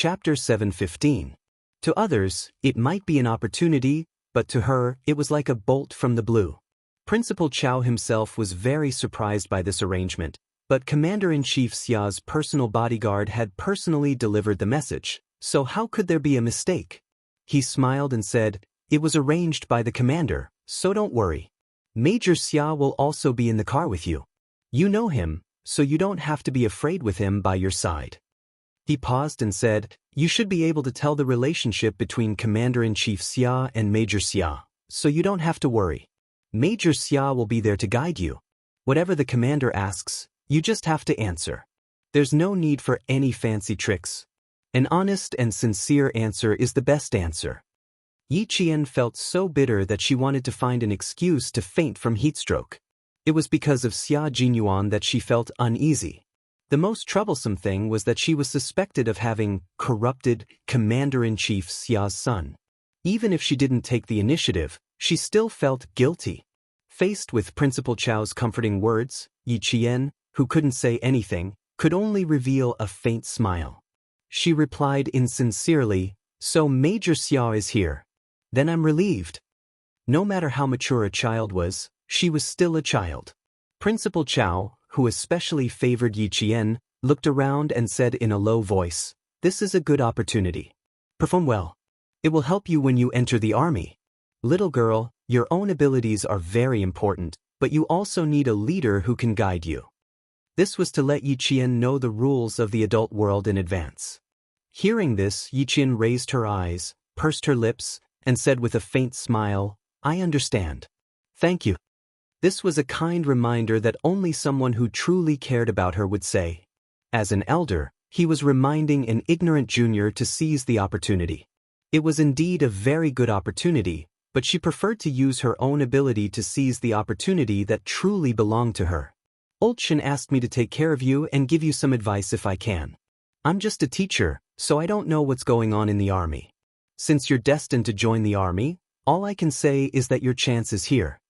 Chapter 7:15. To others, it might be an opportunity, but to her, it was like a bolt from the blue. Principal Chao himself was very surprised by this arrangement, but Commander-in-Chief Xia's personal bodyguard had personally delivered the message, so how could there be a mistake? He smiled and said, "It was arranged by the commander, so don't worry. Major Xia will also be in the car with you. You know him, so you don't have to be afraid with him by your side." He paused and said, "You should be able to tell the relationship between Commander-in-Chief Xia and Major Xia, so you don't have to worry. Major Xia will be there to guide you. Whatever the commander asks, you just have to answer. There's no need for any fancy tricks. An honest and sincere answer is the best answer." Yi Qian felt so bitter that she wanted to find an excuse to faint from heatstroke. It was because of Xia Jinyuan that she felt uneasy. The most troublesome thing was that she was suspected of having corrupted Commander-in-Chief Xia's son. Even if she didn't take the initiative, she still felt guilty. Faced with Principal Chao's comforting words, Yi Qian, who couldn't say anything, could only reveal a faint smile. She replied insincerely, "So Major Xia is here. Then I'm relieved." No matter how mature a child was, she was still a child. Principal Chao, who especially favored Yi Qian, looked around and said in a low voice, "This is a good opportunity. Perform well. It will help you when you enter the army. Little girl, your own abilities are very important, but you also need a leader who can guide you." This was to let Yi Qian know the rules of the adult world in advance. Hearing this, Yi Qian raised her eyes, pursed her lips, and said with a faint smile, "I understand. Thank you." This was a kind reminder that only someone who truly cared about her would say. As an elder, he was reminding an ignorant junior to seize the opportunity. It was indeed a very good opportunity, but she preferred to use her own ability to seize the opportunity that truly belonged to her. "Old Shen asked me to take care of you and give you some advice if I can. I'm just a teacher, so I don't know what's going on in the army. Since you're destined to join the army, all I can say is that your chance is here."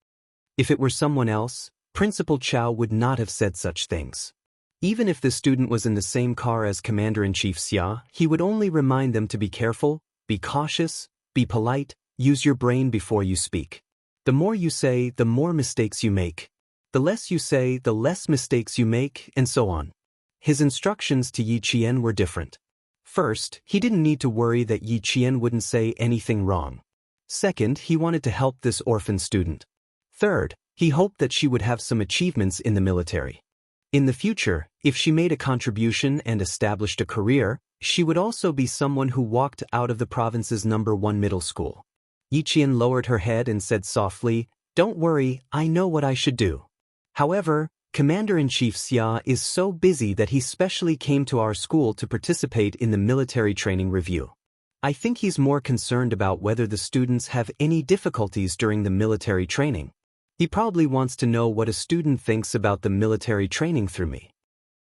If it were someone else, Principal Chao would not have said such things. Even if the student was in the same car as Commander-in-Chief Xia, he would only remind them to be careful, be cautious, be polite, use your brain before you speak. The more you say, the more mistakes you make. The less you say, the less mistakes you make, and so on. His instructions to Yi Qian were different. First, he didn't need to worry that Yi Qian wouldn't say anything wrong. Second, he wanted to help this orphan student. Third, he hoped that she would have some achievements in the military. In the future, if she made a contribution and established a career, she would also be someone who walked out of the province's #1 middle school. Yi Qian lowered her head and said softly, "Don't worry, I know what I should do. However, Commander-in-Chief Xia is so busy that he specially came to our school to participate in the military training review. I think he's more concerned about whether the students have any difficulties during the military training. He probably wants to know what a student thinks about the military training through me.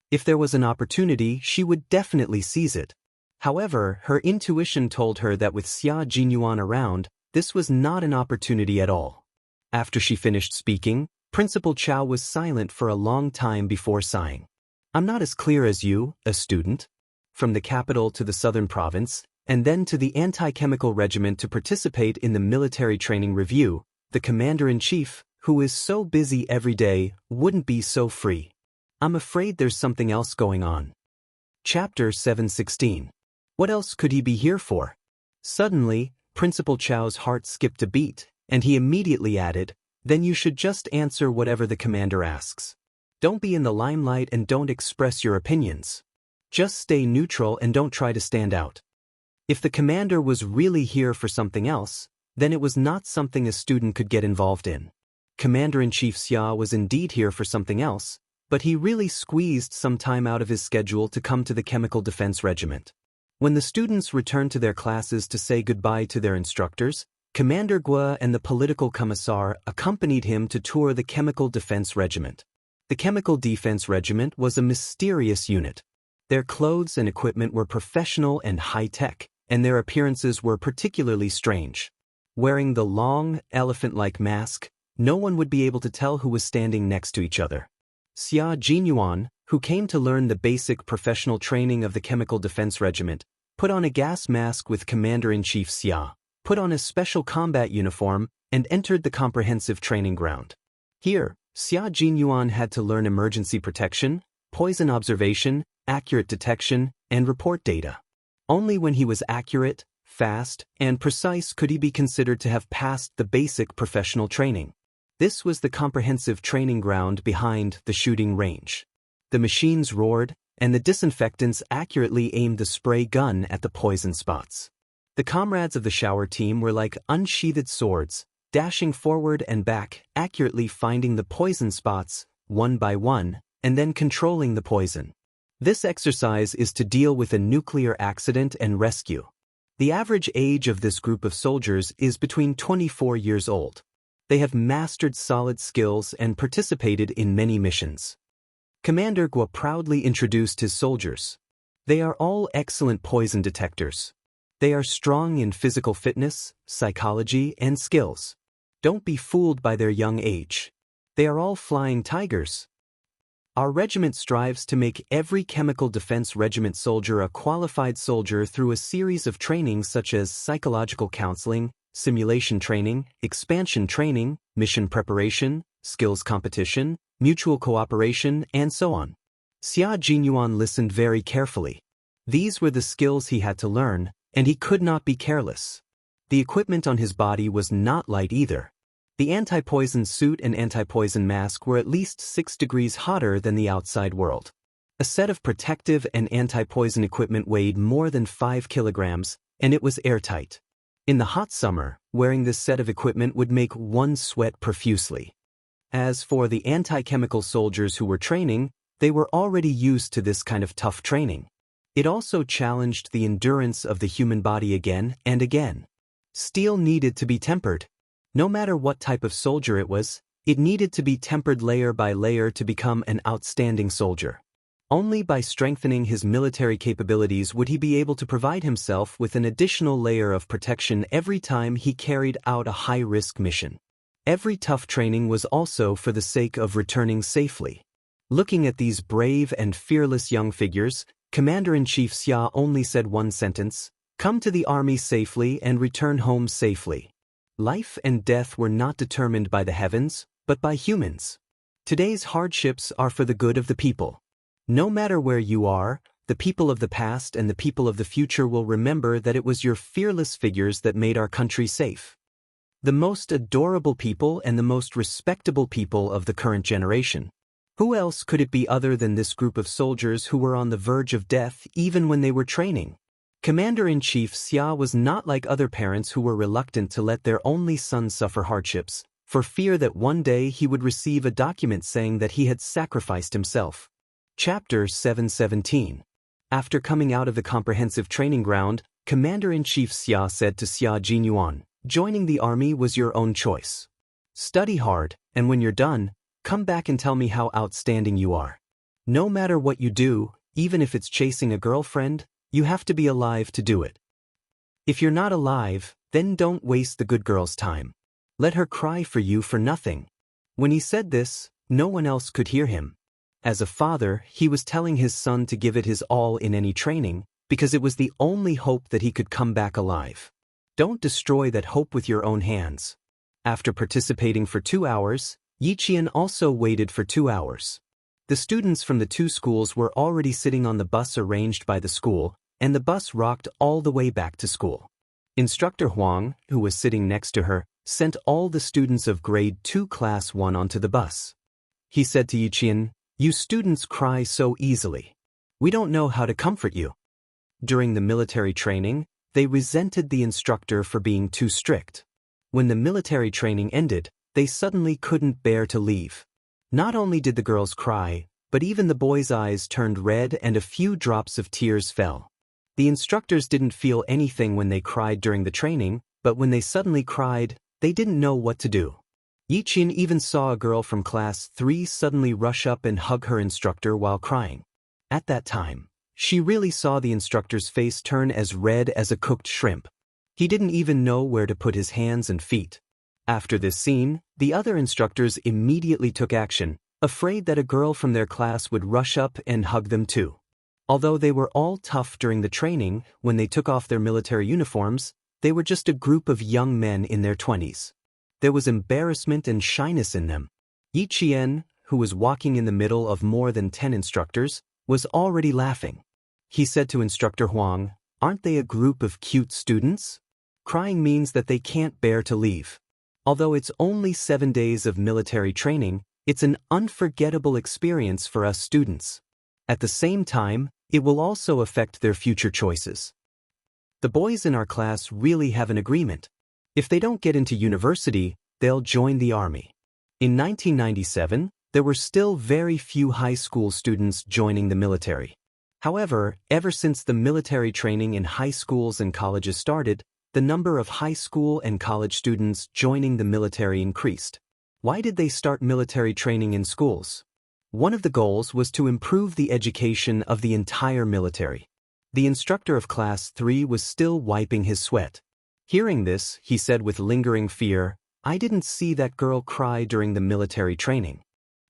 If there was an opportunity, she would definitely seize it. However, her intuition told her that with Xia Jinyuan around, this was not an opportunity at all." After she finished speaking, Principal Chao was silent for a long time before sighing. "I'm not as clear as you, a student. From the capital to the southern province, and then to the anti-chemical regiment to participate in the military training review, the commander-in-chief, who is so busy every day, wouldn't be so free. I'm afraid there's something else going on." Chapter 7:16. What else could he be here for? Suddenly, Principal Chao's heart skipped a beat, and he immediately added, "Then you should just answer whatever the commander asks. Don't be in the limelight and don't express your opinions. Just stay neutral and don't try to stand out." If the commander was really here for something else, then it was not something a student could get involved in. Commander-in-Chief Xia was indeed here for something else, but he really squeezed some time out of his schedule to come to the Chemical Defense Regiment. When the students returned to their classes to say goodbye to their instructors, Commander Guo and the political commissar accompanied him to tour the Chemical Defense Regiment. The Chemical Defense Regiment was a mysterious unit. Their clothes and equipment were professional and high-tech, and their appearances were particularly strange. Wearing the long, elephant-like mask, no one would be able to tell who was standing next to each other. Xia Jinyuan, who came to learn the basic professional training of the Chemical Defense Regiment, put on a gas mask with Commander-in-Chief Xia, put on a special combat uniform, and entered the comprehensive training ground. Here, Xia Jinyuan had to learn emergency protection, poison observation, accurate detection, and report data. Only when he was accurate, fast, and precise could he be considered to have passed the basic professional training. This was the comprehensive training ground behind the shooting range. The machines roared, and the disinfectants accurately aimed the spray gun at the poison spots. The comrades of the shower team were like unsheathed swords, dashing forward and back, accurately finding the poison spots, one by one, and then controlling the poison. This exercise is to deal with a nuclear accident and rescue. The average age of this group of soldiers is between 24 years old. They have mastered solid skills and participated in many missions. Commander Guo proudly introduced his soldiers. They are all excellent poison detectors. They are strong in physical fitness, psychology, and skills. Don't be fooled by their young age. They are all flying tigers. Our regiment strives to make every chemical defense regiment soldier a qualified soldier through a series of trainings such as psychological counseling, simulation training, expansion training, mission preparation, skills competition, mutual cooperation, and so on. Xia Jinyuan listened very carefully. These were the skills he had to learn, and he could not be careless. The equipment on his body was not light either. The anti-poison suit and anti-poison mask were at least 6 degrees hotter than the outside world. A set of protective and anti-poison equipment weighed more than 5 kilograms, and it was airtight. In the hot summer, wearing this set of equipment would make one sweat profusely. As for the anti-chemical soldiers who were training, they were already used to this kind of tough training. It also challenged the endurance of the human body again and again. Steel needed to be tempered. No matter what type of soldier it was, it needed to be tempered layer by layer to become an outstanding soldier. Only by strengthening his military capabilities would he be able to provide himself with an additional layer of protection every time he carried out a high-risk mission. Every tough training was also for the sake of returning safely. Looking at these brave and fearless young figures, Commander-in-Chief Xia only said one sentence: "Come to the army safely and return home safely." Life and death were not determined by the heavens, but by humans. Today's hardships are for the good of the people. No matter where you are, the people of the past and the people of the future will remember that it was your fearless figures that made our country safe. The most adorable people and the most respectable people of the current generation. Who else could it be other than this group of soldiers who were on the verge of death even when they were training? Commander-in-Chief Xia was not like other parents who were reluctant to let their only son suffer hardships, for fear that one day he would receive a document saying that he had sacrificed himself. Chapter 717. After coming out of the comprehensive training ground, Commander-in-Chief Xia said to Xia Jinyuan, "Joining the army was your own choice. Study hard, and when you're done, come back and tell me how outstanding you are. No matter what you do, even if it's chasing a girlfriend, you have to be alive to do it. If you're not alive, then don't waste the good girl's time. Let her cry for you for nothing." When he said this, no one else could hear him. As a father, he was telling his son to give it his all in any training, because it was the only hope that he could come back alive. Don't destroy that hope with your own hands. After participating for 2 hours, Yiqian also waited for 2 hours. The students from the 2 schools were already sitting on the bus arranged by the school, and the bus rocked all the way back to school. Instructor Huang, who was sitting next to her, sent all the students of grade 2 class 1 onto the bus. He said to Yiqian, "You students cry so easily. We don't know how to comfort you." During the military training, they resented the instructor for being too strict. When the military training ended, they suddenly couldn't bear to leave. Not only did the girls cry, but even the boys' eyes turned red and a few drops of tears fell. The instructors didn't feel anything when they cried during the training, but when they suddenly cried, they didn't know what to do. Yiqian even saw a girl from class 3 suddenly rush up and hug her instructor while crying. At that time, she really saw the instructor's face turn as red as a cooked shrimp. He didn't even know where to put his hands and feet. After this scene, the other instructors immediately took action, afraid that a girl from their class would rush up and hug them too. Although they were all tough during the training, when they took off their military uniforms, they were just a group of young men in their 20s. There was embarrassment and shyness in them. Yi Qian, who was walking in the middle of more than 10 instructors, was already laughing. He said to Instructor Huang, "Aren't they a group of cute students? Crying means that they can't bear to leave. Although it's only 7 days of military training, it's an unforgettable experience for us students. At the same time, it will also affect their future choices." The boys in our class really have an agreement. If they don't get into university, they'll join the army. In 1997, there were still very few high school students joining the military. However, ever since the military training in high schools and colleges started, the number of high school and college students joining the military increased. Why did they start military training in schools? One of the goals was to improve the education of the entire military. The instructor of Class 3 was still wiping his sweat. Hearing this, he said with lingering fear, "I didn't see that girl cry during the military training.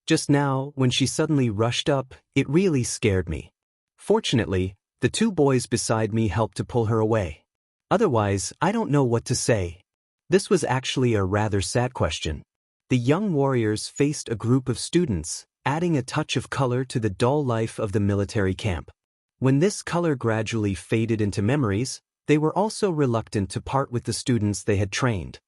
Just now, when she suddenly rushed up, it really scared me. Fortunately, the two boys beside me helped to pull her away. Otherwise, I don't know what to say." This was actually a rather sad question. The young warriors faced a group of students, adding a touch of color to the dull life of the military camp. When this color gradually faded into memories, they were also reluctant to part with the students they had trained.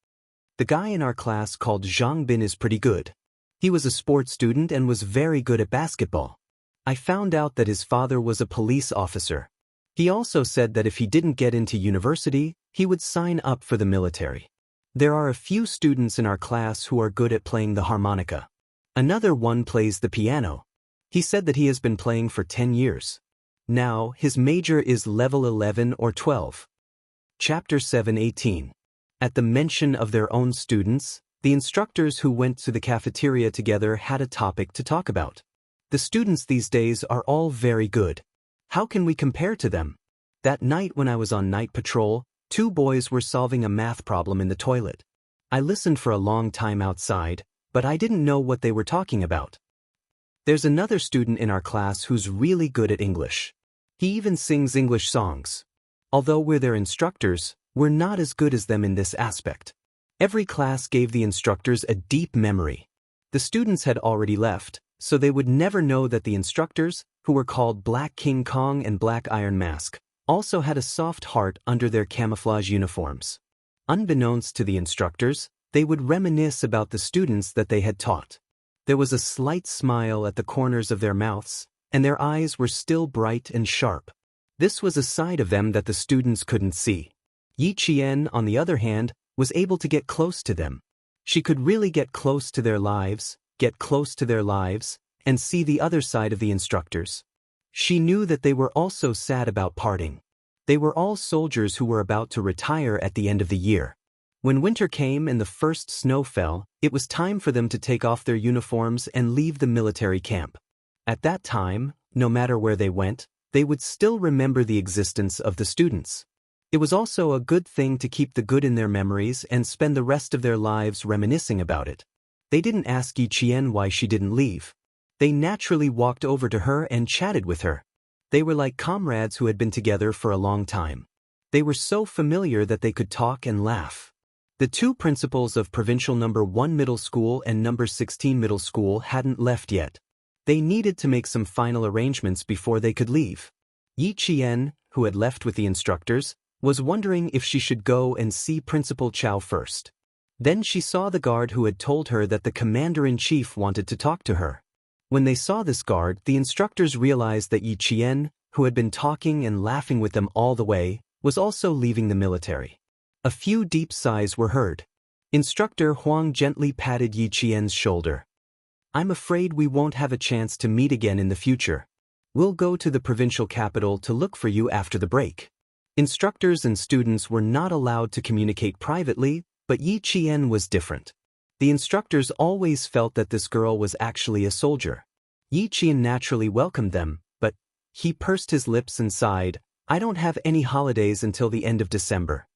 The guy in our class called Zhang Bin is pretty good. He was a sports student and was very good at basketball. I found out that his father was a police officer. He also said that if he didn't get into university, he would sign up for the military. There are a few students in our class who are good at playing the harmonica. Another one plays the piano. He said that he has been playing for 10 years. Now, his major is level 11 or 12. Chapter 7:18. At the mention of their own students, the instructors who went to the cafeteria together had a topic to talk about. The students these days are all very good. How can we compare to them? That night when I was on night patrol, 2 boys were solving a math problem in the toilet. I listened for a long time outside, but I didn't know what they were talking about. There's another student in our class who's really good at English. He even sings English songs. Although we're their instructors, we're not as good as them in this aspect. Every class gave the instructors a deep memory. The students had already left, so they would never know that the instructors, who were called Black King Kong and Black Iron Mask, also had a soft heart under their camouflage uniforms. Unbeknownst to the instructors, they would reminisce about the students that they had taught. There was a slight smile at the corners of their mouths, and their eyes were still bright and sharp. This was a side of them that the students couldn't see. Yi Qian, on the other hand, was able to get close to them. She could really get close to their lives, and see the other side of the instructors. She knew that they were also sad about parting. They were all soldiers who were about to retire at the end of the year. When winter came and the first snow fell, it was time for them to take off their uniforms and leave the military camp. At that time, no matter where they went, they would still remember the existence of the students. It was also a good thing to keep the good in their memories and spend the rest of their lives reminiscing about it. They didn't ask Yi Qian why she didn't leave. They naturally walked over to her and chatted with her. They were like comrades who had been together for a long time. They were so familiar that they could talk and laugh. The 2 principals of Provincial No. 1 Middle School and No. 16 Middle School hadn't left yet. They needed to make some final arrangements before they could leave. Yi Qian, who had left with the instructors, was wondering if she should go and see Principal Chow first. Then she saw the guard who had told her that the commander-in-chief wanted to talk to her. When they saw this guard, the instructors realized that Yi Qian, who had been talking and laughing with them all the way, was also leaving the military. A few deep sighs were heard. Instructor Huang gently patted Yi Qian's shoulder. "I'm afraid we won't have a chance to meet again in the future. We'll go to the provincial capital to look for you after the break." Instructors and students were not allowed to communicate privately, but Yi Qian was different. The instructors always felt that this girl was actually a soldier. Yi Qian naturally welcomed them, but he pursed his lips and sighed, "I don't have any holidays until the end of December.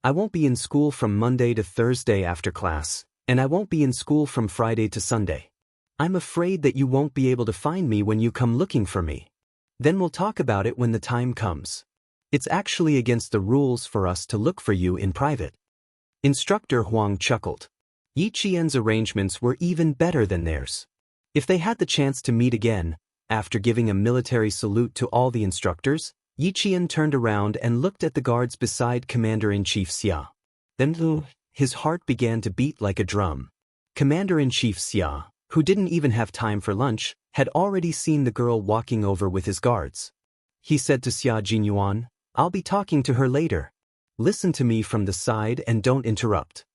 I won't be in school from Monday to Thursday after class, and I won't be in school from Friday to Sunday. I'm afraid that you won't be able to find me when you come looking for me." Then we'll talk about it when the time comes. It's actually against the rules for us to look for you in private. Instructor Huang chuckled. Yi Qian's arrangements were even better than theirs. If they had the chance to meet again, after giving a military salute to all the instructors, Yi Qian turned around and looked at the guards beside Commander-in-Chief Xia. Then, his heart began to beat like a drum. Commander-in-Chief Xia, who didn't even have time for lunch, had already seen the girl walking over with his guards. He said to Xia Jinyuan, "I'll be talking to her later. Listen to me from the side and don't interrupt."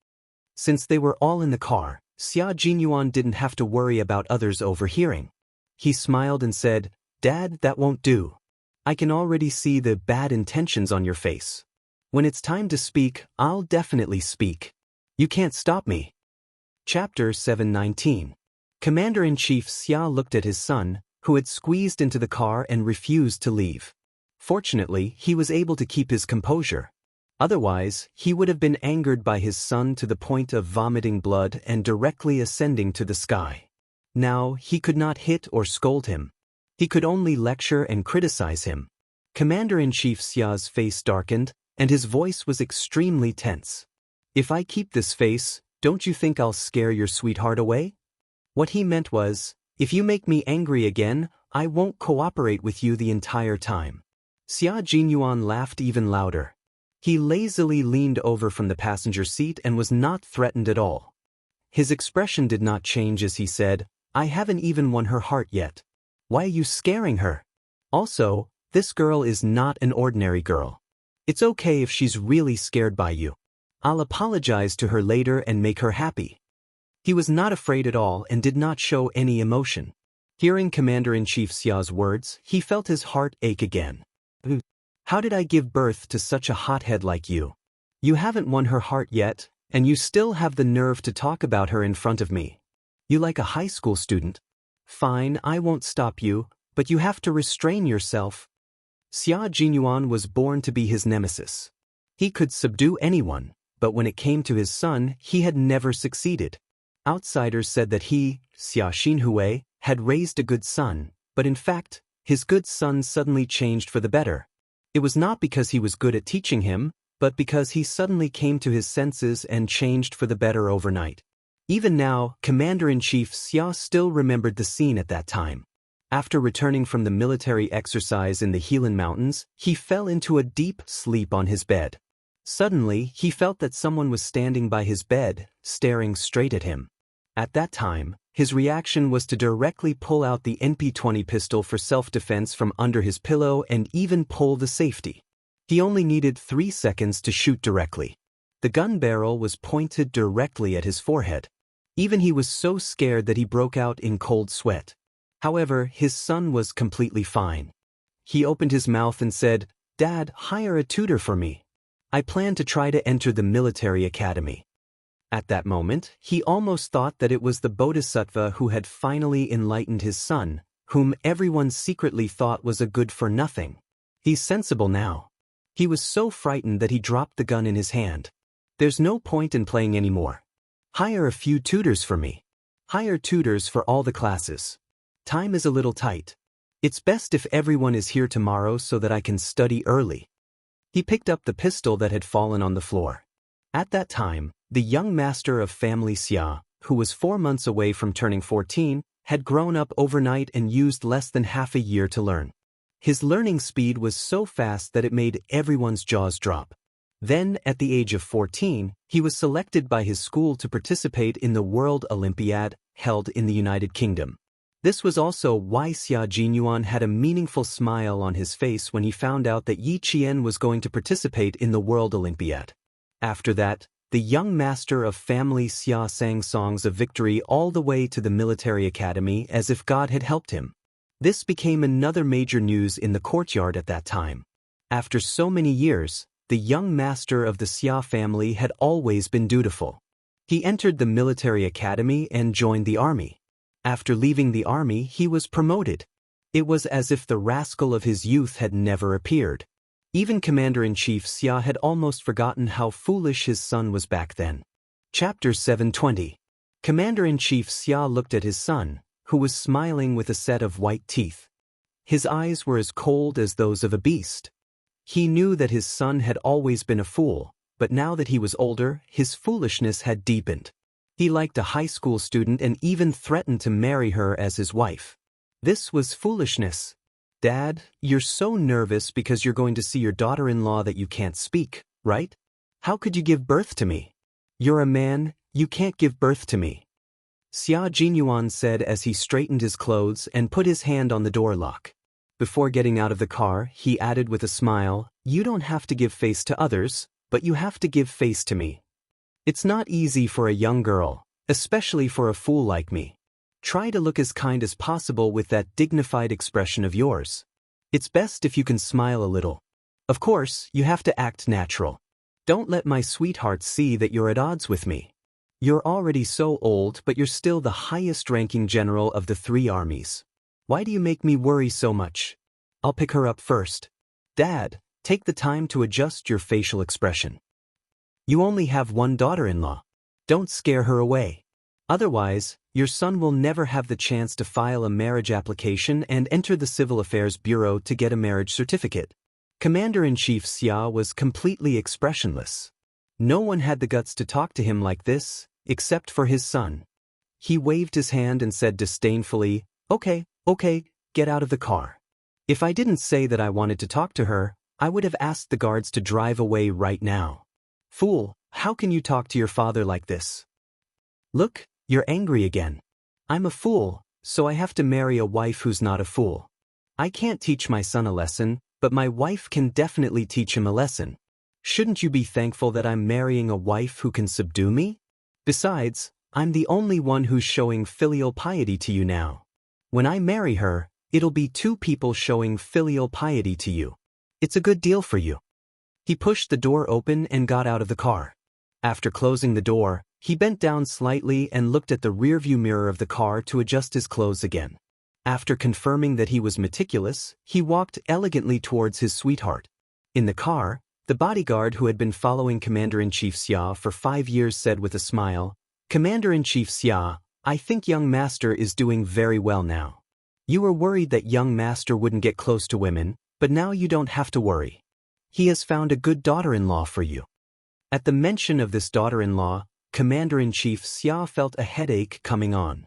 Since they were all in the car, Xia Jinyuan didn't have to worry about others overhearing. He smiled and said, "Dad, that won't do. I can already see the bad intentions on your face. When it's time to speak, I'll definitely speak. You can't stop me." Chapter 719. Commander-in-Chief Xia looked at his son, who had squeezed into the car and refused to leave. Fortunately, he was able to keep his composure. Otherwise, he would have been angered by his son to the point of vomiting blood and directly ascending to the sky. Now, he could not hit or scold him. He could only lecture and criticize him. Commander-in-Chief Xia's face darkened, and his voice was extremely tense. "If I keep this face, don't you think I'll scare your sweetheart away?" What he meant was, "If you make me angry again, I won't cooperate with you the entire time." Xia Jinyuan laughed even louder. He lazily leaned over from the passenger seat and was not threatened at all. His expression did not change as he said, "I haven't even won her heart yet. Why are you scaring her? Also, this girl is not an ordinary girl. It's okay if she's really scared by you. I'll apologize to her later and make her happy." He was not afraid at all and did not show any emotion. Hearing Commander-in-Chief Xia's words, he felt his heart ache again. "How did I give birth to such a hothead like you? You haven't won her heart yet, and you still have the nerve to talk about her in front of me. You like a high school student. Fine, I won't stop you, but you have to restrain yourself." Xia Jinyuan was born to be his nemesis. He could subdue anyone, but when it came to his son, he had never succeeded. Outsiders said that he, Xia Xinhui, had raised a good son, but in fact, his good son suddenly changed for the better. It was not because he was good at teaching him, but because he suddenly came to his senses and changed for the better overnight. Even now, Commander-in-Chief Xia still remembered the scene at that time. After returning from the military exercise in the Helan Mountains, he fell into a deep sleep on his bed. Suddenly, he felt that someone was standing by his bed, staring straight at him. At that time, his reaction was to directly pull out the NP-20 pistol for self-defense from under his pillow and even pull the safety. He only needed 3 seconds to shoot directly. The gun barrel was pointed directly at his forehead. Even he was so scared that he broke out in cold sweat. However, his son was completely fine. He opened his mouth and said, "Dad, hire a tutor for me. I plan to try to enter the military academy." At that moment, he almost thought that it was the Bodhisattva who had finally enlightened his son, whom everyone secretly thought was a good-for-nothing. He's sensible now. He was so frightened that he dropped the gun in his hand. "There's no point in playing anymore. Hire a few tutors for me. Hire tutors for all the classes. Time is a little tight. It's best if everyone is here tomorrow so that I can study early." He picked up the pistol that had fallen on the floor. At that time, the young master of family Xia, who was 4 months away from turning 14, had grown up overnight and used less than half a year to learn. His learning speed was so fast that it made everyone's jaws drop. Then, at the age of 14, he was selected by his school to participate in the World Olympiad, held in the United Kingdom. This was also why Xia Jinyuan had a meaningful smile on his face when he found out that Yi Qian was going to participate in the World Olympiad. After that, the young master of family Xia sang songs of victory all the way to the military academy as if God had helped him. This became another major news in the courtyard at that time. After so many years, the young master of the Xia family had always been dutiful. He entered the military academy and joined the army. After leaving the army, he was promoted. It was as if the rascal of his youth had never appeared. Even Commander-in-Chief Xia had almost forgotten how foolish his son was back then. Chapter 720. Commander-in-Chief Xia looked at his son, who was smiling with a set of white teeth. His eyes were as cold as those of a beast. He knew that his son had always been a fool, but now that he was older, his foolishness had deepened. He liked a high school student and even threatened to marry her as his wife. This was foolishness. Dad, you're so nervous because you're going to see your daughter-in-law that you can't speak, right? How could you give birth to me? You're a man, you can't give birth to me. Xia Jinyuan said as he straightened his clothes and put his hand on the door lock. Before getting out of the car, he added with a smile, "You don't have to give face to others, but you have to give face to me. It's not easy for a young girl, especially for a fool like me. Try to look as kind as possible with that dignified expression of yours. It's best if you can smile a little. Of course, you have to act natural. Don't let my sweetheart see that you're at odds with me. You're already so old, but you're still the highest-ranking general of the 3 armies. Why do you make me worry so much? I'll pick her up first. Dad, take the time to adjust your facial expression. You only have one daughter-in-law. Don't scare her away. Otherwise, your son will never have the chance to file a marriage application and enter the Civil Affairs Bureau to get a marriage certificate." Commander-in-Chief Xia was completely expressionless. No one had the guts to talk to him like this, except for his son. He waved his hand and said disdainfully, Okay, get out of the car. If I didn't say that I wanted to talk to her, I would have asked the guards to drive away right now. Fool, how can you talk to your father like this? Look, you're angry again. I'm a fool, so I have to marry a wife who's not a fool. I can't teach my son a lesson, but my wife can definitely teach him a lesson. Shouldn't you be thankful that I'm marrying a wife who can subdue me? Besides, I'm the only one who's showing filial piety to you now. When I marry her, it'll be 2 people showing filial piety to you. It's a good deal for you. He pushed the door open and got out of the car. After closing the door, he bent down slightly and looked at the rearview mirror of the car to adjust his clothes again. After confirming that he was meticulous, he walked elegantly towards his sweetheart. In the car, the bodyguard who had been following Commander-in-Chief Xia for 5 years said with a smile, Commander-in-Chief Xia, I think young master is doing very well now. You were worried that young master wouldn't get close to women, but now you don't have to worry. He has found a good daughter-in-law for you. At the mention of this daughter-in-law, Commander-in-Chief Xia felt a headache coming on.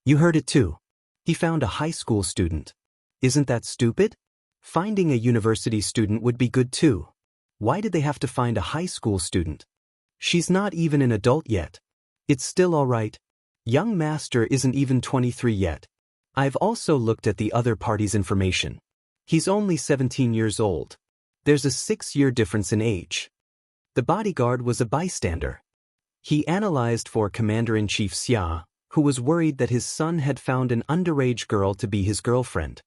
You heard it too. He found a high school student. Isn't that stupid? Finding a university student would be good too. Why did they have to find a high school student? She's not even an adult yet. It's still all right. Young master isn't even 23 yet. I've also looked at the other party's information. He's only 17 years old. There's a 6-year difference in age. The bodyguard was a bystander. He analyzed for Commander-in-Chief Xia, who was worried that his son had found an underage girl to be his girlfriend.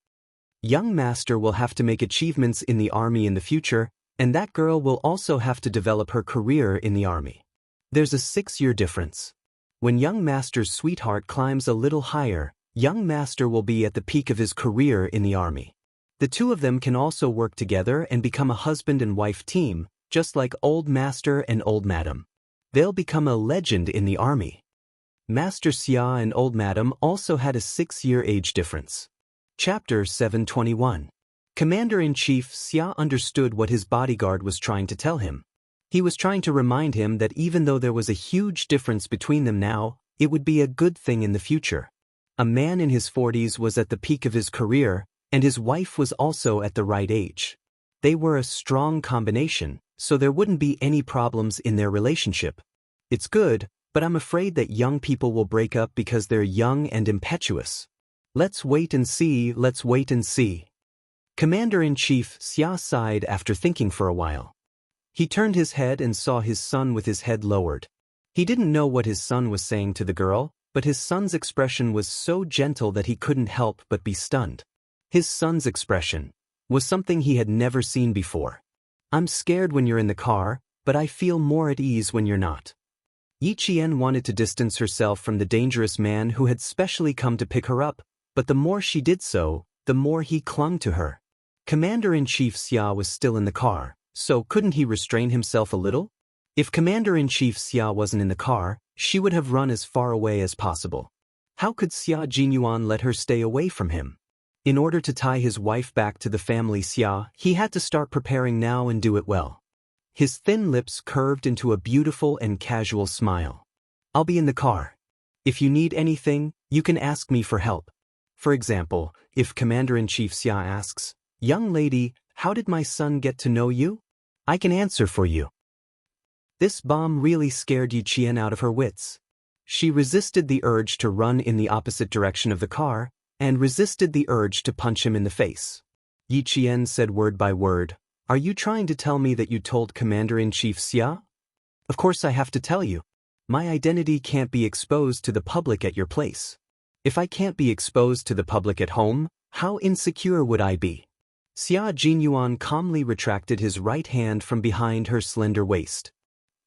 Young master will have to make achievements in the army in the future, and that girl will also have to develop her career in the army. There's a 6-year difference. When young master's sweetheart climbs a little higher, young master will be at the peak of his career in the army. The 2 of them can also work together and become a husband and wife team, just like old master and old madam. They'll become a legend in the army. Master Xia and old madam also had a 6-year age difference. Chapter 721. Commander-in-Chief Xia understood what his bodyguard was trying to tell him. He was trying to remind him that even though there was a huge difference between them now, it would be a good thing in the future. A man in his 40s was at the peak of his career, and his wife was also at the right age. They were a strong combination, so there wouldn't be any problems in their relationship. It's good, but I'm afraid that young people will break up because they're young and impetuous. Let's wait and see. Commander-in-Chief Xia sighed after thinking for a while. He turned his head and saw his son with his head lowered. He didn't know what his son was saying to the girl, but his son's expression was so gentle that he couldn't help but be stunned. His son's expression was something he had never seen before. I'm scared when you're in the car, but I feel more at ease when you're not. Yi Qian wanted to distance herself from the dangerous man who had specially come to pick her up, but the more she did so, the more he clung to her. Commander-in-Chief Xia was still in the car, so couldn't he restrain himself a little? If Commander-in-Chief Xia wasn't in the car, she would have run as far away as possible. How could Xia Jinyuan let her stay away from him? In order to tie his wife back to the family Xia, he had to start preparing now and do it well. His thin lips curved into a beautiful and casual smile. I'll be in the car. If you need anything, you can ask me for help. For example, if Commander-in-Chief Xia asks, "Young lady, how did my son get to know you?" I can answer for you. This bomb really scared Yi Qian out of her wits. She resisted the urge to run in the opposite direction of the car, and resisted the urge to punch him in the face. Yi Qian said word by word, "Are you trying to tell me that you told Commander-in-Chief Xia?" Of course I have to tell you. My identity can't be exposed to the public at your place. If I can't be exposed to the public at home, how insecure would I be? Xia Jinyuan calmly retracted his right hand from behind her slender waist.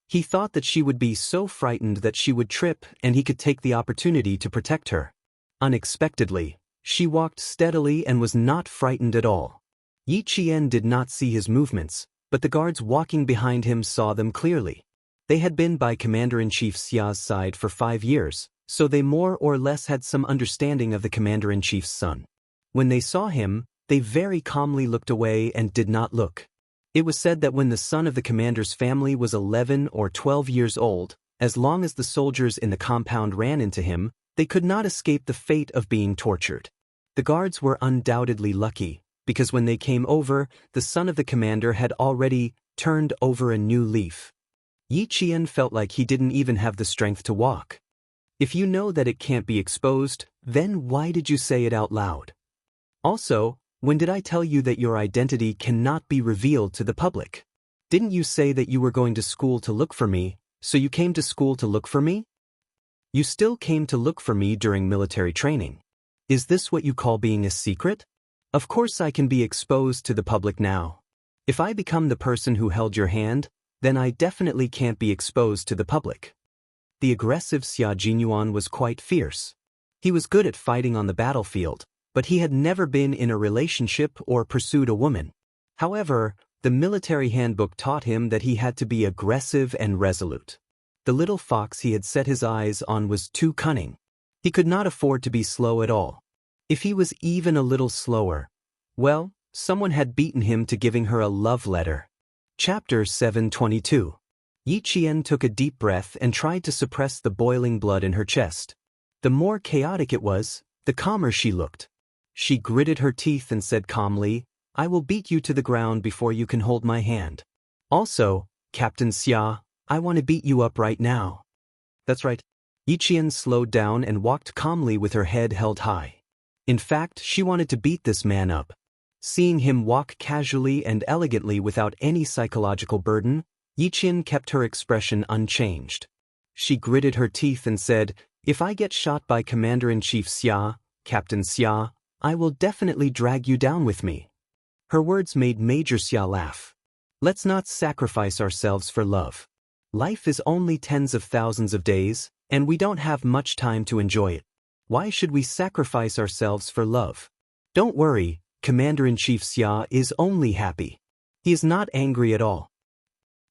He thought that she would be so frightened that she would trip and he could take the opportunity to protect her. Unexpectedly, she walked steadily and was not frightened at all. Yi Qian did not see his movements, but the guards walking behind him saw them clearly. They had been by Commander-in-Chief Xia's side for 5 years, so they more or less had some understanding of the Commander-in-Chief's son. When they saw him, they very calmly looked away and did not look. It was said that when the son of the commander's family was 11 or 12 years old, as long as the soldiers in the compound ran into him, they could not escape the fate of being tortured. The guards were undoubtedly lucky, because when they came over, the son of the commander had already turned over a new leaf. Yi Qian felt like he didn't even have the strength to walk. If you know that it can't be exposed, then why did you say it out loud? Also, when did I tell you that your identity cannot be revealed to the public? Didn't you say that you were going to school to look for me, so you came to school to look for me? You still came to look for me during military training. Is this what you call being a secret? Of course I can be exposed to the public now. If I become the person who held your hand, then I definitely can't be exposed to the public. The aggressive Xia Jinyuan was quite fierce. He was good at fighting on the battlefield, but he had never been in a relationship or pursued a woman. However, the military handbook taught him that he had to be aggressive and resolute. The little fox he had set his eyes on was too cunning. He could not afford to be slow at all. If he was even a little slower, well, someone had beaten him to giving her a love letter. Chapter 722. Yi Qian took a deep breath and tried to suppress the boiling blood in her chest. The more chaotic it was, the calmer she looked. She gritted her teeth and said calmly, "I will beat you to the ground before you can hold my hand. Also, Captain Xia, I want to beat you up right now." That's right. Yi Qian slowed down and walked calmly with her head held high. In fact, she wanted to beat this man up. Seeing him walk casually and elegantly without any psychological burden, Yi Qian kept her expression unchanged. She gritted her teeth and said, "If I get shot by Commander-in-Chief Xia, Captain Xia, I will definitely drag you down with me." Her words made Major Xia laugh. Let's not sacrifice ourselves for love. Life is only tens of thousands of days, and we don't have much time to enjoy it. Why should we sacrifice ourselves for love? Don't worry, Commander-in-Chief Xia is only happy. He is not angry at all.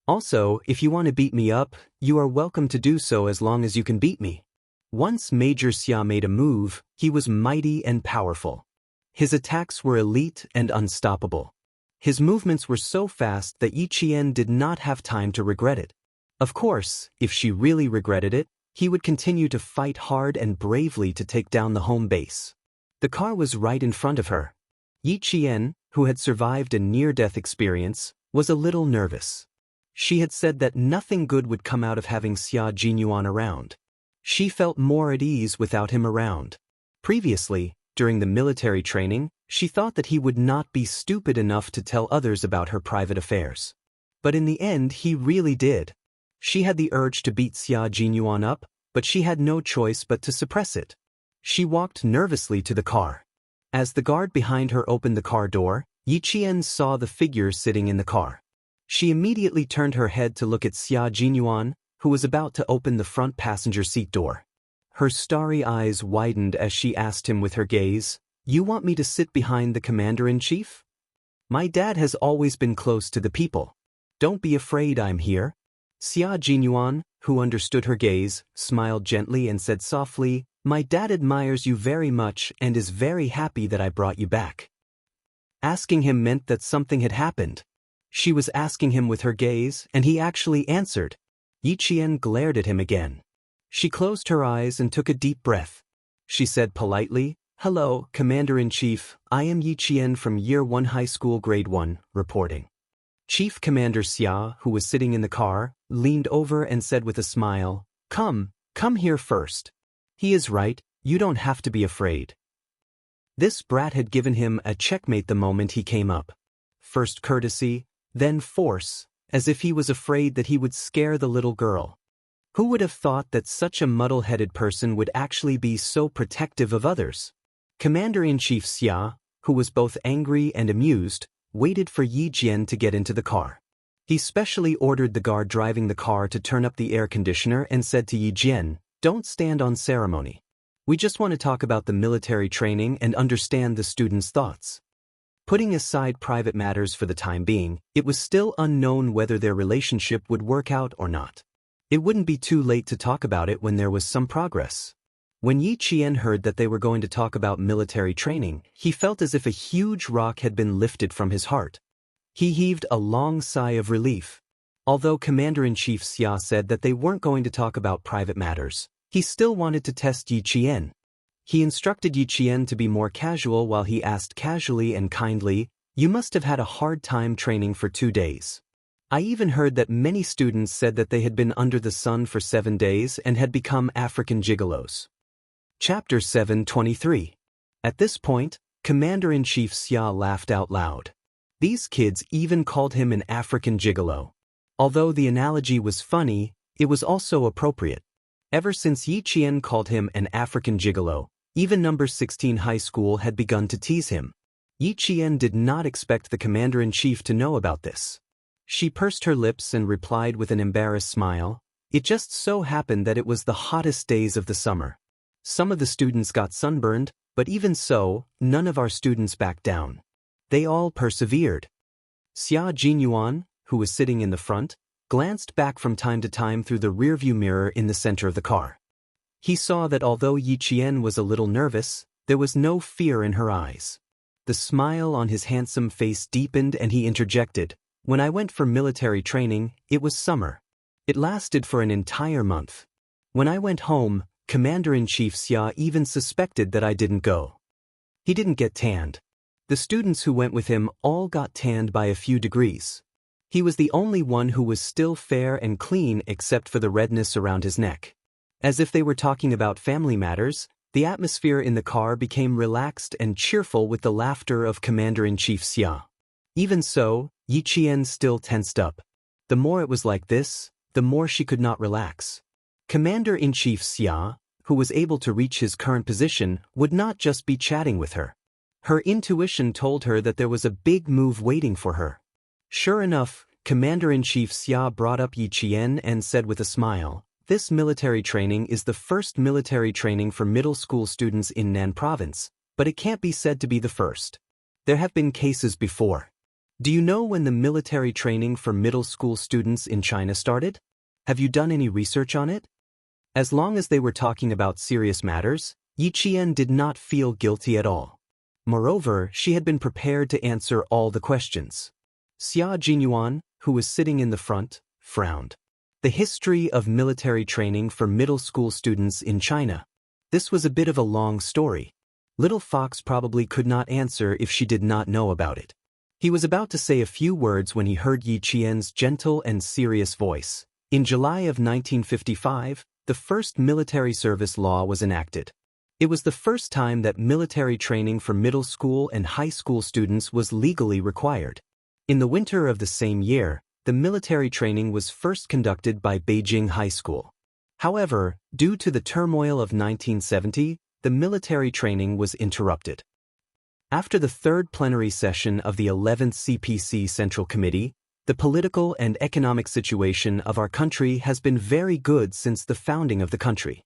Also, if you want to beat me up, you are welcome to do so as long as you can beat me. Once Major Xia made a move, he was mighty and powerful. His attacks were elite and unstoppable. His movements were so fast that Yi Qian did not have time to regret it. Of course, if she really regretted it, he would continue to fight hard and bravely to take down the home base. The car was right in front of her. Yi Qian, who had survived a near-death experience, was a little nervous. She had said that nothing good would come out of having Xia Jinyuan around. She felt more at ease without him around. Previously, during the military training, she thought that he would not be stupid enough to tell others about her private affairs. But in the end, he really did. She had the urge to beat Xia Jinyuan up, but she had no choice but to suppress it. She walked nervously to the car. As the guard behind her opened the car door, Yi Qian saw the figure sitting in the car. She immediately turned her head to look at Xia Jinyuan, who was about to open the front passenger seat door. Her starry eyes widened as she asked him with her gaze, "You want me to sit behind the Commander-in-Chief? My dad has always been close to the people. Don't be afraid, I'm here." Xia Jinyuan, who understood her gaze, smiled gently and said softly, My dad admires you very much and is very happy that I brought you back. Asking him meant that something had happened. She was asking him with her gaze, and he actually answered. Yi Qian glared at him again. She closed her eyes and took a deep breath. She said politely, "Hello, Commander-in-Chief, I am Yi Qian from Year 1 High School Grade 1, reporting." Chief Commander Xia, who was sitting in the car, leaned over and said with a smile, Come here first. He is right, you don't have to be afraid." This brat had given him a checkmate the moment he came up. First courtesy, then force, as if he was afraid that he would scare the little girl. Who would have thought that such a muddle-headed person would actually be so protective of others? Commander-in-Chief Xia, who was both angry and amused, waited for Yi Jian to get into the car. He specially ordered the guard driving the car to turn up the air conditioner and said to Yi Jian, "Don't stand on ceremony. We just want to talk about the military training and understand the students' thoughts." Putting aside private matters for the time being, it was still unknown whether their relationship would work out or not. It wouldn't be too late to talk about it when there was some progress. When Yi Qian heard that they were going to talk about military training, he felt as if a huge rock had been lifted from his heart. He heaved a long sigh of relief. Although Commander-in-Chief Xia said that they weren't going to talk about private matters, he still wanted to test Yi Qian. He instructed Yi Qian to be more casual while he asked casually and kindly, "You must have had a hard time training for 2 days. I even heard that many students said that they had been under the sun for 7 days and had become African gigolos." Chapter 723. At this point, Commander-in-Chief Xia laughed out loud. These kids even called him an African gigolo. Although the analogy was funny, it was also appropriate. Ever since Yi Qian called him an African gigolo, even number 16 high school had begun to tease him. Yi Qian did not expect the commander-in-chief to know about this. She pursed her lips and replied with an embarrassed smile, "It just so happened that it was the hottest days of the summer. Some of the students got sunburned, but even so, none of our students backed down. They all persevered." Xia Jinyuan, who was sitting in the front, glanced back from time to time through the rearview mirror in the center of the car. He saw that although Yi Qian was a little nervous, there was no fear in her eyes. The smile on his handsome face deepened and he interjected, "When I went for military training, it was summer. It lasted for an entire month. When I went home, Commander-in-Chief Xia even suspected that I didn't go. He didn't get tanned. The students who went with him all got tanned by a few degrees. He was the only one who was still fair and clean except for the redness around his neck." As if they were talking about family matters, the atmosphere in the car became relaxed and cheerful with the laughter of Commander-in-Chief Xia. Even so, Yi Qian still tensed up. The more it was like this, the more she could not relax. Commander-in-Chief Xia, who was able to reach his current position, would not just be chatting with her. Her intuition told her that there was a big move waiting for her. Sure enough, Commander-in-Chief Xia brought up Yi Qian and said with a smile, "This military training is the first military training for middle school students in Nan Province, but it can't be said to be the first. There have been cases before. Do you know when the military training for middle school students in China started? Have you done any research on it?" As long as they were talking about serious matters, Yi Qian did not feel guilty at all. Moreover, she had been prepared to answer all the questions. Xia Jinyuan, who was sitting in the front, frowned. The history of military training for middle school students in China. This was a bit of a long story. Little Fox probably could not answer if she did not know about it. He was about to say a few words when he heard Yi Qian's gentle and serious voice. In July of 1955, the first military service law was enacted. It was the first time that military training for middle school and high school students was legally required. In the winter of the same year, the military training was first conducted by Beijing High School. However, due to the turmoil of 1970, the military training was interrupted. After the third plenary session of the 11th CPC Central Committee, the political and economic situation of our country has been very good since the founding of the country.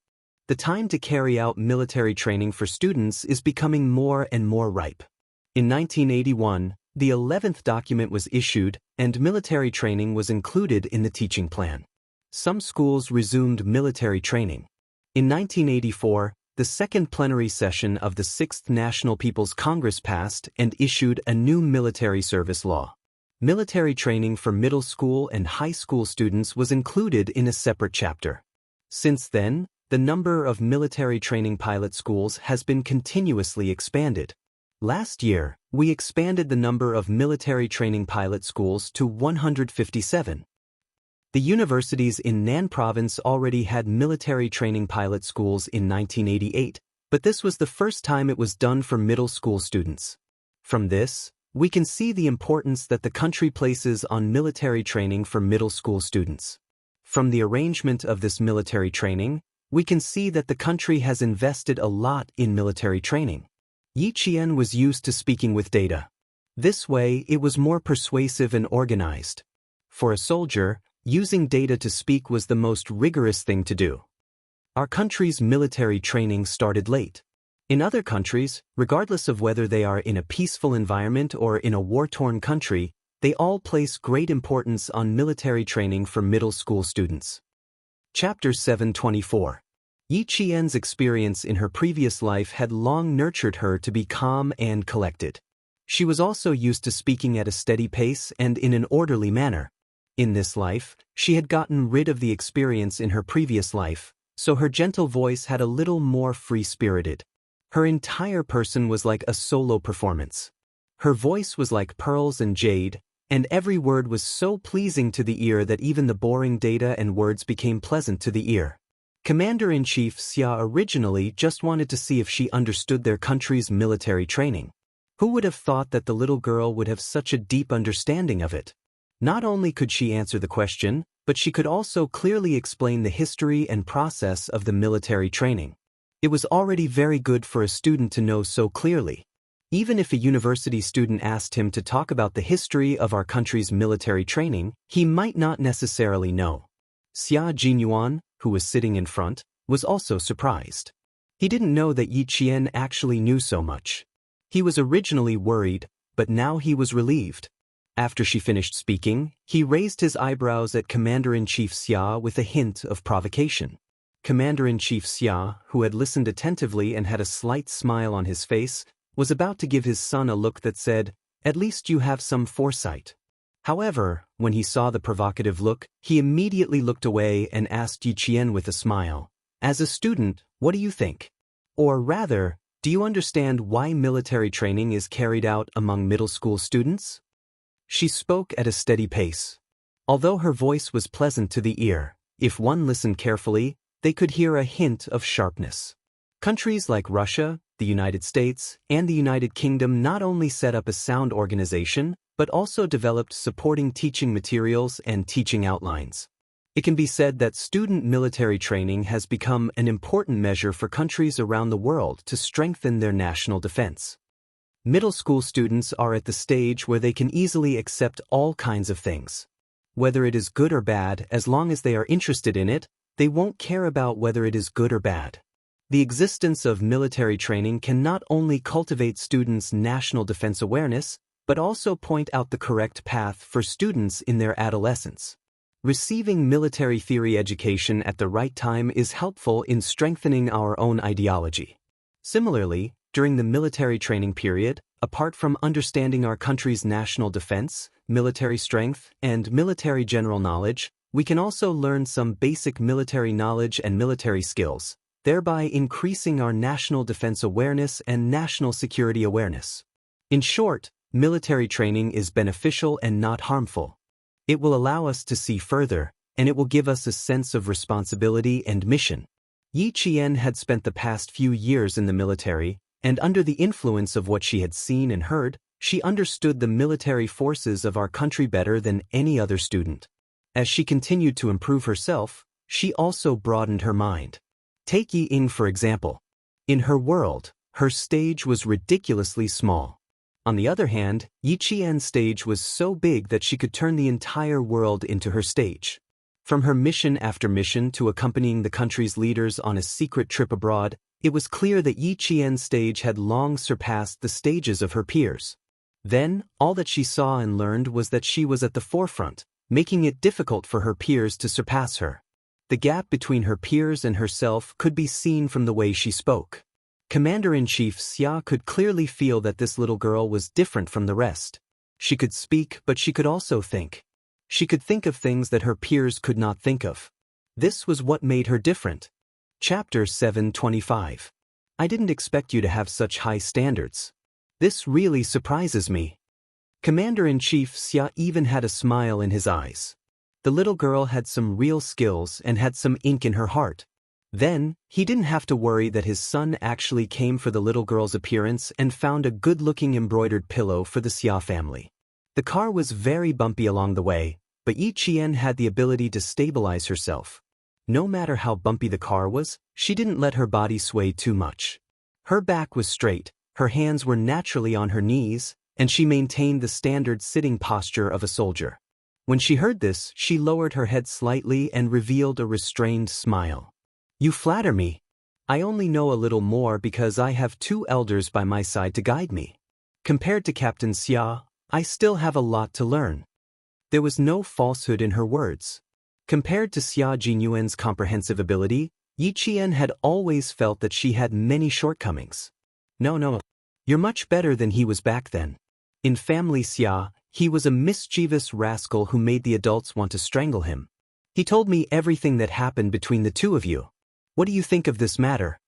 The time to carry out military training for students is becoming more and more ripe. In 1981, the 11th document was issued, and military training was included in the teaching plan. Some schools resumed military training. In 1984, the second plenary session of the 6th National People's Congress passed and issued a new military service law. Military training for middle school and high school students was included in a separate chapter. Since then, the number of military training pilot schools has been continuously expanded. Last year, we expanded the number of military training pilot schools to 157. The universities in Nan Province already had military training pilot schools in 1988, but this was the first time it was done for middle school students. From this, we can see the importance that the country places on military training for middle school students. From the arrangement of this military training, we can see that the country has invested a lot in military training. Yi Qian was used to speaking with data. This way, it was more persuasive and organized. For a soldier, using data to speak was the most rigorous thing to do. Our country's military training started late. In other countries, regardless of whether they are in a peaceful environment or in a war-torn country, they all place great importance on military training for middle school students. Chapter 724. Yi Qian's experience in her previous life had long nurtured her to be calm and collected. She was also used to speaking at a steady pace and in an orderly manner. In this life, she had gotten rid of the experience in her previous life, so her gentle voice had a little more free-spirited. Her entire person was like a solo performance. Her voice was like pearls and jade, and every word was so pleasing to the ear that even the boring data and words became pleasant to the ear. Commander-in-Chief Xia originally just wanted to see if she understood their country's military training. Who would have thought that the little girl would have such a deep understanding of it? Not only could she answer the question, but she could also clearly explain the history and process of the military training. It was already very good for a student to know so clearly. Even if a university student asked him to talk about the history of our country's military training, he might not necessarily know. Xia Jinyuan, who was sitting in front, was also surprised. He didn't know that Yi Qian actually knew so much. He was originally worried, but now he was relieved. After she finished speaking, he raised his eyebrows at Commander-in-Chief Xia with a hint of provocation. Commander-in-Chief Xia, who had listened attentively and had a slight smile on his face, was about to give his son a look that said, "At least you have some foresight." However, when he saw the provocative look, he immediately looked away and asked Yi Qian with a smile, "As a student, what do you think? Or rather, do you understand why military training is carried out among middle school students?" She spoke at a steady pace. Although her voice was pleasant to the ear, if one listened carefully, they could hear a hint of sharpness. Countries like Russia, the United States, and the United Kingdom not only set up a sound organization, but also developed supporting teaching materials and teaching outlines. It can be said that student military training has become an important measure for countries around the world to strengthen their national defense. Middle school students are at the stage where they can easily accept all kinds of things. Whether it is good or bad, as long as they are interested in it, they won't care about whether it is good or bad. The existence of military training can not only cultivate students' national defense awareness, but also point out the correct path for students in their adolescence. Receiving military theory education at the right time is helpful in strengthening our own ideology. Similarly, during the military training period, apart from understanding our country's national defense, military strength, and military general knowledge, we can also learn some basic military knowledge and military skills, thereby increasing our national defense awareness and national security awareness. In short, military training is beneficial and not harmful. It will allow us to see further, and it will give us a sense of responsibility and mission. Yi Qian had spent the past few years in the military, and under the influence of what she had seen and heard, she understood the military forces of our country better than any other student. As she continued to improve herself, she also broadened her mind. Take Yi Ying for example. In her world, her stage was ridiculously small. On the other hand, Yi Qian's stage was so big that she could turn the entire world into her stage. From her mission after mission to accompanying the country's leaders on a secret trip abroad, it was clear that Yi Qian's stage had long surpassed the stages of her peers. Then, all that she saw and learned was that she was at the forefront, making it difficult for her peers to surpass her. The gap between her peers and herself could be seen from the way she spoke. Commander-in-Chief Xia could clearly feel that this little girl was different from the rest. She could speak, but she could also think. She could think of things that her peers could not think of. This was what made her different. Chapter 725. I didn't expect you to have such high standards. This really surprises me. Commander-in-Chief Xia even had a smile in his eyes. The little girl had some real skills and had some ink in her heart. Then, he didn't have to worry that his son actually came for the little girl's appearance and found a good-looking embroidered pillow for the Xia family. The car was very bumpy along the way, but Yi Qian had the ability to stabilize herself. No matter how bumpy the car was, she didn't let her body sway too much. Her back was straight, her hands were naturally on her knees, and she maintained the standard sitting posture of a soldier. When she heard this, she lowered her head slightly and revealed a restrained smile. You flatter me. I only know a little more because I have 2 elders by my side to guide me. Compared to Captain Xia, I still have a lot to learn. There was no falsehood in her words. Compared to Xia Jinyuan's comprehensive ability, Yi Qian had always felt that she had many shortcomings. No. You're much better than he was back then. In family Xia, he was a mischievous rascal who made the adults want to strangle him. He told me everything that happened between the 2 of you. What do you think of this matter?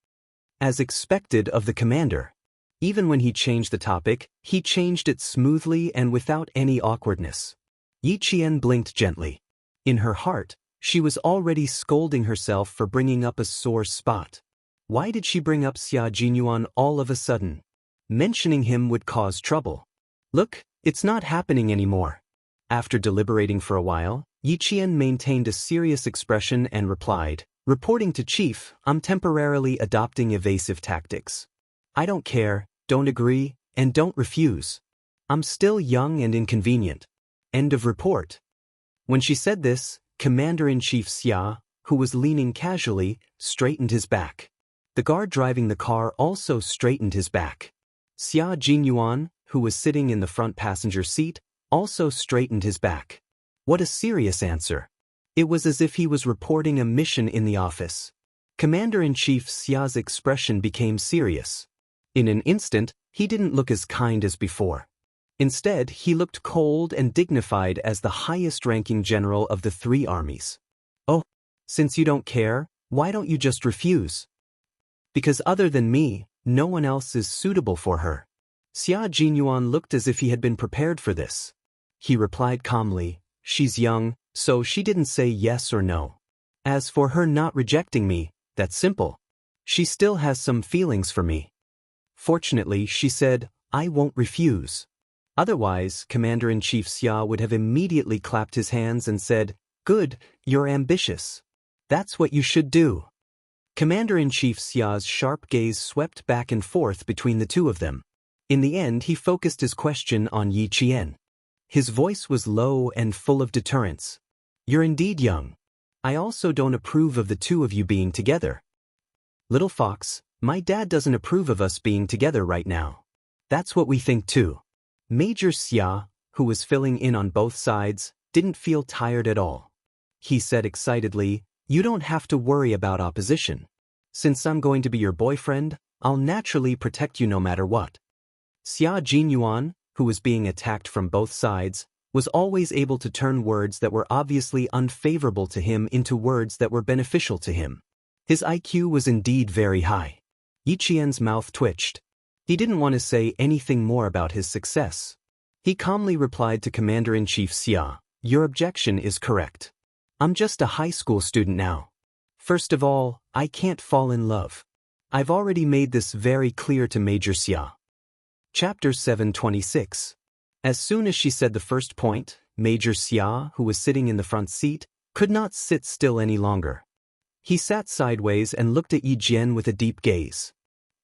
As expected of the commander. Even when he changed the topic, he changed it smoothly and without any awkwardness. Yi Qian blinked gently. In her heart, she was already scolding herself for bringing up a sore spot. Why did she bring up Xia Jinyuan all of a sudden? Mentioning him would cause trouble. Look, it's not happening anymore. After deliberating for a while, Yi Qian maintained a serious expression and replied, reporting to Chief, I'm temporarily adopting evasive tactics. I don't care, don't agree, and don't refuse. I'm still young and inconvenient. End of report. When she said this, Commander-in-Chief Xia, who was leaning casually, straightened his back. The guard driving the car also straightened his back. Xia Jinyuan, who was sitting in the front passenger seat, also straightened his back. What a serious answer. It was as if he was reporting a mission in the office. Commander-in-Chief Xia's expression became serious. In an instant, he didn't look as kind as before. Instead, he looked cold and dignified as the highest-ranking general of the 3 armies. Oh, since you don't care, why don't you just refuse? Because other than me, no one else is suitable for her. Xia Jinyuan looked as if he had been prepared for this. He replied calmly, she's young, so she didn't say yes or no. As for her not rejecting me, that's simple. She still has some feelings for me. Fortunately, she said, I won't refuse. Otherwise, Commander-in-Chief Xia would have immediately clapped his hands and said, good, you're ambitious. That's what you should do. Commander-in-Chief Xia's sharp gaze swept back and forth between the 2 of them. In the end, he focused his question on Yi Qian. His voice was low and full of deterrence. You're indeed young. I also don't approve of the 2 of you being together. Little fox, my dad doesn't approve of us being together right now. That's what we think too. Major Xia, who was filling in on both sides, didn't feel tired at all. He said excitedly, you don't have to worry about opposition. Since I'm going to be your boyfriend, I'll naturally protect you no matter what. Xia Jinyuan, who was being attacked from both sides, was always able to turn words that were obviously unfavorable to him into words that were beneficial to him. His IQ was indeed very high. Yi Qian's mouth twitched. He didn't want to say anything more about his success. He calmly replied to Commander-in-Chief Xia, your objection is correct. I'm just a high school student now. First of all, I can't fall in love. I've already made this very clear to Major Xia. Chapter 726. As soon as she said the first point, Major Xia, who was sitting in the front seat, could not sit still any longer. He sat sideways and looked at Yi Jian with a deep gaze.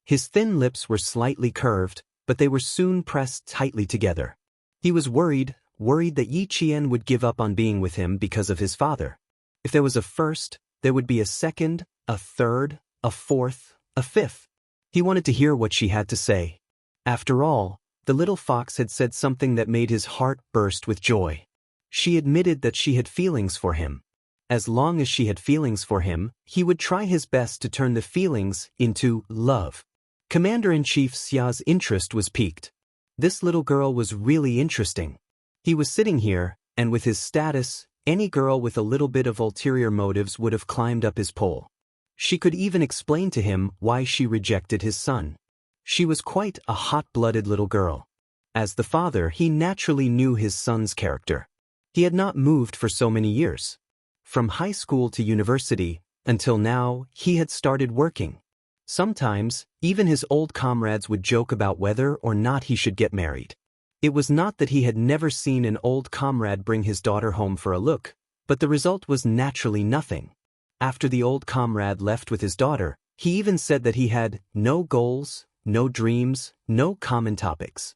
His thin lips were slightly curved, but they were soon pressed tightly together. He was worried that Yi Qian would give up on being with him because of his father. If there was a first, there would be a second, a third, a fourth, a fifth. He wanted to hear what she had to say. After all, the little fox had said something that made his heart burst with joy. She admitted that she had feelings for him. As long as she had feelings for him, he would try his best to turn the feelings into love. Commander-in-Chief Xia's interest was piqued. This little girl was really interesting. He was sitting here, and with his status, any girl with a little bit of ulterior motives would have climbed up his pole. She could even explain to him why she rejected his son. She was quite a hot-blooded little girl. As the father, he naturally knew his son's character. He had not moved for so many years. From high school to university, until now, he had started working. Sometimes, even his old comrades would joke about whether or not he should get married. It was not that he had never seen an old comrade bring his daughter home for a look, but the result was naturally nothing. After the old comrade left with his daughter, he even said that he had no goals, no dreams, no common topics.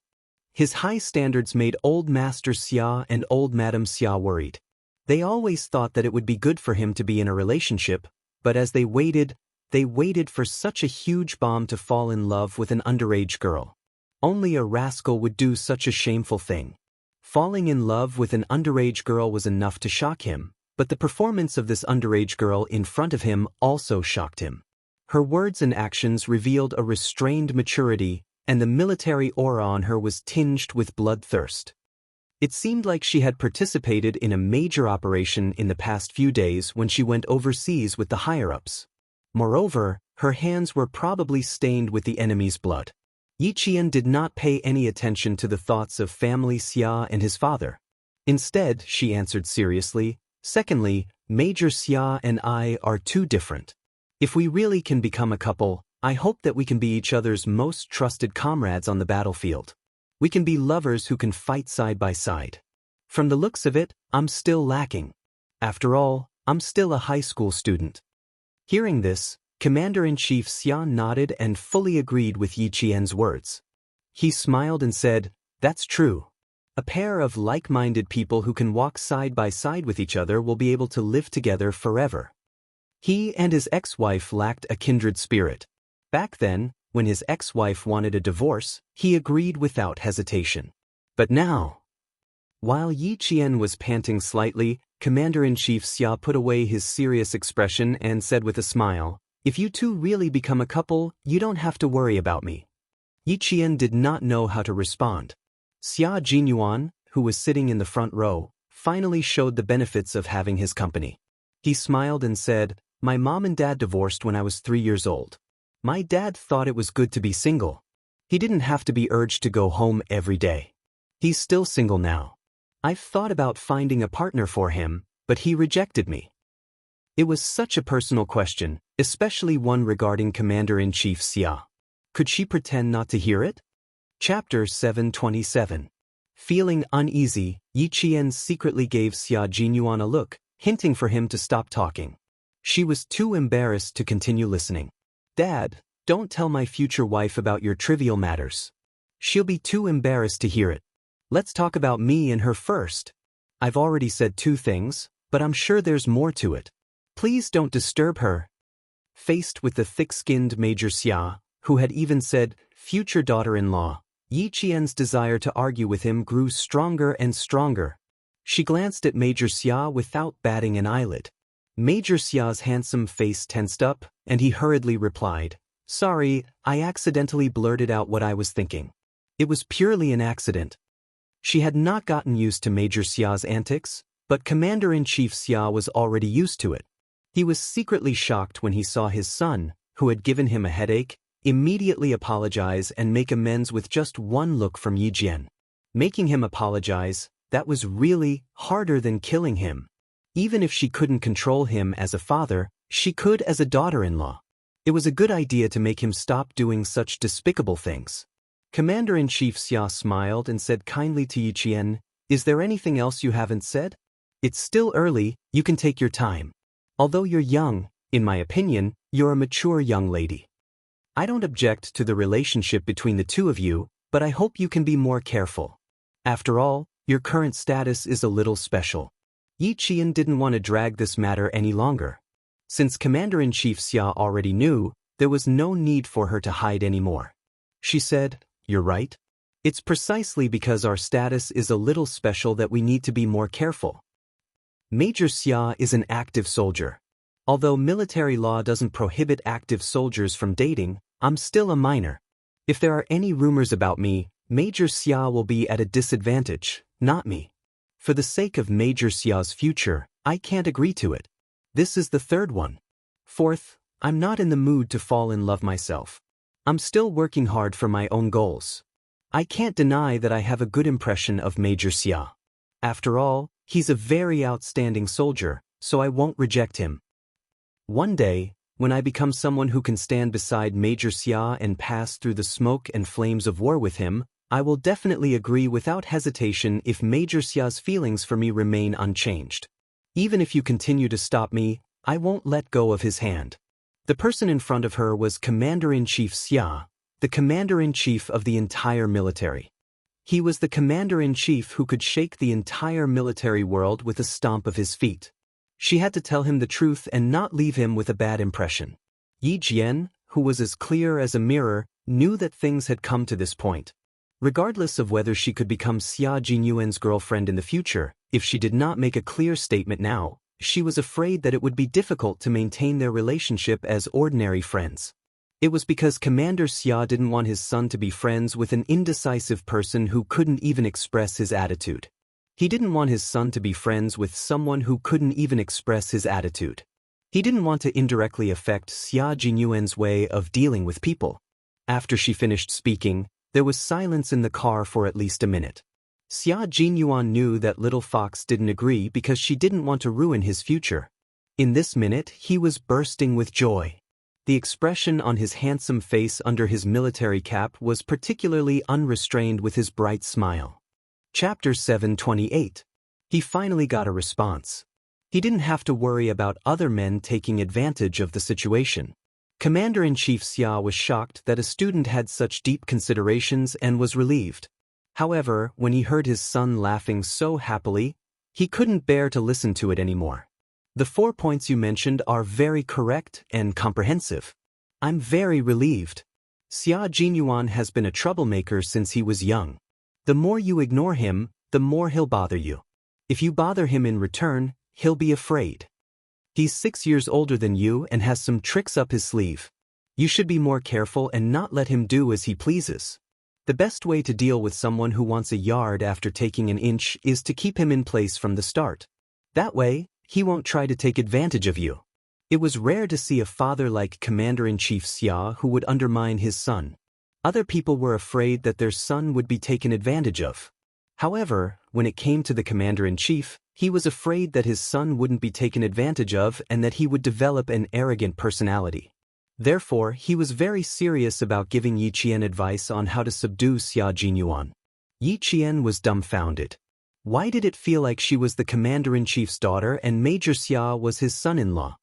His high standards made old Master Xia and old Madam Xia worried. They always thought that it would be good for him to be in a relationship, but as they waited for such a huge bomb to fall in love with an underage girl. Only a rascal would do such a shameful thing. Falling in love with an underage girl was enough to shock him, but the performance of this underage girl in front of him also shocked him. Her words and actions revealed a restrained maturity, and the military aura on her was tinged with bloodthirst. It seemed like she had participated in a major operation in the past few days when she went overseas with the higher-ups. Moreover, her hands were probably stained with the enemy's blood. Yi Qian did not pay any attention to the thoughts of family Xia and his father. Instead, she answered seriously, "Secondly, Major Xia and I are too different. If we really can become a couple, I hope that we can be each other's most trusted comrades on the battlefield. We can be lovers who can fight side by side. From the looks of it, I'm still lacking. After all, I'm still a high school student." Hearing this, Commander-in-Chief Xia nodded and fully agreed with Yi Qian's words. He smiled and said, "That's true. A pair of like-minded people who can walk side by side with each other will be able to live together forever." He and his ex-wife lacked a kindred spirit. Back then, when his ex-wife wanted a divorce, he agreed without hesitation. But now, while Yi Qian was panting slightly, Commander-in-Chief Xia put away his serious expression and said with a smile, "If you two really become a couple, you don't have to worry about me." Yi Qian did not know how to respond. Xia Jinyuan, who was sitting in the front row, finally showed the benefits of having his company. He smiled and said, "My mom and dad divorced when I was 3 years old. My dad thought it was good to be single. He didn't have to be urged to go home every day. He's still single now. I've thought about finding a partner for him, but he rejected me." It was such a personal question, especially one regarding Commander-in-Chief Xia. Could she pretend not to hear it? Chapter 727. Feeling uneasy, Yi Qian secretly gave Xia Jinyuan a look, hinting for him to stop talking. She was too embarrassed to continue listening. "Dad, don't tell my future wife about your trivial matters. She'll be too embarrassed to hear it. Let's talk about me and her first. I've already said 2 things, but I'm sure there's more to it. Please don't disturb her." Faced with the thick-skinned Major Xia, who had even said, "future daughter-in-law," Yi Qian's desire to argue with him grew stronger and stronger. She glanced at Major Xia without batting an eyelid. Major Xia's handsome face tensed up, and he hurriedly replied, "Sorry, I accidentally blurted out what I was thinking. It was purely an accident." She had not gotten used to Major Xia's antics, but Commander-in-Chief Xia was already used to it. He was secretly shocked when he saw his son, who had given him a headache, immediately apologize and make amends with just one look from Yi Qian. Making him apologize, that was really harder than killing him. Even if she couldn't control him as a father, she could as a daughter-in-law. It was a good idea to make him stop doing such despicable things. Commander-in-Chief Xia smiled and said kindly to Yi Qian, "Is there anything else you haven't said? It's still early, you can take your time. Although you're young, in my opinion, you're a mature young lady. I don't object to the relationship between the two of you, but I hope you can be more careful. After all, your current status is a little special." Yi Qian didn't want to drag this matter any longer. Since Commander-in-Chief Xia already knew, there was no need for her to hide anymore. She said, "You're right. It's precisely because our status is a little special that we need to be more careful. Major Xia is an active soldier. Although military law doesn't prohibit active soldiers from dating, I'm still a minor. If there are any rumors about me, Major Xia will be at a disadvantage, not me. For the sake of Major Xia's future, I can't agree to it. This is the third one. Fourth, I'm not in the mood to fall in love myself. I'm still working hard for my own goals. I can't deny that I have a good impression of Major Xia. After all, he's a very outstanding soldier, so I won't reject him. One day, when I become someone who can stand beside Major Xia and pass through the smoke and flames of war with him, I will definitely agree without hesitation if Major Xia's feelings for me remain unchanged. Even if you continue to stop me, I won't let go of his hand. The person in front of her was Commander-in-Chief Xia, the Commander-in-Chief of the entire military. He was the Commander-in-Chief who could shake the entire military world with a stomp of his feet. She had to tell him the truth and not leave him with a bad impression. Yi Jian, who was as clear as a mirror, knew that things had come to this point. Regardless of whether she could become Xia Jinyuan's girlfriend in the future, if she did not make a clear statement now, she was afraid that it would be difficult to maintain their relationship as ordinary friends. It was because Commander Xia didn't want his son to be friends with an indecisive person who couldn't even express his attitude. He didn't want his son to be friends with someone who couldn't even express his attitude. He didn't want to indirectly affect Xia Jinyuan's way of dealing with people. After she finished speaking, there was silence in the car for at least a minute. Xia Jinyuan knew that little fox didn't agree because she didn't want to ruin his future. In this minute, he was bursting with joy. The expression on his handsome face under his military cap was particularly unrestrained with his bright smile. Chapter 728. He finally got a response. He didn't have to worry about other men taking advantage of the situation. Commander-in-Chief Xia was shocked that a student had such deep considerations and was relieved. However, when he heard his son laughing so happily, he couldn't bear to listen to it anymore. The 4 points you mentioned are very correct and comprehensive. I'm very relieved. Xia Jinyuan has been a troublemaker since he was young. The more you ignore him, the more he'll bother you. If you bother him in return, he'll be afraid. He's 6 years older than you and has some tricks up his sleeve. You should be more careful and not let him do as he pleases. The best way to deal with someone who wants a yard after taking an inch is to keep him in place from the start. That way, he won't try to take advantage of you. It was rare to see a father like Commander-in-Chief Xia who would undermine his son. Other people were afraid that their son would be taken advantage of. However, when it came to the Commander-in-Chief, he was afraid that his son wouldn't be taken advantage of and that he would develop an arrogant personality. Therefore, he was very serious about giving Yi Qian advice on how to subdue Xia Jinyuan. Yi Qian was dumbfounded. Why did it feel like she was the Commander-in-Chief's daughter and Major Xia was his son-in-law?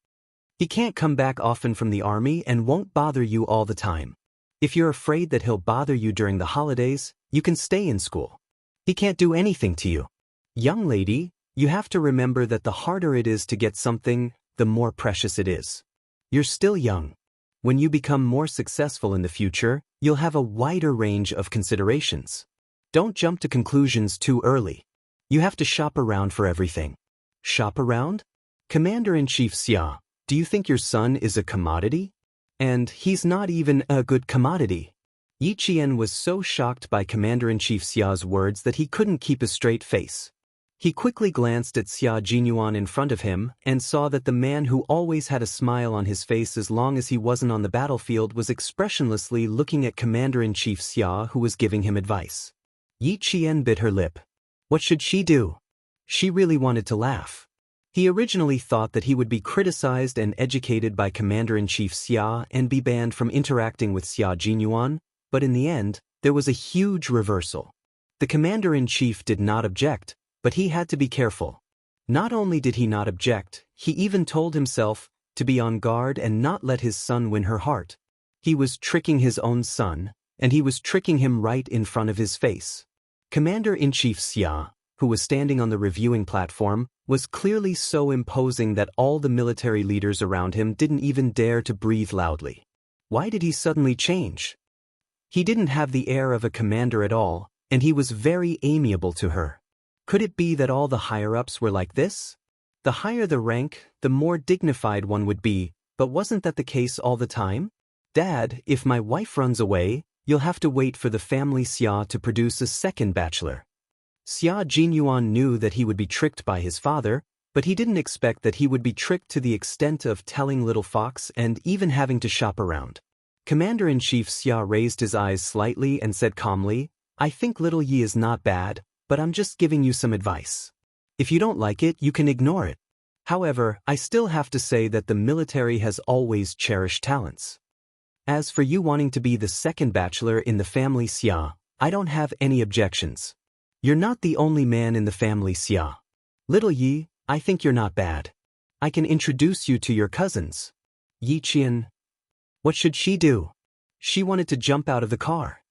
He can't come back often from the army and won't bother you all the time. If you're afraid that he'll bother you during the holidays, you can stay in school. He can't do anything to you. Young lady, you have to remember that the harder it is to get something, the more precious it is. You're still young. When you become more successful in the future, you'll have a wider range of considerations. Don't jump to conclusions too early. You have to shop around for everything. Shop around? Commander-in-Chief Xia, do you think your son is a commodity? And he's not even a good commodity. Yi Qian was so shocked by Commander-in-Chief Xia's words that he couldn't keep a straight face. He quickly glanced at Xia Jinyuan in front of him and saw that the man who always had a smile on his face as long as he wasn't on the battlefield was expressionlessly looking at Commander-in-Chief Xia, who was giving him advice. Yi Qian bit her lip. What should she do? She really wanted to laugh. He originally thought that he would be criticized and educated by Commander-in-Chief Xia and be banned from interacting with Xia Jinyuan, but in the end, there was a huge reversal. The Commander-in-Chief did not object, but he had to be careful. Not only did he not object, he even told himself to be on guard and not let his son win her heart. He was tricking his own son, and he was tricking him right in front of his face. Commander-in-Chief Xia, who was standing on the reviewing platform, was clearly so imposing that all the military leaders around him didn't even dare to breathe loudly. Why did he suddenly change? He didn't have the air of a commander at all, and he was very amiable to her. Could it be that all the higher-ups were like this? The higher the rank, the more dignified one would be, but wasn't that the case all the time? Dad, if my wife runs away, you'll have to wait for the family Xia to produce a second bachelor. Xia Jinyuan knew that he would be tricked by his father, but he didn't expect that he would be tricked to the extent of telling Little Fox and even having to shop around. Commander-in-Chief Xia raised his eyes slightly and said calmly, I think Little Yi is not bad, but I'm just giving you some advice. If you don't like it, you can ignore it. However, I still have to say that the military has always cherished talents. As for you wanting to be the second bachelor in the family Xia, I don't have any objections. You're not the only man in the family Xia. Little Yi, I think you're not bad. I can introduce you to your cousins. Yi Qian. What should she do? She wanted to jump out of the car.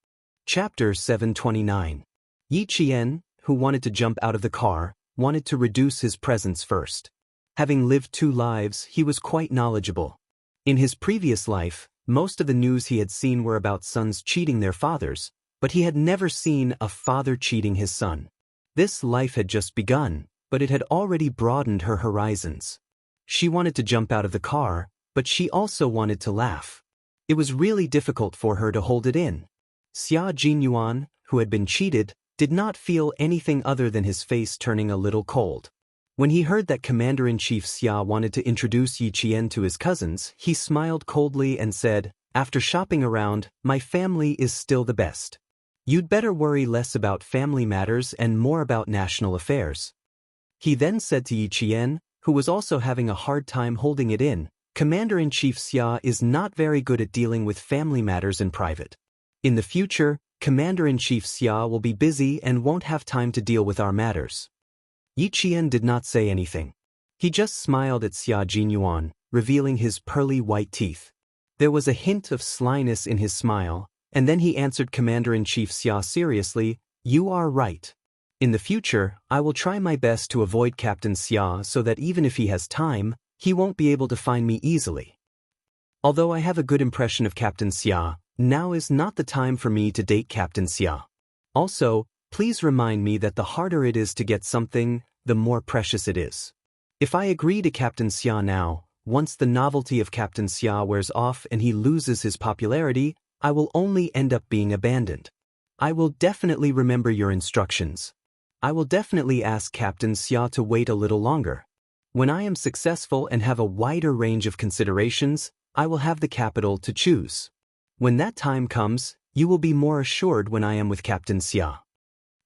Chapter 729. Yi Qian, who wanted to jump out of the car, wanted to reduce his presence first. Having lived 2 lives, he was quite knowledgeable. In his previous life, most of the news he had seen were about sons cheating their fathers, but he had never seen a father cheating his son. This life had just begun, but it had already broadened her horizons. She wanted to jump out of the car, but she also wanted to laugh. It was really difficult for her to hold it in. Xia Jinyuan, who had been cheated, did not feel anything other than his face turning a little cold. When he heard that Commander-in-Chief Xia wanted to introduce Yi Qian to his cousins, he smiled coldly and said, After shopping around, my family is still the best. You'd better worry less about family matters and more about national affairs. He then said to Yi Qian, who was also having a hard time holding it in, Commander-in-Chief Xia is not very good at dealing with family matters in private. In the future, Commander-in-Chief Xia will be busy and won't have time to deal with our matters. Yi Qian did not say anything. He just smiled at Xia Jinyuan, revealing his pearly white teeth. There was a hint of slyness in his smile, and then he answered Commander-in-Chief Xia seriously, You are right. In the future, I will try my best to avoid Captain Xia so that even if he has time, he won't be able to find me easily. Although I have a good impression of Captain Xia, now is not the time for me to date Captain Xia. Also, please remind me that the harder it is to get something, the more precious it is. If I agree to Captain Xia now, once the novelty of Captain Xia wears off and he loses his popularity, I will only end up being abandoned. I will definitely remember your instructions. I will definitely ask Captain Xia to wait a little longer. When I am successful and have a wider range of considerations, I will have the capital to choose. When that time comes, you will be more assured when I am with Captain Xia.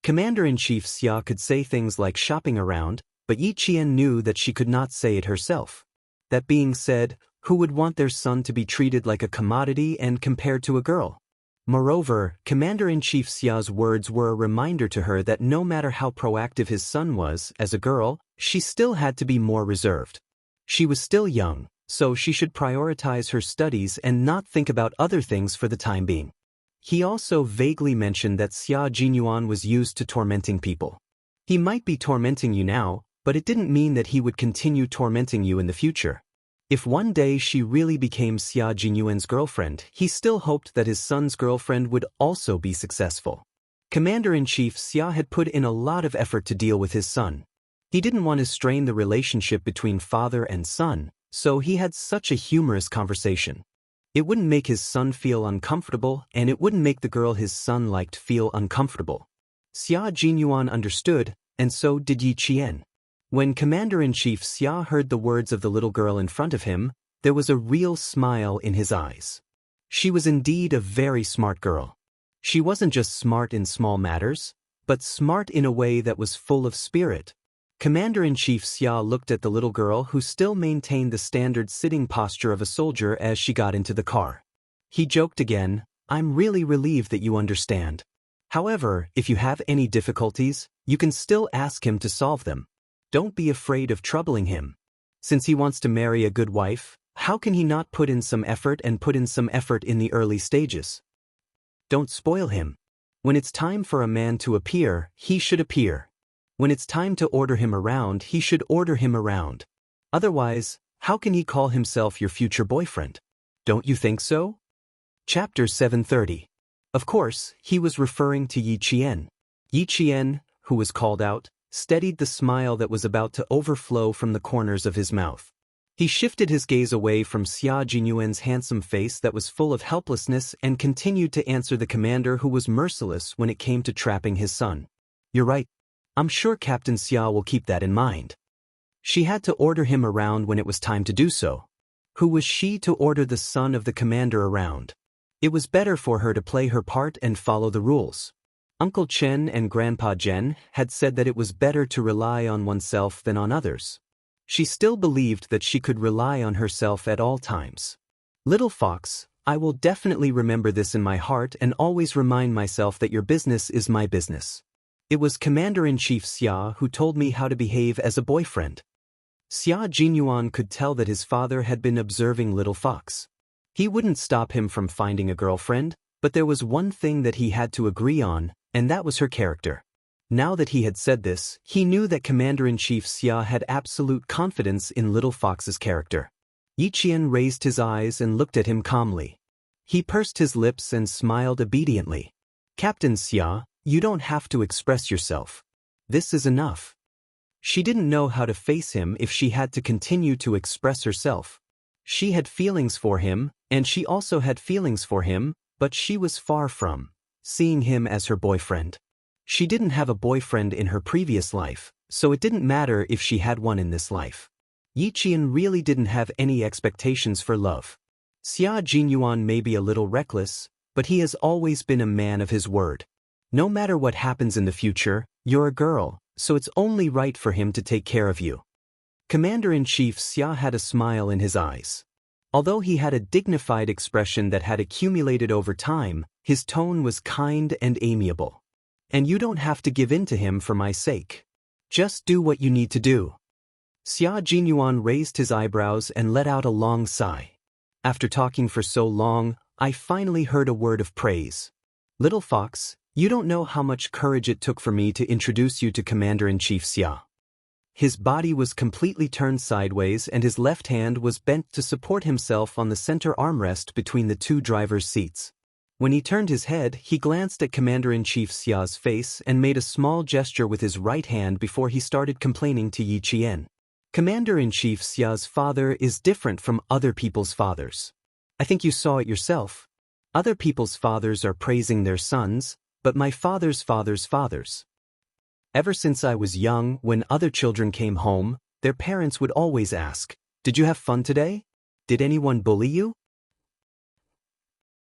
Commander-in-Chief Xia could say things like shopping around, but Yi Qian knew that she could not say it herself. That being said, who would want their son to be treated like a commodity and compared to a girl? Moreover, Commander-in-Chief Xia's words were a reminder to her that no matter how proactive his son was, as a girl, she still had to be more reserved. She was still young, so she should prioritize her studies and not think about other things for the time being. He also vaguely mentioned that Xia Jinyuan was used to tormenting people. He might be tormenting you now, but it didn't mean that he would continue tormenting you in the future. If one day she really became Xia Jinyuan's girlfriend, he still hoped that his son's girlfriend would also be successful. Commander-in-Chief Xia had put in a lot of effort to deal with his son. He didn't want to strain the relationship between father and son, so he had such a humorous conversation. It wouldn't make his son feel uncomfortable, and it wouldn't make the girl his son liked feel uncomfortable. Xia Jinyuan understood, and so did Yi Qian. When Commander-in-Chief Xia heard the words of the little girl in front of him, there was a real smile in his eyes. She was indeed a very smart girl. She wasn't just smart in small matters, but smart in a way that was full of spirit. Commander-in-Chief Xia looked at the little girl who still maintained the standard sitting posture of a soldier as she got into the car. He joked again, I'm really relieved that you understand. However, if you have any difficulties, you can still ask him to solve them. Don't be afraid of troubling him. Since he wants to marry a good wife, how can he not put in some effort and put in some effort in the early stages? Don't spoil him. When it's time for a man to appear, he should appear. When it's time to order him around, he should order him around. Otherwise, how can he call himself your future boyfriend? Don't you think so? Chapter 730. Of course, he was referring to Yi Qian. Yi Qian, who was called out, steadied the smile that was about to overflow from the corners of his mouth. He shifted his gaze away from Xia Jinyuan's handsome face that was full of helplessness and continued to answer the commander who was merciless when it came to trapping his son. You're right. I'm sure Captain Xia will keep that in mind. She had to order him around when it was time to do so. Who was she to order the son of the commander around? It was better for her to play her part and follow the rules. Uncle Chen and Grandpa Zhen had said that it was better to rely on oneself than on others. She still believed that she could rely on herself at all times. Little fox, I will definitely remember this in my heart and always remind myself that your business is my business. It was Commander-in-Chief Xia who told me how to behave as a boyfriend. Xia Jinyuan could tell that his father had been observing Little Fox. He wouldn't stop him from finding a girlfriend, but there was one thing that he had to agree on, and that was her character. Now that he had said this, he knew that Commander-in-Chief Xia had absolute confidence in Little Fox's character. Yi Qian raised his eyes and looked at him calmly. He pursed his lips and smiled obediently. Captain Xia, you don't have to express yourself. This is enough. She didn't know how to face him if she had to continue to express herself. She had feelings for him, and she also had feelings for him, but she was far from seeing him as her boyfriend. She didn't have a boyfriend in her previous life, so it didn't matter if she had one in this life. Yi Qian really didn't have any expectations for love. Xia Jinyuan may be a little reckless, but he has always been a man of his word. No matter what happens in the future, you're a girl, so it's only right for him to take care of you. Commander-in-Chief Xia had a smile in his eyes. Although he had a dignified expression that had accumulated over time, his tone was kind and amiable. And you don't have to give in to him for my sake. Just do what you need to do. Xia Jinyuan raised his eyebrows and let out a long sigh. After talking for so long, I finally heard a word of praise. Little Fox, you don't know how much courage it took for me to introduce you to Commander-in-Chief Xia. His body was completely turned sideways and his left hand was bent to support himself on the center armrest between the two driver's seats. When he turned his head, he glanced at Commander-in-Chief Xia's face and made a small gesture with his right hand before he started complaining to Yi Qian. Commander-in-Chief Xia's father is different from other people's fathers. I think you saw it yourself. Other people's fathers are praising their sons, but my father's fathers. Ever since I was young, when other children came home, their parents would always ask, "Did you have fun today? Did anyone bully you?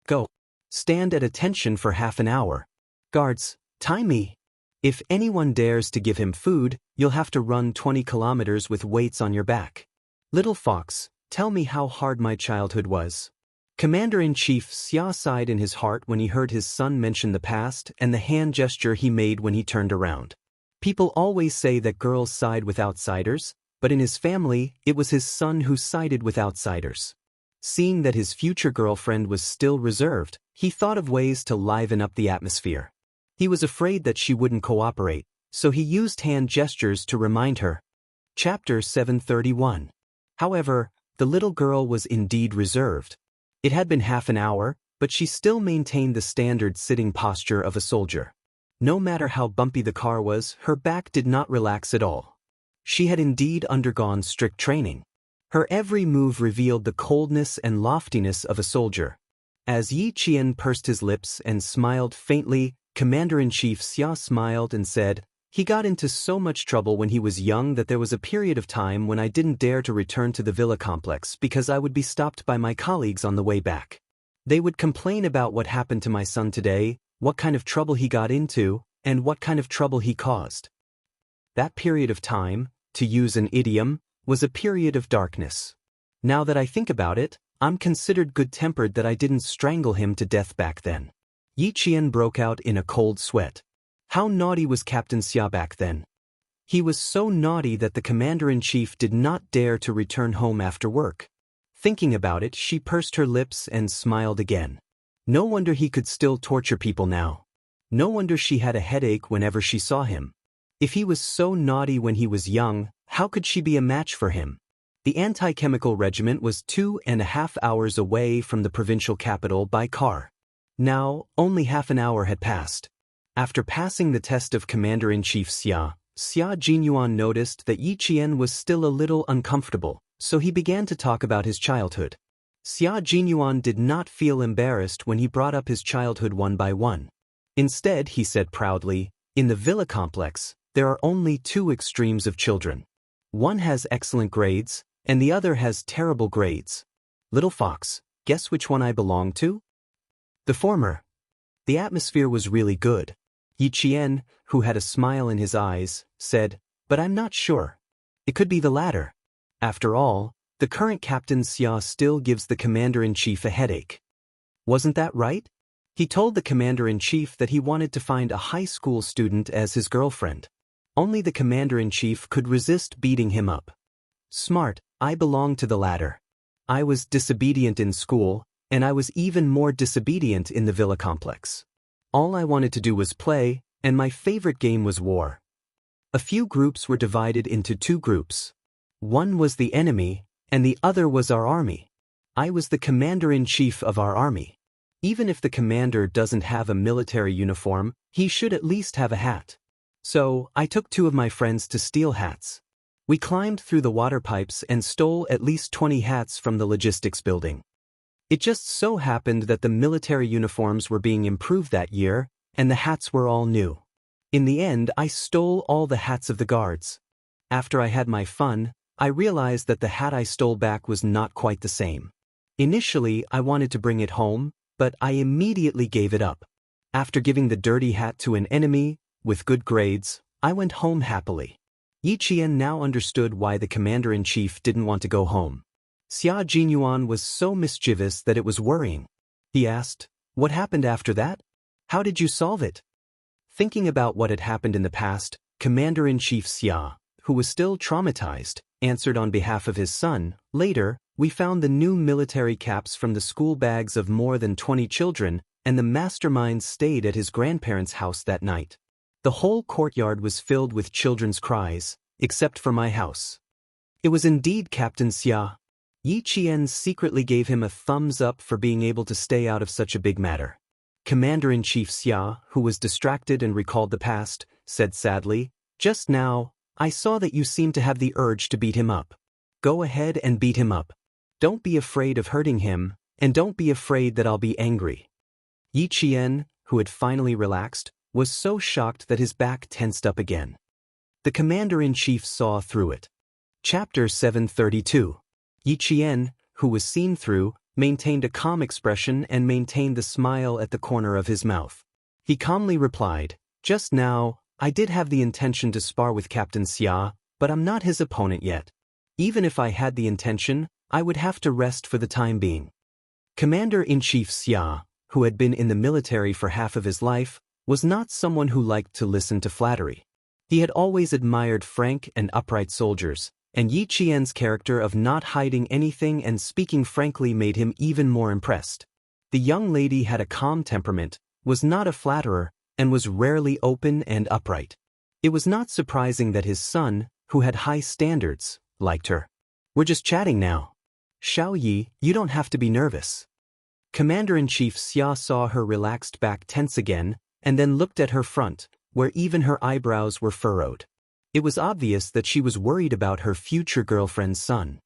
Go. Stand at attention for half an hour. Guards, tie me. If anyone dares to give him food, you'll have to run 20 kilometers with weights on your back." Little Fox, tell me how hard my childhood was. Commander-in-Chief Xia sighed in his heart when he heard his son mention the past and the hand gesture he made when he turned around. People always say that girls side with outsiders, but in his family, it was his son who sided with outsiders. Seeing that his future girlfriend was still reserved, he thought of ways to liven up the atmosphere. He was afraid that she wouldn't cooperate, so he used hand gestures to remind her. Chapter 731. However, the little girl was indeed reserved. It had been half an hour, but she still maintained the standard sitting posture of a soldier. No matter how bumpy the car was, her back did not relax at all. She had indeed undergone strict training. Her every move revealed the coldness and loftiness of a soldier. As Yi Qian pursed his lips and smiled faintly, Commander-in-Chief Xia smiled and said, "He got into so much trouble when he was young that there was a period of time when I didn't dare to return to the villa complex because I would be stopped by my colleagues on the way back. They would complain about what happened to my son today, what kind of trouble he got into, and what kind of trouble he caused. That period of time, to use an idiom, was a period of darkness. Now that I think about it, I'm considered good-tempered that I didn't strangle him to death back then." Yi Qian broke out in a cold sweat. How naughty was Captain Xia back then? He was so naughty that the Commander-in-Chief did not dare to return home after work. Thinking about it, she pursed her lips and smiled again. No wonder he could still torture people now. No wonder she had a headache whenever she saw him. If he was so naughty when he was young, how could she be a match for him? The anti-chemical regiment was 2.5 hours away from the provincial capital by car. Now, only half an hour had passed. After passing the test of Commander-in-Chief Xia, Xia Jinyuan noticed that Yi Qian was still a little uncomfortable, so he began to talk about his childhood. Xia Jinyuan did not feel embarrassed when he brought up his childhood one by one. Instead, he said proudly, "In the villa complex, there are only two extremes of children. One has excellent grades, and the other has terrible grades. Little fox, guess which one I belong to?" "The former." The atmosphere was really good. Yi Qian, who had a smile in his eyes, said, "But I'm not sure. It could be the latter. After all, the current Captain Xia still gives the Commander-in-Chief a headache." "Wasn't that right?" He told the Commander-in-Chief that he wanted to find a high school student as his girlfriend. Only the Commander-in-Chief could resist beating him up. "Smart, I belong to the latter. I was disobedient in school, and I was even more disobedient in the villa complex. All I wanted to do was play, and my favorite game was war." A few groups were divided into two groups. One was the enemy, and the other was our army. I was the Commander-in-Chief of our army. Even if the commander doesn't have a military uniform, he should at least have a hat. So, I took two of my friends to steal hats. We climbed through the water pipes and stole at least 20 hats from the logistics building. It just so happened that the military uniforms were being improved that year, and the hats were all new. In the end, I stole all the hats of the guards. After I had my fun, I realized that the hat I stole back was not quite the same. Initially, I wanted to bring it home, but I immediately gave it up. After giving the dirty hat to an enemy, with good grades, I went home happily. Yi Qian now understood why the Commander-in-Chief didn't want to go home. Xia Jinyuan was so mischievous that it was worrying. He asked, "What happened after that? How did you solve it?" Thinking about what had happened in the past, Commander-in-Chief Xia, who was still traumatized, answered on behalf of his son, "Later, we found the new military caps from the school bags of more than 20 children, and the mastermind stayed at his grandparents' house that night. The whole courtyard was filled with children's cries, except for my house." It was indeed Captain Xia. Yi Qian secretly gave him a thumbs up for being able to stay out of such a big matter. Commander-in-Chief Xia, who was distracted and recalled the past, said sadly, "Just now, I saw that you seemed to have the urge to beat him up. Go ahead and beat him up. Don't be afraid of hurting him, and don't be afraid that I'll be angry." Yi Qian, who had finally relaxed, was so shocked that his back tensed up again. The Commander-in-Chief saw through it. Chapter 732. Yi Qian, who was seen through, maintained a calm expression and maintained the smile at the corner of his mouth. He calmly replied, "Just now, I did have the intention to spar with Captain Xia, but I'm not his opponent yet. Even if I had the intention, I would have to rest for the time being." Commander-in-Chief Xia, who had been in the military for half of his life, was not someone who liked to listen to flattery. He had always admired frank and upright soldiers, and Yi Qian's character of not hiding anything and speaking frankly made him even more impressed. The young lady had a calm temperament, was not a flatterer, and was rarely open and upright. It was not surprising that his son, who had high standards, liked her. "We're just chatting now. Xiao Yi, you don't have to be nervous." Commander-in-Chief Xia saw her relaxed back tense again, and then looked at her front, where even her eyebrows were furrowed. It was obvious that she was worried about her future girlfriend's son.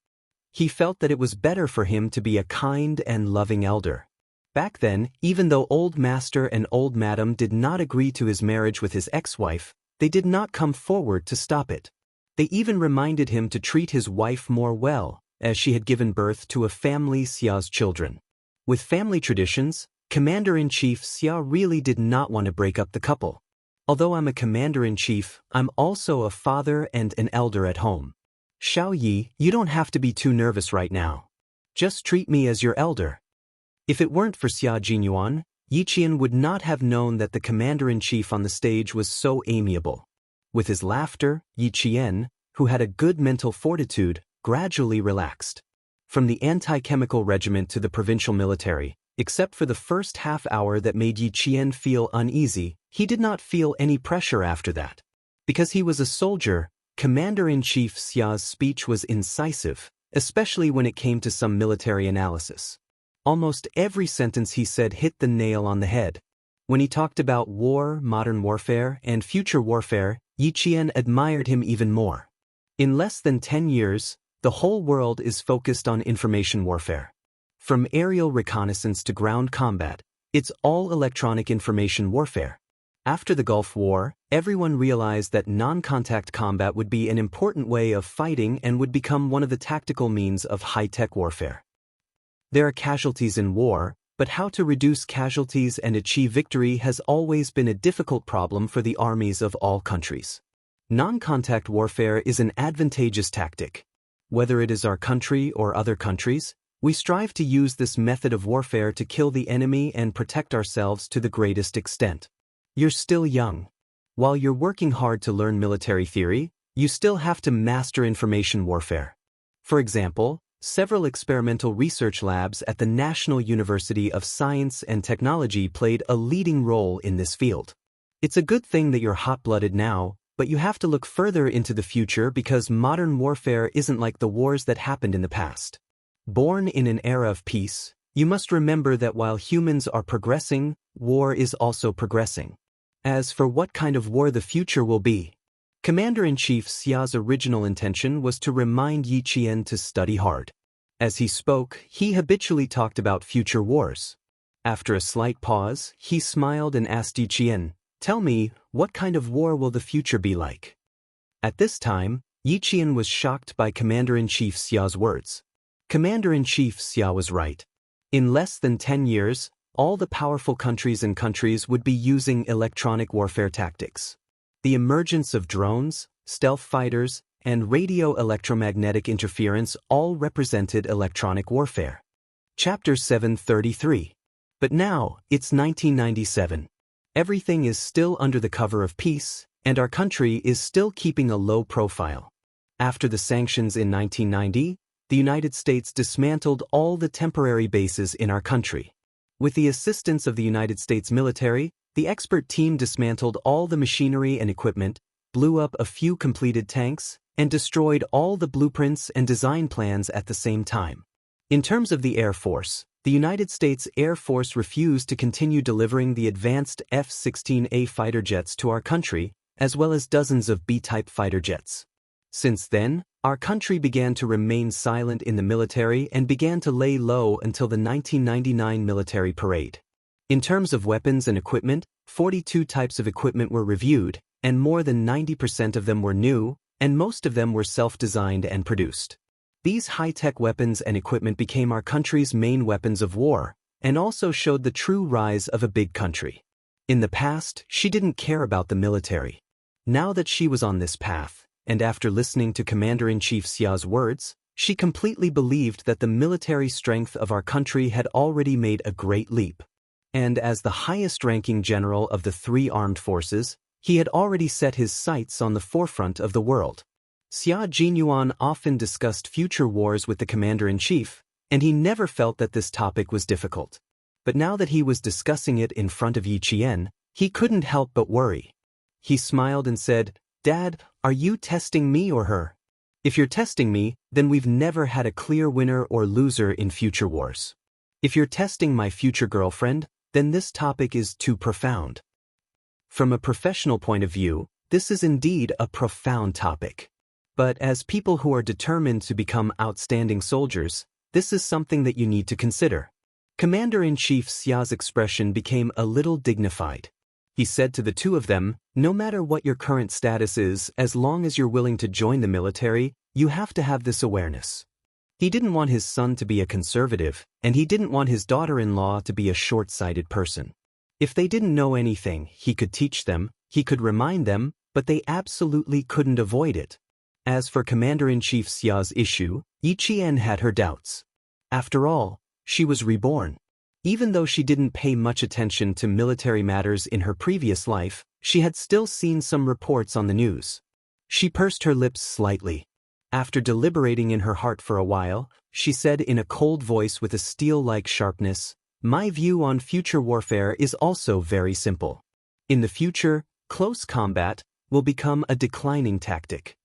He felt that it was better for him to be a kind and loving elder. Back then, even though Old Master and Old Madam did not agree to his marriage with his ex-wife, they did not come forward to stop it. They even reminded him to treat his wife more well, as she had given birth to a family Xia's children. With family traditions, Commander-in-Chief Xia really did not want to break up the couple. "Although I'm a Commander-in-Chief, I'm also a father and an elder at home. Xiao Yi, you don't have to be too nervous right now. Just treat me as your elder." If it weren't for Xia Jinyuan, Yi Qian would not have known that the Commander-in-Chief on the stage was so amiable. With his laughter, Yi Qian, who had a good mental fortitude, gradually relaxed. From the anti-chemical regiment to the provincial military, except for the first half hour that made Yi Qian feel uneasy, he did not feel any pressure after that. Because he was a soldier, Commander-in-Chief Xia's speech was incisive, especially when it came to some military analysis. Almost every sentence he said hit the nail on the head. When he talked about war, modern warfare, and future warfare, Yi Qian admired him even more. In less than 10 years, the whole world is focused on information warfare. From aerial reconnaissance to ground combat, it's all electronic information warfare. After the Gulf War, everyone realized that non-contact combat would be an important way of fighting and would become one of the tactical means of high-tech warfare. There are casualties in war, but how to reduce casualties and achieve victory has always been a difficult problem for the armies of all countries. Non-contact warfare is an advantageous tactic. Whether it is our country or other countries, we strive to use this method of warfare to kill the enemy and protect ourselves to the greatest extent. You're still young. While you're working hard to learn military theory, you still have to master information warfare. For example, several experimental research labs at the National University of Science and Technology played a leading role in this field. It's a good thing that you're hot-blooded now, but you have to look further into the future because modern warfare isn't like the wars that happened in the past. Born in an era of peace, you must remember that while humans are progressing, war is also progressing. As for what kind of war the future will be, Commander-in-Chief Xia's original intention was to remind Yi Qian to study hard. As he spoke, he habitually talked about future wars. After a slight pause, he smiled and asked Yi Qian, "Tell me, what kind of war will the future be like?" At this time, Yi Qian was shocked by Commander-in-Chief Xia's words. Commander-in-Chief Xia was right. In less than 10 years, all the powerful countries would be using electronic warfare tactics. The emergence of drones, stealth fighters, and radio electromagnetic interference all represented electronic warfare. Chapter 733. But now, it's 1997. Everything is still under the cover of peace, and our country is still keeping a low profile. After the sanctions in 1990, the United States dismantled all the temporary bases in our country. With the assistance of the United States military, the expert team dismantled all the machinery and equipment, blew up a few completed tanks, and destroyed all the blueprints and design plans at the same time. In terms of the Air Force, the United States Air Force refused to continue delivering the advanced F-16A fighter jets to our country, as well as dozens of B-type fighter jets. Since then, our country began to remain silent in the military and began to lay low until the 1999 military parade. In terms of weapons and equipment, 42 types of equipment were reviewed, and more than 90% of them were new, and most of them were self-designed and produced. These high-tech weapons and equipment became our country's main weapons of war, and also showed the true rise of a big country. In the past, she didn't care about the military. Now that she was on this path, and after listening to Commander-in-Chief Xia's words, she completely believed that the military strength of our country had already made a great leap. And as the highest-ranking general of the three armed forces, he had already set his sights on the forefront of the world. Xia Jinyuan often discussed future wars with the Commander-in-Chief, and he never felt that this topic was difficult. But now that he was discussing it in front of Yi Qian, he couldn't help but worry. He smiled and said, "Dad, are you testing me or her? If you're testing me, then we've never had a clear winner or loser in future wars. If you're testing my future girlfriend, then this topic is too profound." From a professional point of view, this is indeed a profound topic. But as people who are determined to become outstanding soldiers, this is something that you need to consider. Commander-in-Chief Xia's expression became a little dignified. He said to the two of them, "No matter what your current status is, as long as you're willing to join the military, you have to have this awareness." He didn't want his son to be a conservative, and he didn't want his daughter-in-law to be a short-sighted person. If they didn't know anything, he could teach them, he could remind them, but they absolutely couldn't avoid it. As for Commander-in-Chief Xia's issue, Yi Qian had her doubts. After all, she was reborn. Even though she didn't pay much attention to military matters in her previous life, she had still seen some reports on the news. She pursed her lips slightly. After deliberating in her heart for a while, she said in a cold voice with a steel-like sharpness, "My view on future warfare is also very simple. In the future, close combat will become a declining tactic.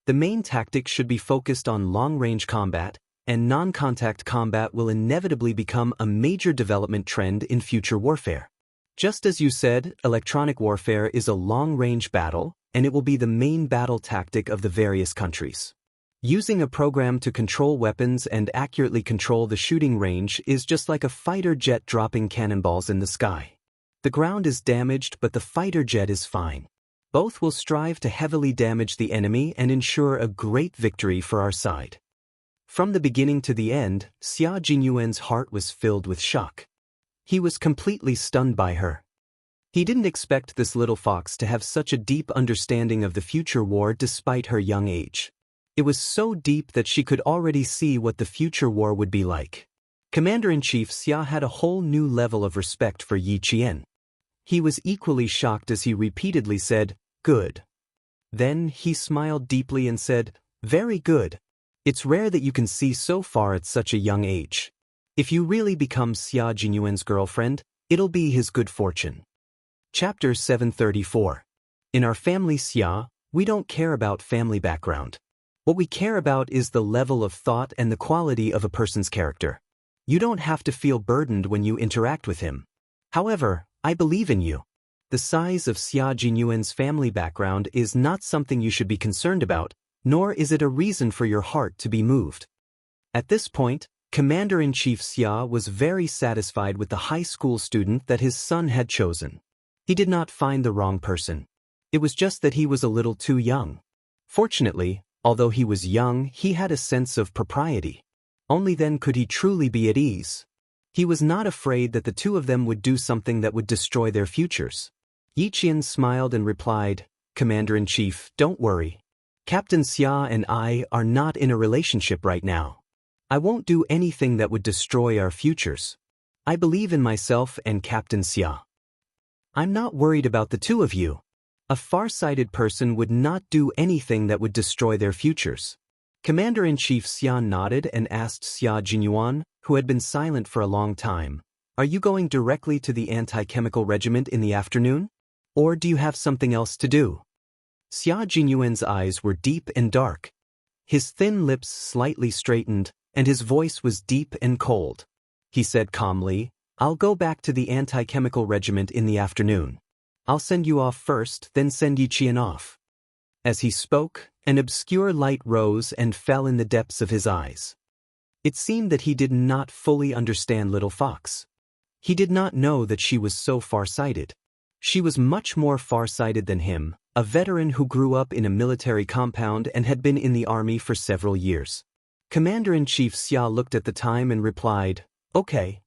The main tactic should be focused on long-range combat, and non-contact combat will inevitably become a major development trend in future warfare. Just as you said, electronic warfare is a long-range battle, and it will be the main battle tactic of the various countries. Using a program to control weapons and accurately control the shooting range is just like a fighter jet dropping cannonballs in the sky. The ground is damaged, but the fighter jet is fine. Both will strive to heavily damage the enemy and ensure a great victory for our side. From the beginning to the end, Xia Jinyuan's heart was filled with shock. He was completely stunned by her. He didn't expect this little fox to have such a deep understanding of the future war despite her young age. It was so deep that she could already see what the future war would be like. Commander-in-Chief Xia had a whole new level of respect for Yi Qian. He was equally shocked as he repeatedly said, "Good." Then he smiled deeply and said, "Very good. It's rare that you can see so far at such a young age. If you really become Xia Jinyuan's girlfriend, it'll be his good fortune." Chapter 734. In our family Xia, we don't care about family background. What we care about is the level of thought and the quality of a person's character. You don't have to feel burdened when you interact with him. However, I believe in you. The size of Xia Jinyuan's family background is not something you should be concerned about, nor is it a reason for your heart to be moved. At this point, Commander-in-Chief Xia was very satisfied with the high school student that his son had chosen. He did not find the wrong person. It was just that he was a little too young. Fortunately, although he was young, he had a sense of propriety. Only then could he truly be at ease. He was not afraid that the two of them would do something that would destroy their futures. Yi Qian smiled and replied, "Commander-in-Chief, don't worry. Captain Xia and I are not in a relationship right now. I won't do anything that would destroy our futures. I believe in myself and Captain Xia. I'm not worried about the two of you. A far-sighted person would not do anything that would destroy their futures." Commander-in-Chief Xia nodded and asked Xia Jinyuan, who had been silent for a long time, "Are you going directly to the anti-chemical regiment in the afternoon? Or do you have something else to do?" Xia Jinyuan's eyes were deep and dark. His thin lips slightly straightened, and his voice was deep and cold. He said calmly, "I'll go back to the anti-chemical regiment in the afternoon. I'll send you off first, then send Yi Qian off." As he spoke, an obscure light rose and fell in the depths of his eyes. It seemed that he did not fully understand Little Fox. He did not know that she was so far-sighted. She was much more far-sighted than him, a veteran who grew up in a military compound and had been in the army for several years. Commander-in-Chief Xia looked at the time and replied, "Okay."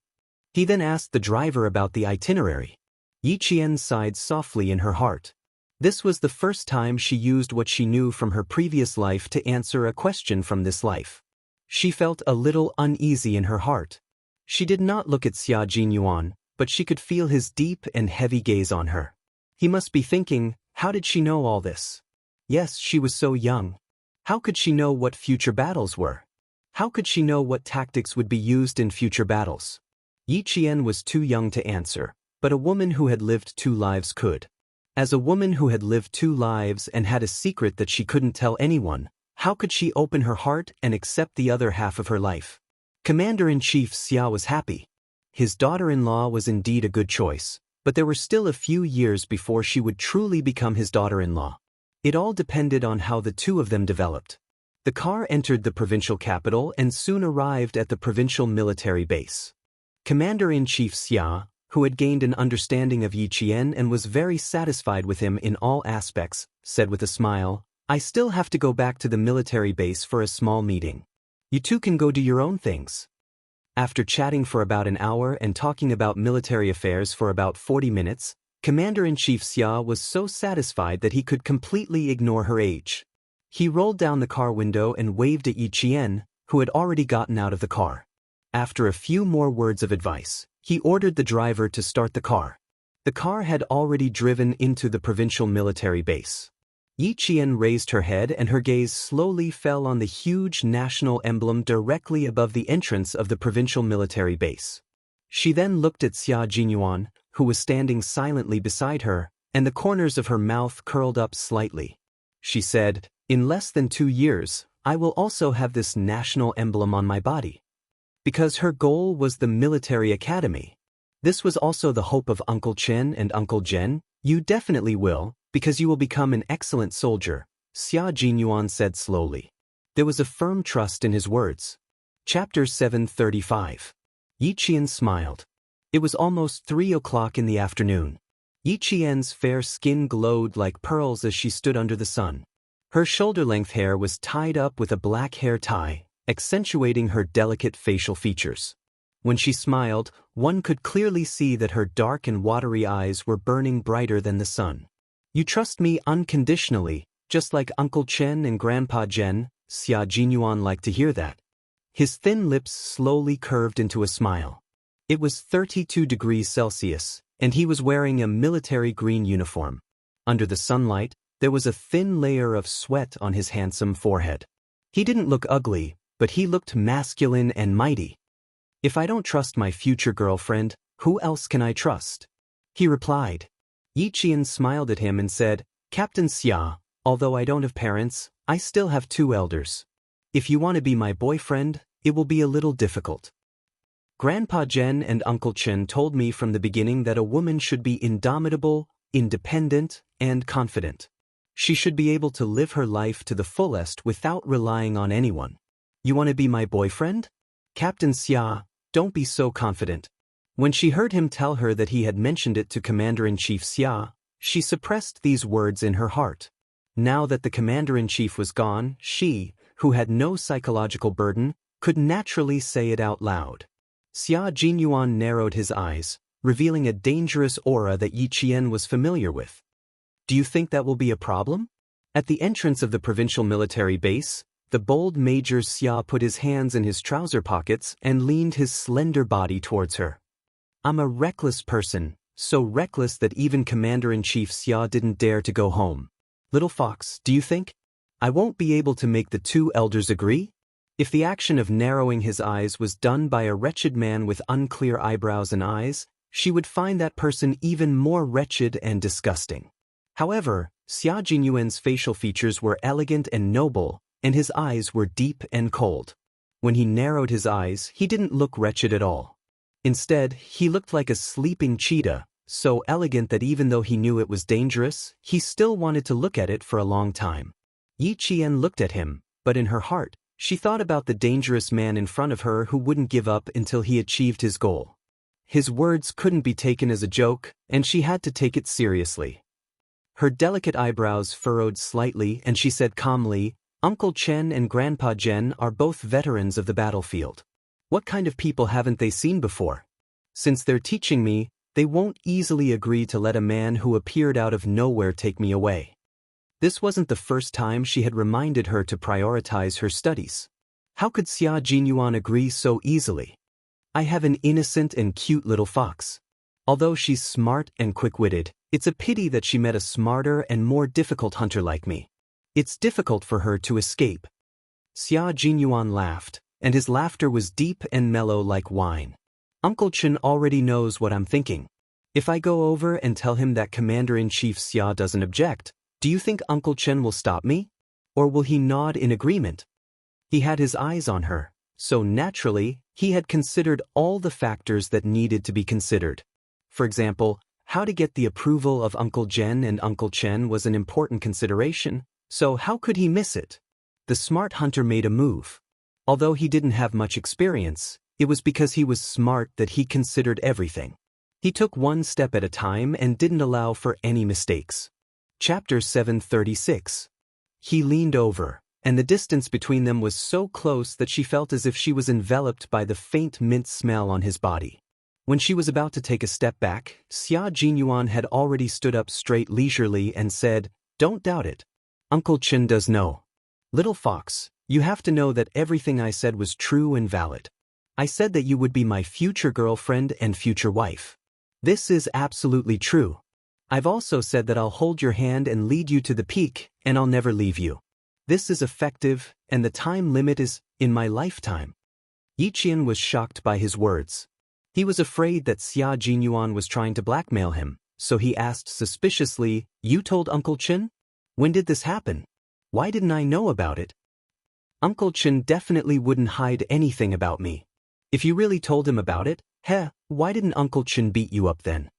He then asked the driver about the itinerary. Yi Qian sighed softly in her heart. This was the first time she used what she knew from her previous life to answer a question from this life. She felt a little uneasy in her heart. She did not look at Xia Jinyuan, but she could feel his deep and heavy gaze on her. He must be thinking, how did she know all this? Yes, she was so young. How could she know what future battles were? How could she know what tactics would be used in future battles? Yi Qian was too young to answer, but a woman who had lived 2 lives could. As a woman who had lived 2 lives and had a secret that she couldn't tell anyone, how could she open her heart and accept the other half of her life? Commander-in-Chief Xia was happy. His daughter-in-law was indeed a good choice, but there were still a few years before she would truly become his daughter-in-law. It all depended on how the two of them developed. The car entered the provincial capital and soon arrived at the provincial military base. Commander-in-Chief Xia, who had gained an understanding of Yi Qian and was very satisfied with him in all aspects, said with a smile, "I still have to go back to the military base for a small meeting. You two can go do your own things." After chatting for about an hour and talking about military affairs for about 40 minutes, Commander-in-Chief Xia was so satisfied that he could completely ignore her age. He rolled down the car window and waved at Yi Qian, who had already gotten out of the car. After a few more words of advice, he ordered the driver to start the car. The car had already driven into the provincial military base. Yi Qian raised her head and her gaze slowly fell on the huge national emblem directly above the entrance of the provincial military base. She then looked at Xia Jinyuan, who was standing silently beside her, and the corners of her mouth curled up slightly. She said, "In less than 2 years, I will also have this national emblem on my body." Because her goal was the military academy. This was also the hope of Uncle Chen and Uncle Jen. "You definitely will, Because you will become an excellent soldier, Xia Jinyuan said slowly. There was a firm trust in his words. Chapter 735. Yi Qian smiled. It was almost 3 o'clock in the afternoon. Yi Qian's fair skin glowed like pearls as she stood under the sun. Her shoulder-length hair was tied up with a black hair tie, accentuating her delicate facial features. When she smiled, one could clearly see that her dark and watery eyes were burning brighter than the sun. You trust me unconditionally, just like Uncle Chen and Grandpa Jen. Xia Jinyuan liked to hear that. His thin lips slowly curved into a smile. It was 32 degrees Celsius, and he was wearing a military green uniform. Under the sunlight, there was a thin layer of sweat on his handsome forehead. He didn't look ugly, but he looked masculine and mighty. If I don't trust my future girlfriend, who else can I trust? He replied. Yi Qian smiled at him and said, Captain Xia, although I don't have parents, I still have 2 elders. If you want to be my boyfriend, it will be a little difficult. Grandpa Jen and Uncle Chen told me from the beginning that a woman should be indomitable, independent, and confident. She should be able to live her life to the fullest without relying on anyone. You want to be my boyfriend? Captain Xia, don't be so confident. When she heard him tell her that he had mentioned it to Commander-in-Chief Xia, she suppressed these words in her heart. Now that the Commander-in-Chief was gone, she, who had no psychological burden, could naturally say it out loud. Xia Jinyuan narrowed his eyes, revealing a dangerous aura that Yi Qian was familiar with. Do you think that will be a problem? At the entrance of the provincial military base, the bold Major Xia put his hands in his trouser pockets and leaned his slender body towards her. I'm a reckless person, so reckless that even Commander-in-Chief Xia didn't dare to go home. Little fox, do you think I won't be able to make the 2 elders agree? If the action of narrowing his eyes was done by a wretched man with unclear eyebrows and eyes, she would find that person even more wretched and disgusting. However, Xia Jinyuan's facial features were elegant and noble, and his eyes were deep and cold. When he narrowed his eyes, he didn't look wretched at all. Instead, he looked like a sleeping cheetah, so elegant that even though he knew it was dangerous, he still wanted to look at it for a long time. Yi Qian looked at him, but in her heart, she thought about the dangerous man in front of her who wouldn't give up until he achieved his goal. His words couldn't be taken as a joke, and she had to take it seriously. Her delicate eyebrows furrowed slightly and she said calmly, Uncle Chen and Grandpa Jen are both veterans of the battlefield. What kind of people haven't they seen before? Since they're teaching me, they won't easily agree to let a man who appeared out of nowhere take me away. This wasn't the first time she had reminded her to prioritize her studies. How could Xia Jinyuan agree so easily? I have an innocent and cute little fox. Although she's smart and quick-witted, it's a pity that she met a smarter and more difficult hunter like me. It's difficult for her to escape. Xia Jinyuan laughed, and his laughter was deep and mellow like wine. Uncle Chen already knows what I'm thinking. If I go over and tell him that Commander-in-Chief Xia doesn't object, do you think Uncle Chen will stop me? Or will he nod in agreement? He had his eyes on her, so naturally, he had considered all the factors that needed to be considered. For example, how to get the approval of Uncle Jen and Uncle Chen was an important consideration, so how could he miss it? The smart hunter made a move. Although he didn't have much experience, it was because he was smart that he considered everything. He took one step at a time and didn't allow for any mistakes. Chapter 736. He leaned over, and the distance between them was so close that she felt as if she was enveloped by the faint mint smell on his body. When she was about to take a step back, Xia Jinyuan had already stood up straight leisurely and said, Don't doubt it. Uncle Chen does know. Little fox, you have to know that everything I said was true and valid. I said that you would be my future girlfriend and future wife. This is absolutely true. I've also said that I'll hold your hand and lead you to the peak, and I'll never leave you. This is effective, and the time limit is in my lifetime. Yi Qian was shocked by his words. He was afraid that Xia Jinyuan was trying to blackmail him, so he asked suspiciously, You told Uncle Chen? When did this happen? Why didn't I know about it? Uncle Chen definitely wouldn't hide anything about me. If you really told him about it, why didn't Uncle Chen beat you up then?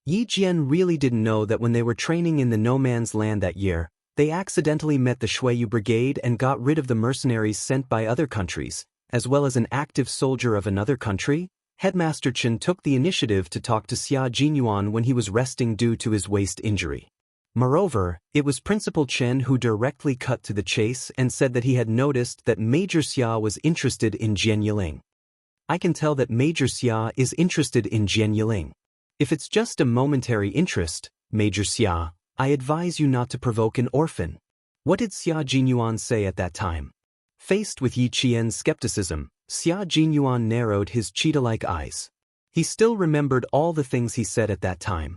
Yi Jian really didn't know that when they were training in the no man's land that year, they accidentally met the Shuiyu Brigade and got rid of the mercenaries sent by other countries, as well as an active soldier of another country. Headmaster Chen took the initiative to talk to Xia Jinyuan when he was resting due to his waist injury. Moreover, it was Principal Chen who directly cut to the chase and said that he had noticed that Major Xia was interested in Jianghu. I can tell that Major Xia is interested in Jianghu. If it's just a momentary interest, Major Xia, I advise you not to provoke an orphan. What did Xia Jinyuan say at that time? Faced with Yi Qian's skepticism, Xia Jinyuan narrowed his cheetah-like eyes. He still remembered all the things he said at that time.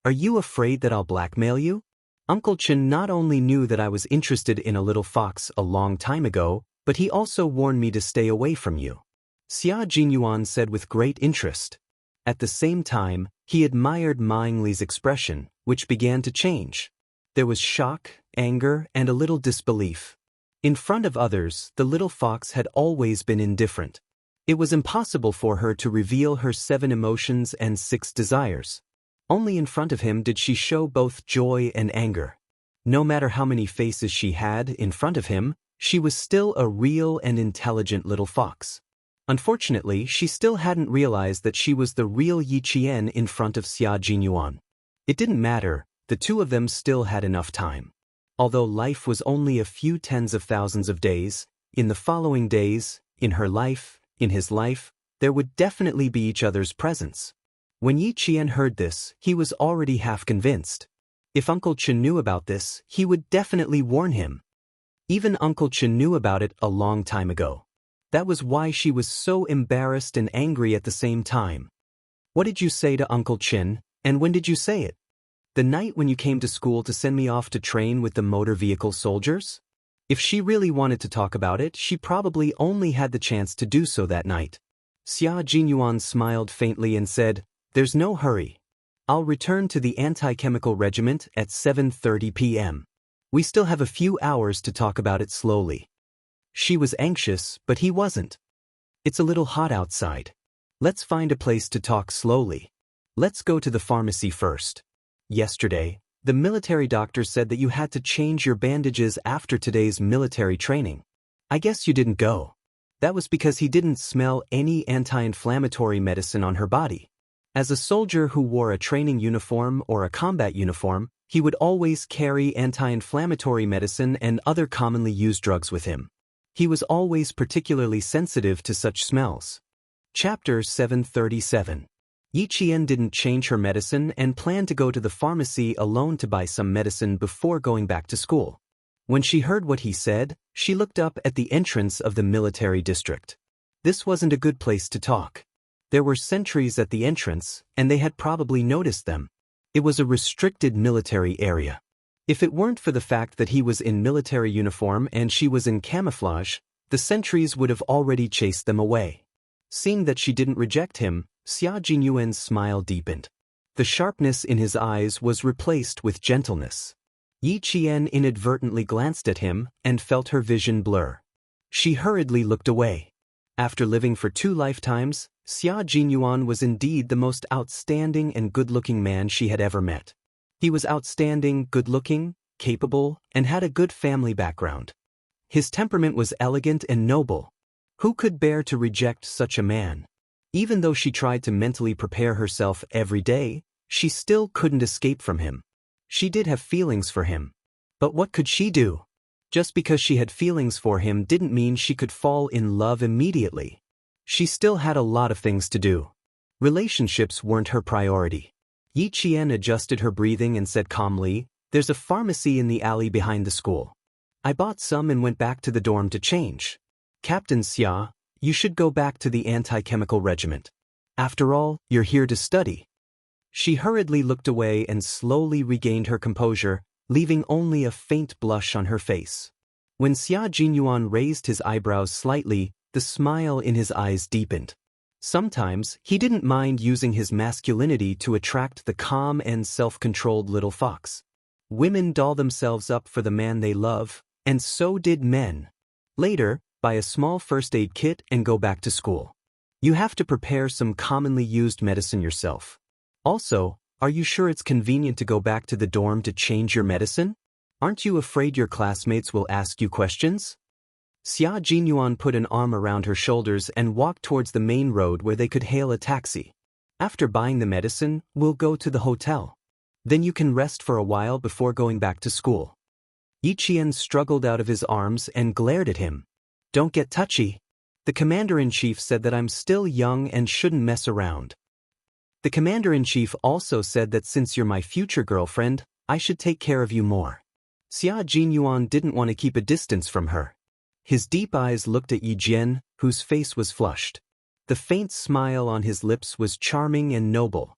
Are you afraid that I'll blackmail you? Uncle Chen not only knew that I was interested in a little fox a long time ago, but he also warned me to stay away from you. Xia Jinyuan said with great interest. At the same time, he admired Ming Li's expression, which began to change. There was shock, anger, and a little disbelief. In front of others, the little fox had always been indifferent. It was impossible for her to reveal her 7 emotions and 6 desires. Only in front of him did she show both joy and anger. No matter how many faces she had in front of him, she was still a real and intelligent little fox. Unfortunately, she still hadn't realized that she was the real Yi Qian in front of Xia Jinyuan. It didn't matter, the two of them still had enough time. Although life was only a few tens of thousands of days, in the following days, in her life, in his life, there would definitely be each other's presence. When Yi Qian heard this, he was already half convinced. If Uncle Chen knew about this, he would definitely warn him. Even Uncle Chen knew about it a long time ago. That was why she was so embarrassed and angry at the same time. What did you say to Uncle Chen, and when did you say it? The night when you came to school to send me off to train with the motor vehicle soldiers? If she really wanted to talk about it, she probably only had the chance to do so that night. Xia Jinyuan smiled faintly and said, "There's no hurry. I'll return to the anti-chemical regiment at 7:30 p.m. We still have a few hours to talk about it slowly." She was anxious, but he wasn't. It's a little hot outside. Let's find a place to talk slowly. Let's go to the pharmacy first. Yesterday, the military doctor said that you had to change your bandages after today's military training. I guess you didn't go. That was because he didn't smell any anti-inflammatory medicine on her body. As a soldier who wore a training uniform or a combat uniform, he would always carry anti-inflammatory medicine and other commonly used drugs with him. He was always particularly sensitive to such smells. Chapter 737. Yi Qian didn't change her medicine and planned to go to the pharmacy alone to buy some medicine before going back to school. When she heard what he said, she looked up at the entrance of the military district. This wasn't a good place to talk. There were sentries at the entrance, and they had probably noticed them. It was a restricted military area. If it weren't for the fact that he was in military uniform and she was in camouflage, the sentries would have already chased them away. Seeing that she didn't reject him, Xia Jinyuan's smile deepened. The sharpness in his eyes was replaced with gentleness. Yi Qian inadvertently glanced at him and felt her vision blur. She hurriedly looked away. After living for 2 lifetimes, Xia Jinyuan was indeed the most outstanding and good-looking man she had ever met. He was outstanding, good-looking, capable, and had a good family background. His temperament was elegant and noble. Who could bear to reject such a man? Even though she tried to mentally prepare herself every day, she still couldn't escape from him. She did have feelings for him. But what could she do? Just because she had feelings for him didn't mean she could fall in love immediately. She still had a lot of things to do. Relationships weren't her priority. Yi Qian adjusted her breathing and said calmly, "There's a pharmacy in the alley behind the school. I bought some and went back to the dorm to change. Captain Xia, you should go back to the anti-chemical regiment. After all, you're here to study." She hurriedly looked away and slowly regained her composure, leaving only a faint blush on her face. When Xia Jinyuan raised his eyebrows slightly, the smile in his eyes deepened. Sometimes, he didn't mind using his masculinity to attract the calm and self-controlled little fox. Women doll themselves up for the man they love, and so did men. Later, buy a small first aid kit and go back to school. You have to prepare some commonly used medicine yourself. Also, Are you sure it's convenient to go back to the dorm to change your medicine? Aren't you afraid your classmates will ask you questions? Xia Jinyuan put an arm around her shoulders and walked towards the main road where they could hail a taxi. After buying the medicine, we'll go to the hotel. Then you can rest for a while before going back to school. Yi Qian struggled out of his arms and glared at him. Don't get touchy. The commander-in-chief said that I'm still young and shouldn't mess around. The commander-in-chief also said that since you're my future girlfriend, I should take care of you more. Xia Jinyuan didn't want to keep a distance from her. His deep eyes looked at Yi Jian, whose face was flushed. The faint smile on his lips was charming and noble.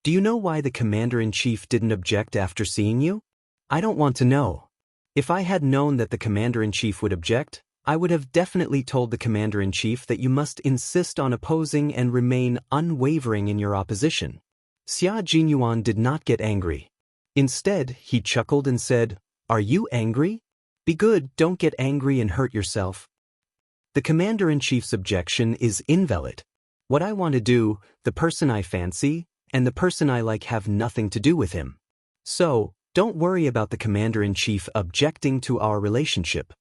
Do you know why the commander-in-chief didn't object after seeing you? I don't want to know. If I had known that the commander-in-chief would object, I would have definitely told the commander-in-chief that you must insist on opposing and remain unwavering in your opposition. Xia Jinyuan did not get angry. Instead, he chuckled and said, Are you angry? Be good, don't get angry and hurt yourself. The commander-in-chief's objection is invalid. What I want to do, the person I fancy, and the person I like have nothing to do with him. So, don't worry about the commander-in-chief objecting to our relationship.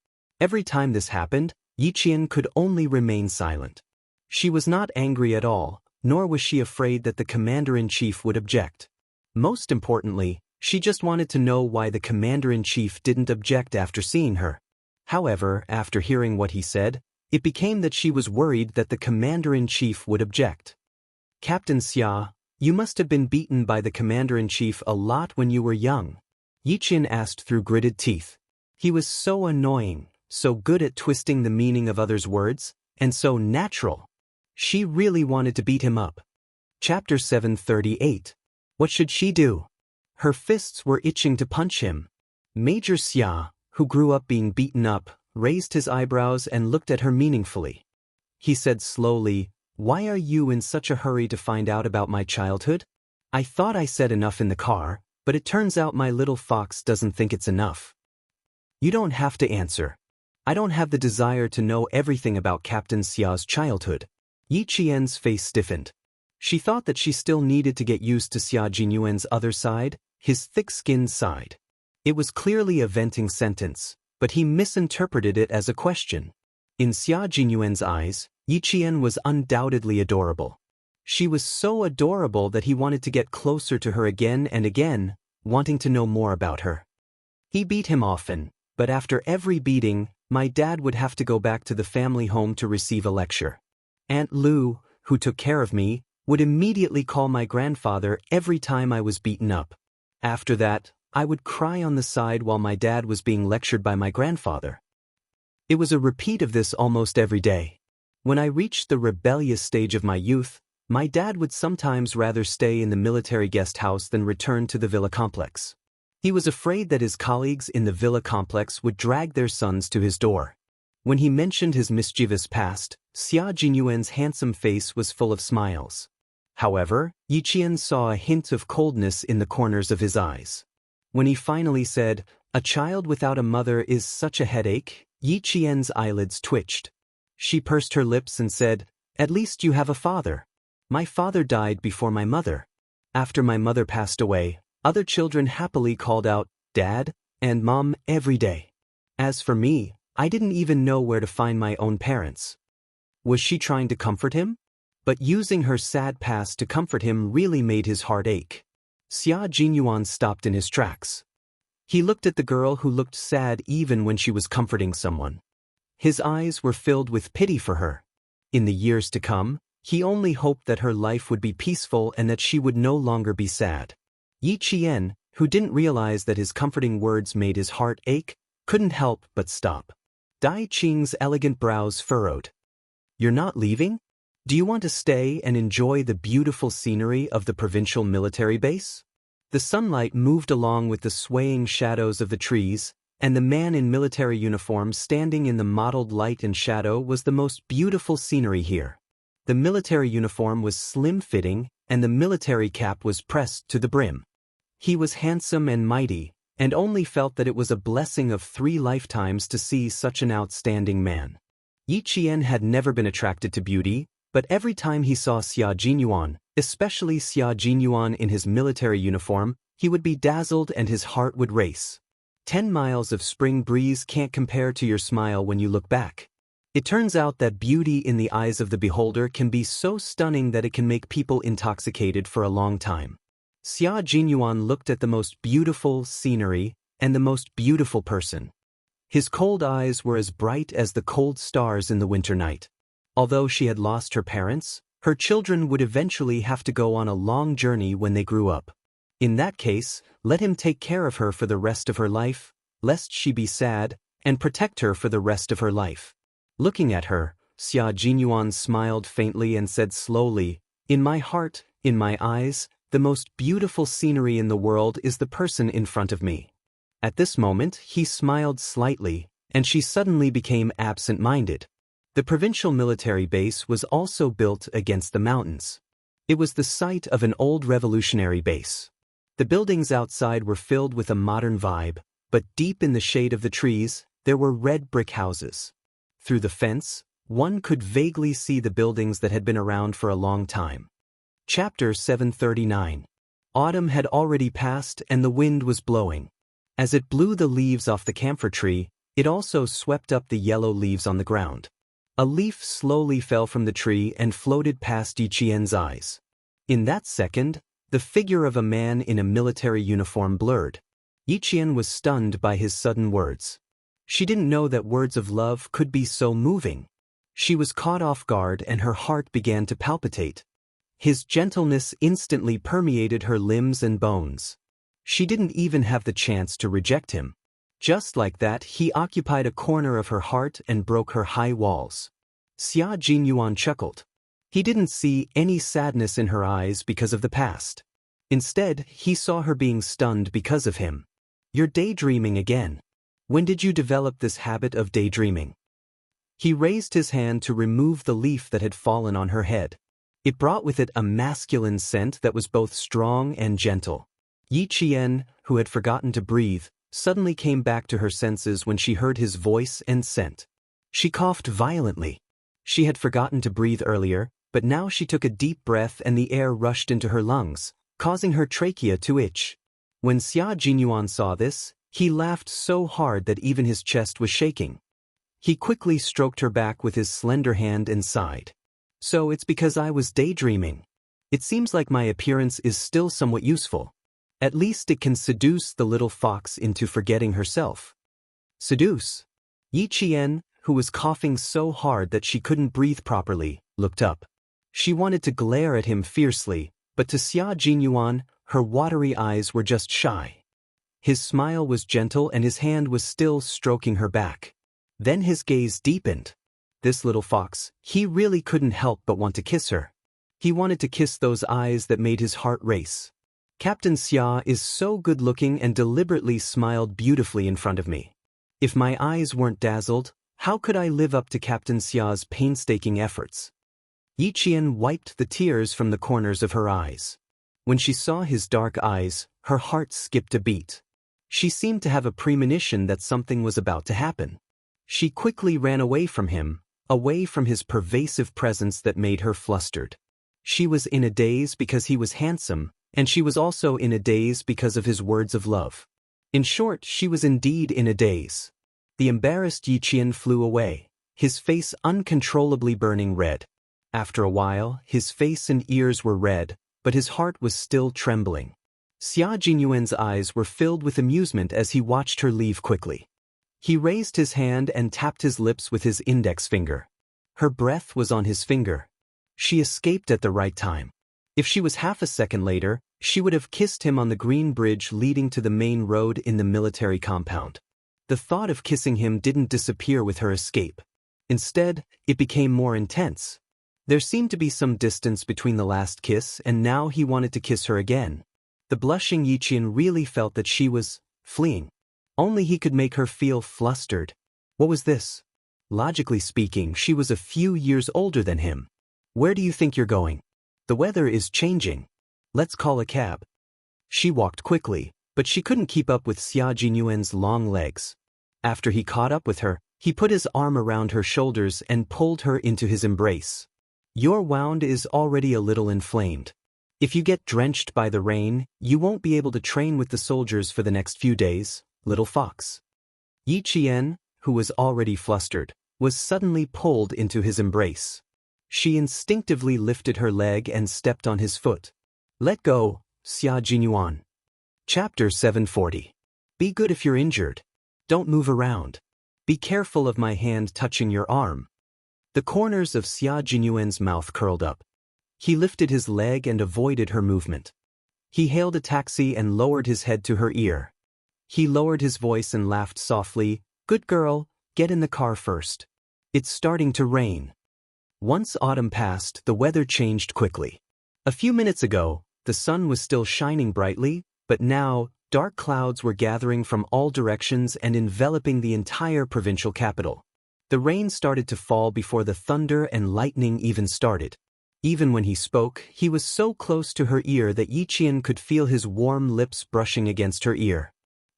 Every time this happened, Yi Qian could only remain silent. She was not angry at all, nor was she afraid that the commander-in-chief would object. Most importantly, she just wanted to know why the commander-in-chief didn't object after seeing her. However, after hearing what he said, it became that she was worried that the commander-in-chief would object. Captain Xia, you must have been beaten by the commander-in-chief a lot when you were young. Yi Qian asked through gritted teeth. He was so annoying, so good at twisting the meaning of others' words, and so natural. She really wanted to beat him up. Chapter 738. What should she do? Her fists were itching to punch him. Major Xia, who grew up being beaten up, raised his eyebrows and looked at her meaningfully. He said slowly, Why are you in such a hurry to find out about my childhood? I thought I said enough in the car, but it turns out my little fox doesn't think it's enough. You don't have to answer. I don't have the desire to know everything about Captain Xia's childhood. Yi Qian's face stiffened. She thought that she still needed to get used to Xia Jinyuan's other side, his thick-skinned side. It was clearly a venting sentence, but he misinterpreted it as a question. In Xia Jinyuan's eyes, Yi Qian was undoubtedly adorable. She was so adorable that he wanted to get closer to her again and again, wanting to know more about her. He beat him often, but after every beating, my dad would have to go back to the family home to receive a lecture. Aunt Lu, who took care of me, would immediately call my grandfather every time I was beaten up. After that, I would cry on the side while my dad was being lectured by my grandfather. It was a repeat of this almost every day. When I reached the rebellious stage of my youth, my dad would sometimes rather stay in the military guest house than return to the villa complex. He was afraid that his colleagues in the villa complex would drag their sons to his door. When he mentioned his mischievous past, Xia Jinyuan's handsome face was full of smiles. However, Yi Qian saw a hint of coldness in the corners of his eyes. When he finally said, A child without a mother is such a headache, Yi Qian's eyelids twitched. She pursed her lips and said, At least you have a father. My father died before my mother. After my mother passed away, other children happily called out, Dad, and Mom every day. As for me, I didn't even know where to find my own parents. Was she trying to comfort him? But using her sad past to comfort him really made his heart ache. Xia Jinyuan stopped in his tracks. He looked at the girl who looked sad even when she was comforting someone. His eyes were filled with pity for her. In the years to come, he only hoped that her life would be peaceful and that she would no longer be sad. Yi Qian, who didn't realize that his comforting words made his heart ache, couldn't help but stop. Dai Qing's elegant brows furrowed. You're not leaving? Do you want to stay and enjoy the beautiful scenery of the provincial military base? The sunlight moved along with the swaying shadows of the trees, and the man in military uniform standing in the mottled light and shadow was the most beautiful scenery here. The military uniform was slim-fitting, and the military cap was pressed to the brim. He was handsome and mighty, and only felt that it was a blessing of 3 lifetimes to see such an outstanding man. Yi Qian had never been attracted to beauty, but every time he saw Xia Jinyuan, Especially Xia Jinyuan in his military uniform, he would be dazzled and his heart would race. 10 miles of spring breeze can't compare to your smile when you look back. It turns out that beauty in the eyes of the beholder can be so stunning that it can make people intoxicated for a long time. Xia Jinyuan looked at the most beautiful scenery and the most beautiful person. His cold eyes were as bright as the cold stars in the winter night. Although she had lost her parents, her children would eventually have to go on a long journey when they grew up. In that case, let him take care of her for the rest of her life, lest she be sad, and protect her for the rest of her life. Looking at her, Xia Jinyuan smiled faintly and said slowly, "In my heart, in my eyes, the most beautiful scenery in the world is the person in front of me." At this moment, he smiled slightly, and she suddenly became absent-minded. The provincial military base was also built against the mountains. It was the site of an old revolutionary base. The buildings outside were filled with a modern vibe, but deep in the shade of the trees, there were red brick houses. Through the fence, one could vaguely see the buildings that had been around for a long time. Chapter 739. Autumn had already passed and the wind was blowing. As it blew the leaves off the camphor tree, it also swept up the yellow leaves on the ground. A leaf slowly fell from the tree and floated past Yiqian's eyes. In that second, the figure of a man in a military uniform blurred. Yiqian was stunned by his sudden words. She didn't know that words of love could be so moving. She was caught off guard and her heart began to palpitate. His gentleness instantly permeated her limbs and bones. She didn't even have the chance to reject him. Just like that, he occupied a corner of her heart and broke her high walls. Xia Jinyuan chuckled. He didn't see any sadness in her eyes because of the past. Instead, he saw her being stunned because of him. "You're daydreaming again. When did you develop this habit of daydreaming?" He raised his hand to remove the leaf that had fallen on her head. It brought with it a masculine scent that was both strong and gentle. Yiqian, who had forgotten to breathe, suddenly came back to her senses when she heard his voice and scent. She coughed violently. She had forgotten to breathe earlier, but now she took a deep breath and the air rushed into her lungs, causing her trachea to itch. When Xia Jinyuan saw this, he laughed so hard that even his chest was shaking. He quickly stroked her back with his slender hand and sighed. "So it's because I was daydreaming. It seems like my appearance is still somewhat useful. At least it can seduce the little fox into forgetting herself." Seduce? Yiqian, who was coughing so hard that she couldn't breathe properly, looked up. She wanted to glare at him fiercely, but to Xia Jinyuan, her watery eyes were just shy. His smile was gentle and his hand was still stroking her back. Then his gaze deepened. This little fox, he really couldn't help but want to kiss her. He wanted to kiss those eyes that made his heart race. "Captain Xia is so good-looking and deliberately smiled beautifully in front of me. If my eyes weren't dazzled, how could I live up to Captain Xia's painstaking efforts?" Yiqian wiped the tears from the corners of her eyes. When she saw his dark eyes, her heart skipped a beat. She seemed to have a premonition that something was about to happen. She quickly ran away from him, away from his pervasive presence that made her flustered. She was in a daze because he was handsome, and she was also in a daze because of his words of love. In short, she was indeed in a daze. The embarrassed Yiqian flew away, his face uncontrollably burning red. After a while, his face and ears were red, but his heart was still trembling. Xia Jinyuan's eyes were filled with amusement as he watched her leave quickly. He raised his hand and tapped his lips with his index finger. Her breath was on his finger. She escaped at the right time. If she was half a second later, she would have kissed him on the green bridge leading to the main road in the military compound. The thought of kissing him didn't disappear with her escape. Instead, it became more intense. There seemed to be some distance between the last kiss and now he wanted to kiss her again. The blushing Yiqian really felt that she was fleeing. Only he could make her feel flustered. What was this? Logically speaking, she was a few years older than him. "Where do you think you're going? The weather is changing. Let's call a cab." She walked quickly, but she couldn't keep up with Xia Jinyuan's long legs. After he caught up with her, he put his arm around her shoulders and pulled her into his embrace. "Your wound is already a little inflamed. If you get drenched by the rain, you won't be able to train with the soldiers for the next few days, little fox. Yi Qian, who was already flustered, was suddenly pulled into his embrace. She instinctively lifted her leg and stepped on his foot. Let go, Xia Jinyuan. Chapter 740. Be good if you're injured. Don't move around. Be careful of my hand touching your arm. The corners of Xia Jinyuan's mouth curled up. He lifted his leg and avoided her movement. He hailed a taxi and lowered his head to her ear. He lowered his voice and laughed softly. Good girl, get in the car first. It's starting to rain. Once autumn passed, the weather changed quickly. A few minutes ago, the sun was still shining brightly, but now, dark clouds were gathering from all directions and enveloping the entire provincial capital. The rain started to fall before the thunder and lightning even started. Even when he spoke, he was so close to her ear that Yi Qian could feel his warm lips brushing against her ear.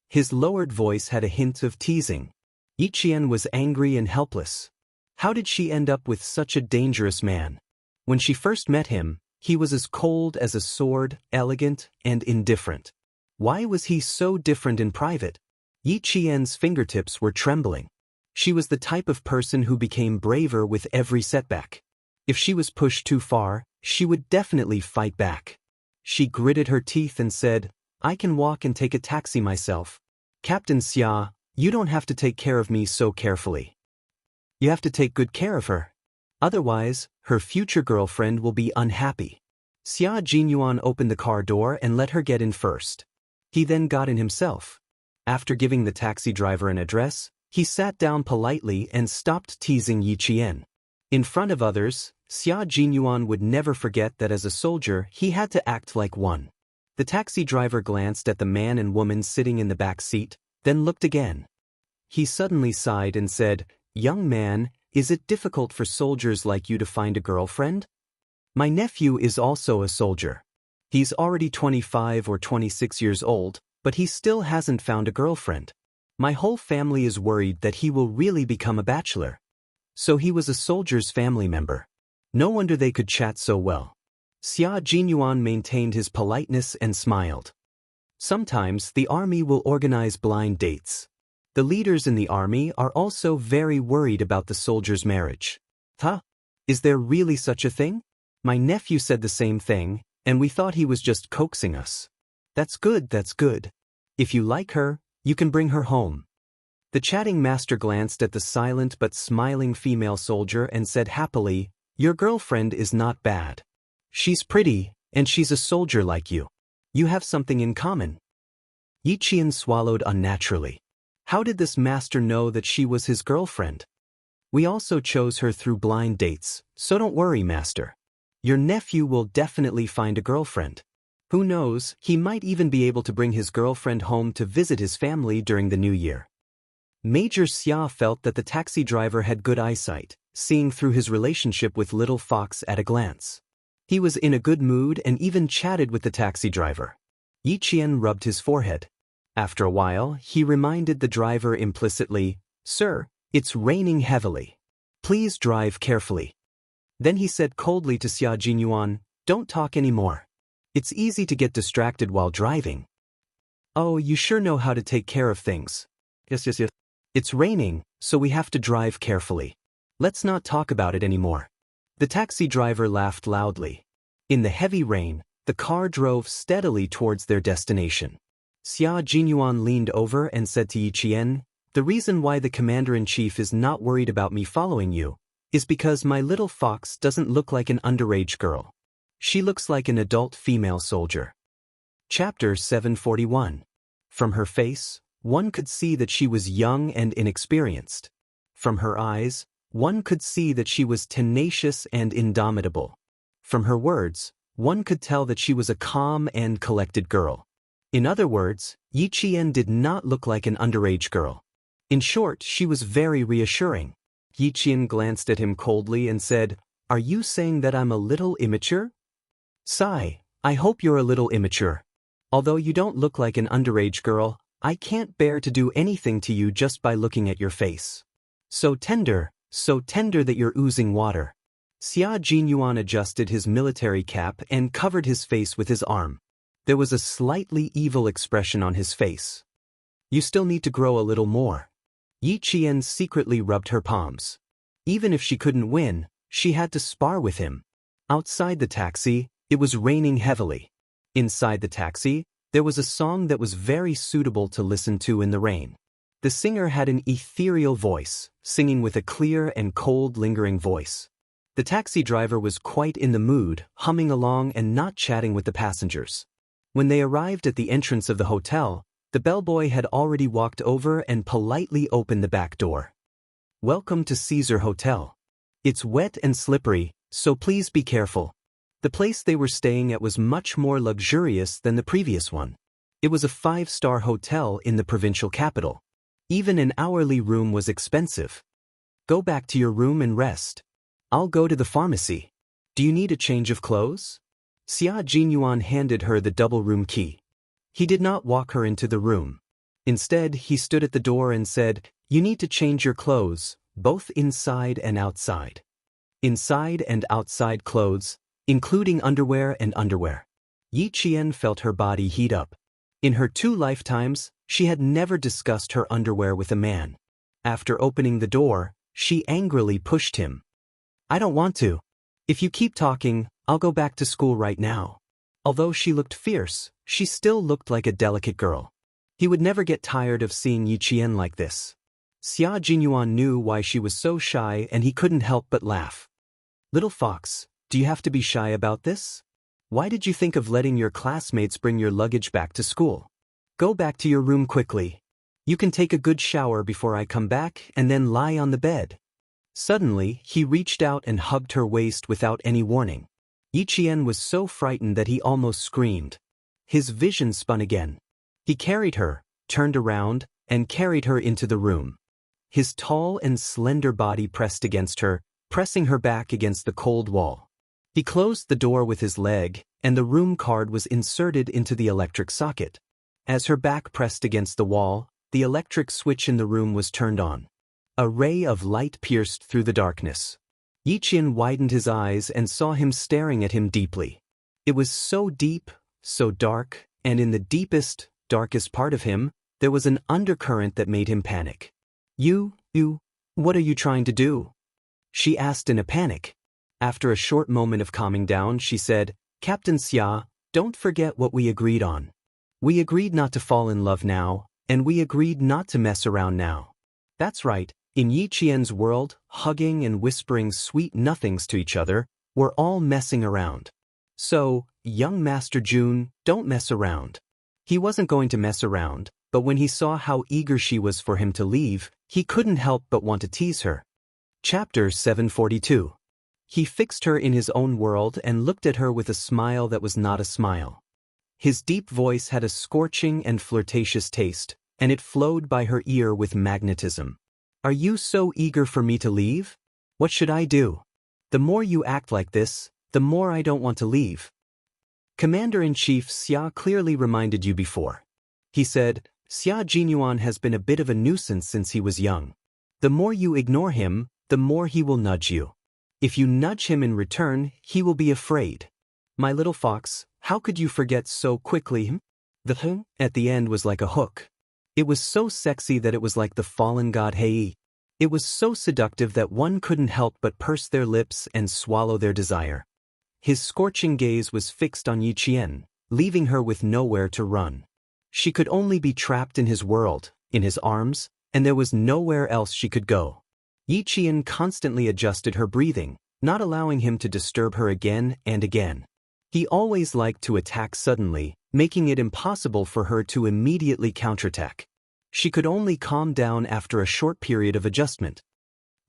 His lowered voice had a hint of teasing. Yi Qian was angry and helpless. How did she end up with such a dangerous man? When she first met him, he was as cold as a sword, elegant and indifferent. Why was he so different in private? Yi Qian's fingertips were trembling. She was the type of person who became braver with every setback. If she was pushed too far, she would definitely fight back. She gritted her teeth and said, I can walk and take a taxi myself. Captain Xia, you don't have to take care of me so carefully. You have to take good care of her. Otherwise, her future girlfriend will be unhappy. Xia Jinyuan opened the car door and let her get in first. He then got in himself. After giving the taxi driver an address, he sat down politely and stopped teasing Yi Qian. In front of others, Xia Jinyuan would never forget that as a soldier he had to act like one. The taxi driver glanced at the man and woman sitting in the back seat, then looked again. He suddenly sighed and said, Young man, is it difficult for soldiers like you to find a girlfriend? My nephew is also a soldier. He's already 25 or 26 years old, but he still hasn't found a girlfriend. My whole family is worried that he will really become a bachelor. So he was a soldier's family member. No wonder they could chat so well. Xia Jinyuan maintained his politeness and smiled. Sometimes the army will organize blind dates. The leaders in the army are also very worried about the soldier's marriage. Huh? Is there really such a thing? My nephew said the same thing, and we thought he was just coaxing us. That's good, that's good. If you like her, you can bring her home. The chatting master glanced at the silent but smiling female soldier and said happily, Your girlfriend is not bad. She's pretty, and she's a soldier like you. You have something in common. Yi Qian swallowed unnaturally. How did this master know that she was his girlfriend? We also chose her through blind dates, so don't worry, master. Your nephew will definitely find a girlfriend. Who knows, he might even be able to bring his girlfriend home to visit his family during the new year. Major Xia felt that the taxi driver had good eyesight, seeing through his relationship with Little Fox at a glance. He was in a good mood and even chatted with the taxi driver. Yi Qian rubbed his forehead. After a while, he reminded the driver implicitly, Sir, it's raining heavily. Please drive carefully. Then he said coldly to Xia Jinyuan, Don't talk anymore. It's easy to get distracted while driving. Oh, you sure know how to take care of things. Yes. It's raining, so we have to drive carefully. Let's not talk about it anymore. The taxi driver laughed loudly. In the heavy rain, the car drove steadily towards their destination. Xia Jinyuan leaned over and said to Yi Qian, The reason why the commander-in-chief is not worried about me following you is because my little fox doesn't look like an underage girl. She looks like an adult female soldier. Chapter 741. From her face, one could see that she was young and inexperienced. From her eyes, one could see that she was tenacious and indomitable. From her words, one could tell that she was a calm and collected girl. In other words, Yi Qian did not look like an underage girl. In short, she was very reassuring. Yi Qian glanced at him coldly and said, Are you saying that I'm a little immature? Sigh, I hope you're a little immature. Although you don't look like an underage girl, I can't bear to do anything to you just by looking at your face. So tender that you're oozing water. Xia Jinyuan adjusted his military cap and covered his face with his arm. There was a slightly evil expression on his face. You still need to grow a little more. Yi Qian secretly rubbed her palms. Even if she couldn't win, she had to spar with him. Outside the taxi, it was raining heavily. Inside the taxi, there was a song that was very suitable to listen to in the rain. The singer had an ethereal voice, singing with a clear and cold lingering voice. The taxi driver was quite in the mood, humming along and not chatting with the passengers. When they arrived at the entrance of the hotel, the bellboy had already walked over and politely opened the back door. Welcome to Caesar Hotel. It's wet and slippery, so please be careful. The place they were staying at was much more luxurious than the previous one. It was a 5-star hotel in the provincial capital. Even an hourly room was expensive. Go back to your room and rest. I'll go to the pharmacy. Do you need a change of clothes? Xia Jinyuan handed her the double room key. He did not walk her into the room. Instead, he stood at the door and said, You need to change your clothes, both inside and outside. Inside and outside clothes, including underwear and underwear. Yi Qian felt her body heat up. In her 2 lifetimes, she had never discussed her underwear with a man. After opening the door, she angrily pushed him. I don't want to. If you keep talking, I'll go back to school right now. Although she looked fierce, she still looked like a delicate girl. He would never get tired of seeing Yi Qian like this. Xia Jinyuan knew why she was so shy and he couldn't help but laugh. Little fox, do you have to be shy about this? Why did you think of letting your classmates bring your luggage back to school? Go back to your room quickly. You can take a good shower before I come back and then lie on the bed. Suddenly, he reached out and hugged her waist without any warning. Yi Qian was so frightened that he almost screamed. His vision spun again. He carried her, turned around, and carried her into the room. His tall and slender body pressed against her, pressing her back against the cold wall. He closed the door with his leg, and the room card was inserted into the electric socket. As her back pressed against the wall, the electric switch in the room was turned on. A ray of light pierced through the darkness. Yi Qian widened his eyes and saw him staring at him deeply. It was so deep, so dark, and in the deepest, darkest part of him, there was an undercurrent that made him panic. You, what are you trying to do? She asked in a panic. After a short moment of calming down, she said, Captain Xia, don't forget what we agreed on. We agreed not to fall in love now, and we agreed not to mess around now. That's right, in Yi Qian's world, hugging and whispering sweet nothings to each other, were all messing around. So, young Master Jun, don't mess around. He wasn't going to mess around, but when he saw how eager she was for him to leave, he couldn't help but want to tease her. Chapter 742. He fixed her in his own world and looked at her with a smile that was not a smile. His deep voice had a scorching and flirtatious taste, and it flowed by her ear with magnetism. Are you so eager for me to leave? What should I do? The more you act like this, the more I don't want to leave. Commander-in-Chief Xia clearly reminded you before. He said, Xia Jinyuan has been a bit of a nuisance since he was young. The more you ignore him, the more he will nudge you. If you nudge him in return, he will be afraid. My little fox, how could you forget so quickly? The "h" at the end was like a hook. It was so sexy that it was like the fallen god Hei. It was so seductive that one couldn't help but purse their lips and swallow their desire. His scorching gaze was fixed on Yi Qian, leaving her with nowhere to run. She could only be trapped in his world, in his arms, and there was nowhere else she could go. Yi Qian constantly adjusted her breathing, not allowing him to disturb her again and again. He always liked to attack suddenly, making it impossible for her to immediately counterattack. She could only calm down after a short period of adjustment.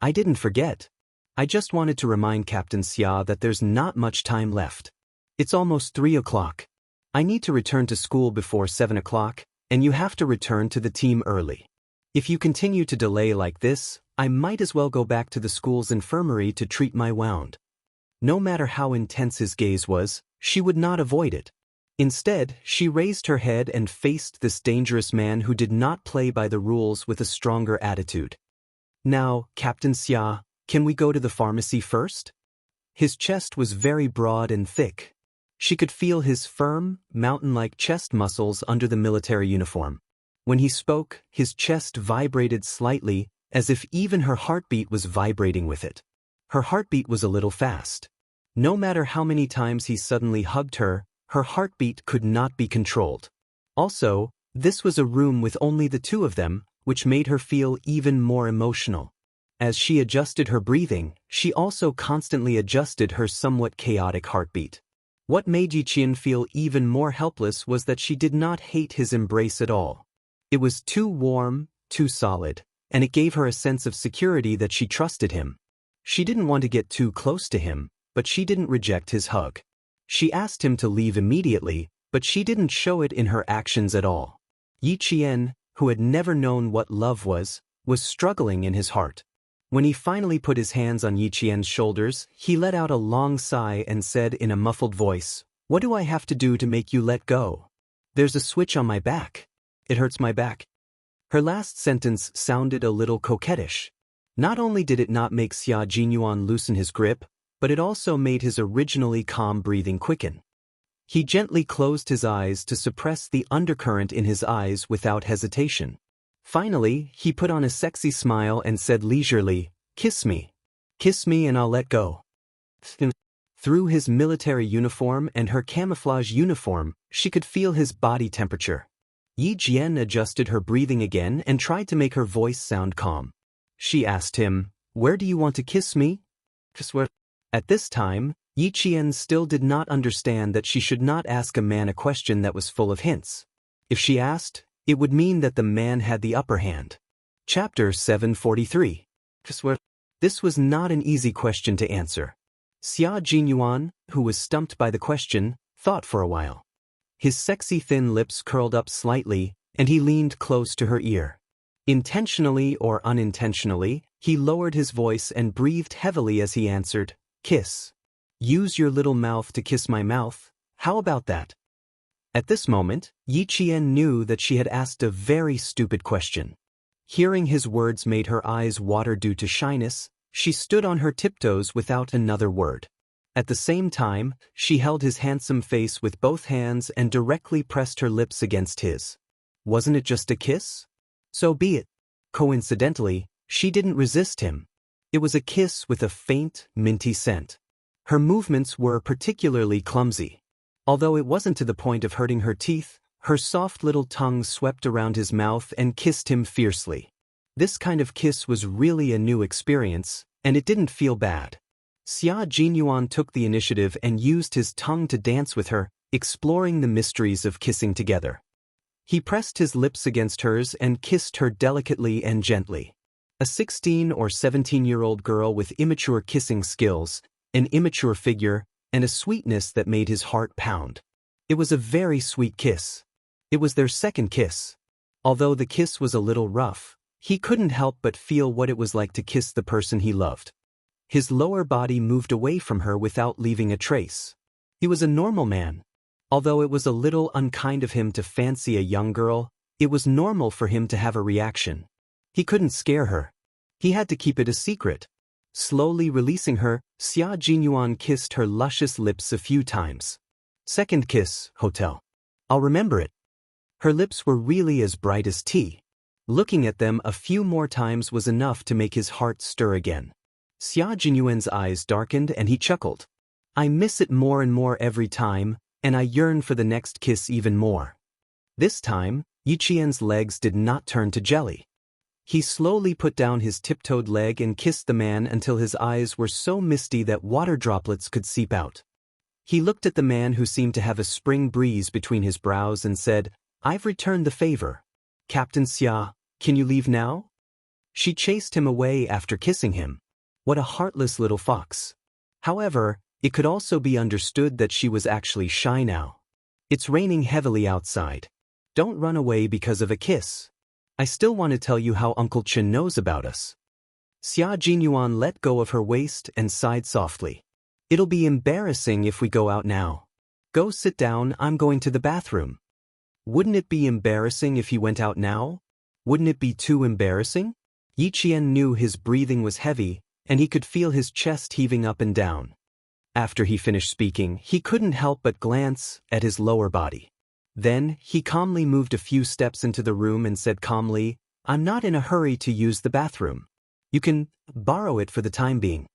I didn't forget. I just wanted to remind Captain Xia that there's not much time left. It's almost 3 o'clock. I need to return to school before 7 o'clock, and you have to return to the team early. If you continue to delay like this, I might as well go back to the school's infirmary to treat my wound. No matter how intense his gaze was, she would not avoid it. Instead, she raised her head and faced this dangerous man who did not play by the rules with a stronger attitude. Now, Captain Xia, can we go to the pharmacy first? His chest was very broad and thick. She could feel his firm, mountain-like chest muscles under the military uniform. When he spoke, his chest vibrated slightly, as if even her heartbeat was vibrating with it. Her heartbeat was a little fast. No matter how many times he suddenly hugged her, her heartbeat could not be controlled. Also, this was a room with only the two of them, which made her feel even more emotional. As she adjusted her breathing, she also constantly adjusted her somewhat chaotic heartbeat. What made Yiqian feel even more helpless was that she did not hate his embrace at all. It was too warm, too solid, and it gave her a sense of security that she trusted him. She didn't want to get too close to him, but she didn't reject his hug. She asked him to leave immediately, but she didn't show it in her actions at all. Yiqian, who had never known what love was struggling in his heart. When he finally put his hands on Yiqian's shoulders, he let out a long sigh and said in a muffled voice, "What do I have to do to make you let go? There's a switch on my back. It hurts my back." Her last sentence sounded a little coquettish. Not only did it not make Xia Jinyuan loosen his grip, but it also made his originally calm breathing quicken. He gently closed his eyes to suppress the undercurrent in his eyes without hesitation. Finally, he put on a sexy smile and said leisurely, "Kiss me. Kiss me and I'll let go." Through his military uniform and her camouflage uniform, she could feel his body temperature. Yi Jian adjusted her breathing again and tried to make her voice sound calm. She asked him, "Where do you want to kiss me?" At this time, Yi Jian still did not understand that she should not ask a man a question that was full of hints. If she asked, it would mean that the man had the upper hand. Chapter 743. This was not an easy question to answer. Xia Jinyuan, who was stumped by the question, thought for a while. His sexy thin lips curled up slightly, and he leaned close to her ear. Intentionally or unintentionally, he lowered his voice and breathed heavily as he answered, "Kiss. Use your little mouth to kiss my mouth, how about that?" At this moment, Yiqian knew that she had asked a very stupid question. Hearing his words made her eyes water due to shyness. She stood on her tiptoes without another word. At the same time, she held his handsome face with both hands and directly pressed her lips against his. Wasn't it just a kiss? So be it. Coincidentally, she didn't resist him. It was a kiss with a faint, minty scent. Her movements were particularly clumsy. Although it wasn't to the point of hurting her teeth, her soft little tongue swept around his mouth and kissed him fiercely. This kind of kiss was really a new experience, and it didn't feel bad. Xia Jinyuan took the initiative and used his tongue to dance with her, exploring the mysteries of kissing together. He pressed his lips against hers and kissed her delicately and gently. A 16 or 17-year-old girl with immature kissing skills, an immature figure, and a sweetness that made his heart pound. It was a very sweet kiss. It was their second kiss. Although the kiss was a little rough, he couldn't help but feel what it was like to kiss the person he loved. His lower body moved away from her without leaving a trace. He was a normal man. Although it was a little unkind of him to fancy a young girl, it was normal for him to have a reaction. He couldn't scare her. He had to keep it a secret. Slowly releasing her, Xia Jinyuan kissed her luscious lips a few times. Second kiss, hotel. I'll remember it. Her lips were really as bright as tea. Looking at them a few more times was enough to make his heart stir again. Xia Jinyuan's eyes darkened and he chuckled. I miss it more and more every time, and I yearn for the next kiss even more. This time, Yiqian's legs did not turn to jelly. He slowly put down his tiptoed leg and kissed the man until his eyes were so misty that water droplets could seep out. He looked at the man who seemed to have a spring breeze between his brows and said, I've returned the favor. Captain Xia, can you leave now? She chased him away after kissing him. What a heartless little fox. However, it could also be understood that she was actually shy now. It's raining heavily outside. Don't run away because of a kiss. I still want to tell you how Uncle Chen knows about us. Xia Jinyuan let go of her waist and sighed softly. It'll be embarrassing if we go out now. Go sit down, I'm going to the bathroom. Wouldn't it be embarrassing if he went out now? Wouldn't it be too embarrassing? Yiqian knew his breathing was heavy, and he could feel his chest heaving up and down. After he finished speaking, he couldn't help but glance at his lower body. Then, he calmly moved a few steps into the room and said calmly, "I'm not in a hurry to use the bathroom. You can borrow it for the time being."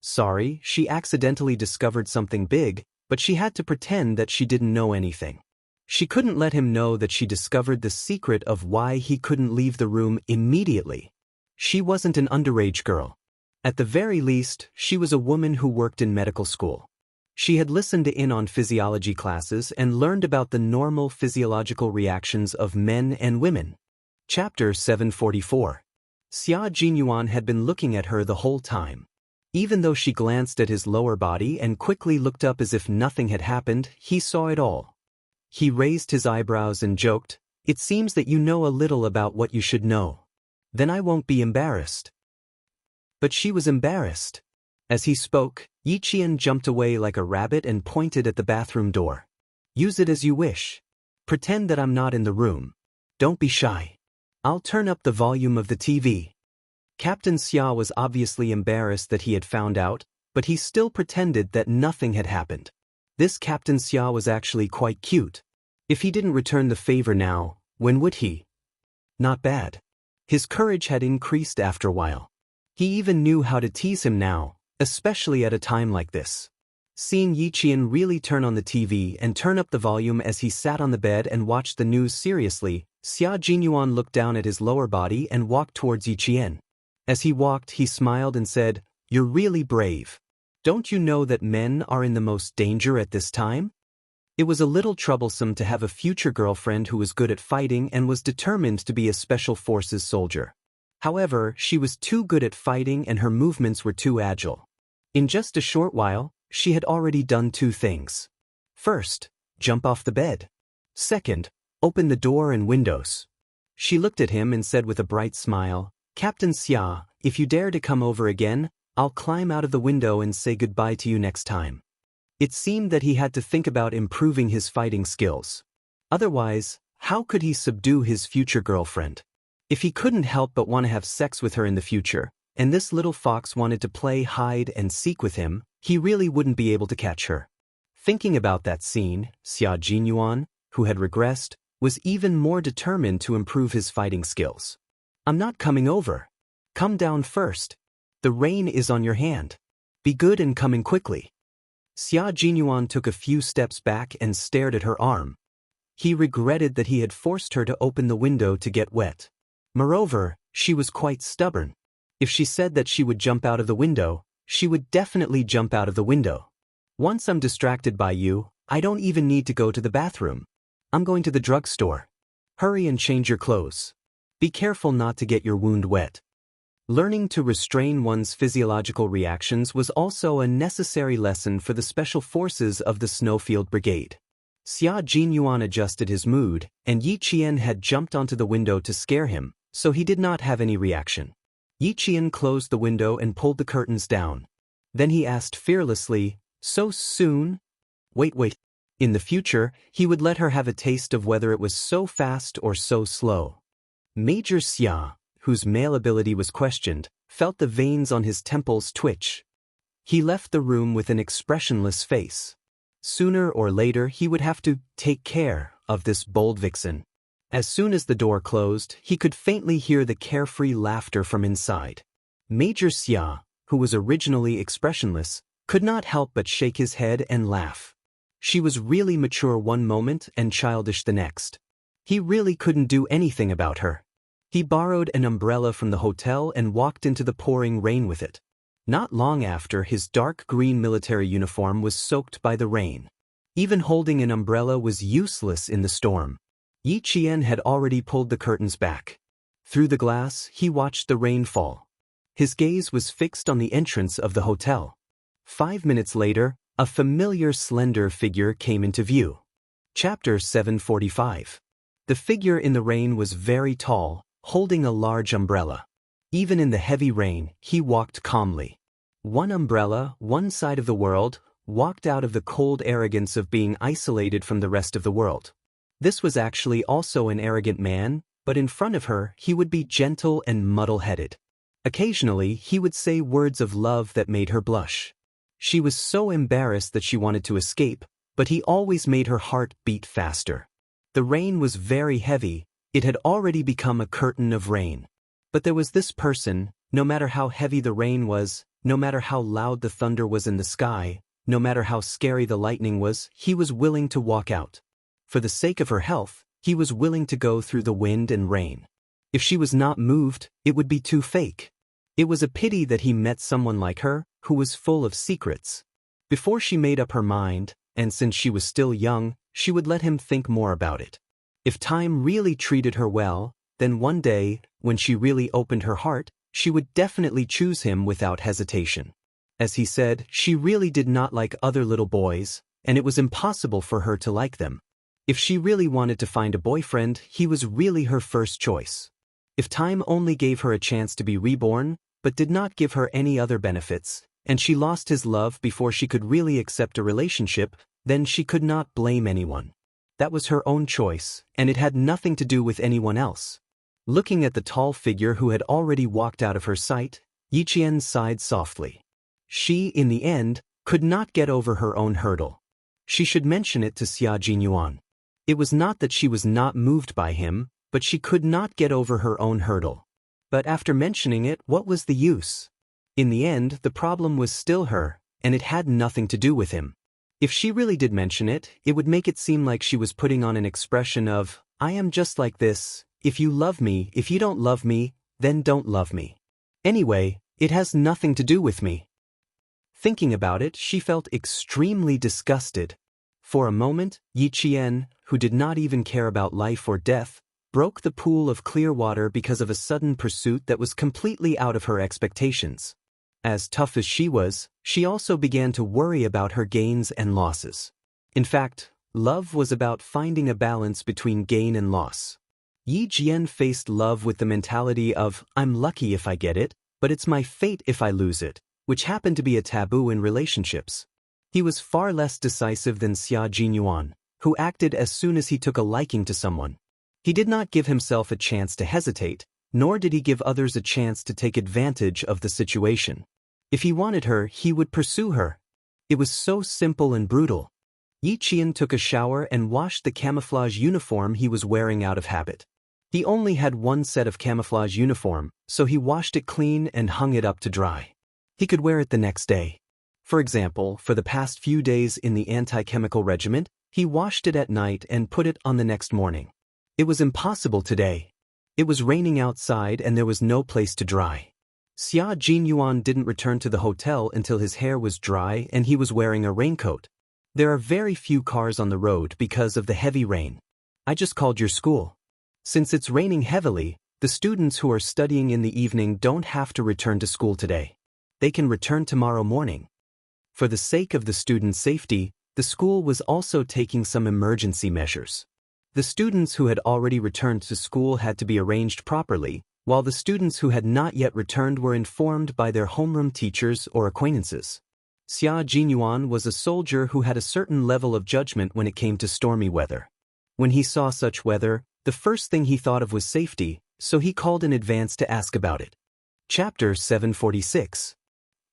Sorry, she accidentally discovered something big, but she had to pretend that she didn't know anything. She couldn't let him know that she discovered the secret of why he couldn't leave the room immediately. She wasn't an underage girl. At the very least, she was a woman who worked in medical school. She had listened in on physiology classes and learned about the normal physiological reactions of men and women. Chapter 744. Xia Jinyuan had been looking at her the whole time. Even though she glanced at his lower body and quickly looked up as if nothing had happened, he saw it all. He raised his eyebrows and joked, "It seems that you know a little about what you should know. Then I won't be embarrassed." But she was embarrassed. As he spoke, Yiqian jumped away like a rabbit and pointed at the bathroom door. "Use it as you wish. Pretend that I'm not in the room. Don't be shy. I'll turn up the volume of the TV." Captain Xia was obviously embarrassed that he had found out, but he still pretended that nothing had happened. This Captain Xia was actually quite cute. If he didn't return the favor now, when would he? Not bad. His courage had increased after a while. He even knew how to tease him now, especially at a time like this. Seeing Yiqian really turn on the TV and turn up the volume as he sat on the bed and watched the news seriously, Xia Jinyuan looked down at his lower body and walked towards Yiqian. As he walked, he smiled and said, "You're really brave. Don't you know that men are in the most danger at this time?" It was a little troublesome to have a future girlfriend who was good at fighting and was determined to be a special forces soldier. However, she was too good at fighting and her movements were too agile. In just a short while, she had already done two things. First, jump off the bed. Second, open the door and windows. She looked at him and said with a bright smile, "Captain Xia, if you dare to come over again, I'll climb out of the window and say goodbye to you next time." It seemed that he had to think about improving his fighting skills. Otherwise, how could he subdue his future girlfriend? If he couldn't help but want to have sex with her in the future, and this little fox wanted to play hide and seek with him, he really wouldn't be able to catch her. Thinking about that scene, Xia Jinyuan, who had regressed, was even more determined to improve his fighting skills. "I'm not coming over. Come down first. The rain is on your hand. Be good and coming quickly." Xia Jinyuan took a few steps back and stared at her arm. He regretted that he had forced her to open the window to get wet. Moreover, she was quite stubborn. If she said that she would jump out of the window, she would definitely jump out of the window. "Once I'm distracted by you, I don't even need to go to the bathroom. I'm going to the drugstore. Hurry and change your clothes. Be careful not to get your wound wet." Learning to restrain one's physiological reactions was also a necessary lesson for the special forces of the Snowfield Brigade. Xia Jinyuan adjusted his mood, and Yiqian had jumped onto the window to scare him, so he did not have any reaction. Yiqian closed the window and pulled the curtains down. Then he asked fearlessly, "So soon?" Wait. In the future, he would let her have a taste of whether it was so fast or so slow. Major Xia, whose male ability was questioned, felt the veins on his temples twitch. He left the room with an expressionless face. Sooner or later he would have to take care of this bold vixen. As soon as the door closed, he could faintly hear the carefree laughter from inside. Major Xia, who was originally expressionless, could not help but shake his head and laugh. She was really mature one moment and childish the next. He really couldn't do anything about her. He borrowed an umbrella from the hotel and walked into the pouring rain with it. Not long after, his dark green military uniform was soaked by the rain. Even holding an umbrella was useless in the storm. Yiqian had already pulled the curtains back. Through the glass, he watched the rain fall. His gaze was fixed on the entrance of the hotel. 5 minutes later, a familiar slender figure came into view. Chapter 745. The figure in the rain was very tall, holding a large umbrella. Even in the heavy rain, he walked calmly. One umbrella, one side of the world, walked out of the cold arrogance of being isolated from the rest of the world. This was actually also an arrogant man, but in front of her, he would be gentle and muddle-headed. Occasionally, he would say words of love that made her blush. She was so embarrassed that she wanted to escape, but he always made her heart beat faster. The rain was very heavy, it had already become a curtain of rain. But there was this person, no matter how heavy the rain was, no matter how loud the thunder was in the sky, no matter how scary the lightning was, he was willing to walk out. For the sake of her health, he was willing to go through the wind and rain. If she was not moved, it would be too fake. It was a pity that he met someone like her, who was full of secrets. Before she made up her mind, and since she was still young, she would let him think more about it. If time really treated her well, then one day, when she really opened her heart, she would definitely choose him without hesitation. As he said, she really did not like other little boys, and it was impossible for her to like them. If she really wanted to find a boyfriend, he was really her first choice. If time only gave her a chance to be reborn, but did not give her any other benefits, and she lost his love before she could really accept a relationship, then she could not blame anyone. That was her own choice, and it had nothing to do with anyone else. Looking at the tall figure who had already walked out of her sight, Yiqian sighed softly. She, in the end, could not get over her own hurdle. She should mention it to Xia Jinyuan. It was not that she was not moved by him, but she could not get over her own hurdle. But after mentioning it, what was the use? In the end, the problem was still her, and it had nothing to do with him. If she really did mention it, it would make it seem like she was putting on an expression of, I am just like this, if you love me, if you don't love me, then don't love me. Anyway, it has nothing to do with me. Thinking about it, she felt extremely disgusted. For a moment, Yiqian, who did not even care about life or death, broke the pool of clear water because of a sudden pursuit that was completely out of her expectations. As tough as she was, she also began to worry about her gains and losses. In fact, love was about finding a balance between gain and loss. Yi Jian faced love with the mentality of, I'm lucky if I get it, but it's my fate if I lose it, which happened to be a taboo in relationships. He was far less decisive than Xia Jinyuan, who acted as soon as he took a liking to someone. He did not give himself a chance to hesitate, nor did he give others a chance to take advantage of the situation. If he wanted her, he would pursue her. It was so simple and brutal. Yi Qian took a shower and washed the camouflage uniform he was wearing out of habit. He only had one set of camouflage uniform, so he washed it clean and hung it up to dry. He could wear it the next day. For example, for the past few days in the anti-chemical regiment, he washed it at night and put it on the next morning. It was impossible today. It was raining outside and there was no place to dry. Xia Jinyuan didn't return to the hotel until his hair was dry and he was wearing a raincoat. There are very few cars on the road because of the heavy rain. I just called your school. Since it's raining heavily, the students who are studying in the evening don't have to return to school today. They can return tomorrow morning. For the sake of the students' safety, the school was also taking some emergency measures. The students who had already returned to school had to be arranged properly, while the students who had not yet returned were informed by their homeroom teachers or acquaintances. Xia Jinyuan was a soldier who had a certain level of judgment when it came to stormy weather. When he saw such weather, the first thing he thought of was safety, so he called in advance to ask about it. Chapter 746.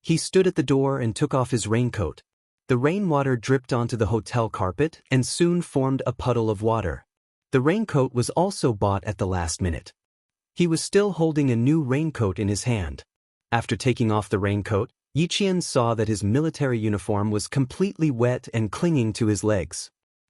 He stood at the door and took off his raincoat. The rainwater dripped onto the hotel carpet and soon formed a puddle of water. The raincoat was also bought at the last minute. He was still holding a new raincoat in his hand. After taking off the raincoat, Yiqian saw that his military uniform was completely wet and clinging to his legs.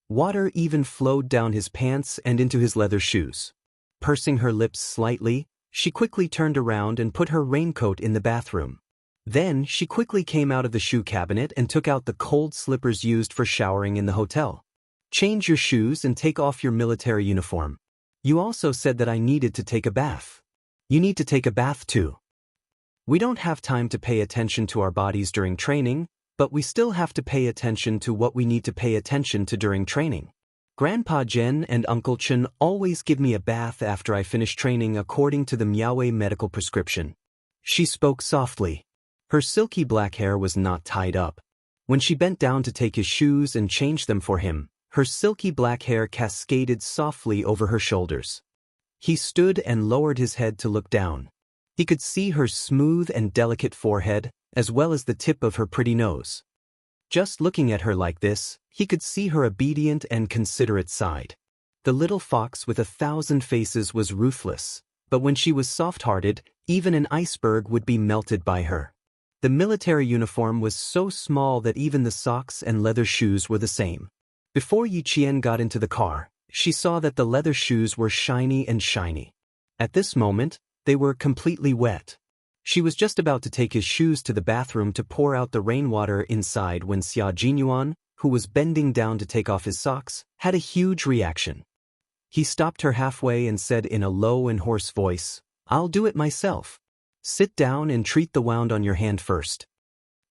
Water even flowed down his pants and into his leather shoes. Pursing her lips slightly, she quickly turned around and put her raincoat in the bathroom. Then she quickly came out of the shoe cabinet and took out the cold slippers used for showering in the hotel. Change your shoes and take off your military uniform. You also said that I needed to take a bath. You need to take a bath too. We don't have time to pay attention to our bodies during training, but we still have to pay attention to what we need to pay attention to during training. Grandpa Jen and Uncle Chen always give me a bath after I finish training according to the Miaowei medical prescription. She spoke softly. Her silky black hair was not tied up. When she bent down to take his shoes and change them for him, her silky black hair cascaded softly over her shoulders. He stood and lowered his head to look down. He could see her smooth and delicate forehead, as well as the tip of her pretty nose. Just looking at her like this, he could see her obedient and considerate side. The little fox with 1,000 faces was ruthless, but when she was soft-hearted, even an iceberg would be melted by her. The military uniform was so small that even the socks and leather shoes were the same. Before Yi Qian got into the car, she saw that the leather shoes were shiny and shiny. At this moment, they were completely wet. She was just about to take his shoes to the bathroom to pour out the rainwater inside when Xia Jinyuan, who was bending down to take off his socks, had a huge reaction. He stopped her halfway and said in a low and hoarse voice, "I'll do it myself. Sit down and treat the wound on your hand first."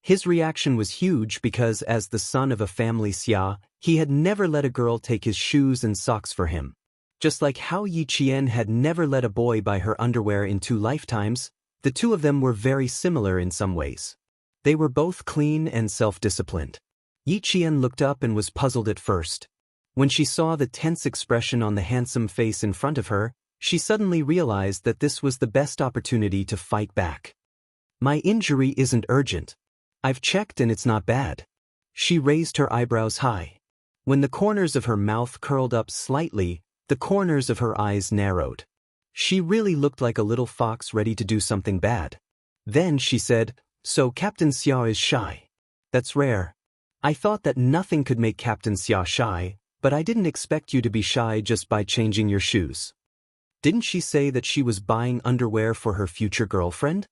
His reaction was huge because as the son of a family Xia, he had never let a girl take his shoes and socks for him. Just like how Yi Qian had never let a boy buy her underwear in 2 lifetimes, the two of them were very similar in some ways. They were both clean and self-disciplined. Yi Qian looked up and was puzzled at first. When she saw the tense expression on the handsome face in front of her, she suddenly realized that this was the best opportunity to fight back. "My injury isn't urgent. I've checked and it's not bad." She raised her eyebrows high. When the corners of her mouth curled up slightly, the corners of her eyes narrowed. She really looked like a little fox ready to do something bad. Then she said, "So Captain Xia is shy. That's rare. I thought that nothing could make Captain Xia shy, but I didn't expect you to be shy just by changing your shoes." Didn't she say that she was buying underwear for her future girlfriend?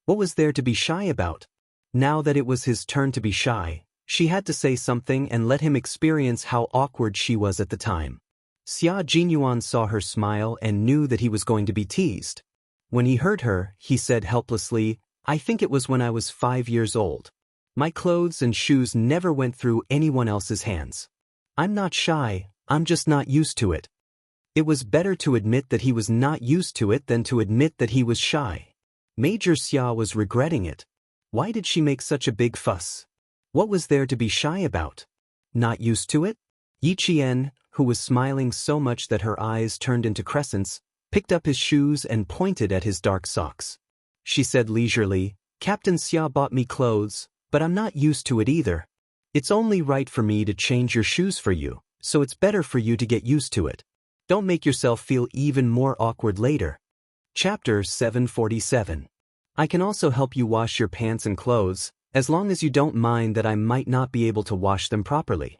What was there to be shy about? Now that it was his turn to be shy, she had to say something and let him experience how awkward she was at the time. Xia Jinyuan saw her smile and knew that he was going to be teased. When he heard her, he said helplessly, "I think it was when I was 5 years old. My clothes and shoes never went through anyone else's hands. I'm not shy, I'm just not used to it." It was better to admit that he was not used to it than to admit that he was shy. Major Xia was regretting it. Why did she make such a big fuss? What was there to be shy about? Not used to it? Yi Qian, who was smiling so much that her eyes turned into crescents, picked up his shoes and pointed at his dark socks. She said leisurely, "Captain Xia bought me clothes, but I'm not used to it either. It's only right for me to change your shoes for you, so it's better for you to get used to it. Don't make yourself feel even more awkward later." Chapter 747. I can also help you wash your pants and clothes, as long as you don't mind that I might not be able to wash them properly.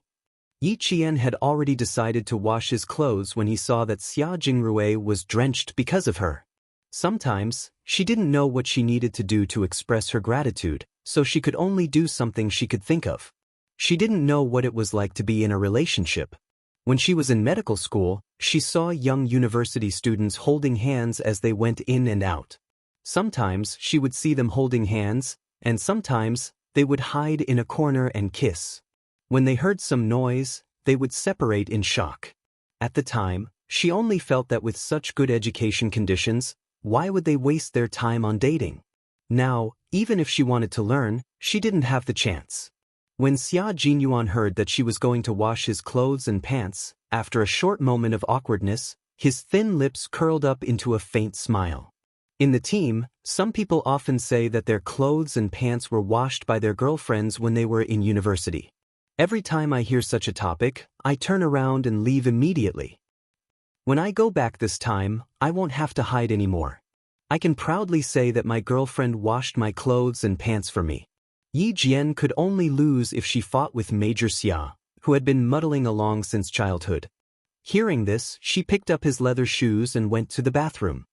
Yi Qian had already decided to wash his clothes when he saw that Xia Jingrui was drenched because of her. Sometimes, she didn't know what she needed to do to express her gratitude, so she could only do something she could think of. She didn't know what it was like to be in a relationship. When she was in medical school, she saw young university students holding hands as they went in and out. Sometimes she would see them holding hands, and sometimes they would hide in a corner and kiss. When they heard some noise, they would separate in shock. At the time, she only felt that with such good education conditions, why would they waste their time on dating? Now, even if she wanted to learn, she didn't have the chance. When Xia Jinyuan heard that she was going to wash his clothes and pants, after a short moment of awkwardness, his thin lips curled up into a faint smile. In the team, some people often say that their clothes and pants were washed by their girlfriends when they were in university. Every time I hear such a topic, I turn around and leave immediately. When I go back this time, I won't have to hide anymore. I can proudly say that my girlfriend washed my clothes and pants for me. Yi Jian could only lose if she fought with Major Xia, who had been muddling along since childhood. Hearing this, she picked up his leather shoes and went to the bathroom.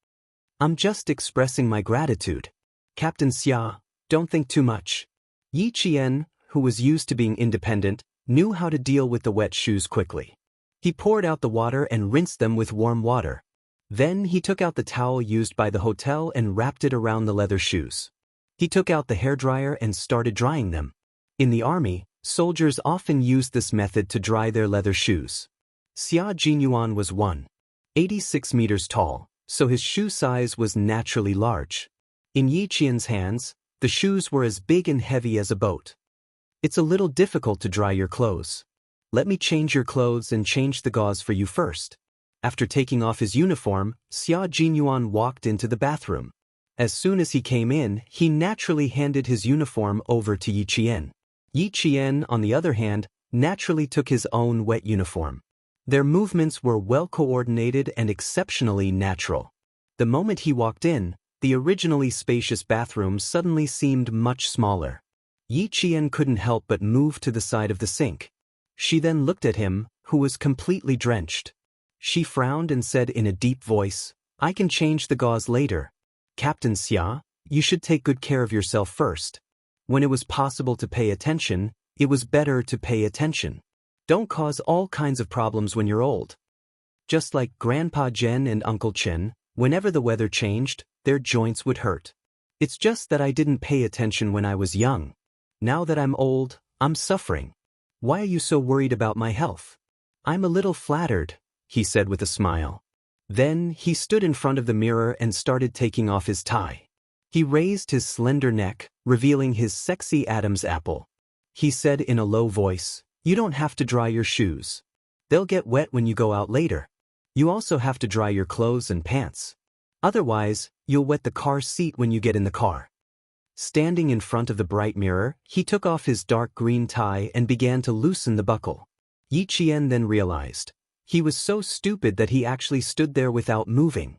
"I'm just expressing my gratitude. Captain Xia, don't think too much." Yi Qian, who was used to being independent, knew how to deal with the wet shoes quickly. He poured out the water and rinsed them with warm water. Then he took out the towel used by the hotel and wrapped it around the leather shoes. He took out the hairdryer and started drying them. In the army, soldiers often used this method to dry their leather shoes. Xia Jinyuan was 1.86 meters tall, so his shoe size was naturally large. In Yi Qian's hands, the shoes were as big and heavy as a boat. "It's a little difficult to dry your clothes. Let me change your clothes and change the gauze for you first." After taking off his uniform, Xia Jinyuan walked into the bathroom. As soon as he came in, he naturally handed his uniform over to Yi Qian. Yi Qian, on the other hand, naturally took his own wet uniform. Their movements were well coordinated and exceptionally natural. The moment he walked in, the originally spacious bathroom suddenly seemed much smaller. Yi Qian couldn't help but move to the side of the sink. She then looked at him, who was completely drenched. She frowned and said in a deep voice, "I can change the gauze later. Captain Xia, you should take good care of yourself first. When it was possible to pay attention, it was better to pay attention. Don't cause all kinds of problems when you're old." Just like Grandpa Jen and Uncle Chen, whenever the weather changed, their joints would hurt. It's just that I didn't pay attention when I was young. Now that I'm old, I'm suffering. Why are you so worried about my health? I'm a little flattered, he said with a smile. Then he stood in front of the mirror and started taking off his tie. He raised his slender neck, revealing his sexy Adam's apple. He said in a low voice, "You don't have to dry your shoes. They'll get wet when you go out later. You also have to dry your clothes and pants. Otherwise, you'll wet the car seat when you get in the car." Standing in front of the bright mirror, he took off his dark green tie and began to loosen the buckle. Yi Qian then realized. He was so stupid that he actually stood there without moving.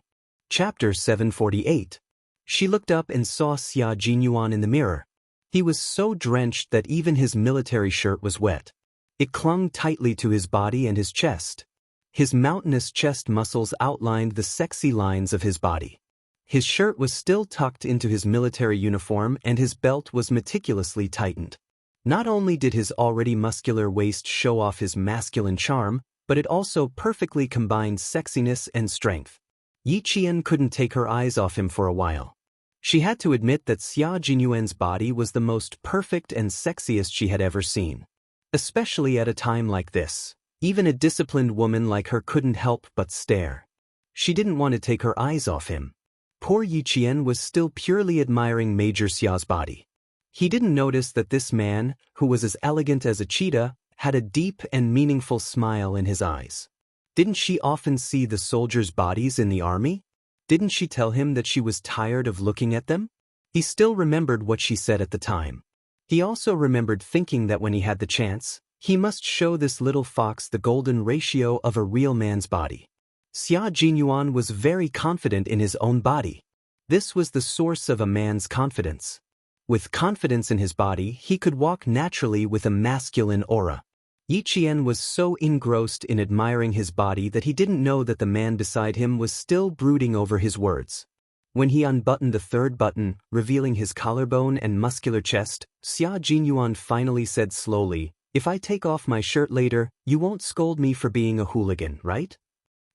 Chapter 748. She looked up and saw Xia Jinyuan in the mirror. He was so drenched that even his military shirt was wet. It clung tightly to his body and his chest. His mountainous chest muscles outlined the sexy lines of his body. His shirt was still tucked into his military uniform and his belt was meticulously tightened. Not only did his already muscular waist show off his masculine charm, but it also perfectly combined sexiness and strength. Yi Qian couldn't take her eyes off him for a while. She had to admit that Xia Jinyuan's body was the most perfect and sexiest she had ever seen. Especially at a time like this, even a disciplined woman like her couldn't help but stare. She didn't want to take her eyes off him. Poor Yi Qian was still purely admiring Major Xia's body. He didn't notice that this man, who was as elegant as a cheetah, had a deep and meaningful smile in his eyes. Didn't she often see the soldiers' bodies in the army? Didn't she tell him that she was tired of looking at them? He still remembered what she said at the time. He also remembered thinking that when he had the chance, he must show this little fox the golden ratio of a real man's body. Xia Jinyuan was very confident in his own body. This was the source of a man's confidence. With confidence in his body, he could walk naturally with a masculine aura. Yi Qian was so engrossed in admiring his body that he didn't know that the man beside him was still brooding over his words. When he unbuttoned the third button, revealing his collarbone and muscular chest, Xia Jinyuan finally said slowly, "If I take off my shirt later, you won't scold me for being a hooligan, right?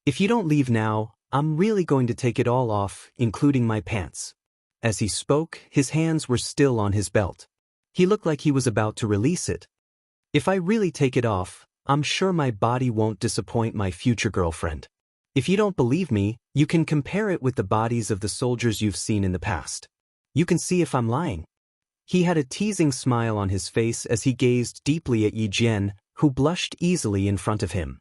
If you don't leave now, I'm really going to take it all off, including my pants." As he spoke, his hands were still on his belt. He looked like he was about to release it. "If I really take it off, I'm sure my body won't disappoint my future girlfriend. If you don't believe me, you can compare it with the bodies of the soldiers you've seen in the past. You can see if I'm lying." He had a teasing smile on his face as he gazed deeply at Yi Jian, who blushed easily in front of him.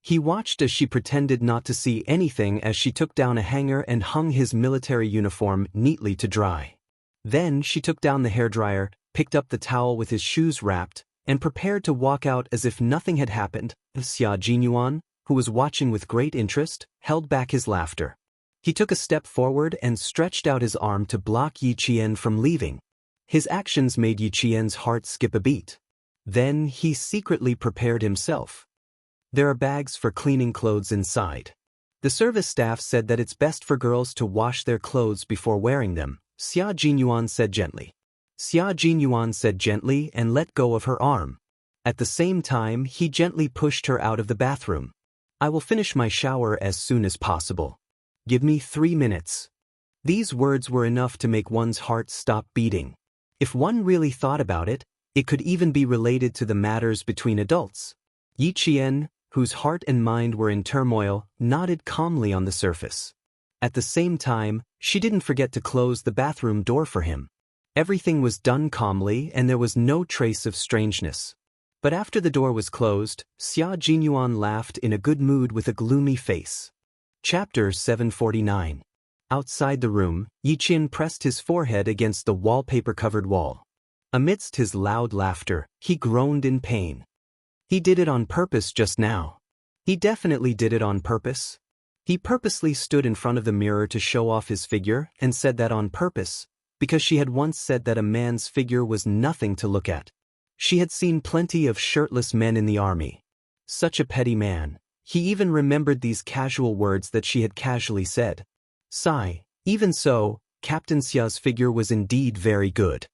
He watched as she pretended not to see anything as she took down a hanger and hung his military uniform neatly to dry. Then she took down the hairdryer, picked up the towel with his shoes wrapped, and prepared to walk out as if nothing had happened. Xia Jinyuan, who was watching with great interest, held back his laughter. He took a step forward and stretched out his arm to block Yi Qian from leaving. His actions made Yi Qian's heart skip a beat. Then he secretly prepared himself. There are bags for cleaning clothes inside. The service staff said that it's best for girls to wash their clothes before wearing them, Xia Jinyuan said gently. Xia Jinyuan said gently and let go of her arm. At the same time, he gently pushed her out of the bathroom. "I will finish my shower as soon as possible. Give me 3 minutes." These words were enough to make one's heart stop beating. If one really thought about it, it could even be related to the matters between adults. Yi Qian, whose heart and mind were in turmoil, nodded calmly on the surface. At the same time, she didn't forget to close the bathroom door for him. Everything was done calmly and there was no trace of strangeness. But after the door was closed, Xia Jinyuan laughed in a good mood with a gloomy face. Chapter 749. Outside the room, Yiqian pressed his forehead against the wallpaper-covered wall. Amidst his loud laughter, he groaned in pain. He did it on purpose just now. He definitely did it on purpose. He purposely stood in front of the mirror to show off his figure and said that on purpose, because she had once said that a man's figure was nothing to look at. She had seen plenty of shirtless men in the army. Such a petty man. He even remembered these casual words that she had casually said. Sigh. Even so, Captain Xia's figure was indeed very good.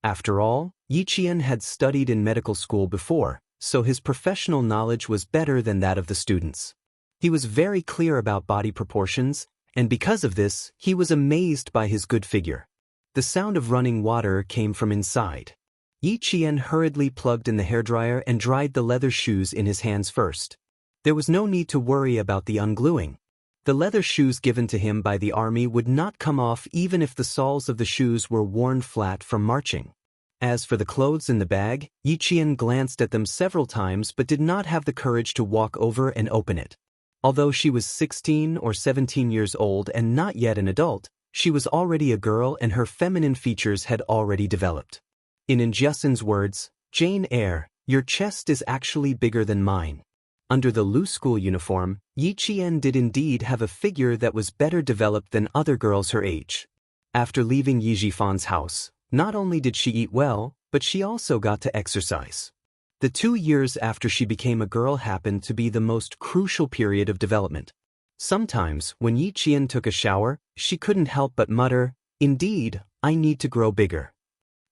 After all, Yiqian had studied in medical school before, so his professional knowledge was better than that of the students. He was very clear about body proportions, and because of this, he was amazed by his good figure. The sound of running water came from inside. Yiqian hurriedly plugged in the hairdryer and dried the leather shoes in his hands first. There was no need to worry about the ungluing. The leather shoes given to him by the army would not come off even if the soles of the shoes were worn flat from marching. As for the clothes in the bag, Yiqian glanced at them several times but did not have the courage to walk over and open it. Although she was 16 or 17 years old and not yet an adult, she was already a girl and her feminine features had already developed. In Injiasen's words, Jane Eyre, your chest is actually bigger than mine. Under the loose school uniform, Yiqian did indeed have a figure that was better developed than other girls her age. After leaving Yi Jifan's house, not only did she eat well, but she also got to exercise. The 2 years after she became a girl happened to be the most crucial period of development. Sometimes, when Yiqian took a shower, she couldn't help but mutter, "Indeed, I need to grow bigger."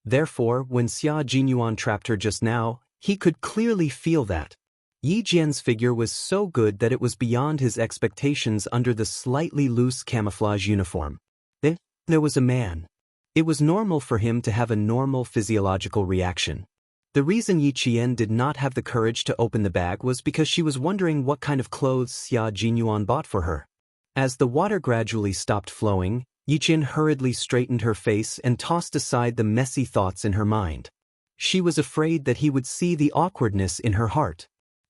Therefore, when Xia Jinyuan trapped her just now, he could clearly feel that. Yijian's figure was so good that it was beyond his expectations under the slightly loose camouflage uniform. Then, there was a man. It was normal for him to have a normal physiological reaction. The reason Yiqian did not have the courage to open the bag was because she was wondering what kind of clothes Xia Jinyuan bought for her. As the water gradually stopped flowing, Yiqian hurriedly straightened her face and tossed aside the messy thoughts in her mind. She was afraid that he would see the awkwardness in her heart.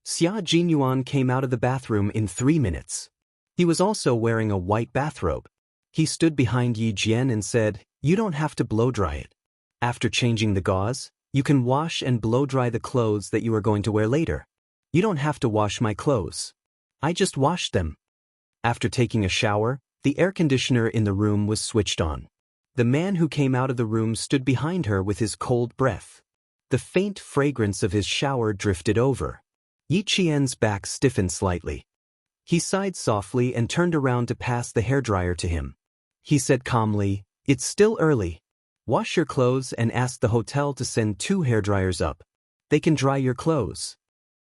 Xia Jinyuan came out of the bathroom in 3 minutes. He was also wearing a white bathrobe. He stood behind Yi Jian and said, "You don't have to blow-dry it. After changing the gauze, you can wash and blow-dry the clothes that you are going to wear later. You don't have to wash my clothes. I just washed them." After taking a shower, the air conditioner in the room was switched on. The man who came out of the room stood behind her with his cold breath. The faint fragrance of his shower drifted over. Yiqian's back stiffened slightly. He sighed softly and turned around to pass the hairdryer to him. He said calmly, "It's still early. Wash your clothes and ask the hotel to send 2 hairdryers up. They can dry your clothes."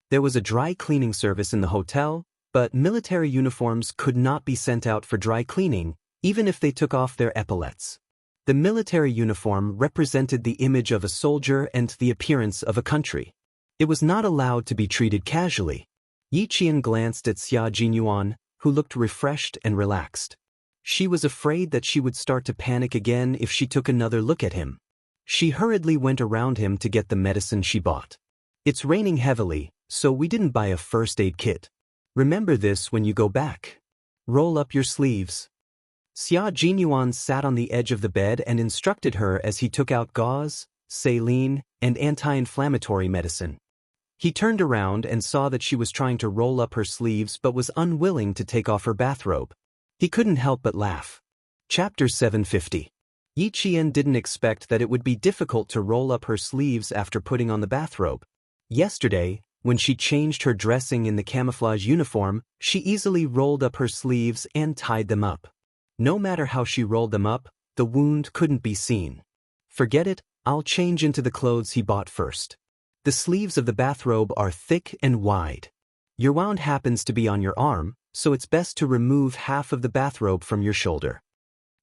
There was a dry cleaning service in the hotel, but military uniforms could not be sent out for dry cleaning, even if they took off their epaulettes. The military uniform represented the image of a soldier and the appearance of a country. It was not allowed to be treated casually. Yiqian glanced at Xia Jinyuan, who looked refreshed and relaxed. She was afraid that she would start to panic again if she took another look at him. She hurriedly went around him to get the medicine she bought. "It's raining heavily, so we didn't buy a first aid kit. Remember this when you go back. Roll up your sleeves." Xia Jinyuan sat on the edge of the bed and instructed her as he took out gauze, saline, and anti-inflammatory medicine. He turned around and saw that she was trying to roll up her sleeves but was unwilling to take off her bathrobe. He couldn't help but laugh. Chapter 750. Yiqian didn't expect that it would be difficult to roll up her sleeves after putting on the bathrobe. Yesterday, when she changed her dressing in the camouflage uniform, she easily rolled up her sleeves and tied them up. No matter how she rolled them up, the wound couldn't be seen. "Forget it, I'll change into the clothes he bought first. The sleeves of the bathrobe are thick and wide. Your wound happens to be on your arm, so it's best to remove half of the bathrobe from your shoulder."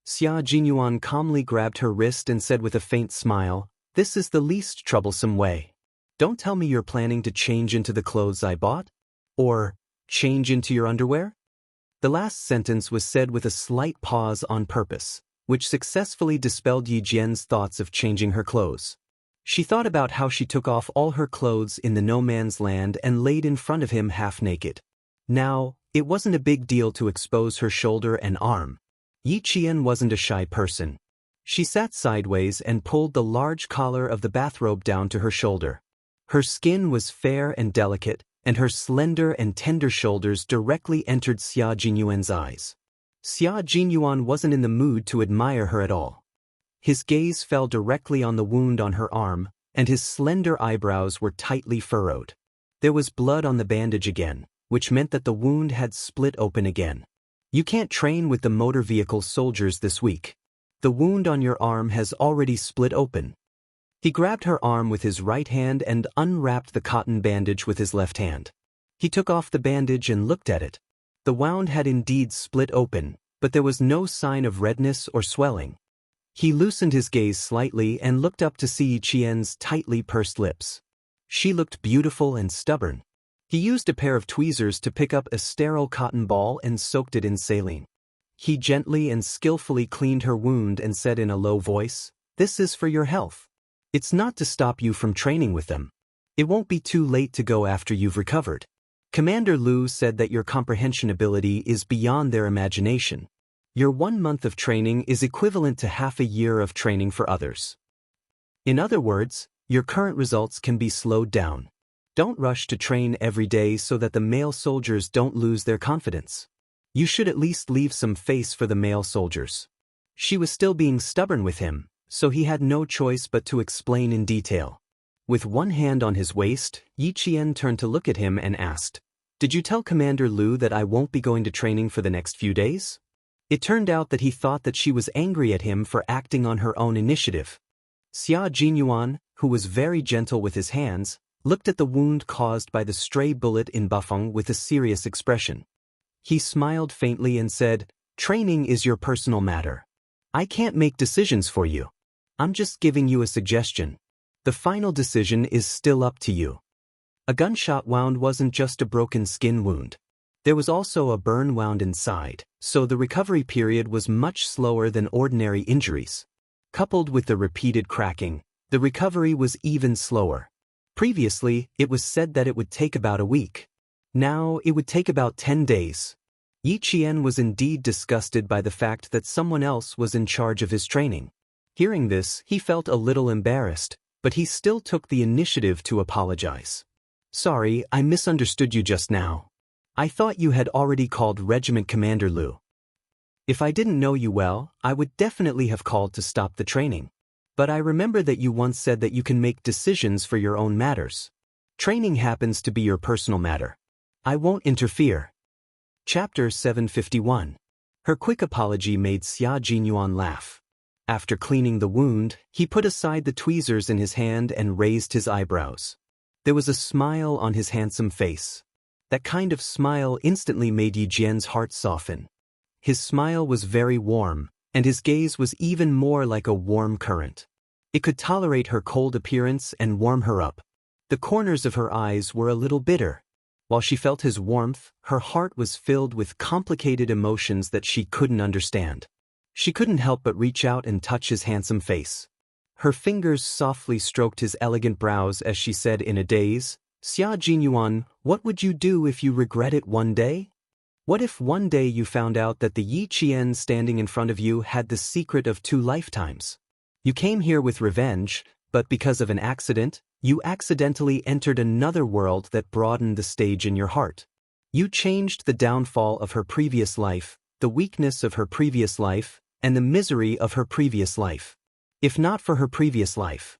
Xia Jinyuan calmly grabbed her wrist and said with a faint smile, "This is the least troublesome way. Don't tell me you're planning to change into the clothes I bought? Or, change into your underwear?" The last sentence was said with a slight pause on purpose, which successfully dispelled Yi Jian's thoughts of changing her clothes. She thought about how she took off all her clothes in the no man's land and laid in front of him half naked. Now, it wasn't a big deal to expose her shoulder and arm. Yi Qian wasn't a shy person. She sat sideways and pulled the large collar of the bathrobe down to her shoulder. Her skin was fair and delicate, and her slender and tender shoulders directly entered Xia Jinyuan's eyes. Xia Jinyuan wasn't in the mood to admire her at all. His gaze fell directly on the wound on her arm, and his slender eyebrows were tightly furrowed. There was blood on the bandage again, which meant that the wound had split open again. You can't train with the motor vehicle soldiers this week. The wound on your arm has already split open. He grabbed her arm with his right hand and unwrapped the cotton bandage with his left hand. He took off the bandage and looked at it. The wound had indeed split open, but there was no sign of redness or swelling. He loosened his gaze slightly and looked up to see Yi Qian's tightly pursed lips. She looked beautiful and stubborn. He used a pair of tweezers to pick up a sterile cotton ball and soaked it in saline. He gently and skillfully cleaned her wound and said in a low voice, "This is for your health. It's not to stop you from training with them. It won't be too late to go after you've recovered. Commander Lu said that your comprehension ability is beyond their imagination. Your 1 month of training is equivalent to half a year of training for others. In other words, your current results can be slowed down. Don't rush to train every day so that the male soldiers don't lose their confidence. You should at least leave some face for the male soldiers." She was still being stubborn with him, so he had no choice but to explain in detail. With one hand on his waist, Yi Qian turned to look at him and asked, "Did you tell Commander Lu that I won't be going to training for the next few days?" It turned out that he thought that she was angry at him for acting on her own initiative. Xia Jinyuan, who was very gentle with his hands, looked at the wound caused by the stray bullet in Bafeng with a serious expression. He smiled faintly and said, "Training is your personal matter. I can't make decisions for you. I'm just giving you a suggestion. The final decision is still up to you." A gunshot wound wasn't just a broken skin wound. There was also a burn wound inside, so the recovery period was much slower than ordinary injuries. Coupled with the repeated cracking, the recovery was even slower. Previously, it was said that it would take about a week. Now, it would take about 10 days. Yi Qian was indeed disgusted by the fact that someone else was in charge of his training. Hearing this, he felt a little embarrassed, but he still took the initiative to apologize. "Sorry, I misunderstood you just now. I thought you had already called Regiment Commander Lu. If I didn't know you well, I would definitely have called to stop the training. But I remember that you once said that you can make decisions for your own matters. Training happens to be your personal matter. I won't interfere." Chapter 751. Her quick apology made Xia Jinyuan laugh. After cleaning the wound, he put aside the tweezers in his hand and raised his eyebrows. There was a smile on his handsome face. That kind of smile instantly made Yi Jian's heart soften. His smile was very warm, and his gaze was even more like a warm current. It could tolerate her cold appearance and warm her up. The corners of her eyes were a little bitter. While she felt his warmth, her heart was filled with complicated emotions that she couldn't understand. She couldn't help but reach out and touch his handsome face. Her fingers softly stroked his elegant brows as she said in a daze, "Xia Jinyuan, what would you do if you regret it one day? What if one day you found out that the Yi Qian standing in front of you had the secret of 2 lifetimes? You came here with revenge, but because of an accident, you accidentally entered another world that broadened the stage in your heart. You changed the downfall of her previous life, the weakness of her previous life, and the misery of her previous life. If not for her previous life,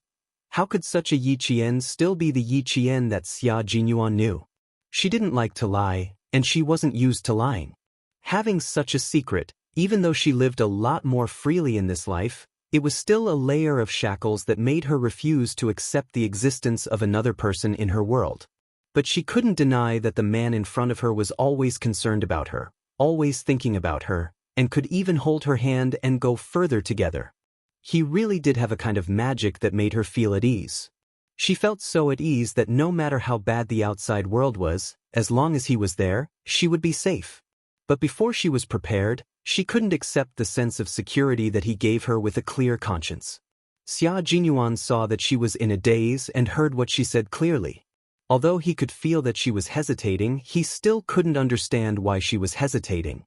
how could such a Yi Qian still be the Yi Qian that Xia Jinyuan knew? She didn't like to lie, and she wasn't used to lying. Having such a secret, even though she lived a lot more freely in this life, it was still a layer of shackles that made her refuse to accept the existence of another person in her world. But she couldn't deny that the man in front of her was always concerned about her, always thinking about her, and could even hold her hand and go further together. He really did have a kind of magic that made her feel at ease. She felt so at ease that no matter how bad the outside world was, as long as he was there, she would be safe. But before she was prepared, she couldn't accept the sense of security that he gave her with a clear conscience. Xia Jinyuan saw that she was in a daze and heard what she said clearly. Although he could feel that she was hesitating, he still couldn't understand why she was hesitating.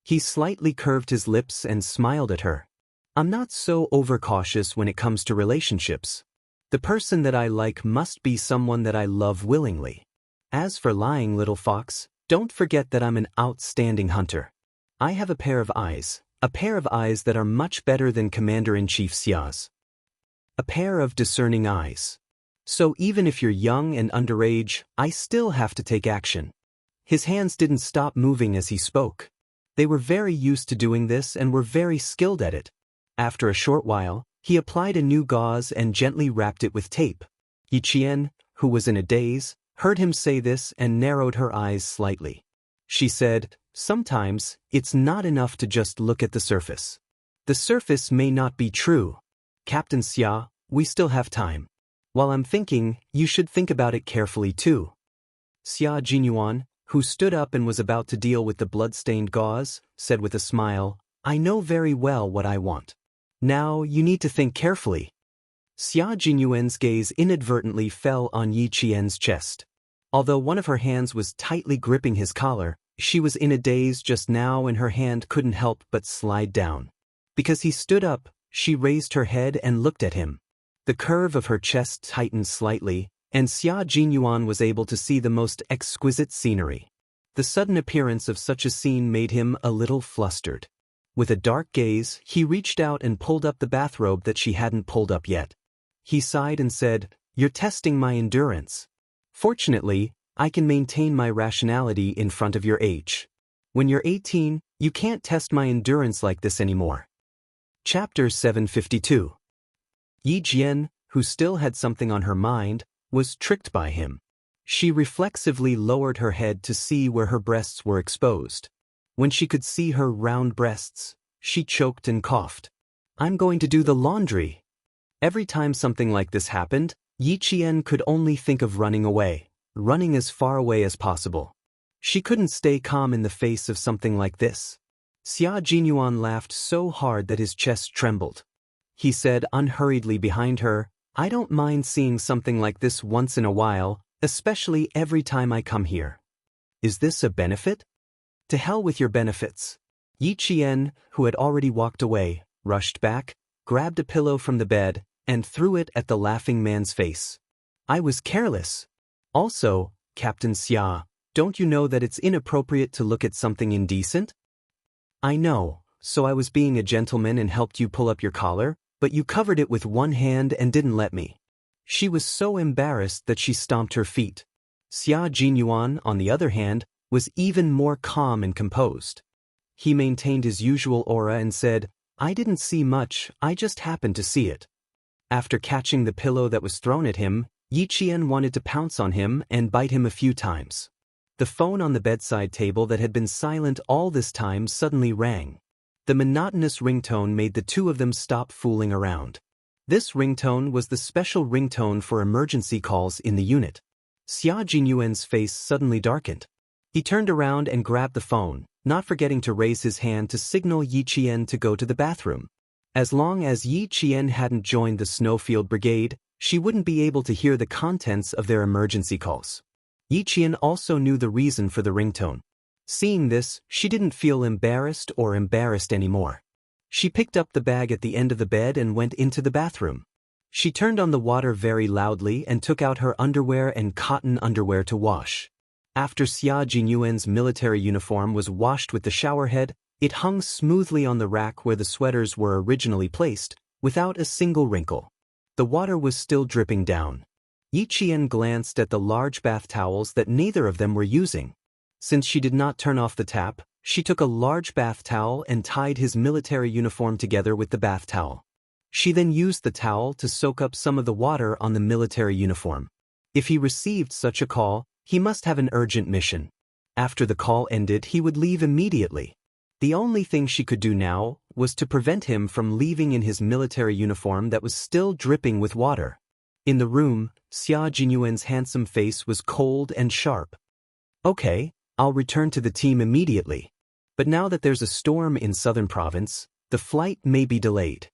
He slightly curved his lips and smiled at her. I'm not so overcautious when it comes to relationships. The person that I like must be someone that I love willingly. As for lying, little fox, don't forget that I'm an outstanding hunter. I have a pair of eyes that are much better than Commander-in-Chief Xia's. A pair of discerning eyes. So even if you're young and underage, I still have to take action. His hands didn't stop moving as he spoke. They were very used to doing this and were very skilled at it. After a short while, he applied a new gauze and gently wrapped it with tape. Yi Qian, who was in a daze, heard him say this and narrowed her eyes slightly. She said, sometimes, it's not enough to just look at the surface. The surface may not be true. Captain Xia, we still have time. While I'm thinking, you should think about it carefully too. Xia Jinyuan, who stood up and was about to deal with the blood-stained gauze, said with a smile, I know very well what I want. Now you need to think carefully. Xia Jinyuan's gaze inadvertently fell on Yi Qian's chest. Although one of her hands was tightly gripping his collar, she was in a daze just now and her hand couldn't help but slide down. Because he stood up, she raised her head and looked at him. The curve of her chest tightened slightly, and Xia Jinyuan was able to see the most exquisite scenery. The sudden appearance of such a scene made him a little flustered. With a dark gaze, he reached out and pulled up the bathrobe that she hadn't pulled up yet. He sighed and said, You're testing my endurance. Fortunately, I can maintain my rationality in front of your age. When you're 18, you can't test my endurance like this anymore. Chapter 752. Yi Jian, who still had something on her mind, was tricked by him. She reflexively lowered her head to see where her breasts were exposed. When she could see her round breasts, she choked and coughed. I'm going to do the laundry. Every time something like this happened, Yi Qian could only think of running away, running as far away as possible. She couldn't stay calm in the face of something like this. Xia Jinyuan laughed so hard that his chest trembled. He said unhurriedly behind her, I don't mind seeing something like this once in a while, especially every time I come here. Is this a benefit? To hell with your benefits. Yi Qian, who had already walked away, rushed back, grabbed a pillow from the bed, and threw it at the laughing man's face. I was careless. Also, Captain Xia, don't you know that it's inappropriate to look at something indecent? I know, so I was being a gentleman and helped you pull up your collar, but you covered it with one hand and didn't let me. She was so embarrassed that she stomped her feet. Xia Jinyuan, on the other hand, was even more calm and composed. He maintained his usual aura and said, I didn't see much, I just happened to see it. After catching the pillow that was thrown at him, Yi Qian wanted to pounce on him and bite him a few times. The phone on the bedside table that had been silent all this time suddenly rang. The monotonous ringtone made the two of them stop fooling around. This ringtone was the special ringtone for emergency calls in the unit. Xia Jinyuan's face suddenly darkened. He turned around and grabbed the phone, not forgetting to raise his hand to signal Yi Qian to go to the bathroom. As long as Yi Qian hadn't joined the Snowfield Brigade, she wouldn't be able to hear the contents of their emergency calls. Yi Qian also knew the reason for the ringtone. Seeing this, she didn't feel embarrassed anymore. She picked up the bag at the end of the bed and went into the bathroom. She turned on the water very loudly and took out her underwear and cotton underwear to wash. After Xia Jinyuan's military uniform was washed with the shower head, it hung smoothly on the rack where the sweaters were originally placed, without a single wrinkle. The water was still dripping down. Yi Qian glanced at the large bath towels that neither of them were using. Since she did not turn off the tap, she took a large bath towel and tied his military uniform together with the bath towel. She then used the towel to soak up some of the water on the military uniform. If he received such a call, he must have an urgent mission. After the call ended, he would leave immediately. The only thing she could do now was to prevent him from leaving in his military uniform that was still dripping with water. In the room, Xia Jinyuan's handsome face was cold and sharp. Okay, I'll return to the team immediately. But now that there's a storm in southern province, the flight may be delayed.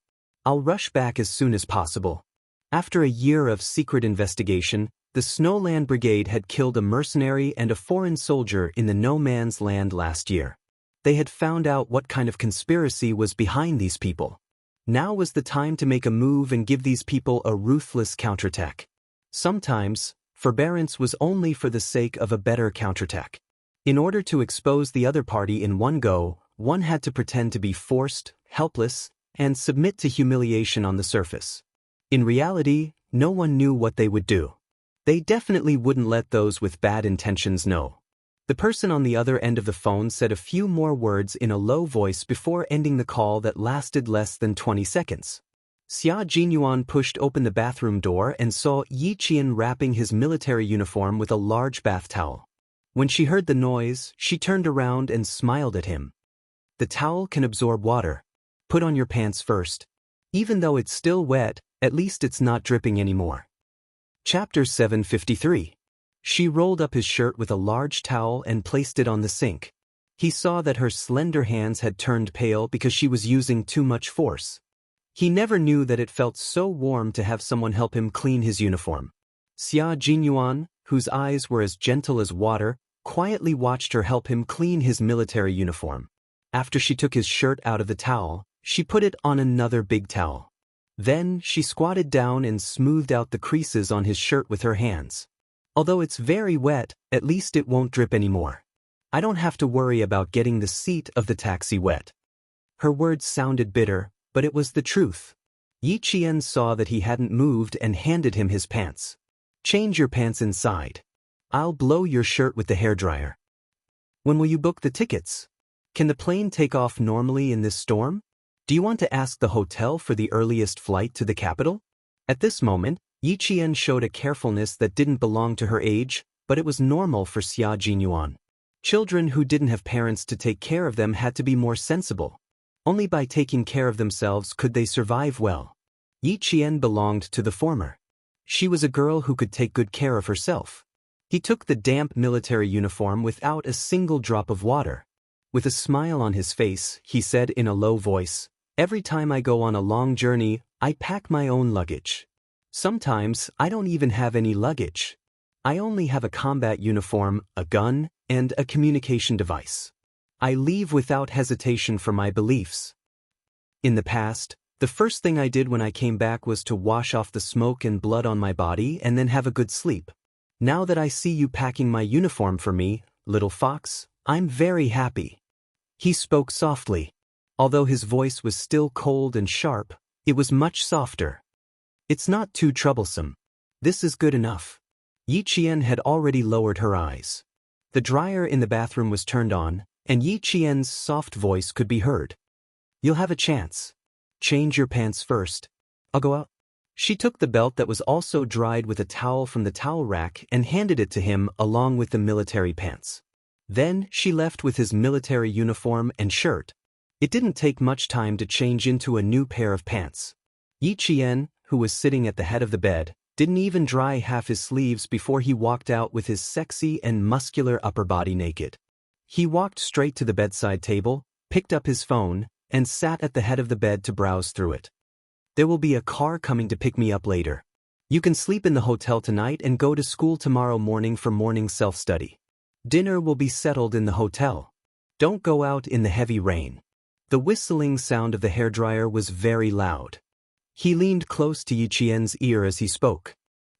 I'll rush back as soon as possible. After a year of secret investigation, the Snowland Brigade had killed a mercenary and a foreign soldier in the no man's land last year. They had found out what kind of conspiracy was behind these people. Now was the time to make a move and give these people a ruthless counterattack. Sometimes, forbearance was only for the sake of a better counterattack. In order to expose the other party in one go, one had to pretend to be forced, helpless, and submit to humiliation on the surface. In reality, no one knew what they would do. They definitely wouldn't let those with bad intentions know. The person on the other end of the phone said a few more words in a low voice before ending the call that lasted less than 20 seconds. Xia Jinyuan pushed open the bathroom door and saw Yi Qian wrapping his military uniform with a large bath towel. When she heard the noise, she turned around and smiled at him. The towel can absorb water. Put on your pants first. Even though it's still wet, at least it's not dripping anymore. Chapter 753. She rolled up his shirt with a large towel and placed it on the sink. He saw that her slender hands had turned pale because she was using too much force. He never knew that it felt so warm to have someone help him clean his uniform. Xia Jinyuan, whose eyes were as gentle as water, quietly watched her help him clean his military uniform. After she took his shirt out of the towel, she put it on another big towel. Then she squatted down and smoothed out the creases on his shirt with her hands. Although it's very wet, at least it won't drip anymore. I don't have to worry about getting the seat of the taxi wet. Her words sounded bitter, but it was the truth. Yi Qian saw that he hadn't moved and handed him his pants. Change your pants inside. I'll blow your shirt with the hairdryer. When will you book the tickets? Can the plane take off normally in this storm? Do you want to ask the hotel for the earliest flight to the capital? At this moment, Yi Qian showed a carefulness that didn't belong to her age, but it was normal for Xia Jinyuan. Children who didn't have parents to take care of them had to be more sensible. Only by taking care of themselves could they survive well. Yi Qian belonged to the former. She was a girl who could take good care of herself. He took the damp military uniform without a single drop of water. With a smile on his face, he said in a low voice, "Every time I go on a long journey, I pack my own luggage. Sometimes I don't even have any luggage. I only have a combat uniform, a gun, and a communication device. I leave without hesitation for my beliefs. In the past, the first thing I did when I came back was to wash off the smoke and blood on my body and then have a good sleep. Now that I see you packing my uniform for me, little fox, I'm very happy." He spoke softly. Although his voice was still cold and sharp, it was much softer. "It's not too troublesome. This is good enough." Yi Qian had already lowered her eyes. The dryer in the bathroom was turned on, and Yi Qian's soft voice could be heard. "You'll have a chance. Change your pants first. I'll go out." She took the belt that was also dried with a towel from the towel rack and handed it to him along with the military pants. Then she left with his military uniform and shirt. It didn't take much time to change into a new pair of pants. Yi Qian, who was sitting at the head of the bed, didn't even dry half his sleeves before he walked out with his sexy and muscular upper body naked. He walked straight to the bedside table, picked up his phone, and sat at the head of the bed to browse through it. "There will be a car coming to pick me up later. You can sleep in the hotel tonight and go to school tomorrow morning for morning self-study. Dinner will be settled in the hotel. Don't go out in the heavy rain." The whistling sound of the hairdryer was very loud. He leaned close to Yi Qian's ear as he spoke.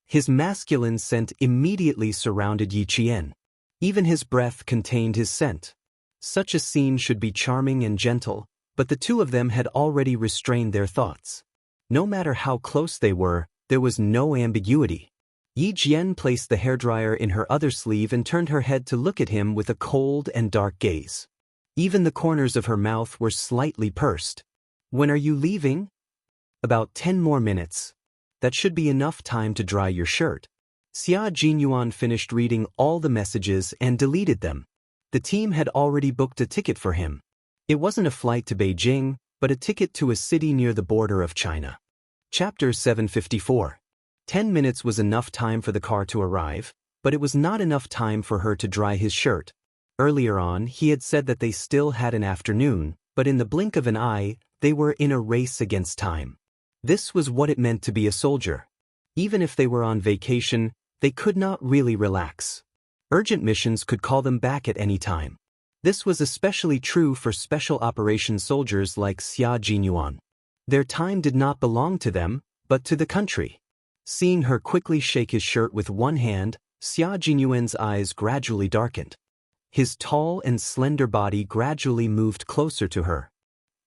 His masculine scent immediately surrounded Yi Qian. Even his breath contained his scent. Such a scene should be charming and gentle, but the two of them had already restrained their thoughts. No matter how close they were, there was no ambiguity. Yi Qian placed the hairdryer in her other sleeve and turned her head to look at him with a cold and dark gaze. Even the corners of her mouth were slightly pursed. "When are you leaving?" "About 10 more minutes. That should be enough time to dry your shirt." Xia Jinyuan finished reading all the messages and deleted them. The team had already booked a ticket for him. It wasn't a flight to Beijing, but a ticket to a city near the border of China. Chapter 754. 10 minutes was enough time for the car to arrive, but it was not enough time for her to dry his shirt. Earlier on, he had said that they still had an afternoon, but in the blink of an eye, they were in a race against time. This was what it meant to be a soldier. Even if they were on vacation, they could not really relax. Urgent missions could call them back at any time. This was especially true for special operations soldiers like Xia Jinyuan. Their time did not belong to them, but to the country. Seeing her quickly shake his shirt with one hand, Xia Jinyuan's eyes gradually darkened. His tall and slender body gradually moved closer to her.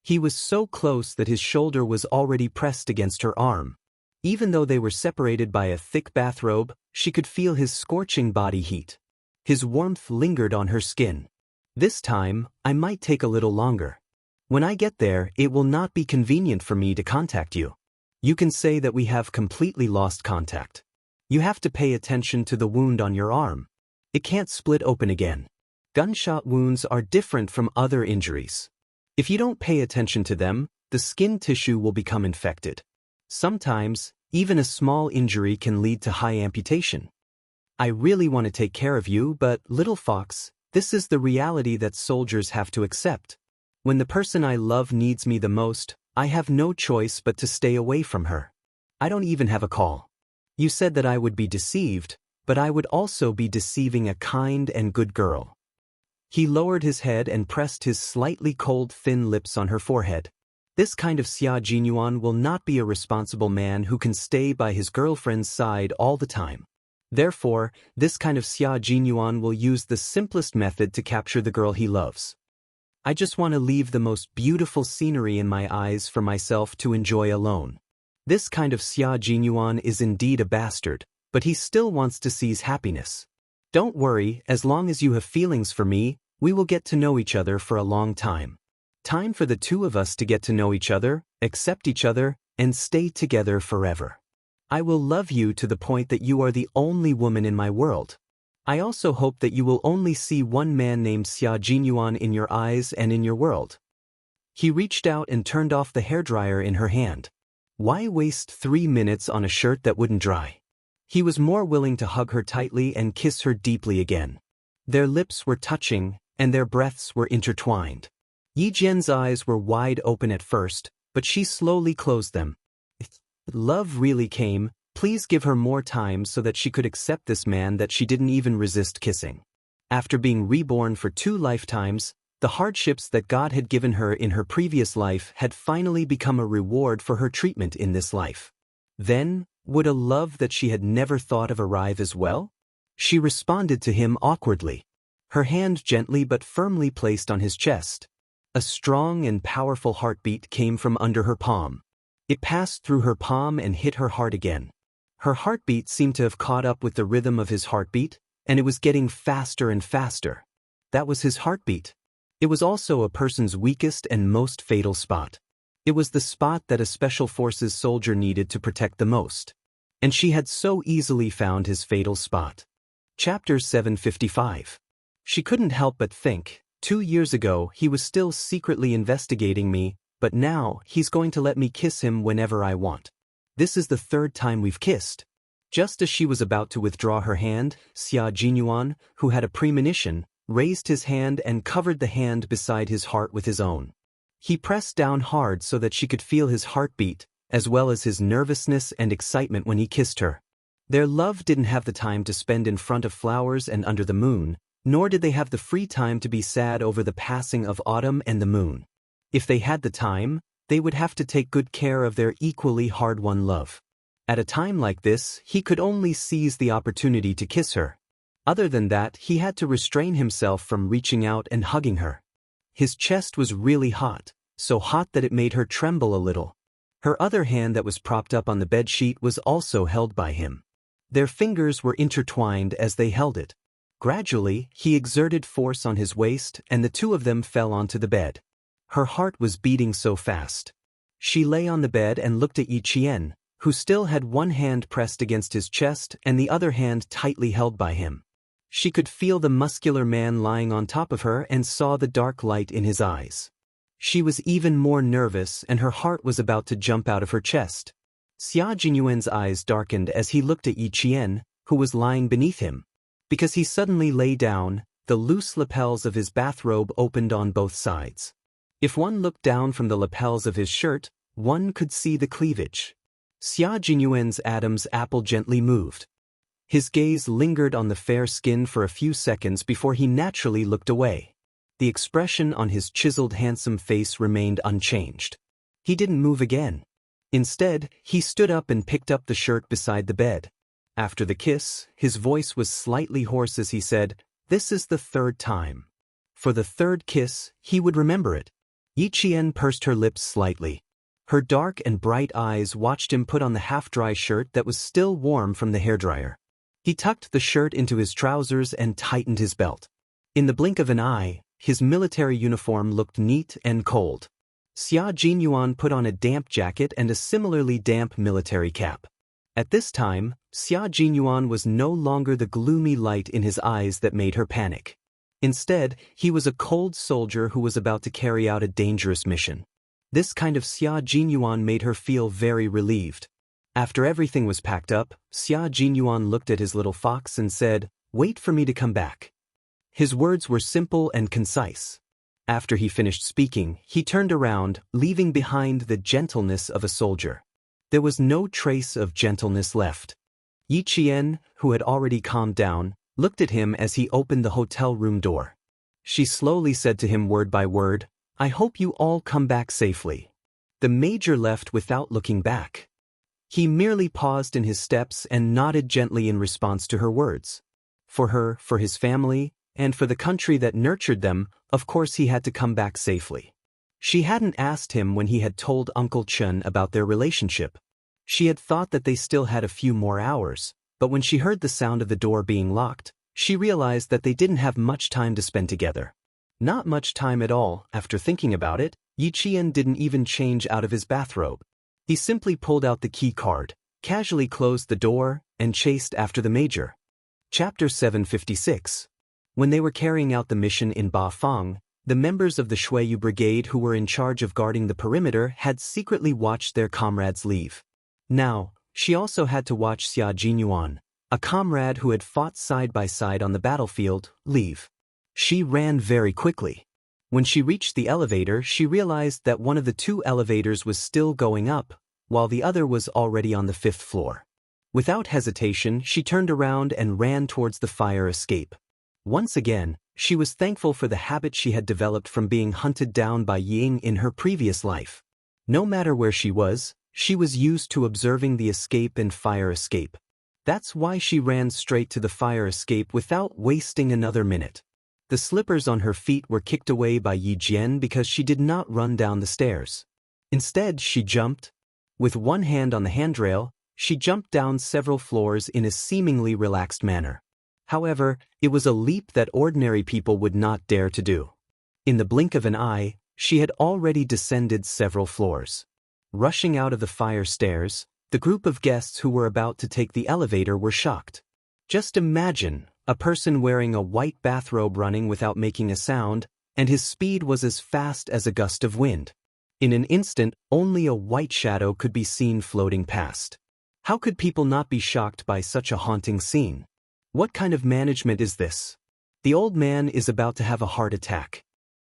He was so close that his shoulder was already pressed against her arm. Even though they were separated by a thick bathrobe, she could feel his scorching body heat. His warmth lingered on her skin. This time, I might take a little longer. When I get there, it will not be convenient for me to contact you. You can say that we have completely lost contact. You have to pay attention to the wound on your arm. It can't split open again. Gunshot wounds are different from other injuries. If you don't pay attention to them, the skin tissue will become infected. Sometimes, even a small injury can lead to high amputation. I really want to take care of you, but, little fox, this is the reality that soldiers have to accept. When the person I love needs me the most, I have no choice but to stay away from her. I don't even have a call. You said that I would be deceived, but I would also be deceiving a kind and good girl. He lowered his head and pressed his slightly cold thin lips on her forehead. This kind of Xia Jinyuan will not be a responsible man who can stay by his girlfriend's side all the time. Therefore, this kind of Xia Jinyuan will use the simplest method to capture the girl he loves. I just want to leave the most beautiful scenery in my eyes for myself to enjoy alone. This kind of Xia Jinyuan is indeed a bastard, but he still wants to seize happiness. Don't worry, as long as you have feelings for me, we will get to know each other for a long time. Time for the two of us to get to know each other, accept each other, and stay together forever. I will love you to the point that you are the only woman in my world. I also hope that you will only see one man named Xia Jinyuan in your eyes and in your world. He reached out and turned off the hairdryer in her hand. Why waste 3 minutes on a shirt that wouldn't dry? He was more willing to hug her tightly and kiss her deeply again. Their lips were touching, and their breaths were intertwined. Yi Jian's eyes were wide open at first, but she slowly closed them. If love really came, please give her more time so that she could accept this man that she didn't even resist kissing. After being reborn for 2 lifetimes, the hardships that God had given her in her previous life had finally become a reward for her treatment in this life. Then, would a love that she had never thought of arrive as well? She responded to him awkwardly. Her hand gently but firmly placed on his chest. A strong and powerful heartbeat came from under her palm. It passed through her palm and hit her heart again. Her heartbeat seemed to have caught up with the rhythm of his heartbeat, and it was getting faster and faster. That was his heartbeat. It was also a person's weakest and most fatal spot. It was the spot that a special forces soldier needed to protect the most. And she had so easily found his fatal spot. Chapter 755. She couldn't help but think, 2 years ago he was still secretly investigating me, but now he's going to let me kiss him whenever I want. This is the 3rd time we've kissed. Just as she was about to withdraw her hand, Xia Jinyuan, who had a premonition, raised his hand and covered the hand beside his heart with his own. He pressed down hard so that she could feel his heartbeat, as well as his nervousness and excitement when he kissed her. Their love didn't have the time to spend in front of flowers and under the moon, nor did they have the free time to be sad over the passing of autumn and the moon. If they had the time, they would have to take good care of their equally hard-won love. At a time like this, he could only seize the opportunity to kiss her. Other than that, he had to restrain himself from reaching out and hugging her. His chest was really hot, so hot that it made her tremble a little. Her other hand that was propped up on the bedsheet was also held by him. Their fingers were intertwined as they held it. Gradually, he exerted force on his waist and the two of them fell onto the bed. Her heart was beating so fast. She lay on the bed and looked at Yi Qian, who still had one hand pressed against his chest and the other hand tightly held by him. She could feel the muscular man lying on top of her and saw the dark light in his eyes. She was even more nervous and her heart was about to jump out of her chest. Xia Jinyuan's eyes darkened as he looked at Yi Qian, who was lying beneath him. Because he suddenly lay down, the loose lapels of his bathrobe opened on both sides. If one looked down from the lapels of his shirt, one could see the cleavage. Xia Jinyuan's Adam's apple gently moved. His gaze lingered on the fair skin for a few seconds before he naturally looked away. The expression on his chiseled handsome face remained unchanged. He didn't move again. Instead, he stood up and picked up the shirt beside the bed. After the kiss, his voice was slightly hoarse as he said, "This is the third time." For the third kiss, he would remember it. Yi Qian pursed her lips slightly. Her dark and bright eyes watched him put on the half-dry shirt that was still warm from the hairdryer. He tucked the shirt into his trousers and tightened his belt. In the blink of an eye, his military uniform looked neat and cold. Xia Jinyuan put on a damp jacket and a similarly damp military cap. At this time, Xia Jinyuan was no longer the gloomy light in his eyes that made her panic. Instead, he was a cold soldier who was about to carry out a dangerous mission. This kind of Xia Jinyuan made her feel very relieved. After everything was packed up, Xia Jinyuan looked at his little fox and said, "Wait for me to come back." His words were simple and concise. After he finished speaking, he turned around, leaving behind the gentleness of a soldier. There was no trace of gentleness left. Yi Qian, who had already calmed down, looked at him as he opened the hotel room door. She slowly said to him word by word, "I hope you all come back safely." The major left without looking back. He merely paused in his steps and nodded gently in response to her words. For her, for his family, and for the country that nurtured them, of course he had to come back safely. She hadn't asked him when he had told Uncle Chen about their relationship. She had thought that they still had a few more hours, but when she heard the sound of the door being locked, she realized that they didn't have much time to spend together. Not much time at all. After thinking about it, Yi Qian didn't even change out of his bathrobe. He simply pulled out the key card, casually closed the door, and chased after the major. Chapter 756. When they were carrying out the mission in Bafang, the members of the Shuiyu Brigade who were in charge of guarding the perimeter had secretly watched their comrades leave. Now, she also had to watch Xia Jinyuan, a comrade who had fought side by side on the battlefield, leave. She ran very quickly. When she reached the elevator, she realized that one of the two elevators was still going up, while the other was already on the 5th floor. Without hesitation, she turned around and ran towards the fire escape. Once again, she was thankful for the habit she had developed from being hunted down by Ying in her previous life. No matter where she was used to observing the escape and fire escape. That's why she ran straight to the fire escape without wasting another minute. The slippers on her feet were kicked away by Yi Jian because she did not run down the stairs. Instead, she jumped. With one hand on the handrail, she jumped down several floors in a seemingly relaxed manner. However, it was a leap that ordinary people would not dare to do. In the blink of an eye, she had already descended several floors. Rushing out of the fire stairs, the group of guests who were about to take the elevator were shocked. Just imagine, a person wearing a white bathrobe running without making a sound, and his speed was as fast as a gust of wind. In an instant, only a white shadow could be seen floating past. How could people not be shocked by such a haunting scene? What kind of management is this? The old man is about to have a heart attack.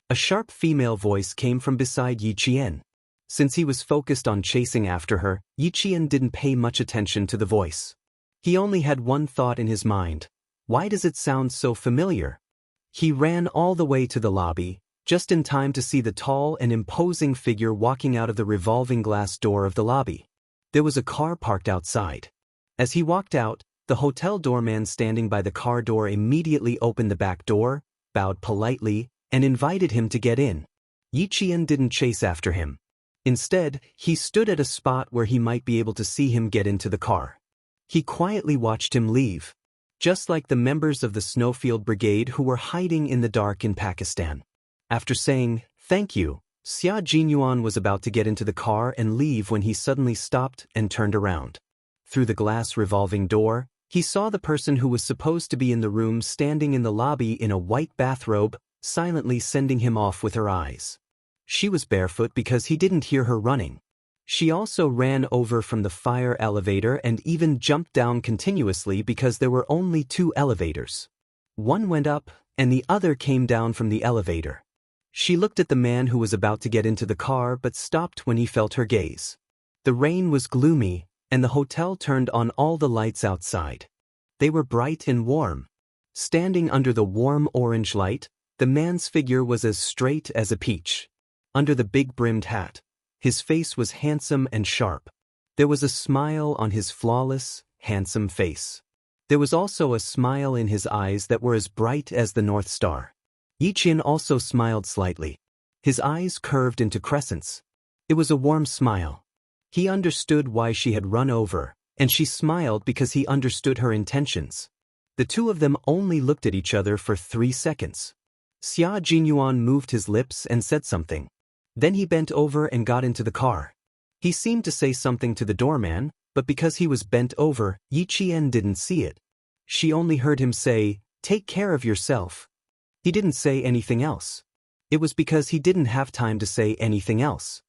A sharp female voice came from beside Yi Qian. Since he was focused on chasing after her, Yi Qian didn't pay much attention to the voice. He only had one thought in his mind. Why does it sound so familiar? He ran all the way to the lobby, just in time to see the tall and imposing figure walking out of the revolving glass door of the lobby. There was a car parked outside. As he walked out, the hotel doorman standing by the car door immediately opened the back door, bowed politely, and invited him to get in. Yi Qian didn't chase after him. Instead, he stood at a spot where he might be able to see him get into the car. He quietly watched him leave. Just like the members of the Snowfield Brigade who were hiding in the dark in Pakistan. After saying, "Thank you," Xia Jinyuan was about to get into the car and leave when he suddenly stopped and turned around. Through the glass revolving door, he saw the person who was supposed to be in the room standing in the lobby in a white bathrobe, silently sending him off with her eyes. She was barefoot because he didn't hear her running. She also ran over from the fire elevator and even jumped down continuously because there were only 2 elevators. One went up, and the other came down from the elevator. She looked at the man who was about to get into the car but stopped when he felt her gaze. The rain was gloomy, and the hotel turned on all the lights outside. They were bright and warm. Standing under the warm orange light, The man's figure was as straight as a peach. Under the big-brimmed hat, his face was handsome and sharp. There was a smile on his flawless, handsome face. There was also a smile in his eyes that were as bright as the North Star. Yi Qian also smiled slightly. His eyes curved into crescents. It was a warm smile. He understood why she had run over, and she smiled because he understood her intentions. The two of them only looked at each other for 3 seconds. Xia Jinyuan moved his lips and said something. Then he bent over and got into the car. He seemed to say something to the doorman, but because he was bent over, Yi Qian didn't see it. She only heard him say, "Take care of yourself." He didn't say anything else. It was because he didn't have time to say anything else.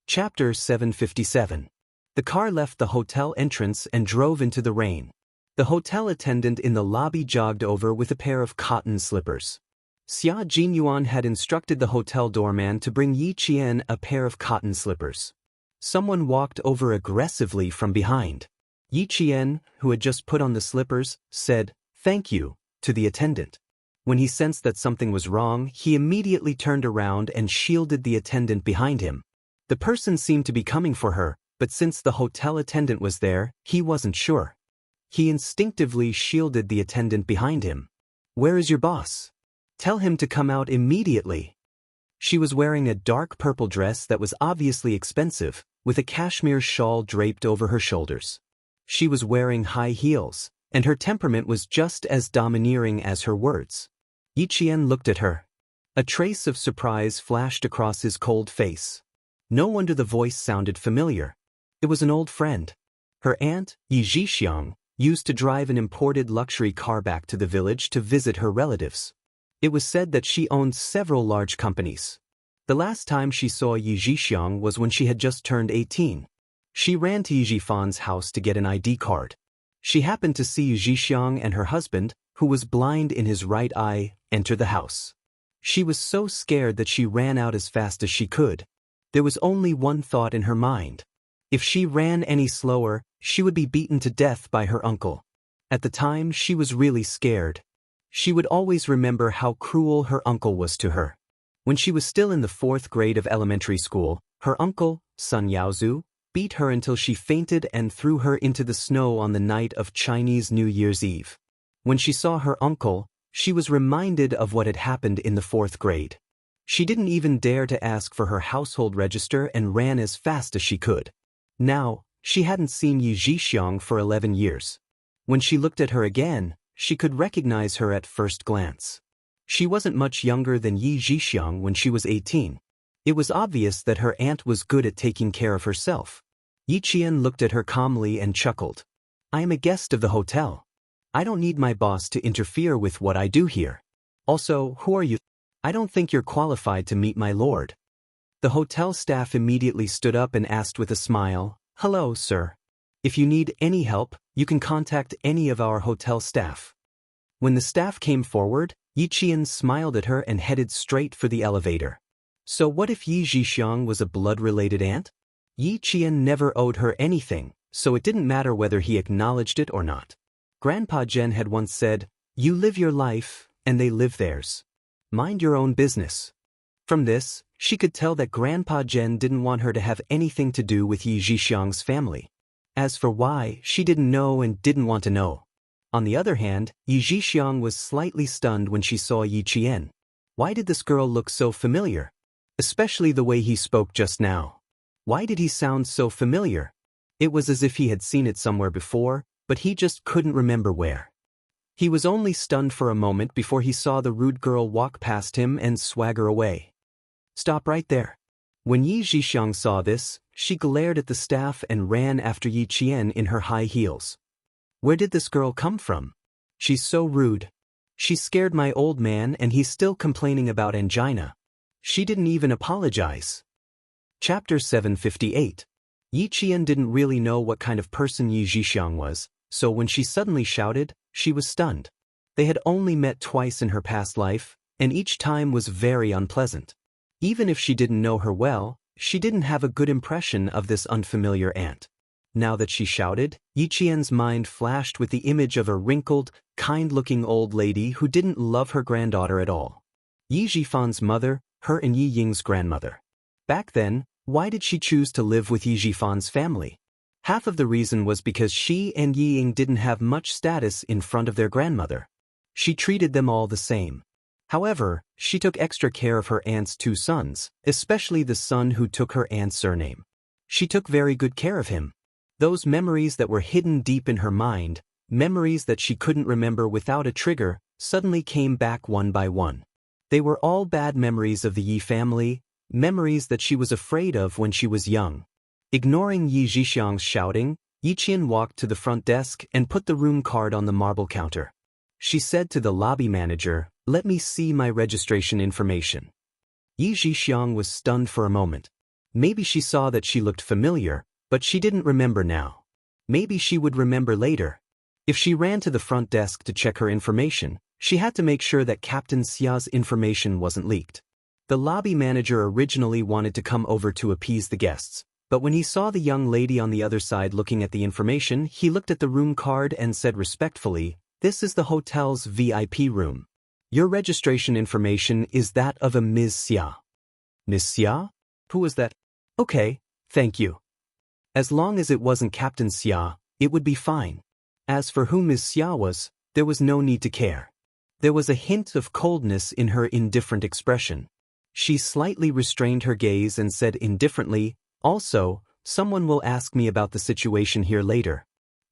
Chapter 757. The car left the hotel entrance and drove into the rain. The hotel attendant in the lobby jogged over with a pair of cotton slippers. Xia Jinyuan had instructed the hotel doorman to bring Yi Qian a pair of cotton slippers. Someone walked over aggressively from behind. Yi Qian, who had just put on the slippers, said, "Thank you," to the attendant. When he sensed that something was wrong, he immediately turned around and shielded the attendant behind him. The person seemed to be coming for her, but since the hotel attendant was there, he wasn't sure. He instinctively shielded the attendant behind him. "Where is your boss? Tell him to come out immediately." She was wearing a dark purple dress that was obviously expensive, with a cashmere shawl draped over her shoulders. She was wearing high heels, and her temperament was just as domineering as her words. Yi Qian looked at her. A trace of surprise flashed across his cold face. No wonder the voice sounded familiar. It was an old friend. Her aunt, Yi Zhixiang, used to drive an imported luxury car back to the village to visit her relatives. It was said that she owned several large companies. The last time she saw Yi Zhixiang was when she had just turned 18. She ran to Yi Zhifan's house to get an ID card. She happened to see Yi Zhixiang and her husband, who was blind in his right eye, enter the house. She was so scared that she ran out as fast as she could. There was only one thought in her mind. If she ran any slower, she would be beaten to death by her uncle. At the time, she was really scared. She would always remember how cruel her uncle was to her. When she was still in the 4th grade of elementary school, her uncle, Sun Yaozu, beat her until she fainted and threw her into the snow on the night of Chinese New Year's Eve. When she saw her uncle, she was reminded of what had happened in the 4th grade. She didn't even dare to ask for her household register and ran as fast as she could. Now, she hadn't seen Yi Zhixiang for 11 years. When she looked at her again, she could recognize her at first glance. She wasn't much younger than Yi Zhixiang when she was 18. It was obvious that her aunt was good at taking care of herself. Yi Qian looked at her calmly and chuckled. "I am a guest of the hotel. I don't need my boss to interfere with what I do here. Also, who are you? I don't think you're qualified to meet my lord." The hotel staff immediately stood up and asked with a smile, "Hello, sir. If you need any help, you can contact any of our hotel staff." When the staff came forward, Yi Qian smiled at her and headed straight for the elevator. So what if Yi Zhixiang was a blood-related aunt? Yi Qian never owed her anything, so it didn't matter whether he acknowledged it or not. Grandpa Zhen had once said, "You live your life, and they live theirs. Mind your own business." From this, she could tell that Grandpa Zhen didn't want her to have anything to do with Yi Zhixiang's family. As for why, she didn't know and didn't want to know. On the other hand, Yi Zhixiang was slightly stunned when she saw Yi Qian. Why did this girl look so familiar? Especially the way he spoke just now. Why did he sound so familiar? It was as if he had seen it somewhere before, but he just couldn't remember where. He was only stunned for a moment before he saw the rude girl walk past him and swagger away. "Stop right there." When Yi Zhixiang saw this, she glared at the staff and ran after Yi Qian in her high heels. "Where did this girl come from? She's so rude. She scared my old man and he's still complaining about angina. She didn't even apologize." Chapter 758. Yi Qian didn't really know what kind of person Yi Zhixiang was, so when she suddenly shouted, she was stunned. They had only met twice in her past life, and each time was very unpleasant. Even if she didn't know her well, she didn't have a good impression of this unfamiliar aunt. Now that she shouted, Yi Qian's mind flashed with the image of a wrinkled, kind-looking old lady who didn't love her granddaughter at all. Yi Jifan's mother, her and Yi Ying's grandmother. Back then, why did she choose to live with Yi Jifan's family? Half of the reason was because she and Yi Ying didn't have much status in front of their grandmother. She treated them all the same. However, she took extra care of her aunt's two sons, especially the son who took her aunt's surname. She took very good care of him. Those memories that were hidden deep in her mind, memories that she couldn't remember without a trigger, suddenly came back one by one. They were all bad memories of the Yi family, memories that she was afraid of when she was young. Ignoring Yi Zhixiang's shouting, Yi Qian walked to the front desk and put the room card on the marble counter. She said to the lobby manager, "Let me see my registration information." Yi Zhixiang was stunned for a moment. Maybe she saw that she looked familiar, but she didn't remember now. Maybe she would remember later. If she ran to the front desk to check her information, she had to make sure that Captain Xia's information wasn't leaked. The lobby manager originally wanted to come over to appease the guests, but when he saw the young lady on the other side looking at the information, he looked at the room card and said respectfully, "This is the hotel's VIP room. Your registration information is that of a Ms. Xia." "Miss Xia? Who was that?" "Okay, thank you." As long as it wasn't Captain Xia, it would be fine. As for who Ms. Xia was, there was no need to care. There was a hint of coldness in her indifferent expression. She slightly restrained her gaze and said indifferently, "Also, someone will ask me about the situation here later.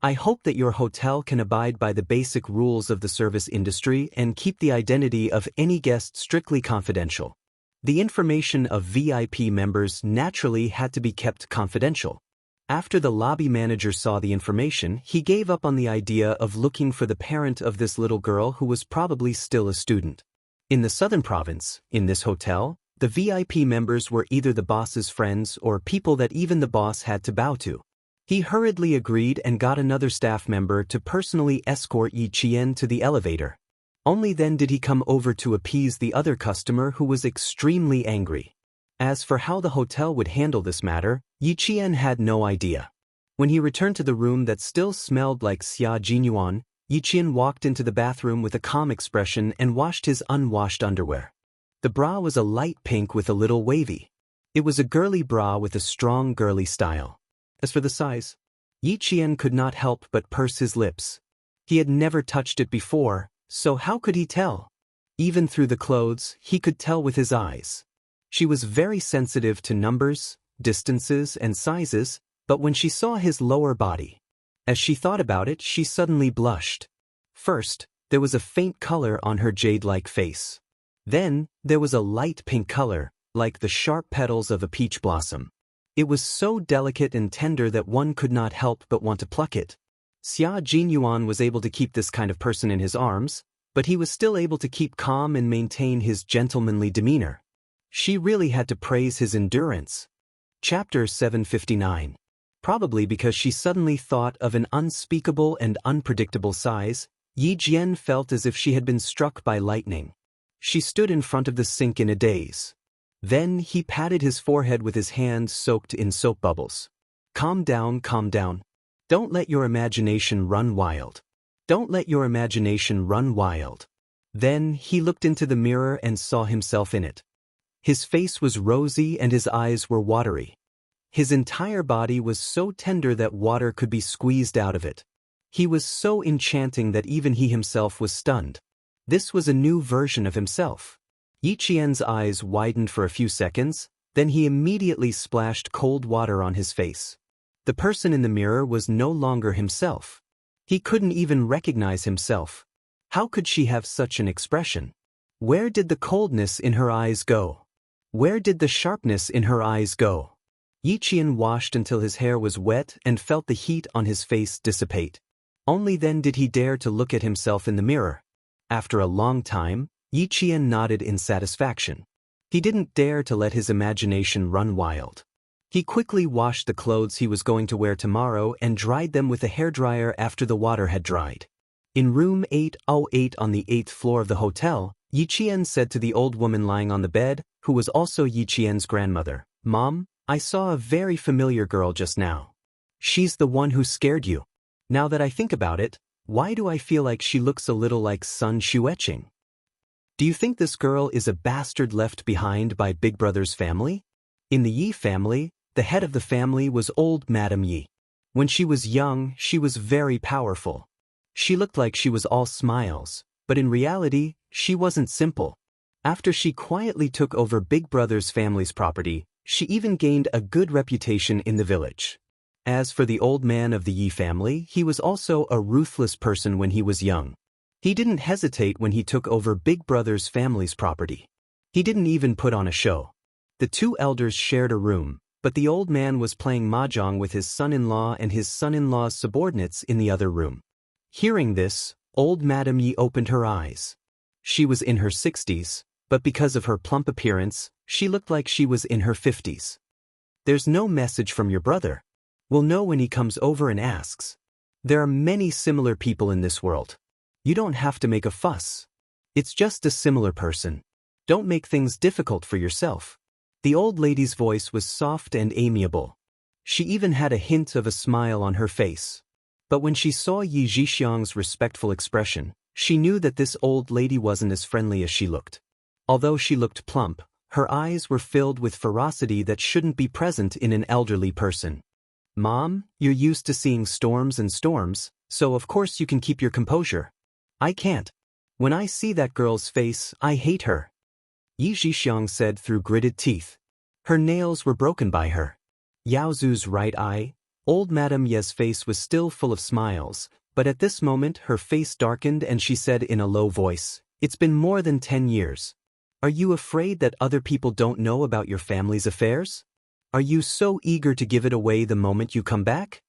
I hope that your hotel can abide by the basic rules of the service industry and keep the identity of any guest strictly confidential." The information of VIP members naturally had to be kept confidential. After the lobby manager saw the information, he gave up on the idea of looking for the parent of this little girl who was probably still a student. In the southern province, in this hotel, the VIP members were either the boss's friends or people that even the boss had to bow to. He hurriedly agreed and got another staff member to personally escort Yi Qian to the elevator. Only then did he come over to appease the other customer who was extremely angry. As for how the hotel would handle this matter, Yi Qian had no idea. When he returned to the room that still smelled like Xia Jinyuan, Yi Qian walked into the bathroom with a calm expression and washed his unwashed underwear. The bra was a light pink with a little wavy. It was a girly bra with a strong girly style. As for the size, Yi Qian could not help but purse his lips. He had never touched it before, so how could he tell? Even through the clothes, he could tell with his eyes. She was very sensitive to numbers, distances, and sizes, but when she saw his lower body, as she thought about it, she suddenly blushed. First, there was a faint color on her jade-like face. Then, there was a light pink color, like the sharp petals of a peach blossom. It was so delicate and tender that one could not help but want to pluck it. Xia Jinyuan was able to keep this kind of person in his arms, but he was still able to keep calm and maintain his gentlemanly demeanor. She really had to praise his endurance. Chapter 759. Probably because she suddenly thought of an unspeakable and unpredictable size, Yi Jian felt as if she had been struck by lightning. She stood in front of the sink in a daze. Then he patted his forehead with his hand soaked in soap bubbles. Calm down, calm down. Don't let your imagination run wild. Don't let your imagination run wild. Then he looked into the mirror and saw himself in it. His face was rosy and his eyes were watery. His entire body was so tender that water could be squeezed out of it. He was so enchanting that even he himself was stunned. This was a new version of himself. Yi Qian's eyes widened for a few seconds, then he immediately splashed cold water on his face. The person in the mirror was no longer himself. He couldn't even recognize himself. How could she have such an expression? Where did the coldness in her eyes go? Where did the sharpness in her eyes go? Yi Qian washed until his hair was wet and felt the heat on his face dissipate. Only then did he dare to look at himself in the mirror. After a long time, Yi Qian nodded in satisfaction. He didn't dare to let his imagination run wild. He quickly washed the clothes he was going to wear tomorrow and dried them with a hairdryer after the water had dried. In room 808 on the 8th floor of the hotel, Yi Qian said to the old woman lying on the bed, who was also Yi Qian's grandmother, "Mom, I saw a very familiar girl just now. She's the one who scared you. Now that I think about it, why do I feel like she looks a little like Sun Xueqing?" Do you think this girl is a bastard left behind by Big Brother's family? In the Yi family, the head of the family was old Madame Yi. When she was young, she was very powerful. She looked like she was all smiles, but in reality, she wasn't simple. After she quietly took over Big Brother's family's property, she even gained a good reputation in the village. As for the old man of the Yi family, he was also a ruthless person when he was young. He didn't hesitate when he took over Big Brother's family's property. He didn't even put on a show. The two elders shared a room, but the old man was playing mahjong with his son-in-law and his son-in-law's subordinates in the other room. Hearing this, old Madame Yi opened her eyes. She was in her 60s, but because of her plump appearance, she looked like she was in her 50s. There's no message from your brother. We'll know when he comes over and asks. There are many similar people in this world. You don't have to make a fuss. It's just a similar person. Don't make things difficult for yourself. The old lady's voice was soft and amiable. She even had a hint of a smile on her face. But when she saw Yi Zhixiang's respectful expression, she knew that this old lady wasn't as friendly as she looked. Although she looked plump, her eyes were filled with ferocity that shouldn't be present in an elderly person. Mom, you're used to seeing storms and storms, so of course you can keep your composure. I can't. When I see that girl's face, I hate her. Yi Zhixiang said through gritted teeth. Her nails were broken by her. Yaozu's right eye, old Madame Ye's face was still full of smiles, but at this moment her face darkened and she said in a low voice, "It's been more than 10 years. Are you afraid that other people don't know about your family's affairs? Are you so eager to give it away the moment you come back?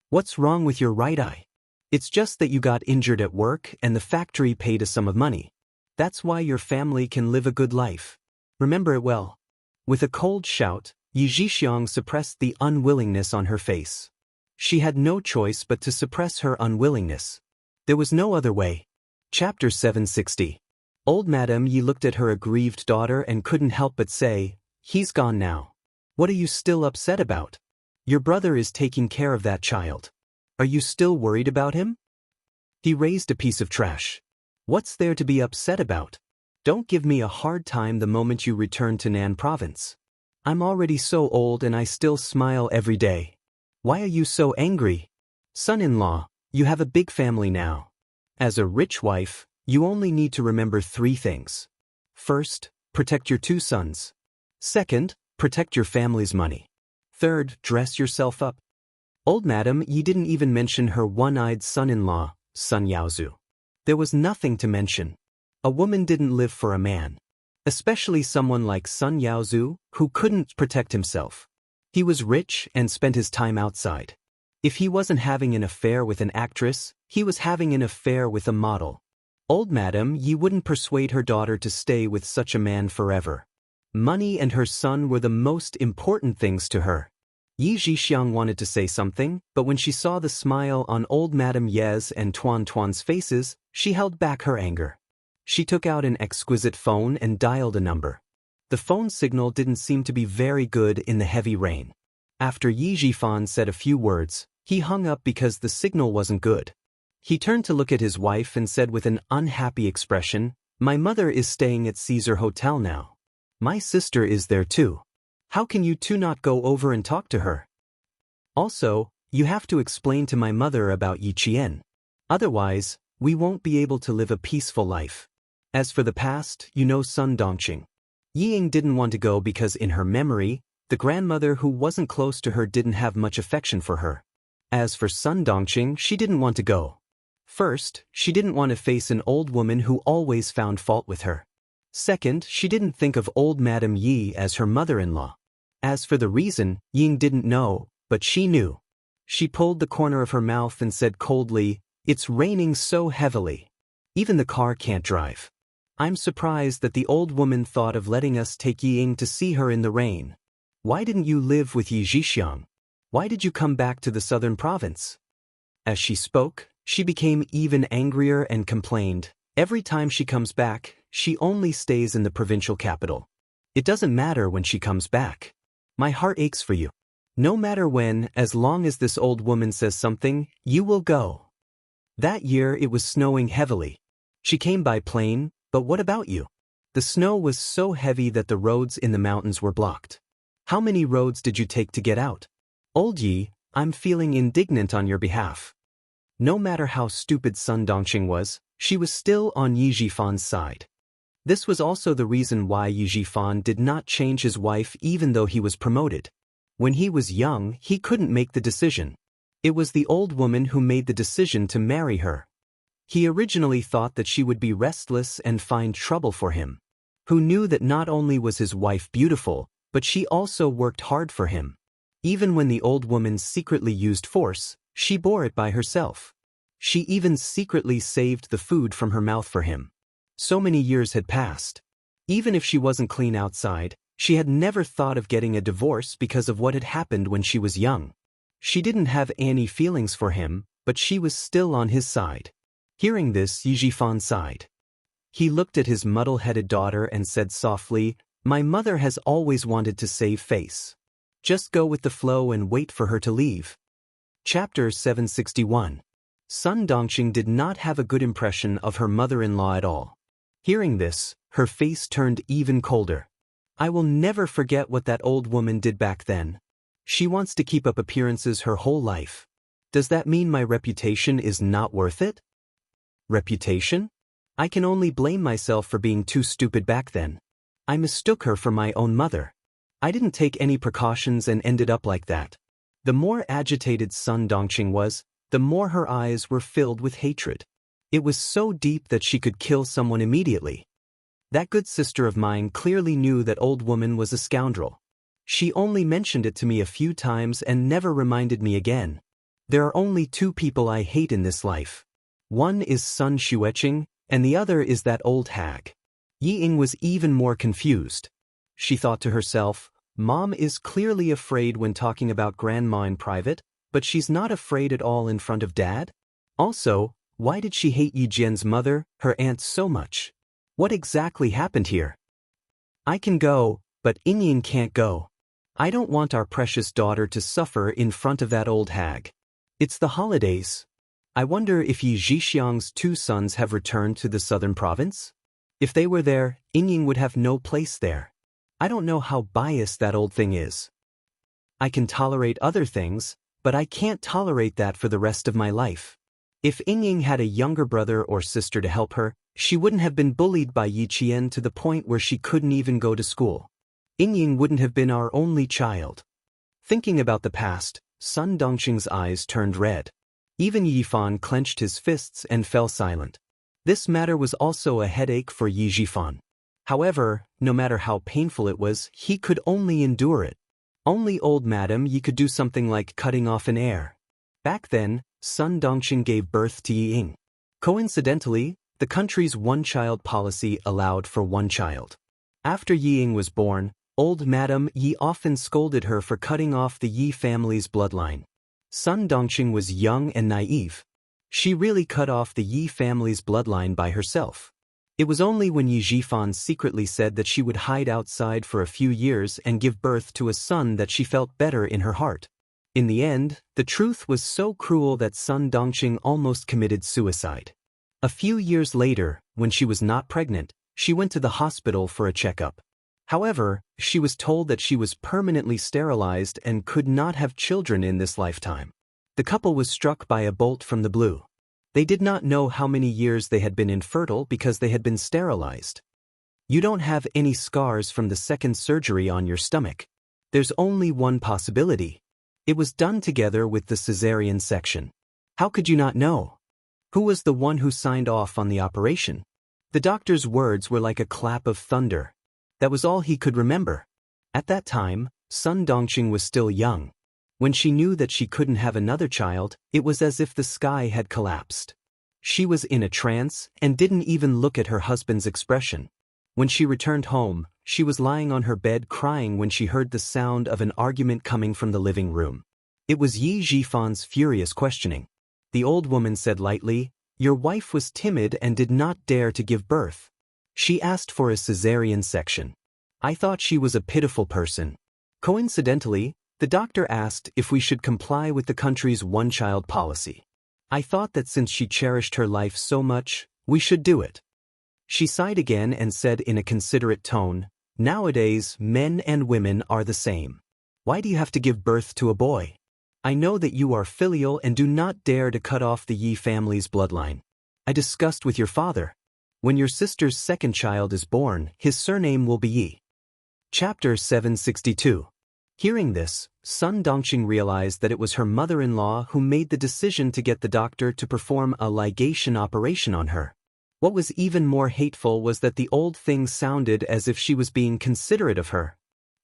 What's wrong with your right eye? It's just that you got injured at work and the factory paid a sum of money. That's why your family can live a good life. Remember it well." With a cold shout, Yi Zhixiang suppressed the unwillingness on her face. She had no choice but to suppress her unwillingness. There was no other way. Chapter 760. Old Madame Yi looked at her aggrieved daughter and couldn't help but say, "He's gone now. What are you still upset about? Your brother is taking care of that child. Are you still worried about him? He raised a piece of trash. What's there to be upset about? Don't give me a hard time the moment you return to Nan province. I'm already so old and I still smile every day. Why are you so angry? Son-in-law, you have a big family now. As a rich wife, you only need to remember 3 things. First, protect your 2 sons. Second, protect your family's money. Third, dress yourself up." Old Madame Yi didn't even mention her one-eyed son-in-law, Sun Yaozu. There was nothing to mention. A woman didn't live for a man. Especially someone like Sun Yaozu, who couldn't protect himself. He was rich and spent his time outside. If he wasn't having an affair with an actress, he was having an affair with a model. Old Madame Yi wouldn't persuade her daughter to stay with such a man forever. Money and her son were the most important things to her. Yi Zhixiang wanted to say something, but when she saw the smile on old Madame Ye's and Tuan Tuan's faces, she held back her anger. She took out an exquisite phone and dialed a number. The phone signal didn't seem to be very good in the heavy rain. After Yi Zhifan said a few words, he hung up because the signal wasn't good. He turned to look at his wife and said with an unhappy expression, "My mother is staying at Caesar Hotel now. My sister is there too. How can you two not go over and talk to her? Also, you have to explain to my mother about Yi Qian. Otherwise, we won't be able to live a peaceful life. As for the past, you know Sun Dongqing. Ying didn't want to go because in her memory, the grandmother who wasn't close to her didn't have much affection for her. As for Sun Dongqing, she didn't want to go. First, she didn't want to face an old woman who always found fault with her. Second, she didn't think of old Madame Yi as her mother-in-law. As for the reason, Ying didn't know, but she knew. She pulled the corner of her mouth and said coldly, "It's raining so heavily. Even the car can't drive. I'm surprised that the old woman thought of letting us take Ying to see her in the rain. Why didn't you live with Yi Zhixiang? Why did you come back to the southern province?" As she spoke, she became even angrier and complained, "Every time she comes back, she only stays in the provincial capital. It doesn't matter when she comes back. My heart aches for you. No matter when, as long as this old woman says something, you will go." That year it was snowing heavily. She came by plane, But what about you? The snow was so heavy that the roads in the mountains were blocked. How many roads did you take to get out? Old Yi, I'm feeling indignant on your behalf. No matter how stupid Sun Dongqing was, she was still on Yi Jifan's side. This was also the reason why Yi Jifan did not change his wife even though he was promoted. When he was young, he couldn't make the decision. It was the old woman who made the decision to marry her. He originally thought that she would be restless and find trouble for him. Who knew that not only was his wife beautiful, but she also worked hard for him. Even when the old woman secretly used force, she bore it by herself. She even secretly saved the food from her mouth for him. So many years had passed. Even if she wasn't clean outside, she had never thought of getting a divorce because of what had happened when she was young. She didn't have any feelings for him, but she was still on his side. Hearing this, Yi Jifan sighed. He looked at his muddle-headed daughter and said softly, "My mother has always wanted to save face. Just go with the flow and wait for her to leave." Chapter 761. Sun Dongqing did not have a good impression of her mother-in-law at all. Hearing this, her face turned even colder. "I will never forget what that old woman did back then. She wants to keep up appearances her whole life. Does that mean my reputation is not worth it?" Reputation? I can only blame myself for being too stupid back then. I mistook her for my own mother. I didn't take any precautions and ended up like that. The more agitated Sun Dongqing was, the more her eyes were filled with hatred. It was so deep that she could kill someone immediately. That good sister of mine clearly knew that old woman was a scoundrel. She only mentioned it to me a few times and never reminded me again. There are only two people I hate in this life. One is Sun Xueqing, and the other is that old hag. Yi Ying was even more confused. She thought to herself, Mom is clearly afraid when talking about Grandma in private, but she's not afraid at all in front of Dad? Also, why did she hate Yi Jian's mother, her aunt, so much? What exactly happened here? I can go, but Inyielding can't go. I don't want our precious daughter to suffer in front of that old hag. It's the holidays. I wonder if Yi Zhixiang's two sons have returned to the southern province? If they were there, Inyielding would have no place there. I don't know how biased that old thing is. I can tolerate other things, but I can't tolerate that for the rest of my life. If Inyielding had a younger brother or sister to help her, she wouldn't have been bullied by Yi Qian to the point where she couldn't even go to school. Inyielding wouldn't have been our only child. Thinking about the past, Sun Dongqing's eyes turned red. Even Yi Jifan clenched his fists and fell silent. This matter was also a headache for Yi Jifan. However, no matter how painful it was, he could only endure it. Only old Madam Yi could do something like cutting off an heir. Back then, Sun Dongqing gave birth to Yi Ying. Coincidentally, the country's one-child policy allowed for one child. After Yi Ying was born, old Madam Yi often scolded her for cutting off the Yi family's bloodline. Sun Dongqing was young and naive. She really cut off the Yi family's bloodline by herself. It was only when Yi Jifan secretly said that she would hide outside for a few years and give birth to a son that she felt better in her heart. In the end, the truth was so cruel that Sun Dongqing almost committed suicide. A few years later, when she was not pregnant, she went to the hospital for a checkup. However, she was told that she was permanently sterilized and could not have children in this lifetime. The couple was struck by a bolt from the blue. They did not know how many years they had been infertile because they had been sterilized. You don't have any scars from the second surgery on your stomach. There's only one possibility. It was done together with the cesarean section. How could you not know? Who was the one who signed off on the operation? The doctor's words were like a clap of thunder. That was all he could remember. At that time, Sun Dongqing was still young. When she knew that she couldn't have another child, it was as if the sky had collapsed. She was in a trance and didn't even look at her husband's expression. When she returned home, she was lying on her bed crying when she heard the sound of an argument coming from the living room. It was Yi Jifan's furious questioning. The old woman said lightly, "Your wife was timid and did not dare to give birth. She asked for a cesarean section. I thought she was a pitiful person. Coincidentally, the doctor asked if we should comply with the country's one-child policy. I thought that since she cherished her life so much, we should do it." She sighed again and said in a considerate tone, "Nowadays, men and women are the same. Why do you have to give birth to a boy? I know that you are filial and do not dare to cut off the Yi family's bloodline. I discussed with your father. When your sister's second child is born, his surname will be Yi." Chapter 762. Hearing this, Sun Dongqing realized that it was her mother-in-law who made the decision to get the doctor to perform a ligation operation on her. What was even more hateful was that the old thing sounded as if she was being considerate of her.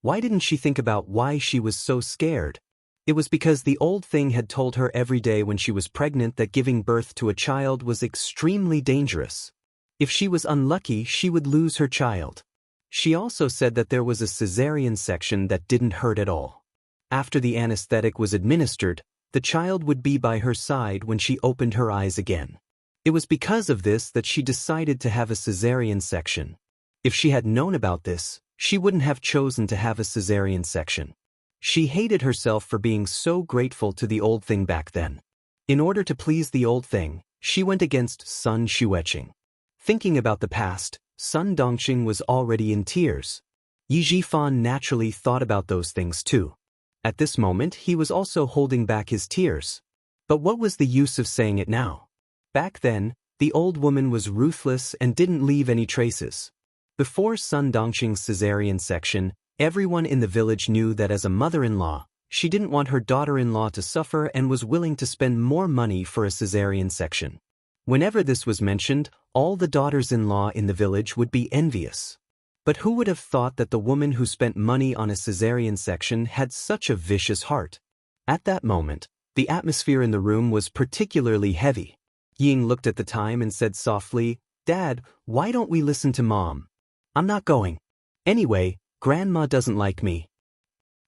Why didn't she think about why she was so scared? It was because the old thing had told her every day when she was pregnant that giving birth to a child was extremely dangerous. If she was unlucky, she would lose her child. She also said that there was a cesarean section that didn't hurt at all. After the anesthetic was administered, the child would be by her side when she opened her eyes again. It was because of this that she decided to have a cesarean section. If she had known about this, she wouldn't have chosen to have a cesarean section. She hated herself for being so grateful to the old thing back then. In order to please the old thing, she went against Sun Xueqing. Thinking about the past, Sun Dongqing was already in tears. Yi Zhifan naturally thought about those things too. At this moment he was also holding back his tears. But what was the use of saying it now? Back then, the old woman was ruthless and didn't leave any traces. Before Sun Dongqing's cesarean section, everyone in the village knew that as a mother-in-law, she didn't want her daughter-in-law to suffer and was willing to spend more money for a cesarean section. Whenever this was mentioned, all the daughters-in-law in the village would be envious. But who would have thought that the woman who spent money on a cesarean section had such a vicious heart? At that moment, the atmosphere in the room was particularly heavy. Ying looked at the time and said softly, "Dad, why don't we listen to Mom? I'm not going. Anyway, Grandma doesn't like me."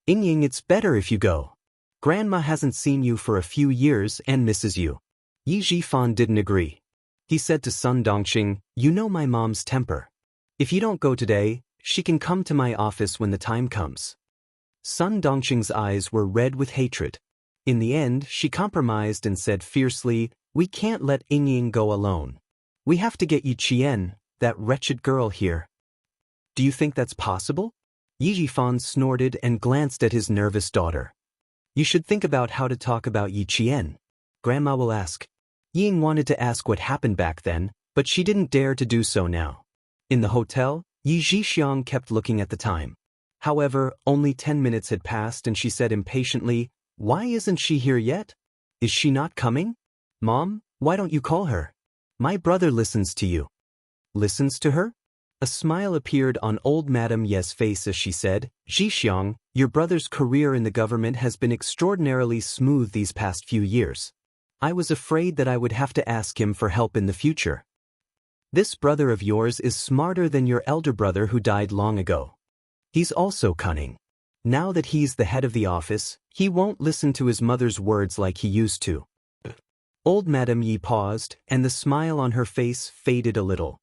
"Ying, it's better if you go. Grandma hasn't seen you for a few years and misses you." Yi Zhifan didn't agree. He said to Sun Dongqing, "You know my mom's temper. If you don't go today, she can come to my office when the time comes." Sun Dongqing's eyes were red with hatred. In the end, she compromised and said fiercely, "We can't let Ying go alone. We have to get Yi Qian, that wretched girl, here." "Do you think that's possible?" Yi Zhifan snorted and glanced at his nervous daughter. "You should think about how to talk about Yi Qian. Grandma will ask." Ying wanted to ask what happened back then, but she didn't dare to do so now. In the hotel, Yi Zhixiang kept looking at the time. However, only 10 minutes had passed and she said impatiently, "Why isn't she here yet? Is she not coming? Mom, why don't you call her? My brother listens to you." "Listens to her?" A smile appeared on old Madame Ye's face as she said, "Zhixiang, your brother's career in the government has been extraordinarily smooth these past few years. I was afraid that I would have to ask him for help in the future. This brother of yours is smarter than your elder brother who died long ago. He's also cunning. Now that he's the head of the office, he won't listen to his mother's words like he used to." Old Madame Yi paused, and the smile on her face faded a little.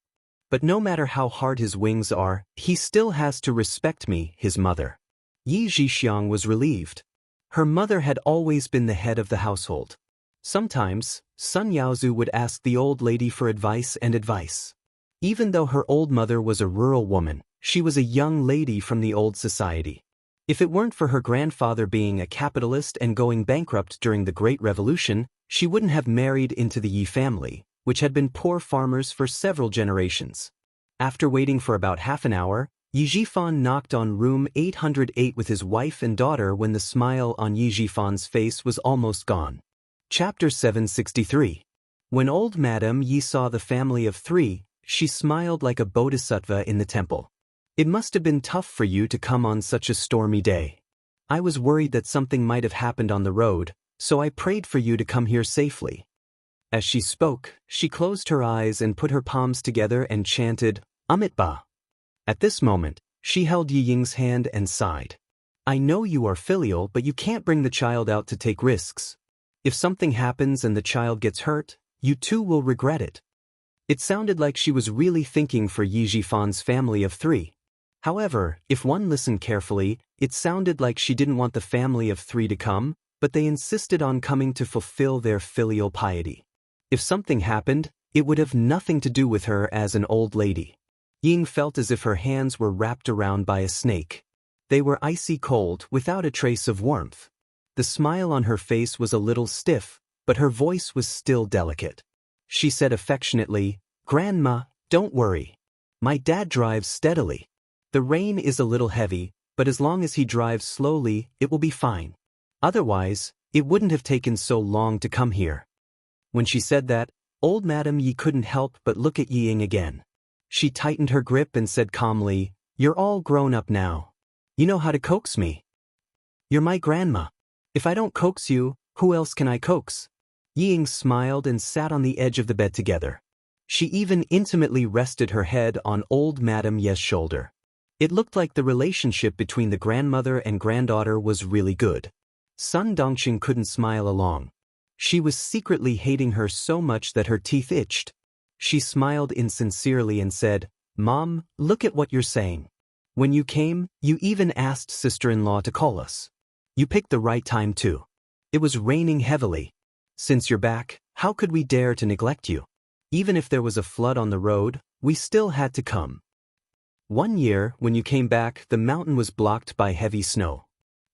"But no matter how hard his wings are, he still has to respect me, his mother." Yi Zhixiang was relieved. Her mother had always been the head of the household. Sometimes, Sun Yaozu would ask the old lady for advice. Even though her old mother was a rural woman, she was a young lady from the old society. If it weren't for her grandfather being a capitalist and going bankrupt during the Great Revolution, she wouldn't have married into the Yi family, which had been poor farmers for several generations. After waiting for about half an hour, Yi Zhifan knocked on room 808 with his wife and daughter when the smile on Yi Zhifan's face was almost gone. Chapter 763. When old Madame Yi saw the family of 3, she smiled like a bodhisattva in the temple. "It must have been tough for you to come on such a stormy day. I was worried that something might have happened on the road, so I prayed for you to come here safely." As she spoke, she closed her eyes and put her palms together and chanted, "Amitabha." At this moment, she held Yi Ying's hand and sighed. "I know you are filial, but you can't bring the child out to take risks. If something happens and the child gets hurt, you too will regret it." It sounded like she was really thinking for Yi Zhifan's family of 3. However, if one listened carefully, it sounded like she didn't want the family of 3 to come, but they insisted on coming to fulfill their filial piety. If something happened, It would have nothing to do with her as an old lady. Ying felt as if her hands were wrapped around by a snake. They were icy cold, without a trace of warmth. The smile on her face was a little stiff, but her voice was still delicate. She said affectionately, "Grandma, don't worry. My dad drives steadily. The rain is a little heavy, but as long as he drives slowly, it will be fine. Otherwise, it wouldn't have taken so long to come here." When she said that, old Madame Yi couldn't help but look at Ying again. She tightened her grip and said calmly, "You're all grown up now. You know how to coax me. You're my grandma. If I don't coax you, who else can I coax?" Ying smiled and sat on the edge of the bed together. She even intimately rested her head on old Madame Ye's shoulder. It looked like the relationship between the grandmother and granddaughter was really good. Sun Dongqing couldn't smile along. She was secretly hating her so much that her teeth itched. She smiled insincerely and said, "Mom, look at what you're saying. When you came, you even asked sister-in-law to call us. You picked the right time too. It was raining heavily. Since you're back, how could we dare to neglect you? Even if there was a flood on the road, we still had to come. One year, when you came back, the mountain was blocked by heavy snow.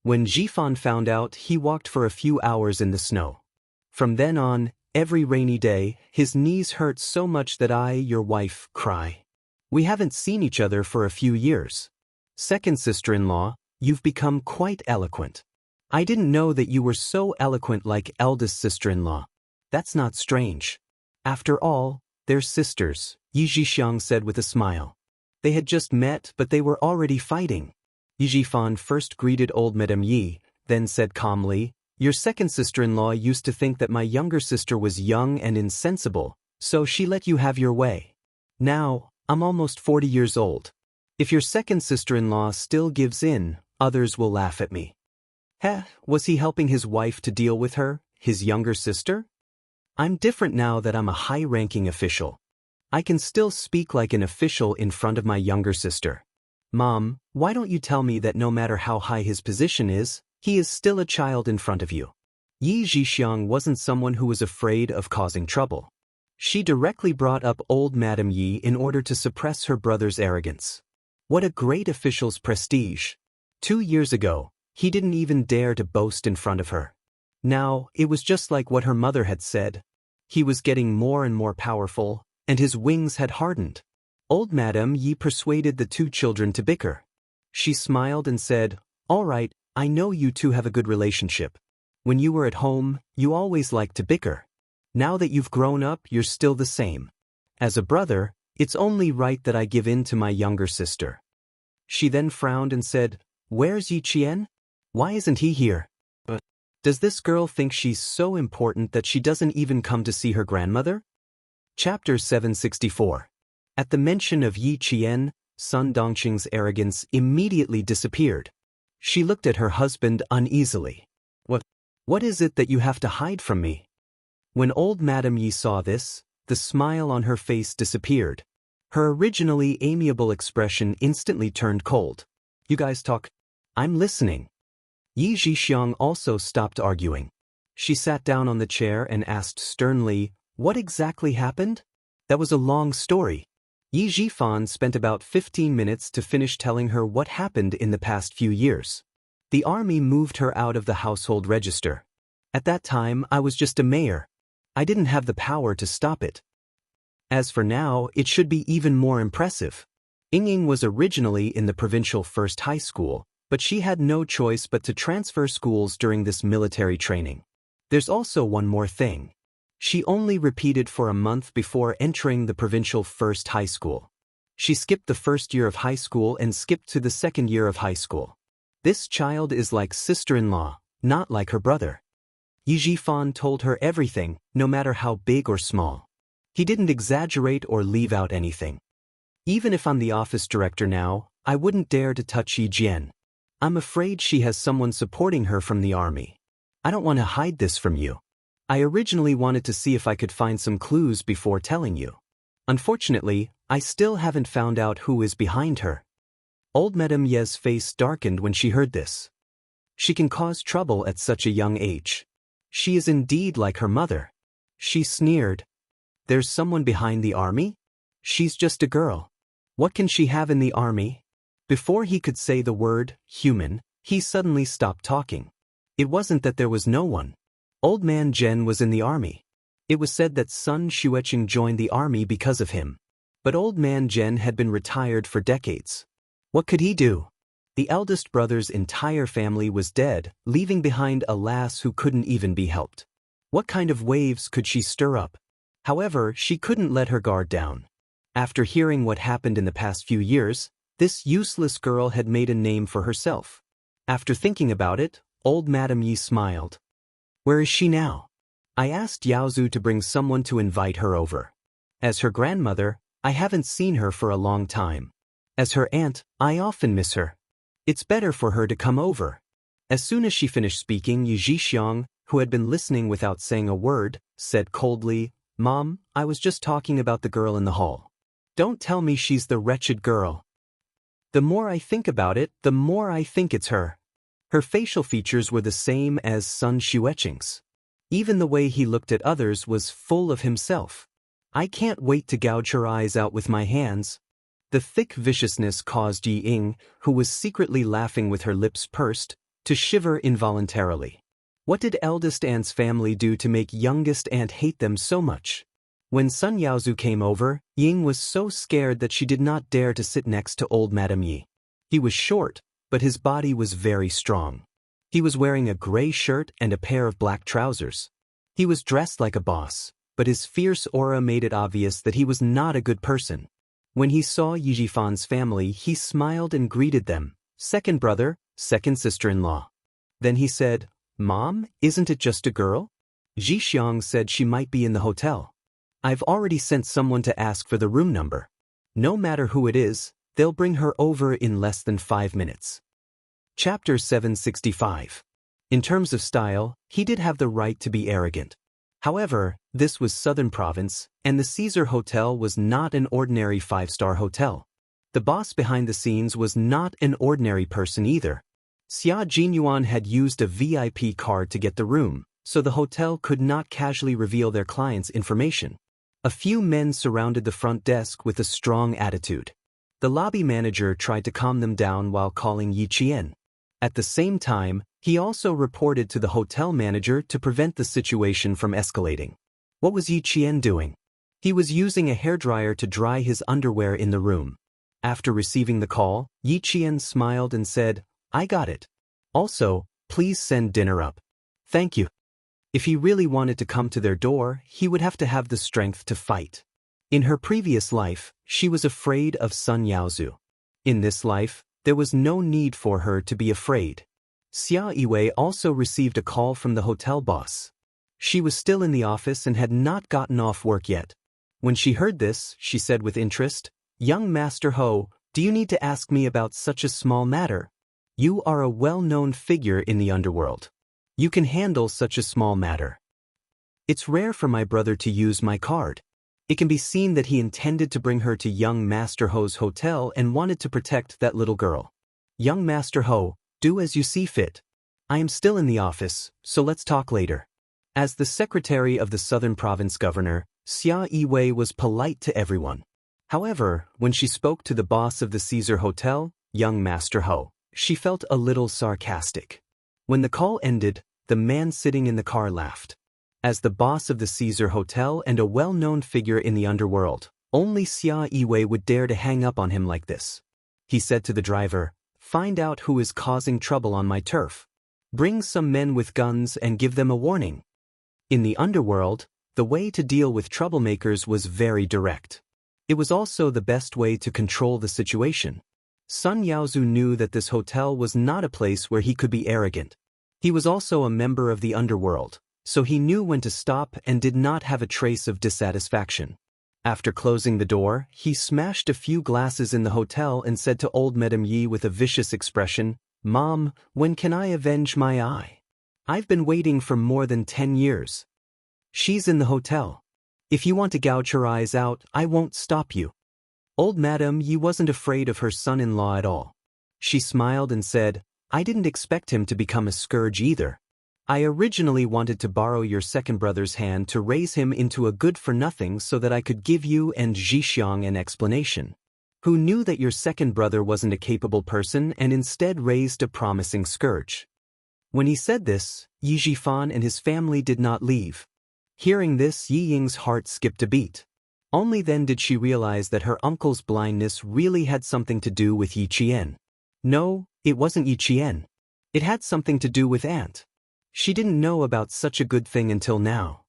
When Jifan found out, he walked for a few hours in the snow. From then on, every rainy day, his knees hurt so much that I, your wife, cry. We haven't seen each other for a few years. Second sister-in-law, you've become quite eloquent. I didn't know that you were so eloquent like eldest sister-in-law. That's not strange. After all, they're sisters," Yi Zhixiang said with a smile. They had just met, but they were already fighting. Yi Zhifan first greeted old Madame Yi, then said calmly, "Your second sister-in-law used to think that my younger sister was young and insensible, so she let you have your way. Now, I'm almost 40 years old. If your second sister-in-law still gives in, others will laugh at me." Was he helping his wife to deal with her, his younger sister? "I'm different now that I'm a high-ranking official. I can still speak like an official in front of my younger sister. Mom, why don't you tell me that no matter how high his position is, he is still a child in front of you?" Yi Zhixiang wasn't someone who was afraid of causing trouble. She directly brought up old Madame Yi in order to suppress her brother's arrogance. What a great official's prestige. 2 years ago, he didn't even dare to boast in front of her. Now, it was just like what her mother had said. He was getting more and more powerful, and his wings had hardened. Old Madame Yi persuaded the two children to bicker. She smiled and said, "All right, I know you two have a good relationship. When you were at home, you always liked to bicker. Now that you've grown up, you're still the same. As a brother, it's only right that I give in to my younger sister." She then frowned and said, "Where's Yi Qian? Why isn't he here? Does this girl think she's so important that she doesn't even come to see her grandmother?" Chapter 764. At the mention of Yi Qian, Sun Dongqing's arrogance immediately disappeared. She looked at her husband uneasily. What is it that you have to hide from me?" When old Madame Yi saw this, the smile on her face disappeared. Her originally amiable expression instantly turned cold. "You guys talk. I'm listening." Yi Zhixiang also stopped arguing. She sat down on the chair and asked sternly, "What exactly happened?" That was a long story. Yi Zhifan spent about 15 minutes to finish telling her what happened in the past few years. The army moved her out of the household register. At that time, I was just a mayor. I didn't have the power to stop it. As for now, it should be even more impressive. Ying was originally in the provincial first high school, but she had no choice but to transfer schools during this military training. There's also one more thing. She only repeated for a month before entering the provincial first high school. She skipped the first year of high school and skipped to the second year of high school. This child is like sister-in-law, not like her brother. Yi Zhifan told her everything, no matter how big or small. He didn't exaggerate or leave out anything. "Even if I'm the office director now, I wouldn't dare to touch Yi Jian. I'm afraid she has someone supporting her from the army. I don't want to hide this from you. I originally wanted to see if I could find some clues before telling you. Unfortunately, I still haven't found out who is behind her." Old Madame Ye's face darkened when she heard this. She can cause trouble at such a young age. She is indeed like her mother. She sneered. There's someone behind the army? She's just a girl. What can she have in the army? Before he could say the word, human, he suddenly stopped talking. It wasn't that there was no one. Old man Zhen was in the army. It was said that Sun Xueqing joined the army because of him. But old man Zhen had been retired for decades. What could he do? The eldest brother's entire family was dead, leaving behind a lass who couldn't even be helped. What kind of waves could she stir up? However, she couldn't let her guard down. After hearing what happened in the past few years, this useless girl had made a name for herself. After thinking about it, old Madame Yi smiled. Where is she now? I asked Yaozu to bring someone to invite her over. As her grandmother, I haven't seen her for a long time. As her aunt, I often miss her. It's better for her to come over. As soon as she finished speaking, Yi Zhixiang, who had been listening without saying a word, said coldly, Mom, I was just talking about the girl in the hall. Don't tell me she's the wretched girl. The more I think about it, the more I think it's her. Her facial features were the same as Sun Xueqing's. Even the way he looked at others was full of himself. I can't wait to gouge her eyes out with my hands. The thick viciousness caused Yi Ying, who was secretly laughing with her lips pursed, to shiver involuntarily. What did eldest aunt's family do to make youngest aunt hate them so much? When Sun Yaozu came over, Ying was so scared that she did not dare to sit next to old Madame Yi. He was short, but his body was very strong. He was wearing a gray shirt and a pair of black trousers. He was dressed like a boss, but his fierce aura made it obvious that he was not a good person. When he saw Yi Jifan's family, he smiled and greeted them, second brother, second sister-in-law. Then he said, Mom, isn't it just a girl? Zhixiang said she might be in the hotel. I've already sent someone to ask for the room number. No matter who it is, they'll bring her over in less than 5 minutes. Chapter 765. In terms of style, he did have the right to be arrogant. However, this was Southern Province, and the Caesar Hotel was not an ordinary 5-star hotel. The boss behind the scenes was not an ordinary person either. Xia Jinyuan had used a VIP card to get the room, so the hotel could not casually reveal their clients' information. A few men surrounded the front desk with a strong attitude. The lobby manager tried to calm them down while calling Yi Qian. At the same time, he also reported to the hotel manager to prevent the situation from escalating. What was Yi Qian doing? He was using a hairdryer to dry his underwear in the room. After receiving the call, Yi Qian smiled and said, I got it. Also, please send dinner up. Thank you. If he really wanted to come to their door, he would have to have the strength to fight. In her previous life, she was afraid of Sun Yaozu. In this life, there was no need for her to be afraid. Xia Yiwei also received a call from the hotel boss. She was still in the office and had not gotten off work yet. When she heard this, she said with interest, Young Master Ho, do you need to ask me about such a small matter? You are a well-known figure in the underworld. You can handle such a small matter. It's rare for my brother to use my card. It can be seen that he intended to bring her to young Master Ho's hotel and wanted to protect that little girl. Young Master Ho, do as you see fit. I am still in the office, so let's talk later. As the secretary of the Southern Province governor, Xia Yiwei was polite to everyone. However, when she spoke to the boss of the Caesar Hotel, young Master Ho, she felt a little sarcastic. When the call ended, the man sitting in the car laughed. As the boss of the Caesar Hotel and a well-known figure in the underworld, only Xia Yiwei would dare to hang up on him like this. He said to the driver, Find out who is causing trouble on my turf. Bring some men with guns and give them a warning. In the underworld, the way to deal with troublemakers was very direct. It was also the best way to control the situation. Sun Yaozu knew that this hotel was not a place where he could be arrogant. He was also a member of the underworld, so he knew when to stop and did not have a trace of dissatisfaction. After closing the door, he smashed a few glasses in the hotel and said to old Madame Yi with a vicious expression, Mom, when can I avenge my eye? I've been waiting for more than 10 years. She's in the hotel. If you want to gouge her eyes out, I won't stop you. Old Madame Yi wasn't afraid of her son-in-law at all. She smiled and said, I didn't expect him to become a scourge either. I originally wanted to borrow your second brother's hand to raise him into a good-for-nothing so that I could give you and Zhixiang an explanation. Who knew that your second brother wasn't a capable person and instead raised a promising scourge. When he said this, Yi Zhifan and his family did not leave. Hearing this, Yi Ying's heart skipped a beat. Only then did she realize that her uncle's blindness really had something to do with Yi Qian. No, it wasn't Yi Qian. It had something to do with Aunt. She didn't know about such a good thing until now.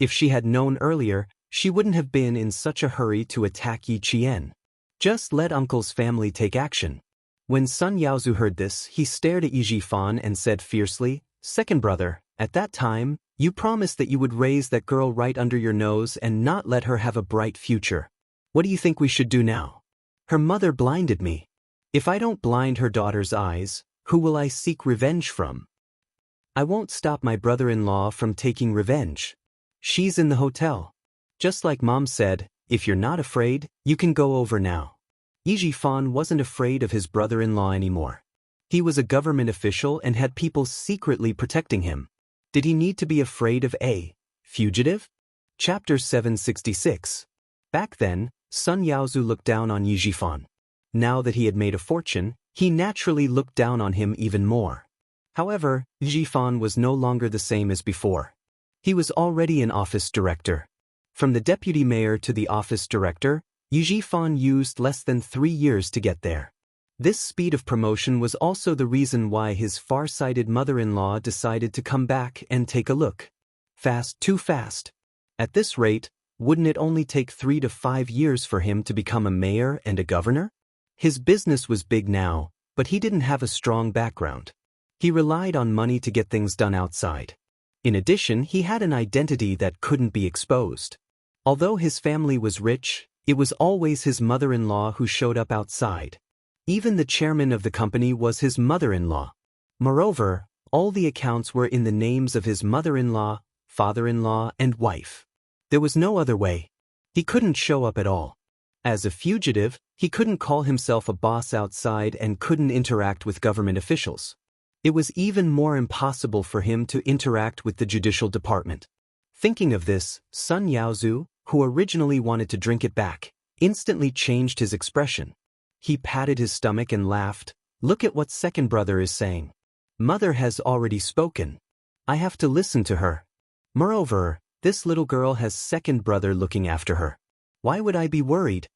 If she had known earlier, she wouldn't have been in such a hurry to attack Yi Qian. Just let uncle's family take action. When Sun Yaozu heard this, he stared at Yi Zhifan and said fiercely, "Second brother, at that time, you promised that you would raise that girl right under your nose and not let her have a bright future. What do you think we should do now? Her mother blinded me. If I don't blind her daughter's eyes, who will I seek revenge from? I won't stop my brother-in-law from taking revenge. She's in the hotel. Just like Mom said, if you're not afraid, you can go over now." Yi Zhifan wasn't afraid of his brother-in-law anymore. He was a government official and had people secretly protecting him. Did he need to be afraid of a fugitive? Chapter 766. Back then, Sun Yaozu looked down on Yi Zhifan. Now that he had made a fortune, he naturally looked down on him even more. However, Yi Zhifan was no longer the same as before. He was already an office director. From the deputy mayor to the office director, Yi Zhifan used less than 3 years to get there. This speed of promotion was also the reason why his far-sighted mother-in-law decided to come back and take a look. Fast, too fast. At this rate, wouldn't it only take 3 to 5 years for him to become a mayor and a governor? His business was big now, but he didn't have a strong background. He relied on money to get things done outside. In addition, he had an identity that couldn't be exposed. Although his family was rich, it was always his mother-in-law who showed up outside. Even the chairman of the company was his mother-in-law. Moreover, all the accounts were in the names of his mother-in-law, father-in-law, and wife. There was no other way. He couldn't show up at all. As a fugitive, he couldn't call himself a boss outside and couldn't interact with government officials. It was even more impossible for him to interact with the judicial department. Thinking of this, Sun Yaozu, who originally wanted to drink it back, instantly changed his expression. He patted his stomach and laughed. "Look at what second brother is saying. Mother has already spoken. I have to listen to her. Moreover, this little girl has second brother looking after her. Why would I be worried?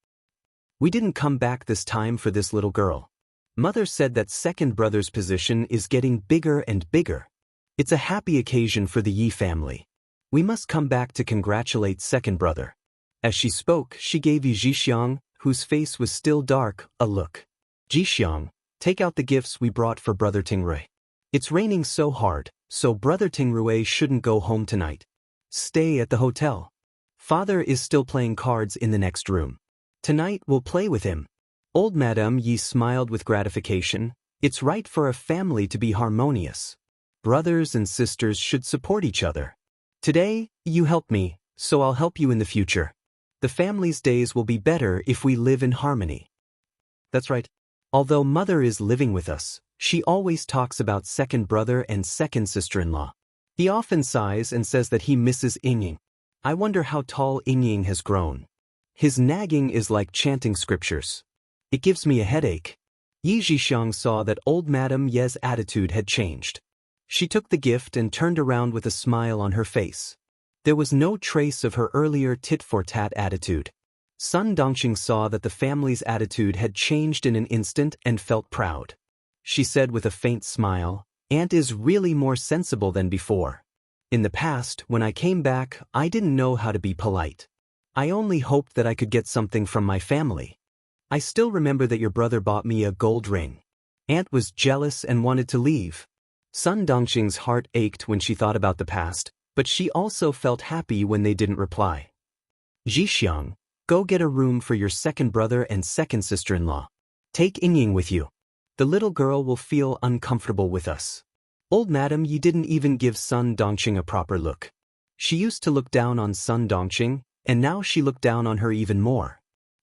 We didn't come back this time for this little girl. Mother said that second brother's position is getting bigger and bigger. It's a happy occasion for the Yi family. We must come back to congratulate second brother." As she spoke, she gave Yi Zhixiang, whose face was still dark, a look. "Zhixiang, take out the gifts we brought for Brother Tingrui. It's raining so hard, so Brother Tingrui shouldn't go home tonight. Stay at the hotel. Father is still playing cards in the next room. Tonight we'll play with him." Old Madame Yi smiled with gratification. It's right for a family to be harmonious. Brothers and sisters should support each other. Today, you helped me, so I'll help you in the future. The family's days will be better if we live in harmony. That's right. Although Mother is living with us, she always talks about second brother and second sister-in-law. He often sighs and says that he misses Yingying. I wonder how tall Yingying has grown. His nagging is like chanting scriptures. It gives me a headache. Yi Zhixiang saw that old Madame Ye's attitude had changed. She took the gift and turned around with a smile on her face. There was no trace of her earlier tit-for-tat attitude. Sun Dongxing saw that the family's attitude had changed in an instant and felt proud. She said with a faint smile, "Aunt is really more sensible than before. In the past, when I came back, I didn't know how to be polite. I only hoped that I could get something from my family. I still remember that your brother bought me a gold ring. Aunt was jealous and wanted to leave." Sun Dongxing's heart ached when she thought about the past, but she also felt happy when they didn't reply. "Zhixiang, go get a room for your second brother and second sister-in-law. Take Yingying with you. The little girl will feel uncomfortable with us." Old Madame Yi didn't even give Sun Dongxing a proper look. She used to look down on Sun Dongxing, and now she looked down on her even more.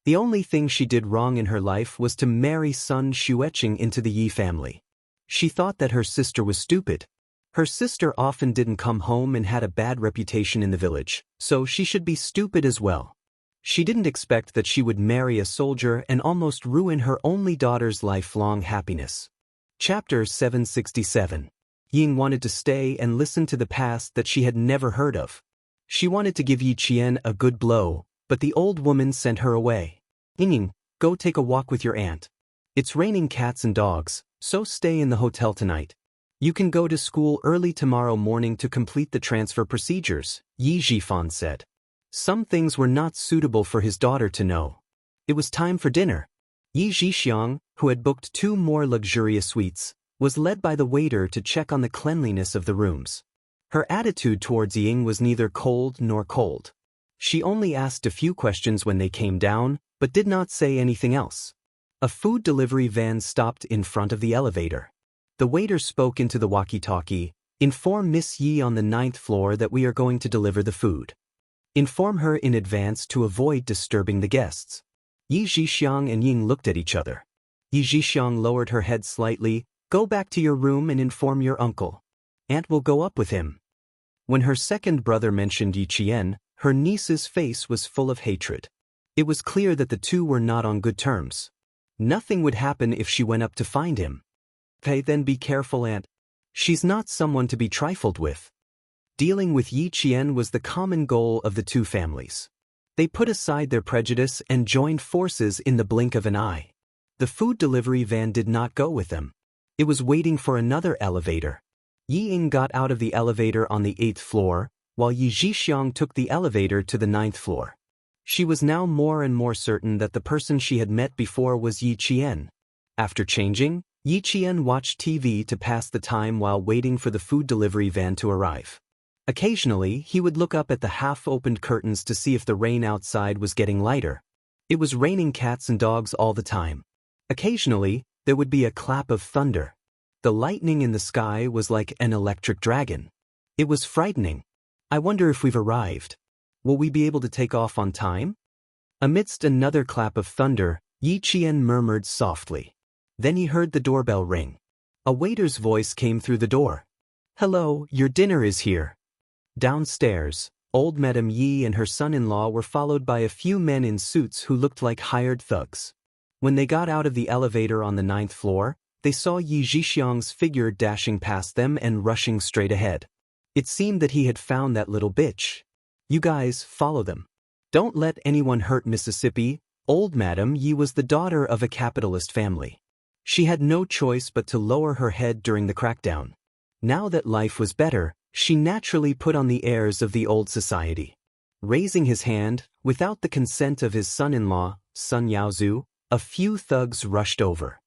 The only thing she did wrong in her life was to marry Sun Xueqing into the Yi family. She thought that her sister was stupid. Her sister often didn't come home and had a bad reputation in the village, so she should be stupid as well. She didn't expect that she would marry a soldier and almost ruin her only daughter's lifelong happiness. Chapter 767. Ying wanted to stay and listen to the past that she had never heard of. She wanted to give Yi Qian a good blow, but the old woman sent her away. Ying, go take a walk with your aunt. It's raining cats and dogs, so stay in the hotel tonight. You can go to school early tomorrow morning to complete the transfer procedures, Yi Zhifan said. Some things were not suitable for his daughter to know. It was time for dinner. Yi Zhixiang, who had booked 2 more luxurious suites, was led by the waiter to check on the cleanliness of the rooms. Her attitude towards Ying was neither cold nor cold. She only asked a few questions when they came down, but did not say anything else. A food delivery van stopped in front of the elevator. The waiter spoke into the walkie-talkie. Inform Miss Yi on the 9th floor that we are going to deliver the food. Inform her in advance to avoid disturbing the guests. Yi Zhixiang and Ying looked at each other. Yi Zhixiang lowered her head slightly. Go back to your room and inform your uncle. Aunt will go up with him. When her second brother mentioned Yi Qian, her niece's face was full of hatred. It was clear that the two were not on good terms. Nothing would happen if she went up to find him. Hey, then be careful, Aunt. She's not someone to be trifled with. Dealing with Yi Qian was the common goal of the two families. They put aside their prejudice and joined forces in the blink of an eye. The food delivery van did not go with them. It was waiting for another elevator. Yi Ying got out of the elevator on the 8th floor, while Yi Zhixiang took the elevator to the 9th floor. She was now more and more certain that the person she had met before was Yi Qian. After changing, Yi Qian watched TV to pass the time while waiting for the food delivery van to arrive. Occasionally, he would look up at the half-opened curtains to see if the rain outside was getting lighter. It was raining cats and dogs all the time. Occasionally, there would be a clap of thunder. The lightning in the sky was like an electric dragon. It was frightening. I wonder if we've arrived. Will we be able to take off on time? Amidst another clap of thunder, Yi Qian murmured softly. Then he heard the doorbell ring. A waiter's voice came through the door. Hello, your dinner is here. Downstairs, old Madame Yi and her son-in-law were followed by a few men in suits who looked like hired thugs. When they got out of the elevator on the 9th floor, they saw Yi Zhixiang's figure dashing past them and rushing straight ahead. It seemed that he had found that little bitch. You guys, follow them. Don't let anyone hurt Mississippi. Old Madame Yi was the daughter of a capitalist family. She had no choice but to lower her head during the crackdown. Now that life was better, she naturally put on the airs of the old society. Raising his hand, without the consent of his son-in-law, Sun Yaozu, a few thugs rushed over.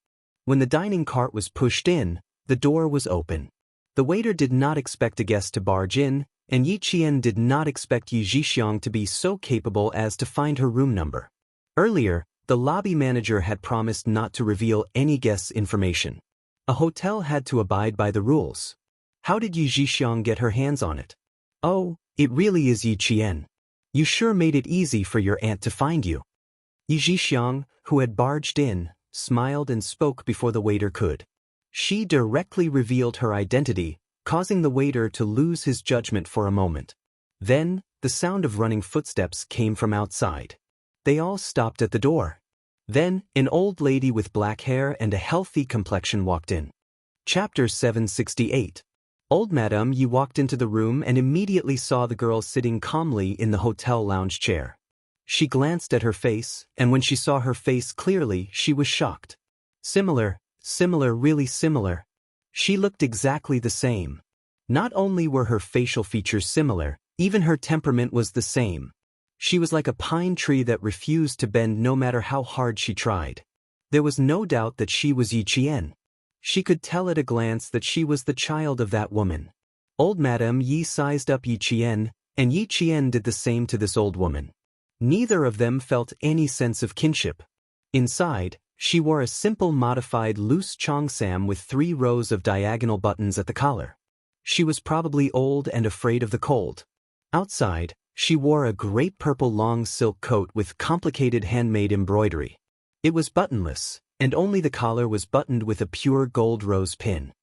When the dining cart was pushed in, the door was open. The waiter did not expect a guest to barge in, and Yi Qian did not expect Yi Zhixiang to be so capable as to find her room number. Earlier, the lobby manager had promised not to reveal any guest's information. A hotel had to abide by the rules. How did Yi Zhixiang get her hands on it? Oh, it really is Yi Qian. You sure made it easy for your aunt to find you. Yi Zhixiang, who had barged in, smiled and spoke before the waiter could. She directly revealed her identity, causing the waiter to lose his judgment for a moment. Then, the sound of running footsteps came from outside. They all stopped at the door. Then, an old lady with black hair and a healthy complexion walked in. Chapter 768. Old Madame Yi walked into the room and immediately saw the girl sitting calmly in the hotel lounge chair. She glanced at her face, and when she saw her face clearly, she was shocked. Similar, really similar. She looked exactly the same. Not only were her facial features similar, even her temperament was the same. She was like a pine tree that refused to bend no matter how hard she tried. There was no doubt that she was Yi Qian. She could tell at a glance that she was the child of that woman. Old Madame Yi sized up Yi Qian, and Yi Qian did the same to this old woman. Neither of them felt any sense of kinship. Inside, she wore a simple modified loose cheongsam with 3 rows of diagonal buttons at the collar. She was probably old and afraid of the cold. Outside, she wore a great purple long silk coat with complicated handmade embroidery. It was buttonless, and only the collar was buttoned with a pure gold rose pin.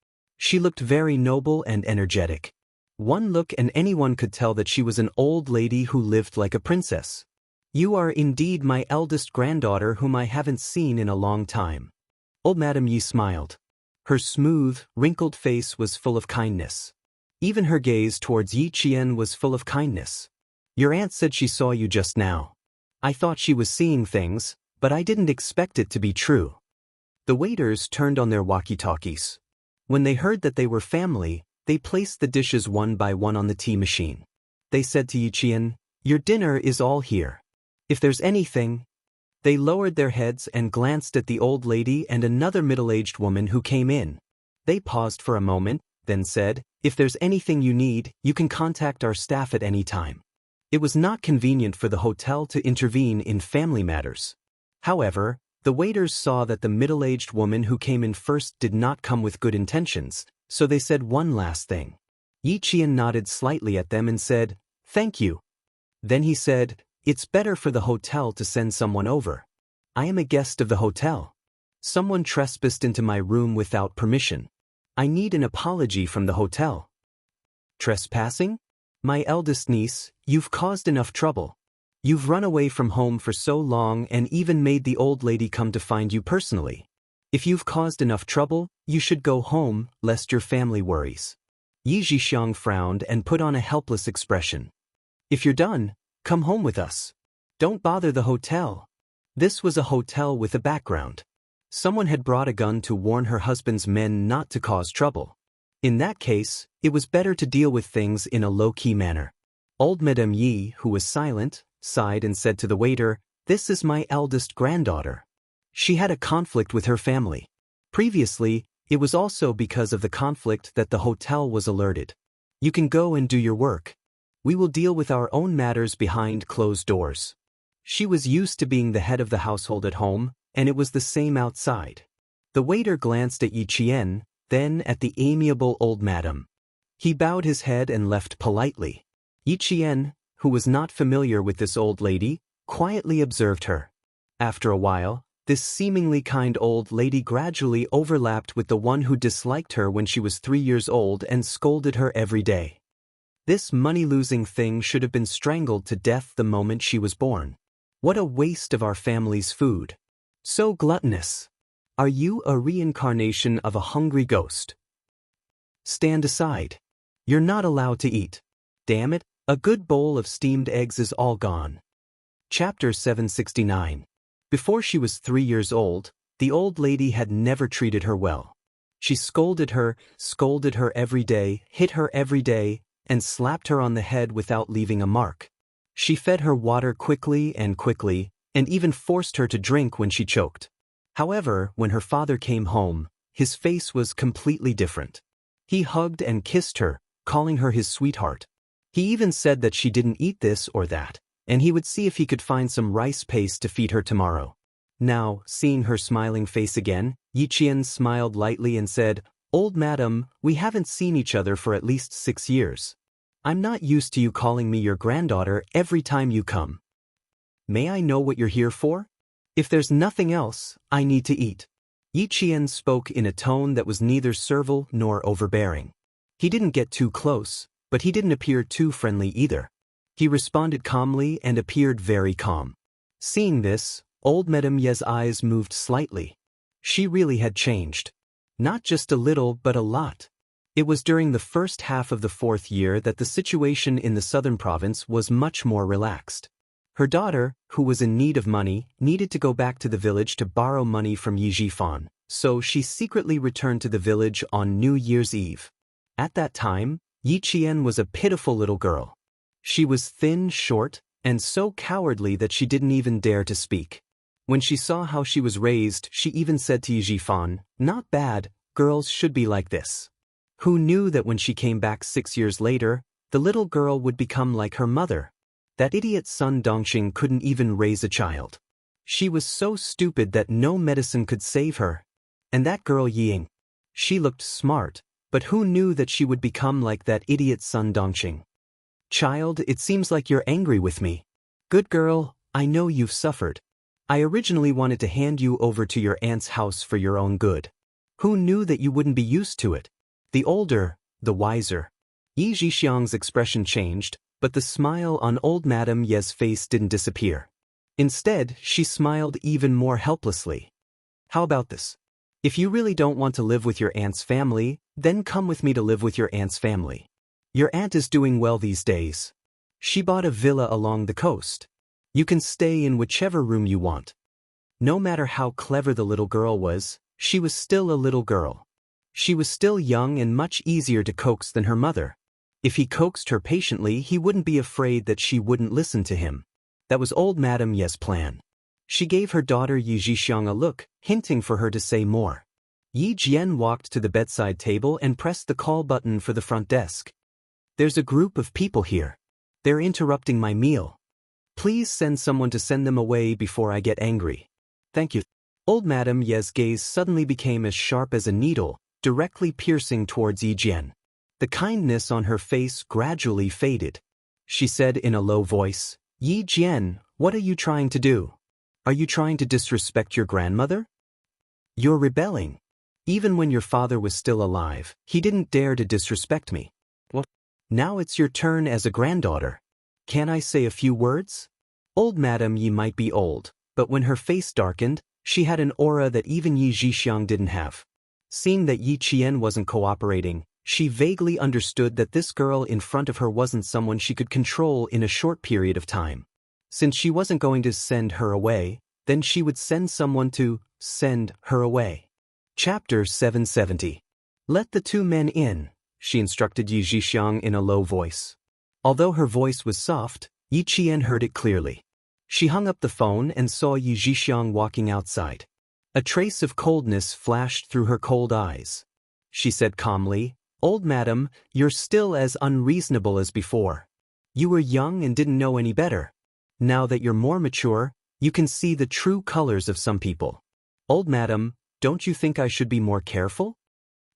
She looked very noble and energetic. One look and anyone could tell that she was an old lady who lived like a princess. You are indeed my eldest granddaughter whom I haven't seen in a long time. Old Madame Yi smiled. Her smooth, wrinkled face was full of kindness. Even her gaze towards Yi Qian was full of kindness. Your aunt said she saw you just now. I thought she was seeing things, but I didn't expect it to be true. The waiters turned on their walkie-talkies. When they heard that they were family, they placed the dishes one by one on the tea machine. They said to Yi Qian, "Your dinner is all here. If there's anything..." They lowered their heads and glanced at the old lady and another middle-aged woman who came in. They paused for a moment, then said, "If there's anything you need, you can contact our staff at any time." It was not convenient for the hotel to intervene in family matters. However, the waiters saw that the middle-aged woman who came in first did not come with good intentions, so they said one last thing. Yi Qian nodded slightly at them and said, "Thank you." Then he said, "It's better for the hotel to send someone over. I am a guest of the hotel. Someone trespassed into my room without permission. I need an apology from the hotel." Trespassing? My eldest niece, you've caused enough trouble. You've run away from home for so long and even made the old lady come to find you personally. If you've caused enough trouble, you should go home, lest your family worries. Yi Zhixiang frowned and put on a helpless expression. If you're done, come home with us. Don't bother the hotel. This was a hotel with a background. Someone had brought a gun to warn her husband's men not to cause trouble. In that case, it was better to deal with things in a low-key manner. Old Madame Yi, who was silent, sighed and said to the waiter, "This is my eldest granddaughter. She had a conflict with her family. Previously, it was also because of the conflict that the hotel was alerted. You can go and do your work. We will deal with our own matters behind closed doors." She was used to being the head of the household at home, and it was the same outside. The waiter glanced at Yi Qian, then at the amiable old madam. He bowed his head and left politely. Yi Qian, who was not familiar with this old lady, quietly observed her. After a while, this seemingly kind old lady gradually overlapped with the one who disliked her when she was 3 years old and scolded her every day. This money-losing thing should have been strangled to death the moment she was born. What a waste of our family's food. So gluttonous. Are you a reincarnation of a hungry ghost? Stand aside. You're not allowed to eat. Damn it, a good bowl of steamed eggs is all gone. Chapter 769. Before she was 3 years old, the old lady had never treated her well. She scolded her every day, hit her every day, and slapped her on the head without leaving a mark. She fed her water quickly, and even forced her to drink when she choked. However, when her father came home, his face was completely different. He hugged and kissed her, calling her his sweetheart. He even said that she didn't eat this or that, and he would see if he could find some rice paste to feed her tomorrow. Now, seeing her smiling face again, Yi Qian smiled lightly and said, "Old madam, we haven't seen each other for at least 6 years. I'm not used to you calling me your granddaughter every time you come. May I know what you're here for? If there's nothing else, I need to eat." Yi Qian spoke in a tone that was neither servile nor overbearing. He didn't get too close, but he didn't appear too friendly either. He responded calmly and appeared very calm. Seeing this, old Madame Ye's eyes moved slightly. She really had changed. Not just a little but a lot. It was during the first half of the 4th year that the situation in the southern province was much more relaxed. Her daughter, who was in need of money, needed to go back to the village to borrow money from Yi Zhifan, so she secretly returned to the village on New Year's Eve. At that time, Yi Qian was a pitiful little girl. She was thin, short, and so cowardly that she didn't even dare to speak. When she saw how she was raised, she even said to Yi Zhifan, "Not bad, girls should be like this." Who knew that when she came back 6 years later, the little girl would become like her mother? That idiot son Dongxing couldn't even raise a child. She was so stupid that no medicine could save her. And that girl Ying. She looked smart, but who knew that she would become like that idiot son Dongxing? "Child, it seems like you're angry with me. Good girl, I know you've suffered. I originally wanted to hand you over to your aunt's house for your own good. Who knew that you wouldn't be used to it? The older, the wiser. Yi Zhixiang's expression changed, but the smile on old Madame Ye's face didn't disappear. Instead, she smiled even more helplessly. How about this? If you really don't want to live with your aunt's family, then come with me to live with your aunt's family. Your aunt is doing well these days. She bought a villa along the coast. You can stay in whichever room you want. No matter how clever the little girl was, she was still a little girl. She was still young and much easier to coax than her mother. If he coaxed her patiently, he wouldn't be afraid that she wouldn't listen to him. That was old Madame Ye's plan. She gave her daughter Yi Zhixiang a look, hinting for her to say more. Yi Jian walked to the bedside table and pressed the call button for the front desk. There's a group of people here. They're interrupting my meal. Please send someone to send them away before I get angry. Thank you. Old Madame Ye's gaze suddenly became as sharp as a needle, directly piercing towards Yi Jian. The kindness on her face gradually faded. She said in a low voice, Yi Jian, what are you trying to do? Are you trying to disrespect your grandmother? You're rebelling. Even when your father was still alive, he didn't dare to disrespect me. Well, now it's your turn as a granddaughter. Can I say a few words? Old Madame Yi might be old, but when her face darkened, she had an aura that even Yi Zhixiang didn't have. Seeing that Yi Qian wasn't cooperating, she vaguely understood that this girl in front of her wasn't someone she could control in a short period of time. Since she wasn't going to send her away, then she would send someone to send her away. Chapter 770. Let the two men in, she instructed Yi Zhixiang in a low voice. Although her voice was soft, Yi Qian heard it clearly. She hung up the phone and saw Yi Zhixiang walking outside. A trace of coldness flashed through her cold eyes. She said calmly, Old Madam, you're still as unreasonable as before. You were young and didn't know any better. Now that you're more mature, you can see the true colors of some people. Old Madam, don't you think I should be more careful?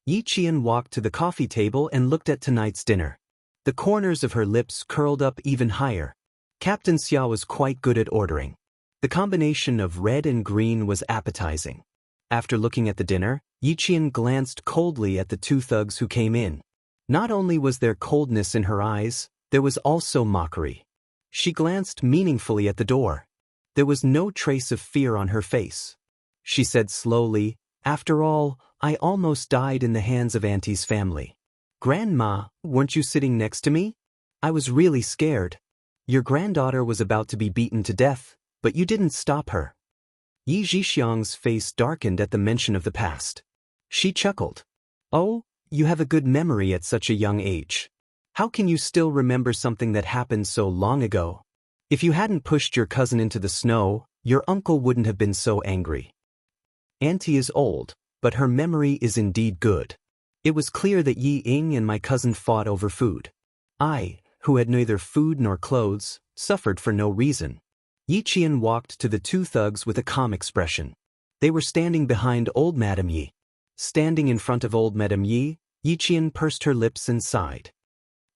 Yi Qian walked to the coffee table and looked at tonight's dinner. The corners of her lips curled up even higher. Captain Xia was quite good at ordering. The combination of red and green was appetizing. After looking at the dinner, Yi Qian glanced coldly at the two thugs who came in. Not only was there coldness in her eyes, there was also mockery. She glanced meaningfully at the door. There was no trace of fear on her face. She said slowly, After all, I almost died in the hands of Auntie's family. Grandma, weren't you sitting next to me? I was really scared. Your granddaughter was about to be beaten to death, but you didn't stop her. Yi Zhixiang's face darkened at the mention of the past. She chuckled. Oh, you have a good memory at such a young age. How can you still remember something that happened so long ago? If you hadn't pushed your cousin into the snow, your uncle wouldn't have been so angry. Auntie is old, but her memory is indeed good. It was clear that Yi Ying and my cousin fought over food. I, who had neither food nor clothes, suffered for no reason. Yi Qian walked to the two thugs with a calm expression. They were standing behind old Madame Yi. Standing in front of old Madame Yi, Yi Qian pursed her lips and sighed.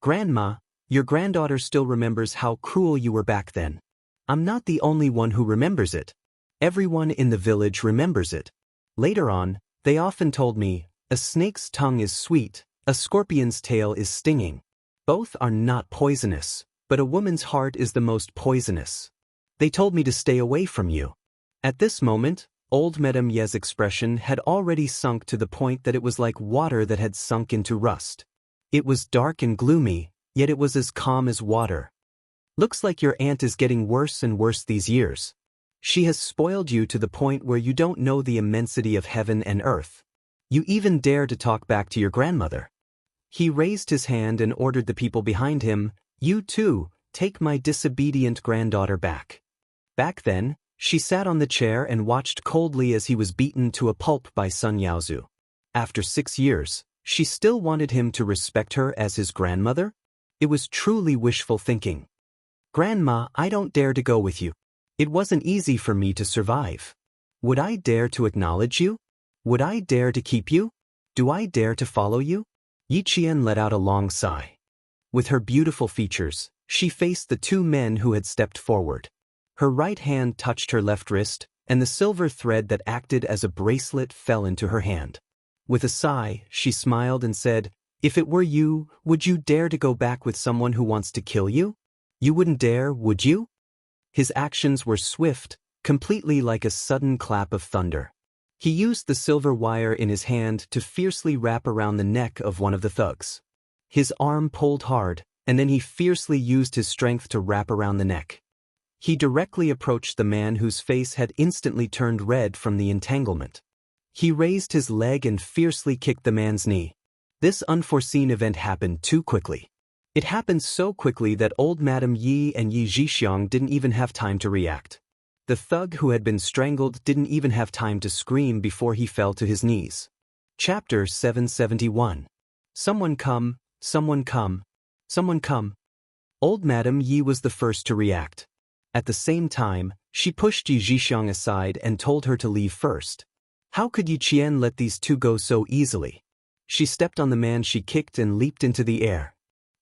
Grandma, your granddaughter still remembers how cruel you were back then. I'm not the only one who remembers it. Everyone in the village remembers it. Later on, they often told me, a snake's tongue is sweet, a scorpion's tail is stinging. Both are not poisonous, but a woman's heart is the most poisonous. They told me to stay away from you. At this moment, old Madame Ye's expression had already sunk to the point that it was like water that had sunk into rust. It was dark and gloomy, yet it was as calm as water. Looks like your aunt is getting worse and worse these years. She has spoiled you to the point where you don't know the immensity of heaven and earth. You even dare to talk back to your grandmother. He raised his hand and ordered the people behind him, You too, take my disobedient granddaughter back. Back then, she sat on the chair and watched coldly as he was beaten to a pulp by Sun Yaozu. After 6 years, she still wanted him to respect her as his grandmother? It was truly wishful thinking. Grandma, I don't dare to go with you. It wasn't easy for me to survive. Would I dare to acknowledge you? Would I dare to keep you? Do I dare to follow you? Yi Qian let out a long sigh. With her beautiful features, she faced the two men who had stepped forward. Her right hand touched her left wrist, and the silver thread that acted as a bracelet fell into her hand. With a sigh, she smiled and said, "If it were you, would you dare to go back with someone who wants to kill you? You wouldn't dare, would you?" His actions were swift, completely like a sudden clap of thunder. He used the silver wire in his hand to fiercely wrap around the neck of one of the thugs. His arm pulled hard, and then he fiercely used his strength to wrap around the neck. He directly approached the man whose face had instantly turned red from the entanglement. He raised his leg and fiercely kicked the man's knee. This unforeseen event happened too quickly. It happened so quickly that old Madame Yi and Yi Zhixiang didn't even have time to react. The thug who had been strangled didn't even have time to scream before he fell to his knees. Chapter 771. Someone come, someone come, someone come. Old Madame Yi was the first to react. At the same time, she pushed Yi Zhixiang aside and told her to leave first. How could Yi Qian let these two go so easily? She stepped on the man she kicked and leaped into the air.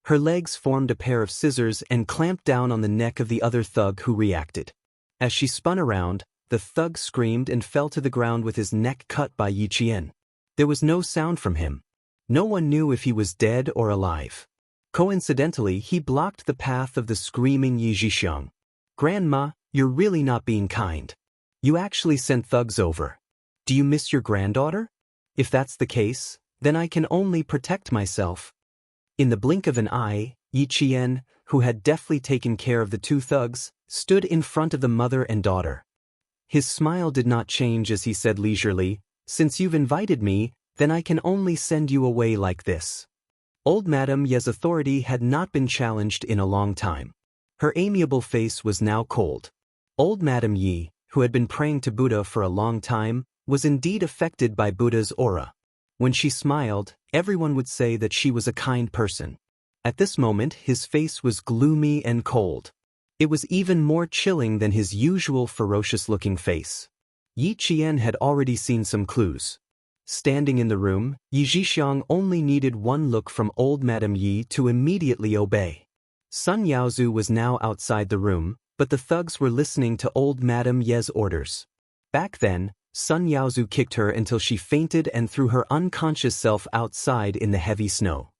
Her legs formed a pair of scissors and clamped down on the neck of the other thug who reacted. As she spun around, the thug screamed and fell to the ground with his neck cut by Yi Qian. There was no sound from him. No one knew if he was dead or alive. Coincidentally, he blocked the path of the screaming Yi Zhixiang. "Grandma, you're really not being kind. You actually sent thugs over. Do you miss your granddaughter? If that's the case, then I can only protect myself." In the blink of an eye, Yi Qian, who had deftly taken care of the two thugs, stood in front of the mother and daughter. His smile did not change as he said leisurely, "Since you've invited me, then I can only send you away like this." Old Madame Ye's authority had not been challenged in a long time. Her amiable face was now cold. Old Madame Yi, who had been praying to Buddha for a long time, was indeed affected by Buddha's aura. When she smiled, everyone would say that she was a kind person. At this moment, his face was gloomy and cold. It was even more chilling than his usual ferocious-looking face. Yi Qian had already seen some clues. Standing in the room, Yi Zhixiang only needed one look from old Madame Yi to immediately obey. Sun Yaozu was now outside the room, but the thugs were listening to old Madame Ye's orders. Back then, Sun Yaozu kicked her until she fainted and threw her unconscious self outside in the heavy snow.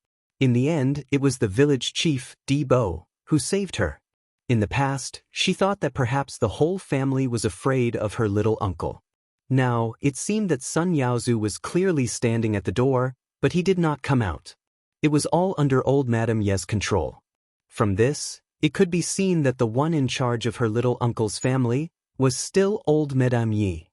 In the end, it was the village chief, Di Bo, who saved her. In the past, she thought that perhaps the whole family was afraid of her little uncle. Now, it seemed that Sun Yaozu was clearly standing at the door, but he did not come out. It was all under old Madame Ye's control. From this, it could be seen that the one in charge of her little uncle's family was still old Madame Yi.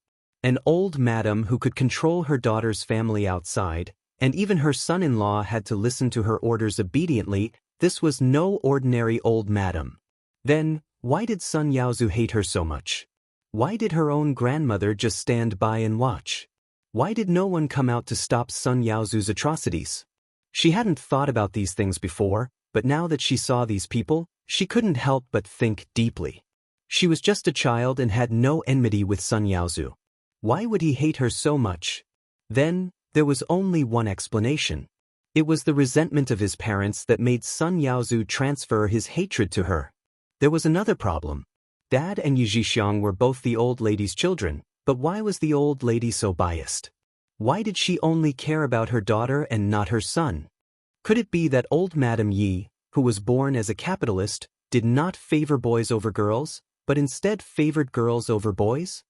An old madam who could control her daughter's family outside, and even her son-in-law had to listen to her orders obediently. This was no ordinary old madam. Then, why did Sun Yaozu hate her so much? Why did her own grandmother just stand by and watch? Why did no one come out to stop Sun Yaozu's atrocities? She hadn't thought about these things before, but now that she saw these people, she couldn't help but think deeply. She was just a child and had no enmity with Sun Yaozu. Why would he hate her so much? Then, there was only one explanation. It was the resentment of his parents that made Sun Yaozu transfer his hatred to her. There was another problem. Dad and Yi Zhixiang were both the old lady's children, but why was the old lady so biased? Why did she only care about her daughter and not her son? Could it be that old Madame Yi, who was born as a capitalist, did not favor boys over girls, but instead favored girls over boys?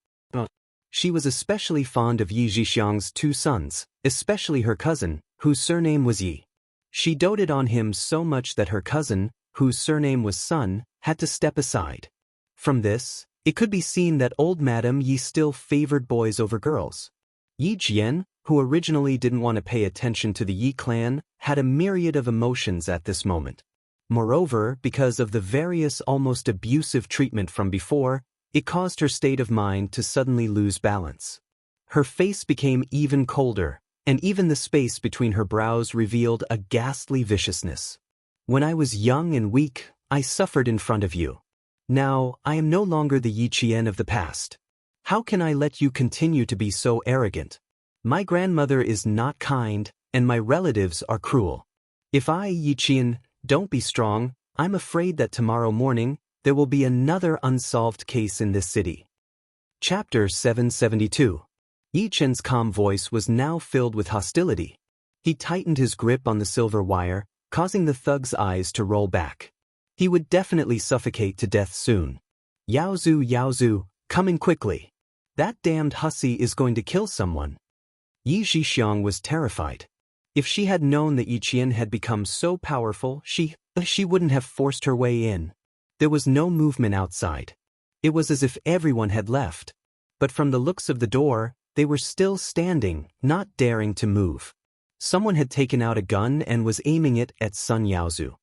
She was especially fond of Yi Zhixiang's two sons, especially her cousin, whose surname was Yi. She doted on him so much that her cousin, whose surname was Sun, had to step aside. From this, it could be seen that old Madame Yi still favored boys over girls. Yi Jian, who originally didn't want to pay attention to the Yi clan, had a myriad of emotions at this moment. Moreover, because of the various almost abusive treatment from before, it caused her state of mind to suddenly lose balance. Her face became even colder, and even the space between her brows revealed a ghastly viciousness. When I was young and weak, I suffered in front of you. Now, I am no longer the Yi Qian of the past. How can I let you continue to be so arrogant? My grandmother is not kind, and my relatives are cruel. If I, Yi Qian, don't be strong, I'm afraid that tomorrow morning, there will be another unsolved case in this city. Chapter 772. Yi Chen's calm voice was now filled with hostility. He tightened his grip on the silver wire, causing the thug's eyes to roll back. He would definitely suffocate to death soon. Yaozu, come in quickly. That damned hussy is going to kill someone. Yi Zhixiang was terrified. If she had known that Yi Qian had become so powerful, she wouldn't have forced her way in. There was no movement outside. It was as if everyone had left. But from the looks of the door, they were still standing, not daring to move. Someone had taken out a gun and was aiming it at Sun Yaozu.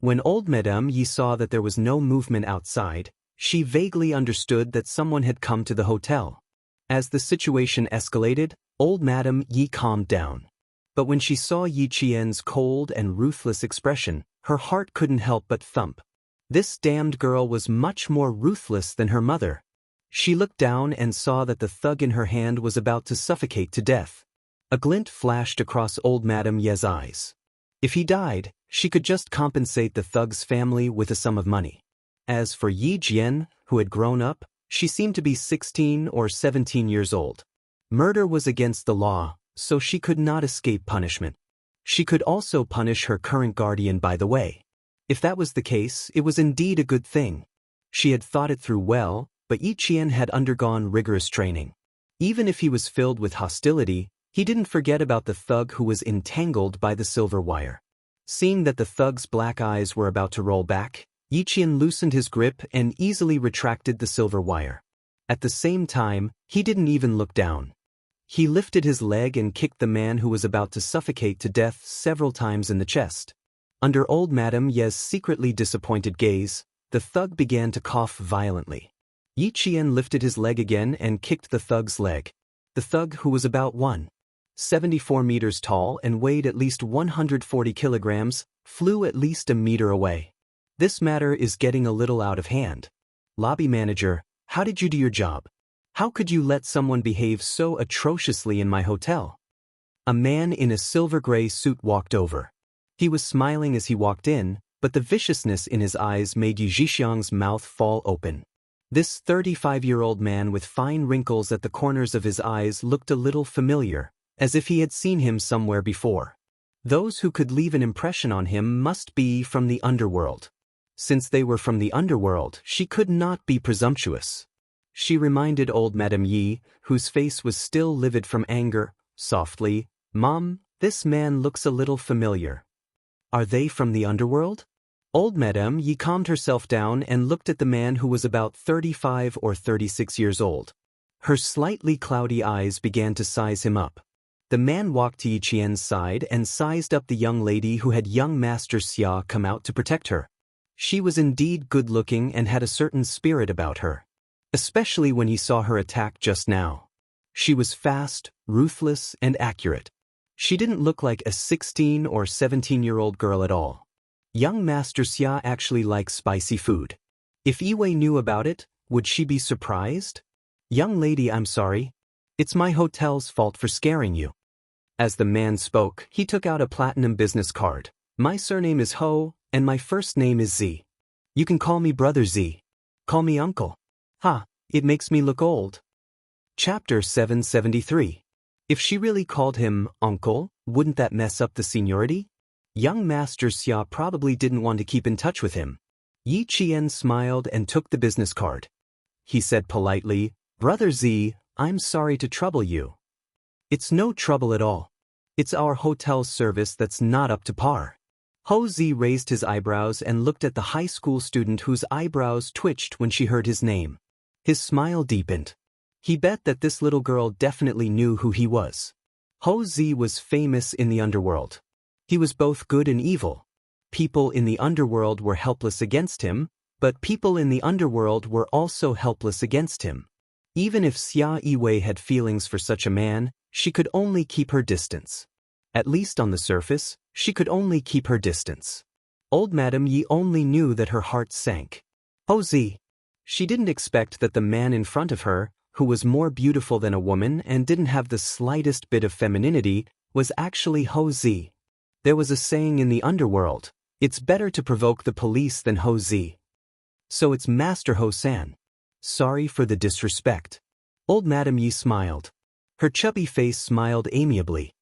When old Madame Yi saw that there was no movement outside, she vaguely understood that someone had come to the hotel. As the situation escalated, old Madame Yi calmed down. But when she saw Yi Qian's cold and ruthless expression, her heart couldn't help but thump. This damned girl was much more ruthless than her mother. She looked down and saw that the thug in her hand was about to suffocate to death. A glint flashed across old Madame Ye's eyes. If he died, she could just compensate the thug's family with a sum of money. As for Yi Jian, who had grown up, she seemed to be 16 or 17 years old. Murder was against the law, so she could not escape punishment. She could also punish her current guardian by the way. If that was the case, it was indeed a good thing. She had thought it through well, but Yi Qian had undergone rigorous training. Even if he was filled with hostility, he didn't forget about the thug who was entangled by the silver wire. Seeing that the thug's black eyes were about to roll back, Yi Qian loosened his grip and easily retracted the silver wire. At the same time, he didn't even look down. He lifted his leg and kicked the man who was about to suffocate to death several times in the chest. Under old Madame Ye's secretly disappointed gaze, the thug began to cough violently. Yi Qian lifted his leg again and kicked the thug's leg. The thug, who was about 1.74 meters tall and weighed at least 140 kilograms, flew at least a meter away. This matter is getting a little out of hand. Lobby manager, how did you do your job? How could you let someone behave so atrociously in my hotel? A man in a silver-gray suit walked over. He was smiling as he walked in, but the viciousness in his eyes made Yi Zhixiang's mouth fall open. This 35-year-old man with fine wrinkles at the corners of his eyes looked a little familiar, as if he had seen him somewhere before. Those who could leave an impression on him must be from the underworld. Since they were from the underworld, she could not be presumptuous. She reminded old Madame Yi, whose face was still livid from anger, softly, "Mom, this man looks a little familiar. Are they from the underworld?" Old Madame Yi calmed herself down and looked at the man who was about 35 or 36 years old. Her slightly cloudy eyes began to size him up. The man walked to Yi Qian's side and sized up the young lady who had young Master Xia come out to protect her. She was indeed good-looking and had a certain spirit about her. Especially when he saw her attack just now. She was fast, ruthless, and accurate. She didn't look like a 16 or 17-year-old girl at all. Young Master Xia actually likes spicy food. If Yiwei knew about it, would she be surprised? "Young lady, I'm sorry. It's my hotel's fault for scaring you." As the man spoke, he took out a platinum business card. "My surname is Ho, and my first name is Z. You can call me Brother Z. Call me Uncle." Ha, it makes me look old. Chapter 773. If she really called him Uncle, wouldn't that mess up the seniority? Young Master Xia probably didn't want to keep in touch with him. Yi Qian smiled and took the business card. He said politely, "Brother Z, I'm sorry to trouble you." "It's no trouble at all. It's our hotel's service that's not up to par." Ho Zi raised his eyebrows and looked at the high school student whose eyebrows twitched when she heard his name. His smile deepened. He bet that this little girl definitely knew who he was. Ho Zi was famous in the underworld. He was both good and evil. People in the underworld were helpless against him, but people in the underworld were also helpless against him. Even if Xia Yiwei had feelings for such a man, she could only keep her distance. At least on the surface, she could only keep her distance. Old Madame Yi only knew that her heart sank. Ho Zi. She didn't expect that the man in front of her, who was more beautiful than a woman and didn't have the slightest bit of femininity, was actually Ho Zi. There was a saying in the underworld, "It's better to provoke the police than Ho Zi." So it's Master Ho San. Sorry for the disrespect. Old Madame Yi smiled. Her chubby face smiled amiably.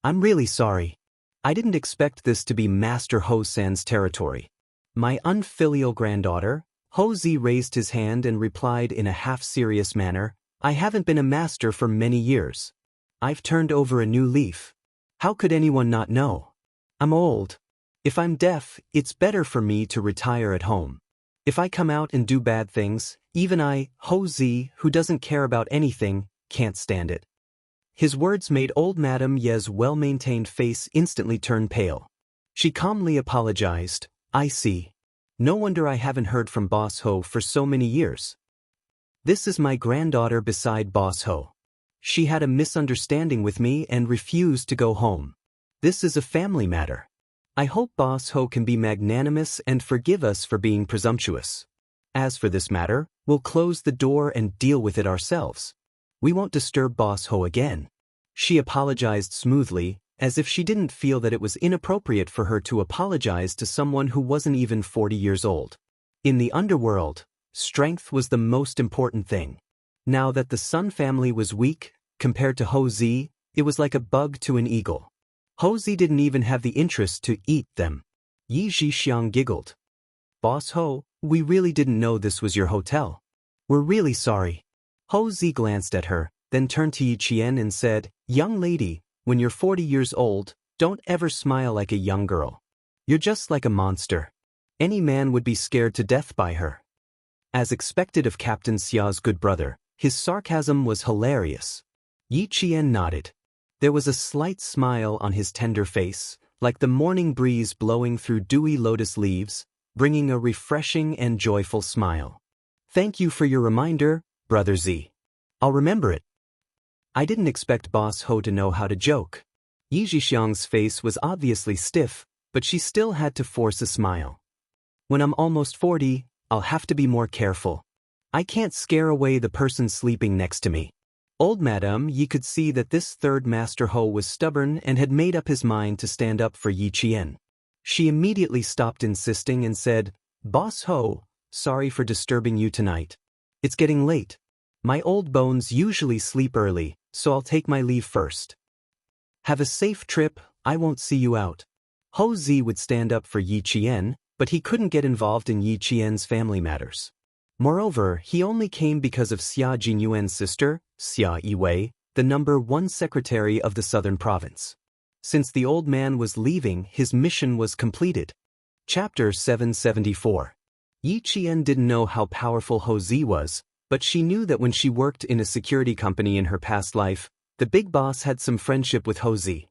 I'm really sorry. I didn't expect this to be Master Ho-san's territory. My unfilial granddaughter. Ho-zi raised his hand and replied in a half-serious manner, I haven't been a master for many years. I've turned over a new leaf. How could anyone not know? I'm old. If I'm deaf, it's better for me to retire at home. If I come out and do bad things, even I, Ho-zi, who doesn't care about anything, can't stand it. His words made old Madame Ye's well-maintained face instantly turn pale. She calmly apologized, I see. No wonder I haven't heard from Boss Ho for so many years. This is my granddaughter beside Boss Ho. She had a misunderstanding with me and refused to go home. This is a family matter. I hope Boss Ho can be magnanimous and forgive us for being presumptuous. As for this matter, we'll close the door and deal with it ourselves. We won't disturb Boss Ho again. She apologized smoothly, as if she didn't feel that it was inappropriate for her to apologize to someone who wasn't even 40 years old. In the underworld, strength was the most important thing. Now that the Sun family was weak, compared to Ho-zi, it was like a bug to an eagle. Ho-zi didn't even have the interest to eat them. Yi Zhixiang giggled. Boss Ho, we really didn't know this was your hotel. We're really sorry. Ho-zi glanced at her, then turned to Yi Qian and said, Young lady, when you're 40 years old, don't ever smile like a young girl. You're just like a monster. Any man would be scared to death by her. As expected of Captain Xia's good brother, his sarcasm was hilarious. Yi Qian nodded. There was a slight smile on his tender face, like the morning breeze blowing through dewy lotus leaves, bringing a refreshing and joyful smile. Thank you for your reminder, Brother Z. I'll remember it. I didn't expect Boss Ho to know how to joke. Yi Zhixiang's face was obviously stiff, but she still had to force a smile. When I'm almost 40, I'll have to be more careful. I can't scare away the person sleeping next to me. Old Madame Yi could see that this third Master Ho was stubborn and had made up his mind to stand up for Yi Qian. She immediately stopped insisting and said, Boss Ho, sorry for disturbing you tonight. It's getting late. My old bones usually sleep early, so I'll take my leave first. Have a safe trip, I won't see you out. Ho-zi would stand up for Yi Qian, but he couldn't get involved in Yi Qian's family matters. Moreover, he only came because of Xia Jinyuan's sister, Xia Yiwei, the #1 secretary of the southern province. Since the old man was leaving, his mission was completed. Chapter 774. Yi Qian didn't know how powerful Ho-zi was, but she knew that when she worked in a security company in her past life, the big boss had some friendship with Ho-zi.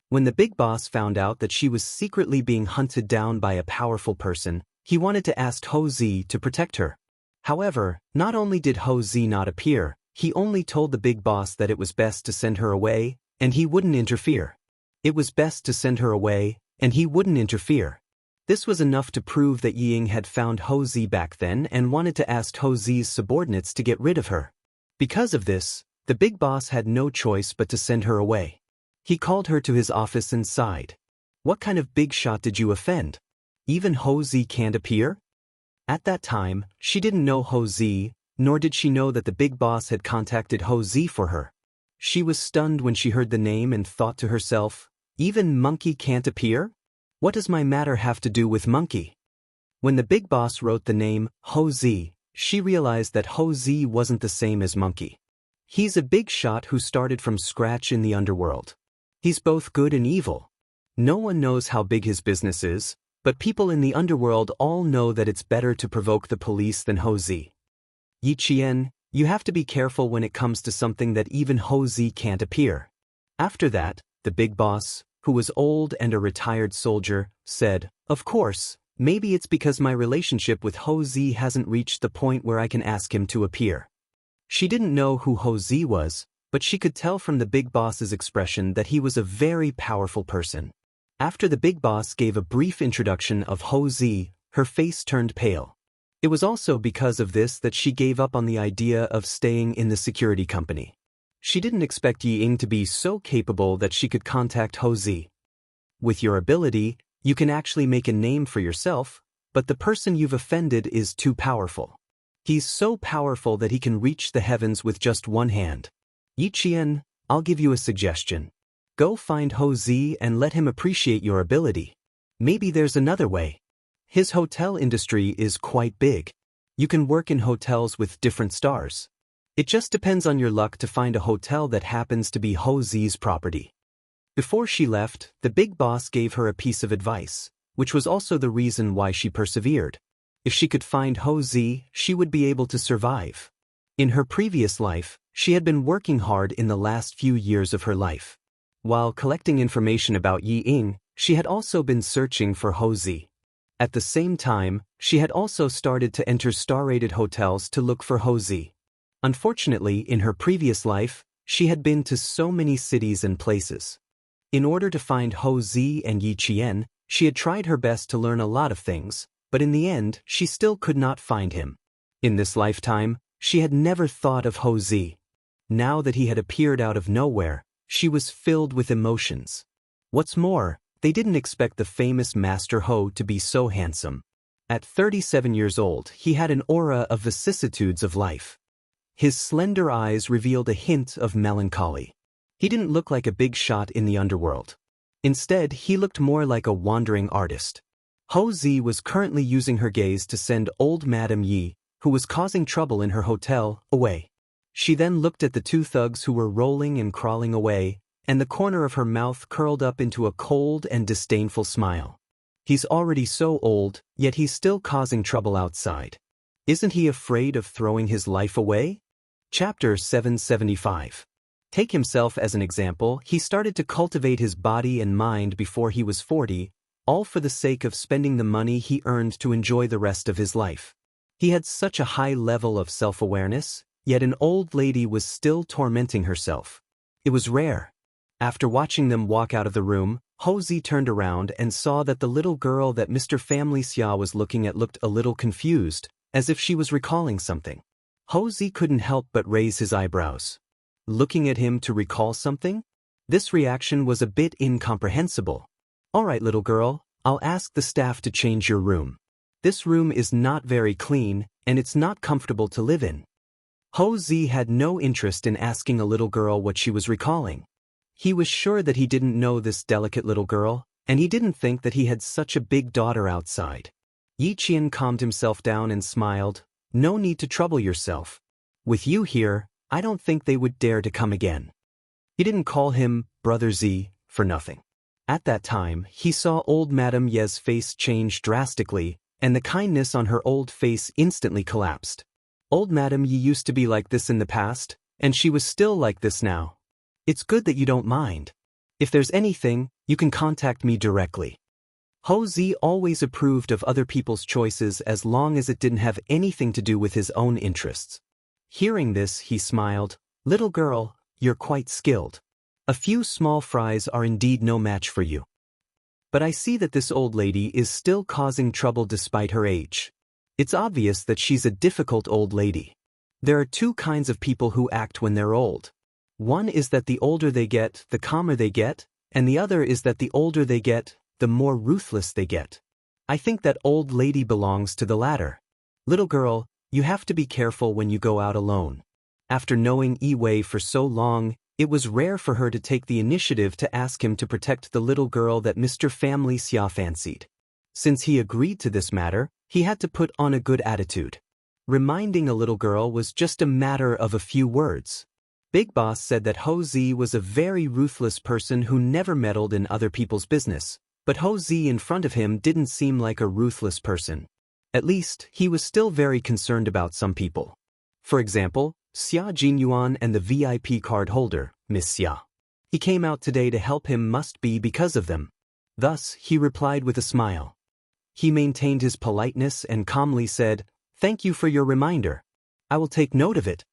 When the big boss found out that she was secretly being hunted down by a powerful person, he wanted to ask Ho-zi to protect her. However, not only did Ho-zi not appear, he only told the big boss that it was best to send her away, and he wouldn't interfere. It was best to send her away, and he wouldn't interfere. This was enough to prove that Ying had found Ho-zi back then and wanted to ask Ho-zi's subordinates to get rid of her. Because of this, the big boss had no choice but to send her away. He called her to his office and sighed. What kind of big shot did you offend? Even Ho-zi can't appear? At that time, she didn't know Ho-zi, nor did she know that the big boss had contacted Ho-zi for her. She was stunned when she heard the name and thought to herself, even monkey can't appear? What does my matter have to do with monkey? When the big boss wrote the name Ho-zi, she realized that Ho-zi wasn't the same as monkey. He's a big shot who started from scratch in the underworld. He's both good and evil. No one knows how big his business is, but people in the underworld all know that it's better to provoke the police than Ho-zi. Yi Qian, you have to be careful when it comes to something that even Ho-zi can't appear. After that, the big boss, who was old and a retired soldier, said, Of course, maybe it's because my relationship with Ho-zi hasn't reached the point where I can ask him to appear. She didn't know who Ho-zi was, but she could tell from the big boss's expression that he was a very powerful person. After the big boss gave a brief introduction of Ho-zi, her face turned pale. It was also because of this that she gave up on the idea of staying in the security company. She didn't expect Ying to be so capable that she could contact Ho-zi. With your ability, you can actually make a name for yourself, but the person you've offended is too powerful. He's so powerful that he can reach the heavens with just one hand. Yi Qian, I'll give you a suggestion. Go find Ho Zi and let him appreciate your ability. Maybe there's another way. His hotel industry is quite big. You can work in hotels with different stars. It just depends on your luck to find a hotel that happens to be Ho Zi's property. Before she left, the big boss gave her a piece of advice, which was also the reason why she persevered. If she could find Ho Zi, she would be able to survive. In her previous life, she had been working hard in the last few years of her life. While collecting information about Yi Ying, she had also been searching for Ho Zi. At the same time, she had also started to enter star-rated hotels to look for Ho Zi. Unfortunately, in her previous life, she had been to so many cities and places. In order to find Ho Zi and Yi Qian, she had tried her best to learn a lot of things, but in the end, she still could not find him. In this lifetime, she had never thought of Ho Zi. Now that he had appeared out of nowhere, she was filled with emotions. What's more, they didn't expect the famous Master Ho to be so handsome. At 37 years old, he had an aura of vicissitudes of life. His slender eyes revealed a hint of melancholy. He didn't look like a big shot in the underworld. Instead, he looked more like a wandering artist. Ho Zi was currently using her gaze to send old Madame Yi, who was causing trouble in her hotel, away. She then looked at the two thugs who were rolling and crawling away, and the corner of her mouth curled up into a cold and disdainful smile. He's already so old, yet he's still causing trouble outside. Isn't he afraid of throwing his life away? Chapter 775. Take himself as an example. He started to cultivate his body and mind before he was 40, all for the sake of spending the money he earned to enjoy the rest of his life. He had such a high level of self-awareness, yet an old lady was still tormenting herself. It was rare. After watching them walk out of the room, Ho Zi turned around and saw that the little girl that Mr. Family Xia was looking at looked a little confused, as if she was recalling something. Ho Zi couldn't help but raise his eyebrows. Looking at him to recall something? This reaction was a bit incomprehensible. All right, little girl, I'll ask the staff to change your room. This room is not very clean, and it's not comfortable to live in. Ho Zi had no interest in asking a little girl what she was recalling. He was sure that he didn't know this delicate little girl, and he didn't think that he had such a big daughter outside. Yi Qian calmed himself down and smiled. No need to trouble yourself. With you here, I don't think they would dare to come again. He didn't call him Brother Zi for nothing. At that time, he saw old Madame Ye's face change drastically, and the kindness on her old face instantly collapsed. Old Madame Yi used to be like this in the past, and she was still like this now. It's good that you don't mind. If there's anything, you can contact me directly. Ho Zi always approved of other people's choices as long as it didn't have anything to do with his own interests. Hearing this, he smiled. Little girl, you're quite skilled. A few small fries are indeed no match for you. But I see that this old lady is still causing trouble despite her age. It's obvious that she's a difficult old lady. There are two kinds of people who act when they're old. One is that the older they get, the calmer they get, and the other is that the older they get, the more ruthless they get. I think that old lady belongs to the latter. Little girl, you have to be careful when you go out alone. After knowing Yi Wei for so long, it was rare for her to take the initiative to ask him to protect the little girl that Mr. Family Xia fancied. Since he agreed to this matter, he had to put on a good attitude. Reminding a little girl was just a matter of a few words. Big Boss said that Ho Zi was a very ruthless person who never meddled in other people's business, but Ho Zi in front of him didn't seem like a ruthless person. At least, he was still very concerned about some people. For example, Xia Jinyuan and the VIP card holder, Miss Xia. He came out today to help him must be because of them. Thus, he replied with a smile. He maintained his politeness and calmly said, "Thank you for your reminder. I will take note of it.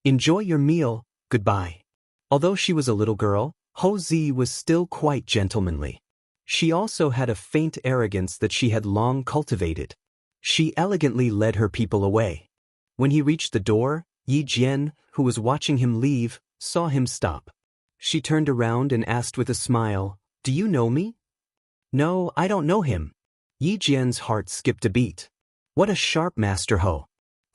Enjoy your meal, goodbye." Although she was a little girl, Ho Zi was still quite gentlemanly. She also had a faint arrogance that she had long cultivated. She elegantly led her people away. When he reached the door, Yi Jian, who was watching him leave, saw him stop. She turned around and asked with a smile, "Do you know me?" "No, I don't know him." Yi Jian's heart skipped a beat. What a sharp Master Ho.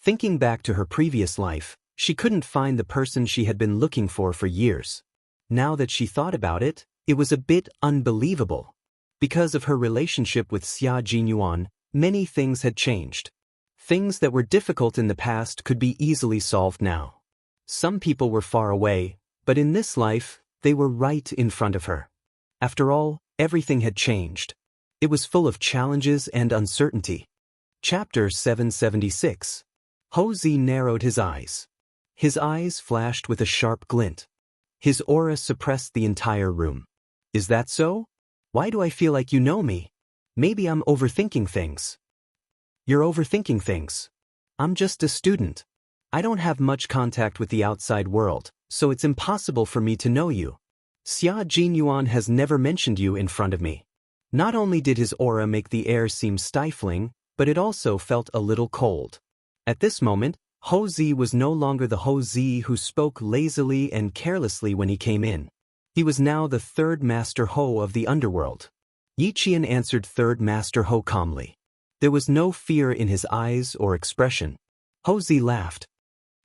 Thinking back to her previous life, She couldn't find the person she had been looking for years. Now that she thought about it, it was a bit unbelievable. Because of her relationship with Xia Jinyuan, many things had changed. Things that were difficult in the past could be easily solved now. Some people were far away, but in this life, they were right in front of her. After all, everything had changed. It was full of challenges and uncertainty. Chapter 776. Houzi narrowed his eyes. His eyes flashed with a sharp glint. His aura suppressed the entire room. Is that so? Why do I feel like you know me? Maybe I'm overthinking things. You're overthinking things. I'm just a student. I don't have much contact with the outside world, so it's impossible for me to know you. Xia Jinyuan has never mentioned you in front of me. Not only did his aura make the air seem stifling, but it also felt a little cold. At this moment, Houzi was no longer the Houzi who spoke lazily and carelessly when he came in. He was now the third Master Ho of the underworld. Yi Qian answered Third Master Ho calmly. There was no fear in his eyes or expression. Houzi laughed.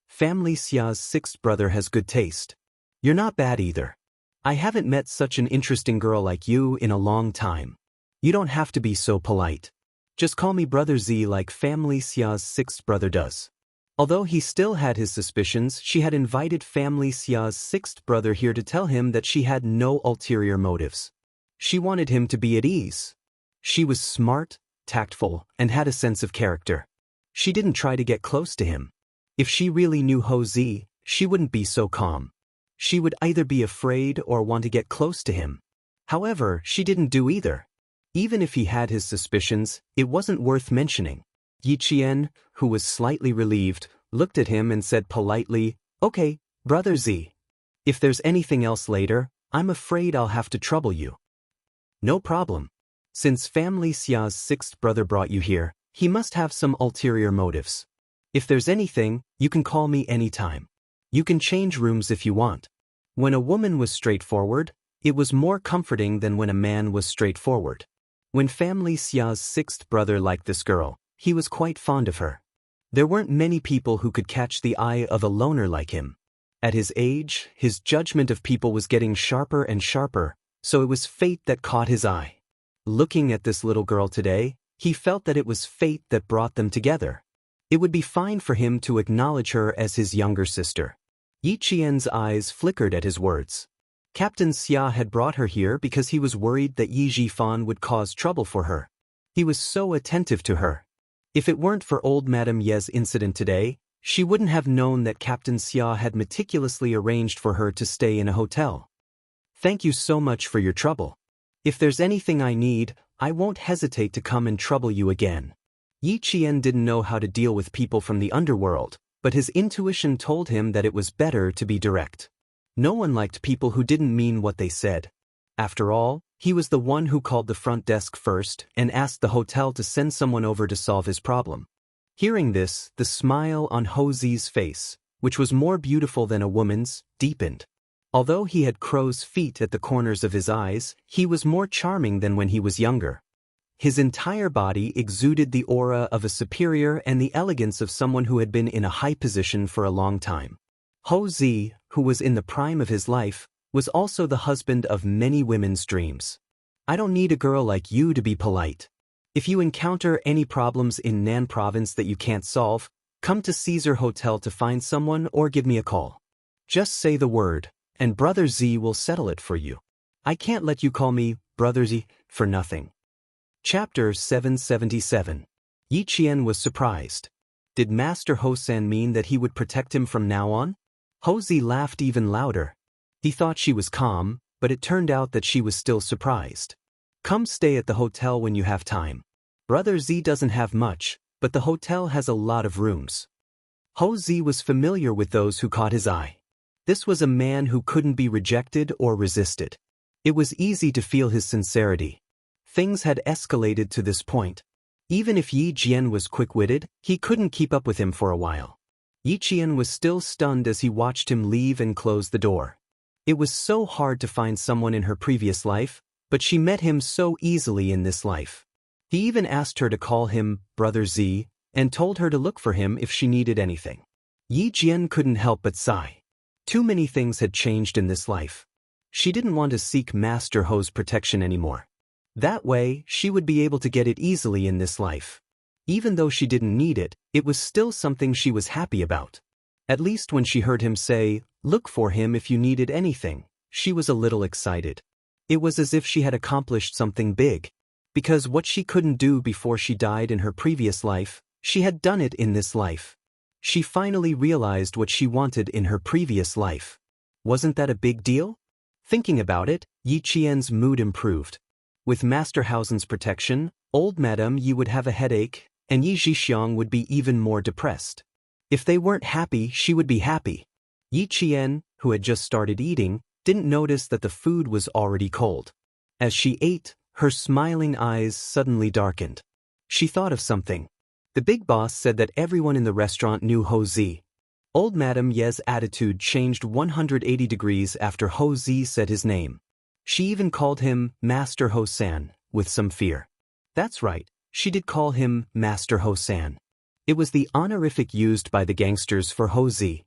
Family Xia's sixth brother has good taste. You're not bad either. I haven't met such an interesting girl like you in a long time. You don't have to be so polite. Just call me Brother Z like Family Xia's sixth brother does. Although he still had his suspicions, she had invited Family Xia's sixth brother here to tell him that she had no ulterior motives. She wanted him to be at ease. She was smart, tactful, and had a sense of character. She didn't try to get close to him. If she really knew Houzi, she wouldn't be so calm. She would either be afraid or want to get close to him. However, she didn't do either. Even if he had his suspicions, it wasn't worth mentioning. Yi Qian, who was slightly relieved, looked at him and said politely, "Okay, Brother Z. If there's anything else later, I'm afraid I'll have to trouble you." No problem. Since Family Xia's sixth brother brought you here, he must have some ulterior motives. If there's anything, you can call me anytime. You can change rooms if you want. When a woman was straightforward, it was more comforting than when a man was straightforward. When Family Xia's sixth brother liked this girl, he was quite fond of her. There weren't many people who could catch the eye of a loner like him. At his age, his judgment of people was getting sharper and sharper, so it was fate that caught his eye. Looking at this little girl today, he felt that it was fate that brought them together. It would be fine for him to acknowledge her as his younger sister. Yi Qian's eyes flickered at his words. Captain Xia had brought her here because he was worried that Yi Jifan would cause trouble for her. He was so attentive to her. If it weren't for old Madame Ye's incident today, she wouldn't have known that Captain Xia had meticulously arranged for her to stay in a hotel. Thank you so much for your trouble. If there's anything I need, I won't hesitate to come and trouble you again. Yi Qian didn't know how to deal with people from the underworld, but his intuition told him that it was better to be direct. No one liked people who didn't mean what they said. After all, he was the one who called the front desk first and asked the hotel to send someone over to solve his problem. Hearing this, the smile on Houzi's face, which was more beautiful than a woman's, deepened. Although he had crow's feet at the corners of his eyes, he was more charming than when he was younger. His entire body exuded the aura of a superior and the elegance of someone who had been in a high position for a long time. Houzi, who was in the prime of his life, was also the husband of many women's dreams. I don't need a girl like you to be polite. If you encounter any problems in Nan province that you can't solve, come to Caesar Hotel to find someone or give me a call. Just say the word, and Brother Z will settle it for you. I can't let you call me Brother Z for nothing. Chapter 777. Yi Qian was surprised. Did Master Ho-san mean that he would protect him from now on? Houzi laughed even louder. He thought she was calm, but it turned out that she was still surprised. Come stay at the hotel when you have time. Brother Z doesn't have much, but the hotel has a lot of rooms. Houzi was familiar with those who caught his eye. This was a man who couldn't be rejected or resisted. It was easy to feel his sincerity. Things had escalated to this point. Even if Yi Jian was quick-witted, he couldn't keep up with him for a while. Yi Qian was still stunned as he watched him leave and close the door. It was so hard to find someone in her previous life, but she met him so easily in this life. He even asked her to call him Brother Z, and told her to look for him if she needed anything. Yi Jian couldn't help but sigh. Too many things had changed in this life. She didn't want to seek Master Ho's protection anymore. That way, she would be able to get it easily in this life. Even though she didn't need it, it was still something she was happy about. At least when she heard him say, "Look for him if you needed anything," she was a little excited. It was as if she had accomplished something big. Because what she couldn't do before she died in her previous life, she had done it in this life. She finally realized what she wanted in her previous life. Wasn't that a big deal? Thinking about it, Yi Qian's mood improved. With Master Hausen's protection, old Madame Yi would have a headache, and Yi Zhixiang would be even more depressed. If they weren't happy, she would be happy. Yi Qian, who had just started eating, didn't notice that the food was already cold. As she ate, her smiling eyes suddenly darkened. She thought of something. The big boss said that everyone in the restaurant knew Ho Zi. Old Madame Ye's attitude changed 180 degrees after Ho Zi said his name. She even called him Master Ho-san, with some fear. That's right, she did call him Master Ho-san. It was the honorific used by the gangsters for Ho Zi.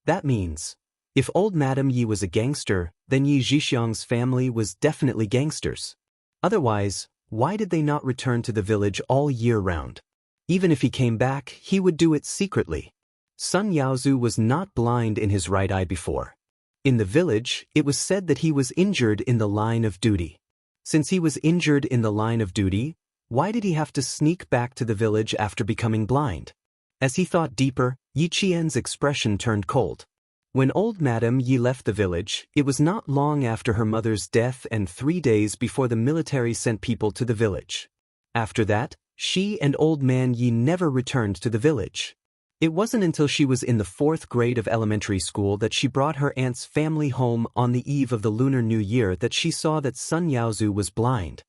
That means, if old Madame Yi was a gangster, then Yi Zhixiang's family was definitely gangsters. Otherwise, why did they not return to the village all year round? Even if he came back, he would do it secretly. Sun Yaozu was not blind in his right eye before. In the village, it was said that he was injured in the line of duty. Since he was injured in the line of duty, why did he have to sneak back to the village after becoming blind? As he thought deeper, Yi Qian's expression turned cold. When old Madame Yi left the village, it was not long after her mother's death and 3 days before the military sent people to the village. After that, she and old man Yi never returned to the village. It wasn't until she was in the 4th grade of elementary school that she brought her aunt's family home on the eve of the Lunar New Year that she saw that Sun Yaozu was blind.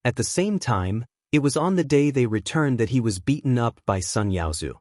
At the same time, it was on the day they returned that he was beaten up by Sun Yaozu.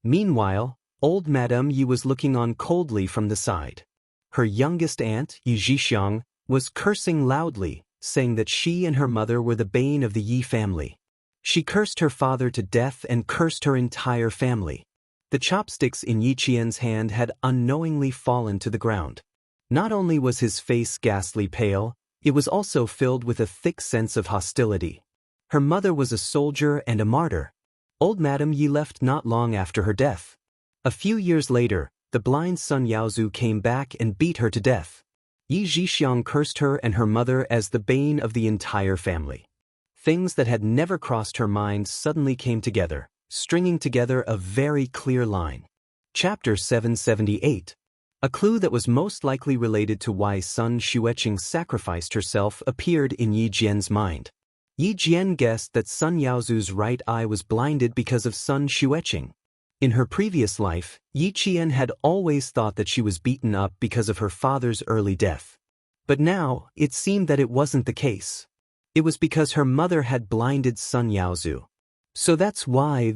Meanwhile, old Madame Yi was looking on coldly from the side. Her youngest aunt, Yi Zhixiang, was cursing loudly, saying that she and her mother were the bane of the Yi family. She cursed her father to death and cursed her entire family. The chopsticks in Yi Qian's hand had unknowingly fallen to the ground. Not only was his face ghastly pale, it was also filled with a thick sense of hostility. Her mother was a soldier and a martyr. Old Madame Yi left not long after her death. A few years later, the blind Sun Yaozu came back and beat her to death. Yi Zhixiang cursed her and her mother as the bane of the entire family. Things that had never crossed her mind suddenly came together, stringing together a very clear line. Chapter 778. A clue that was most likely related to why Sun Xueqing sacrificed herself appeared in Yi Jian's mind. Yi Jian guessed that Sun Yaozu's right eye was blinded because of Sun Xueqing. In her previous life, Yi Qian had always thought that she was beaten up because of her father's early death. But now, it seemed that it wasn't the case. It was because her mother had blinded Sun Yaozu. So that's why Yi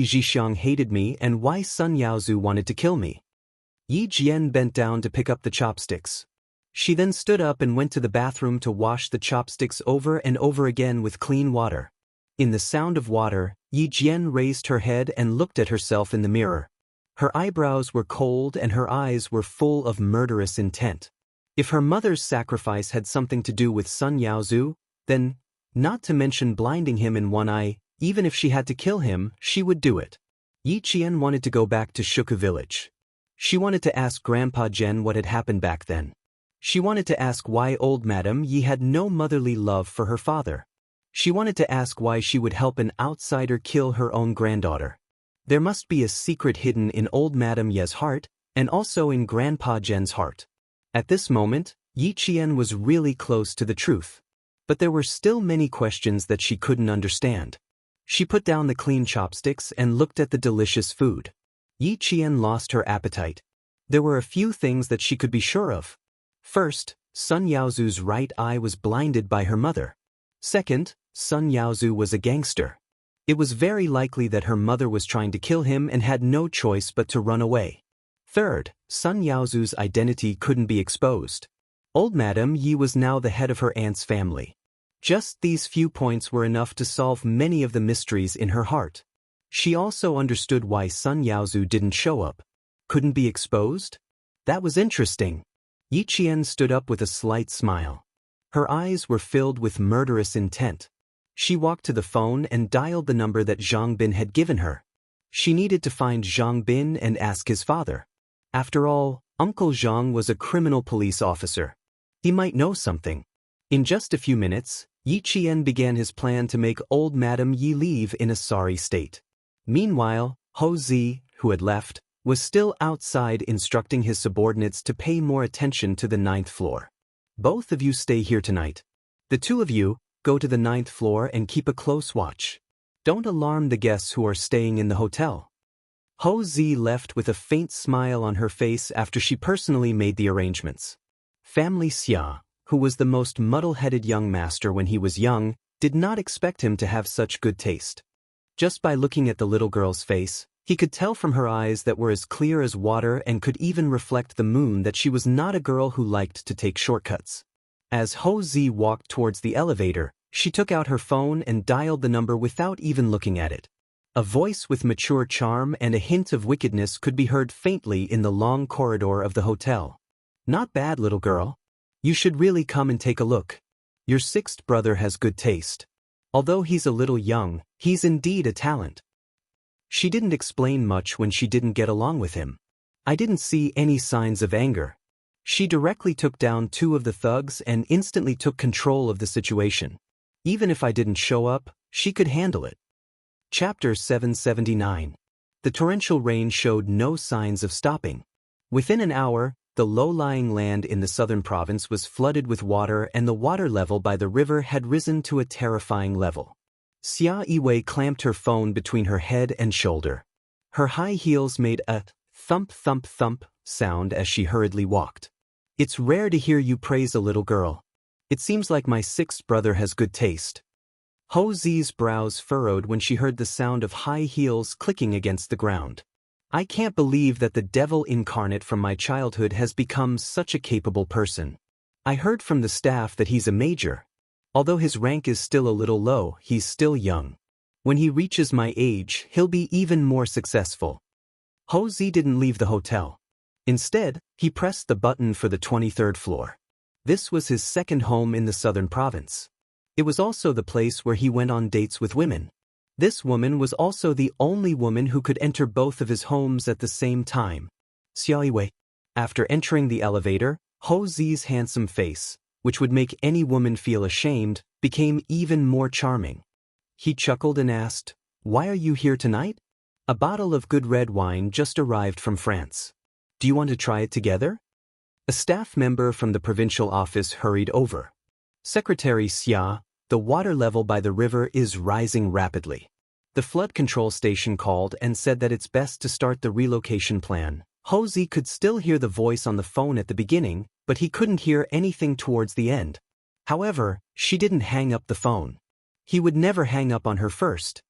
Zhixiang hated me and why Sun Yaozu wanted to kill me. Yi Jian bent down to pick up the chopsticks. She then stood up and went to the bathroom to wash the chopsticks over and over again with clean water. In the sound of water, Yi Jian raised her head and looked at herself in the mirror. Her eyebrows were cold and her eyes were full of murderous intent. If her mother's sacrifice had something to do with Sun Yaozu, then, not to mention blinding him in one eye, even if she had to kill him, she would do it. Yi Qian wanted to go back to Shuke village. She wanted to ask Grandpa Zhen what had happened back then. She wanted to ask why old Madame Yi had no motherly love for her father. She wanted to ask why she would help an outsider kill her own granddaughter. There must be a secret hidden in old Madame Ye's heart, and also in Grandpa Zhen's heart. At this moment, Yi Qian was really close to the truth. But there were still many questions that she couldn't understand. She put down the clean chopsticks and looked at the delicious food. Yi Qian lost her appetite. There were a few things that she could be sure of. First, Sun Yaozu's right eye was blinded by her mother. Second, Sun Yaozu was a gangster. It was very likely that her mother was trying to kill him and had no choice but to run away. Third, Sun Yaozu's identity couldn't be exposed. Old Madame Yi was now the head of her aunt's family. Just these few points were enough to solve many of the mysteries in her heart. She also understood why Sun Yaozu didn't show up. Couldn't be exposed? That was interesting. Yi Qian stood up with a slight smile. Her eyes were filled with murderous intent. She walked to the phone and dialed the number that Zhang Bin had given her. She needed to find Zhang Bin and ask his father. After all, Uncle Zhang was a criminal police officer. He might know something. In just a few minutes, Yi Qian began his plan to make old Madame Yi leave in a sorry state. Meanwhile, Ho Zi, who had left, was still outside instructing his subordinates to pay more attention to the 9th floor. Both of you stay here tonight. The two of you, go to the 9th floor and keep a close watch. Don't alarm the guests who are staying in the hotel. Ho Zi left with a faint smile on her face after she personally made the arrangements. Family Xia, who was the most muddle-headed young master when he was young, did not expect him to have such good taste. Just by looking at the little girl's face, he could tell from her eyes that were as clear as water and could even reflect the moon that she was not a girl who liked to take shortcuts. As Ho Zi walked towards the elevator, she took out her phone and dialed the number without even looking at it. A voice with mature charm and a hint of wickedness could be heard faintly in the long corridor of the hotel. Not bad, little girl. You should really come and take a look. Your 6th brother has good taste. Although he's a little young, he's indeed a talent. She didn't explain much when she didn't get along with him. I didn't see any signs of anger. She directly took down 2 of the thugs and instantly took control of the situation. Even if I didn't show up, she could handle it. Chapter 779. The torrential rain showed no signs of stopping. Within an hour, the low-lying land in the southern province was flooded with water and the water level by the river had risen to a terrifying level. Xia Yiwei clamped her phone between her head and shoulder. Her high heels made a thump-thump-thump sound as she hurriedly walked. It's rare to hear you praise a little girl. It seems like my 6th brother has good taste. Ho Zi's brows furrowed when she heard the sound of high heels clicking against the ground. I can't believe that the devil incarnate from my childhood has become such a capable person. I heard from the staff that he's a major. Although his rank is still a little low, he's still young. When he reaches my age, he'll be even more successful. Ho Zi didn't leave the hotel. Instead, he pressed the button for the 23rd floor. This was his second home in the southern province. It was also the place where he went on dates with women. This woman was also the only woman who could enter both of his homes at the same time. Xia Yiwei. After entering the elevator, Ho Zi's handsome face, which would make any woman feel ashamed, became even more charming. He chuckled and asked, "Why are you here tonight?" "A bottle of good red wine just arrived from France. Do you want to try it together?" A staff member from the provincial office hurried over. "Secretary Xia, the water level by the river is rising rapidly. The flood control station called and said that it's best to start the relocation plan." Ho Zi could still hear the voice on the phone at the beginning, but he couldn't hear anything towards the end. However, she didn't hang up the phone. He would never hang up on her first.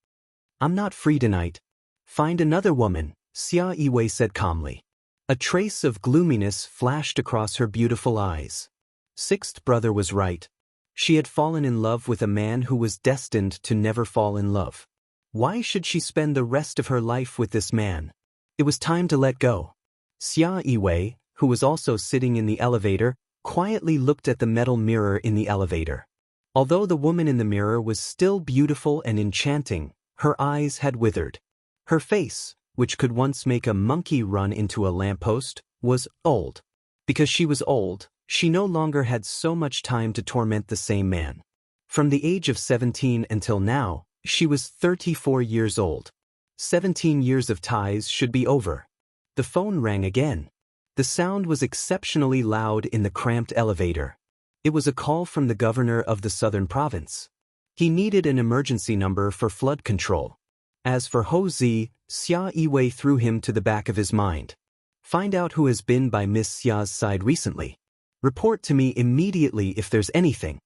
"I'm not free tonight. Find another woman," Xia Yiwei said calmly. A trace of gloominess flashed across her beautiful eyes. 6th brother was right. She had fallen in love with a man who was destined to never fall in love. Why should she spend the rest of her life with this man? It was time to let go. Xia Yiwei, who was also sitting in the elevator, quietly looked at the metal mirror in the elevator. Although the woman in the mirror was still beautiful and enchanting, her eyes had withered. Her face, which could once make a monkey run into a lamppost, was old. Because she was old, she no longer had so much time to torment the same man. From the age of 17 until now, she was 34 years old. 17 years of ties should be over. The phone rang again. The sound was exceptionally loud in the cramped elevator. It was a call from the governor of the southern province. He needed an emergency number for flood control. As for Ho Zi, Xia Yiwei threw him to the back of his mind. Find out who has been by Miss Xia's side recently. Report to me immediately if there's anything.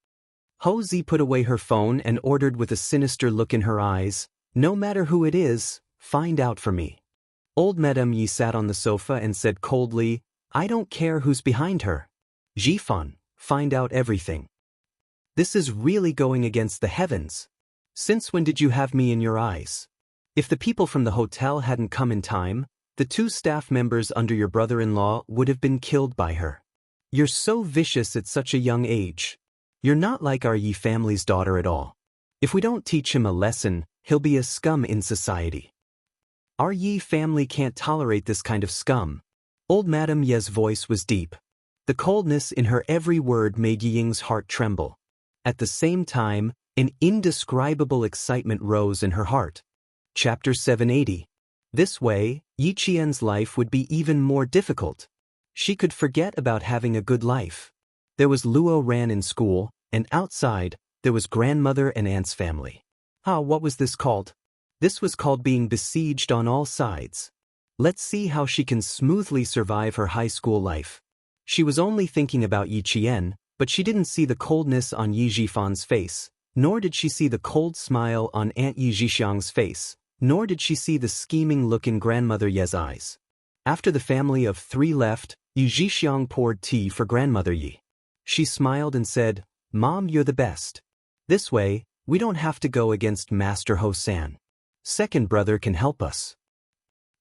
Ho Zi put away her phone and ordered with a sinister look in her eyes, "No matter who it is, find out for me." Old Madame Yi sat on the sofa and said coldly, "I don't care who's behind her. Jifan, find out everything." This is really going against the heavens. Since when did you have me in your eyes? If the people from the hotel hadn't come in time, the 2 staff members under your brother-in-law would have been killed by her. You're so vicious at such a young age. You're not like our Yi family's daughter at all. If we don't teach him a lesson, he'll be a scum in society. Our Yi family can't tolerate this kind of scum. Old Madame Ye's voice was deep. The coldness in her every word made Yi Ying's heart tremble. At the same time, an indescribable excitement rose in her heart. Chapter 780. This way, Yi Qian's life would be even more difficult. She could forget about having a good life. There was Luo Ran in school, and outside, there was grandmother and aunt's family. What was this called? This was called being besieged on all sides. Let's see how she can smoothly survive her high school life. She was only thinking about Yi Qian, but she didn't see the coldness on Yi Jifan's face, nor did she see the cold smile on Aunt Yi Jixiang's face, nor did she see the scheming look in Grandmother Ye's eyes. After the family of 3 left, Yi Jixiang poured tea for Grandmother Yi. She smiled and said, "Mom, you're the best. This way, we don't have to go against Master Ho-san. Second brother can help us.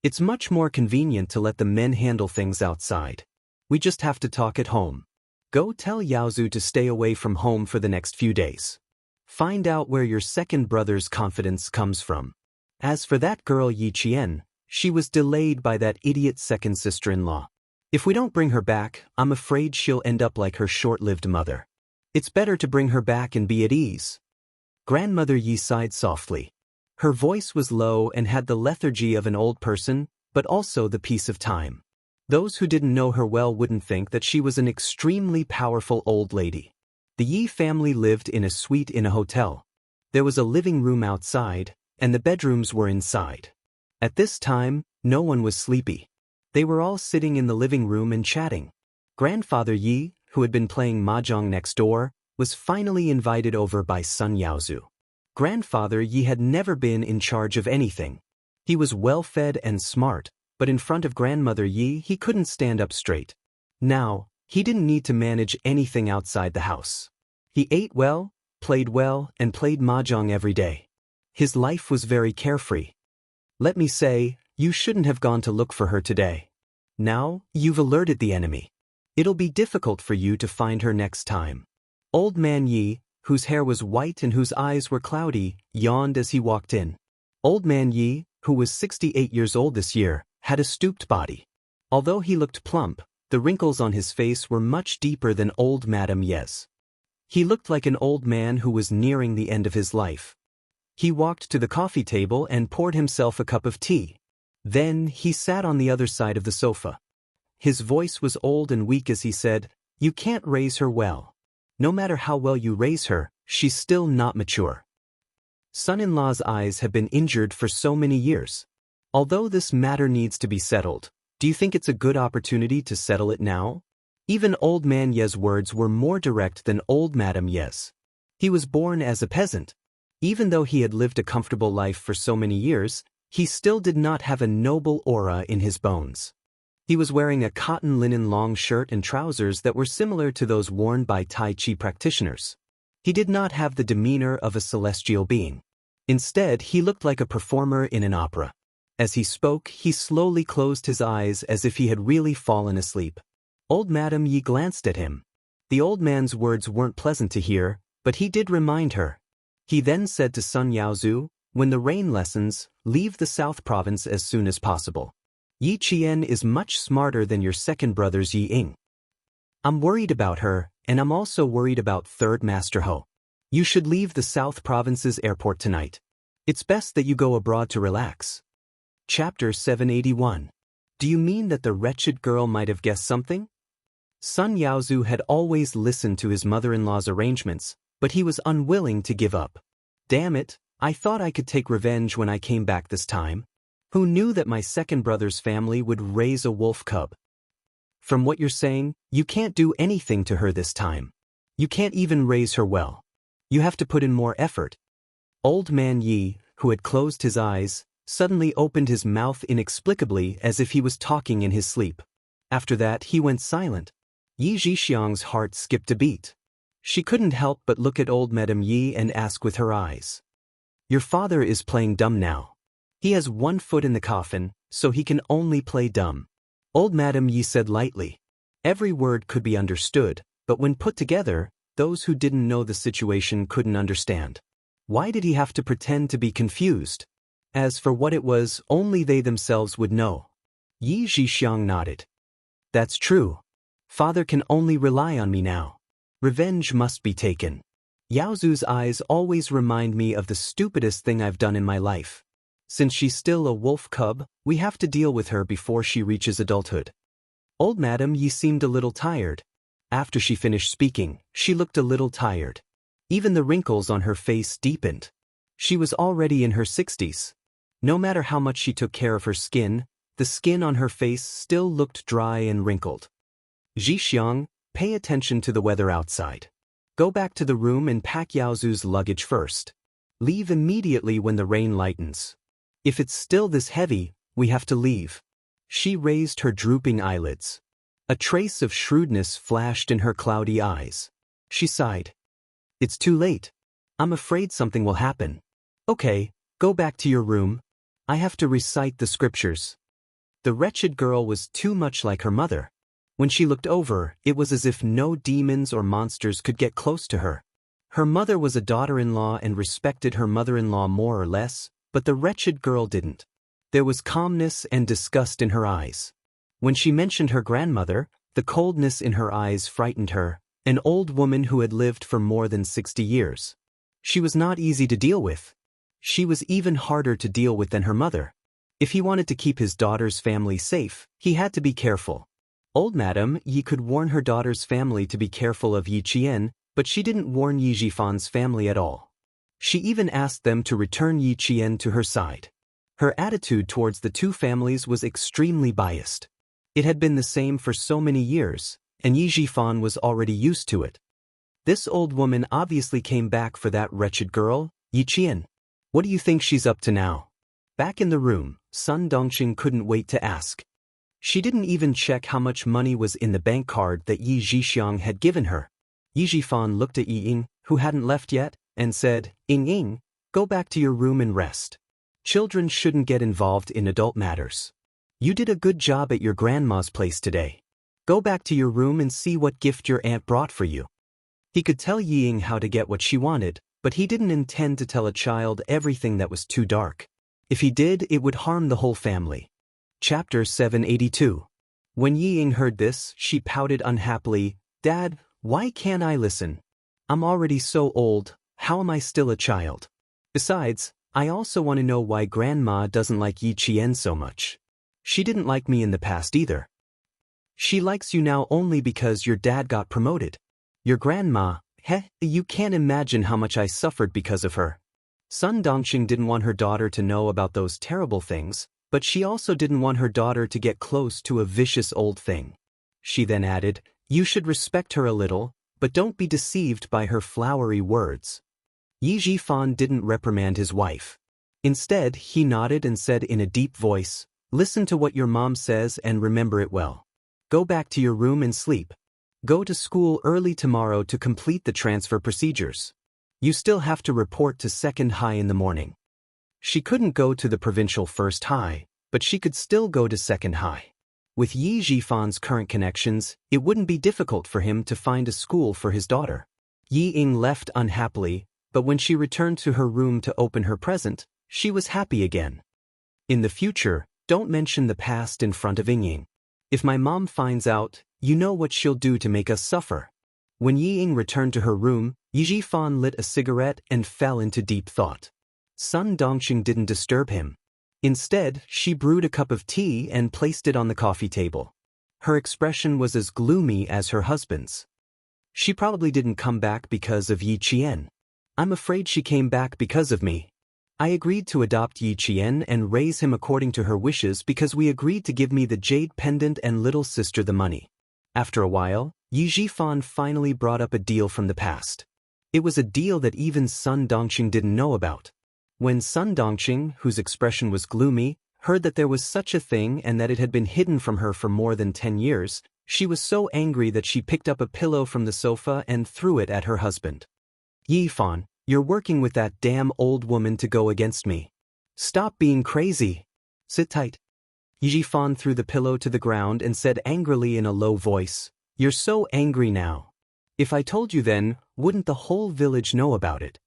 It's much more convenient to let the men handle things outside. We just have to talk at home. Go tell Yaozu to stay away from home for the next few days. Find out where your second brother's confidence comes from. As for that girl Yi Qian, she was delayed by that idiot second sister-in-law. If we don't bring her back, I'm afraid she'll end up like her short-lived mother. It's better to bring her back and be at ease." Grandmother Yi sighed softly. Her voice was low and had the lethargy of an old person, but also the peace of time. Those who didn't know her well wouldn't think that she was an extremely powerful old lady. The Yi family lived in a suite in a hotel. There was a living room outside, and the bedrooms were inside. At this time, no one was sleepy. They were all sitting in the living room and chatting. Grandfather Yi, who had been playing mahjong next door, was finally invited over by son Yaozu. Grandfather Yi had never been in charge of anything. He was well-fed and smart, but in front of Grandmother Yi he couldn't stand up straight. Now, he didn't need to manage anything outside the house. He ate well, played well, and played mahjong every day. His life was very carefree. Let me say, you shouldn't have gone to look for her today. Now, you've alerted the enemy. It'll be difficult for you to find her next time. Old Man Yi, whose hair was white and whose eyes were cloudy, yawned as he walked in. Old Man Yi, who was 68 years old this year, had a stooped body. Although he looked plump, the wrinkles on his face were much deeper than old Madame Ye's. He looked like an old man who was nearing the end of his life. He walked to the coffee table and poured himself a cup of tea. Then he sat on the other side of the sofa. His voice was old and weak as he said, "You can't raise her well. No matter how well you raise her, she's still not mature." Son-in-law's eyes have been injured for so many years. Although this matter needs to be settled, do you think it's a good opportunity to settle it now? Even old man Ye's words were more direct than old Madame Ye's. He was born as a peasant. Even though he had lived a comfortable life for so many years, he still did not have a noble aura in his bones. He was wearing a cotton linen long shirt and trousers that were similar to those worn by Tai Chi practitioners. He did not have the demeanor of a celestial being. Instead, he looked like a performer in an opera. As he spoke, he slowly closed his eyes as if he had really fallen asleep. Old Madame Yi glanced at him. The old man's words weren't pleasant to hear, but he did remind her. He then said to son Yaozu, "When the rain lessens, leave the South Province as soon as possible. Yi Qian is much smarter than your second brother's Yi Ying. I'm worried about her, and I'm also worried about Third Master Ho. You should leave the South Province's airport tonight. It's best that you go abroad to relax." Chapter 781. Do you mean that the wretched girl might have guessed something? Son Yaozu had always listened to his mother-in-law's arrangements, but he was unwilling to give up. Damn it, I thought I could take revenge when I came back this time. Who knew that my second brother's family would raise a wolf cub? From what you're saying, you can't do anything to her this time. You can't even raise her well. You have to put in more effort. Old Man Yi, who had closed his eyes, suddenly opened his mouth inexplicably as if he was talking in his sleep. After that, he went silent. Yi Jixiang's heart skipped a beat. She couldn't help but look at old Madame Yi and ask with her eyes. Your father is playing dumb now. He has one foot in the coffin, so he can only play dumb. Old Madam Yi said lightly. Every word could be understood, but when put together, those who didn't know the situation couldn't understand. Why did he have to pretend to be confused? As for what it was, only they themselves would know. Yi Zhixiang nodded. That's true. Father can only rely on me now. Revenge must be taken. Yaozu's eyes always remind me of the stupidest thing I've done in my life. Since she's still a wolf cub, we have to deal with her before she reaches adulthood. Old Madam Yi seemed a little tired. After she finished speaking, she looked a little tired. Even the wrinkles on her face deepened. She was already in her 60s. No matter how much she took care of her skin, the skin on her face still looked dry and wrinkled. Zhixiang, pay attention to the weather outside. Go back to the room and pack Yaozu's luggage first. Leave immediately when the rain lightens. If it's still this heavy, we have to leave. She raised her drooping eyelids. A trace of shrewdness flashed in her cloudy eyes. She sighed. It's too late. I'm afraid something will happen. Okay, go back to your room. I have to recite the scriptures. The wretched girl was too much like her mother. When she looked over, it was as if no demons or monsters could get close to her. Her mother was a daughter-in-law and respected her mother-in-law more or less, but the wretched girl didn't. There was calmness and disgust in her eyes. When she mentioned her grandmother, the coldness in her eyes frightened her, an old woman who had lived for more than 60 years. She was not easy to deal with. She was even harder to deal with than her mother. If he wanted to keep his daughter's family safe, he had to be careful. Old Madam Yi could warn her daughter's family to be careful of Yi Qian, but she didn't warn Yi Zhifan's family at all. She even asked them to return Yi Qian to her side. Her attitude towards the two families was extremely biased. It had been the same for so many years, and Yi Zhifan was already used to it. This old woman obviously came back for that wretched girl, Yi Qian. What do you think she's up to now? Back in the room, Sun Dongqing couldn't wait to ask. She didn't even check how much money was in the bank card that Yi Zhixiang had given her. Yi Zhifan looked at Yi Ying, who hadn't left yet, and said, Ying, go back to your room and rest. Children shouldn't get involved in adult matters. You did a good job at your grandma's place today. Go back to your room and see what gift your aunt brought for you. He could tell Yi Ying how to get what she wanted, but he didn't intend to tell a child everything that was too dark. If he did, it would harm the whole family. Chapter 782. When Yi Ying heard this, she pouted unhappily, Dad, why can't I listen? I'm already so old, how am I still a child? Besides, I also want to know why Grandma doesn't like Yi Qian so much. She didn't like me in the past either. She likes you now only because your dad got promoted. Your grandma, you can't imagine how much I suffered because of her. Sun Dongqing didn't want her daughter to know about those terrible things, but she also didn't want her daughter to get close to a vicious old thing. She then added, You should respect her a little, but don't be deceived by her flowery words. Yi Zhifan didn't reprimand his wife. Instead, he nodded and said in a deep voice, Listen to what your mom says and remember it well. Go back to your room and sleep. Go to school early tomorrow to complete the transfer procedures. You still have to report to second high in the morning. She couldn't go to the provincial first high, but she could still go to second high. With Yi Zhifan's current connections, it wouldn't be difficult for him to find a school for his daughter. Yi Ying left unhappily, but when she returned to her room to open her present, she was happy again. In the future, don't mention the past in front of Ying Ying. If my mom finds out, you know what she'll do to make us suffer. When Yi Ying returned to her room, Yi Zhifan lit a cigarette and fell into deep thought. Sun Dongqing didn't disturb him. Instead, she brewed a cup of tea and placed it on the coffee table. Her expression was as gloomy as her husband's. She probably didn't come back because of Yi Qian. I'm afraid she came back because of me. I agreed to adopt Yi Qian and raise him according to her wishes because we agreed to give me the jade pendant and little sister the money. After a while, Yi Zhifan finally brought up a deal from the past. It was a deal that even Sun Dongqing didn't know about. When Sun Dongqing, whose expression was gloomy, heard that there was such a thing and that it had been hidden from her for more than 10 years, she was so angry that she picked up a pillow from the sofa and threw it at her husband. Yi Fan, you're working with that damn old woman to go against me. Stop being crazy. Sit tight. Yijifan threw the pillow to the ground and said angrily in a low voice, "You're so angry now. If I told you then, wouldn't the whole village know about it?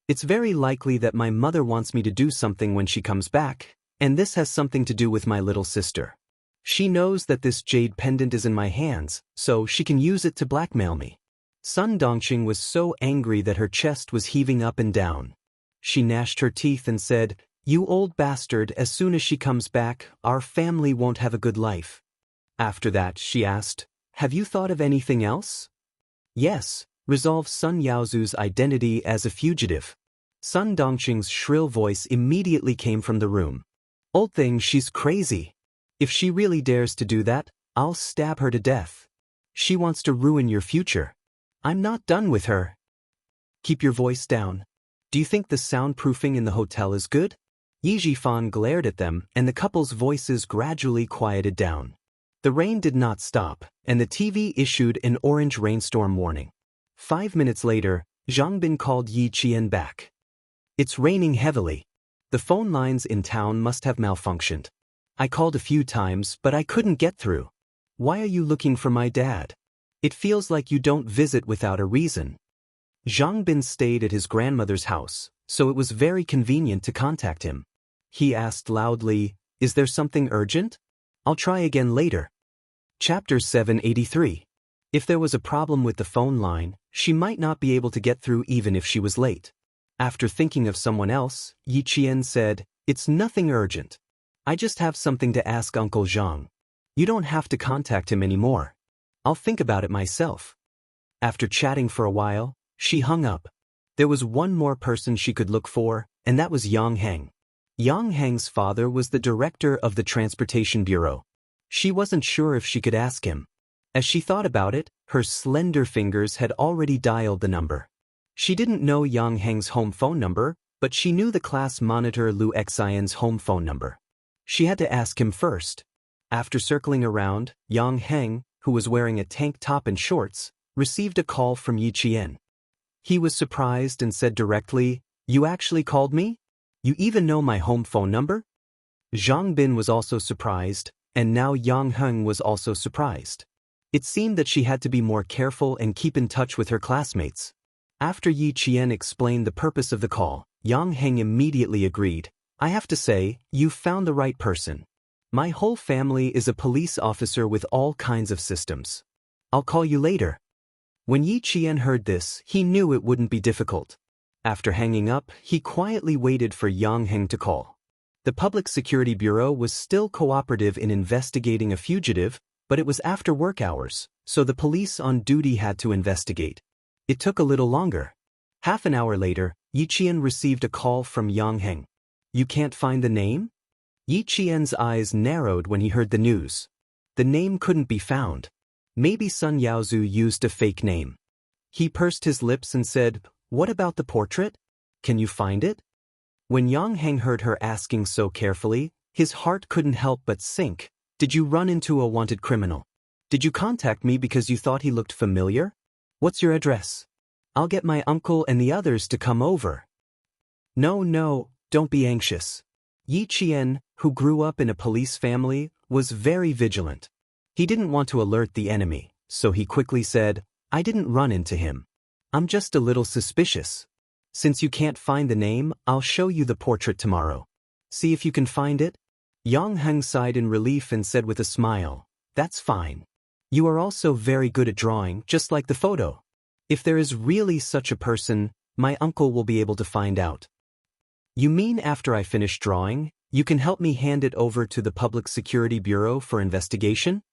It's very likely that my mother wants me to do something when she comes back, and this has something to do with my little sister. She knows that this jade pendant is in my hands, so she can use it to blackmail me." Sun Dongqing was so angry that her chest was heaving up and down. She gnashed her teeth and said, "You old bastard, as soon as she comes back, our family won't have a good life." After that, she asked, "Have you thought of anything else?" "Yes, resolve Sun Yaozu's identity as a fugitive." Sun Dongqing's shrill voice immediately came from the room. "Old thing, she's crazy. If she really dares to do that, I'll stab her to death. She wants to ruin your future. I'm not done with her." "Keep your voice down. Do you think the soundproofing in the hotel is good?" Yijifan glared at them, and the couple's voices gradually quieted down. The rain did not stop, and the TV issued an orange rainstorm warning. 5 minutes later, Zhang Bin called Yi Qian back. "It's raining heavily. The phone lines in town must have malfunctioned. I called a few times, but I couldn't get through. Why are you looking for my dad? It feels like you don't visit without a reason." Zhang Bin stayed at his grandmother's house, so it was very convenient to contact him. He asked loudly, "Is there something urgent? I'll try again later." Chapter 783. If there was a problem with the phone line, she might not be able to get through even if she was late. After thinking of someone else, Yi Qian said, "It's nothing urgent. I just have something to ask Uncle Zhang. You don't have to contact him anymore. I'll think about it myself." After chatting for a while, she hung up. There was one more person she could look for, and that was Yang Heng. Yang Heng's father was the director of the Transportation Bureau. She wasn't sure if she could ask him. As she thought about it, her slender fingers had already dialed the number. She didn't know Yang Heng's home phone number, but she knew the class monitor Lu Xian's home phone number. She had to ask him first. After circling around, Yang Heng, who was wearing a tank top and shorts, received a call from Yi Qian. He was surprised and said directly, "You actually called me? You even know my home phone number?" Zhang Bin was also surprised, and now Yang Heng was also surprised. It seemed that she had to be more careful and keep in touch with her classmates. After Yi Qian explained the purpose of the call, Yang Heng immediately agreed. "I have to say, you've found the right person. My whole family is a police officer with all kinds of systems. I'll call you later." When Yi Qian heard this, he knew it wouldn't be difficult. After hanging up, he quietly waited for Yang Heng to call. The Public Security Bureau was still cooperative in investigating a fugitive, but it was after work hours, so the police on duty had to investigate. It took a little longer. Half an hour later, Yi Qian received a call from Yang Heng. "You can't find the name?" Yi Qian's eyes narrowed when he heard the news. The name couldn't be found. Maybe Sun Yaozu used a fake name. He pursed his lips and said, "What about the portrait? Can you find it?" When Yang Heng heard her asking so carefully, his heart couldn't help but sink. "Did you run into a wanted criminal? Did you contact me because you thought he looked familiar? What's your address? I'll get my uncle and the others to come over." No, don't be anxious." Yi Qian, who grew up in a police family, was very vigilant. He didn't want to alert the enemy, so he quickly said, "I didn't run into him. I'm just a little suspicious. Since you can't find the name, I'll show you the portrait tomorrow. See if you can find it." Yang Heng sighed in relief and said with a smile, "That's fine. You are also very good at drawing, just like the photo. If there is really such a person, my uncle will be able to find out." "You mean after I finish drawing, you can help me hand it over to the Public Security Bureau for investigation?"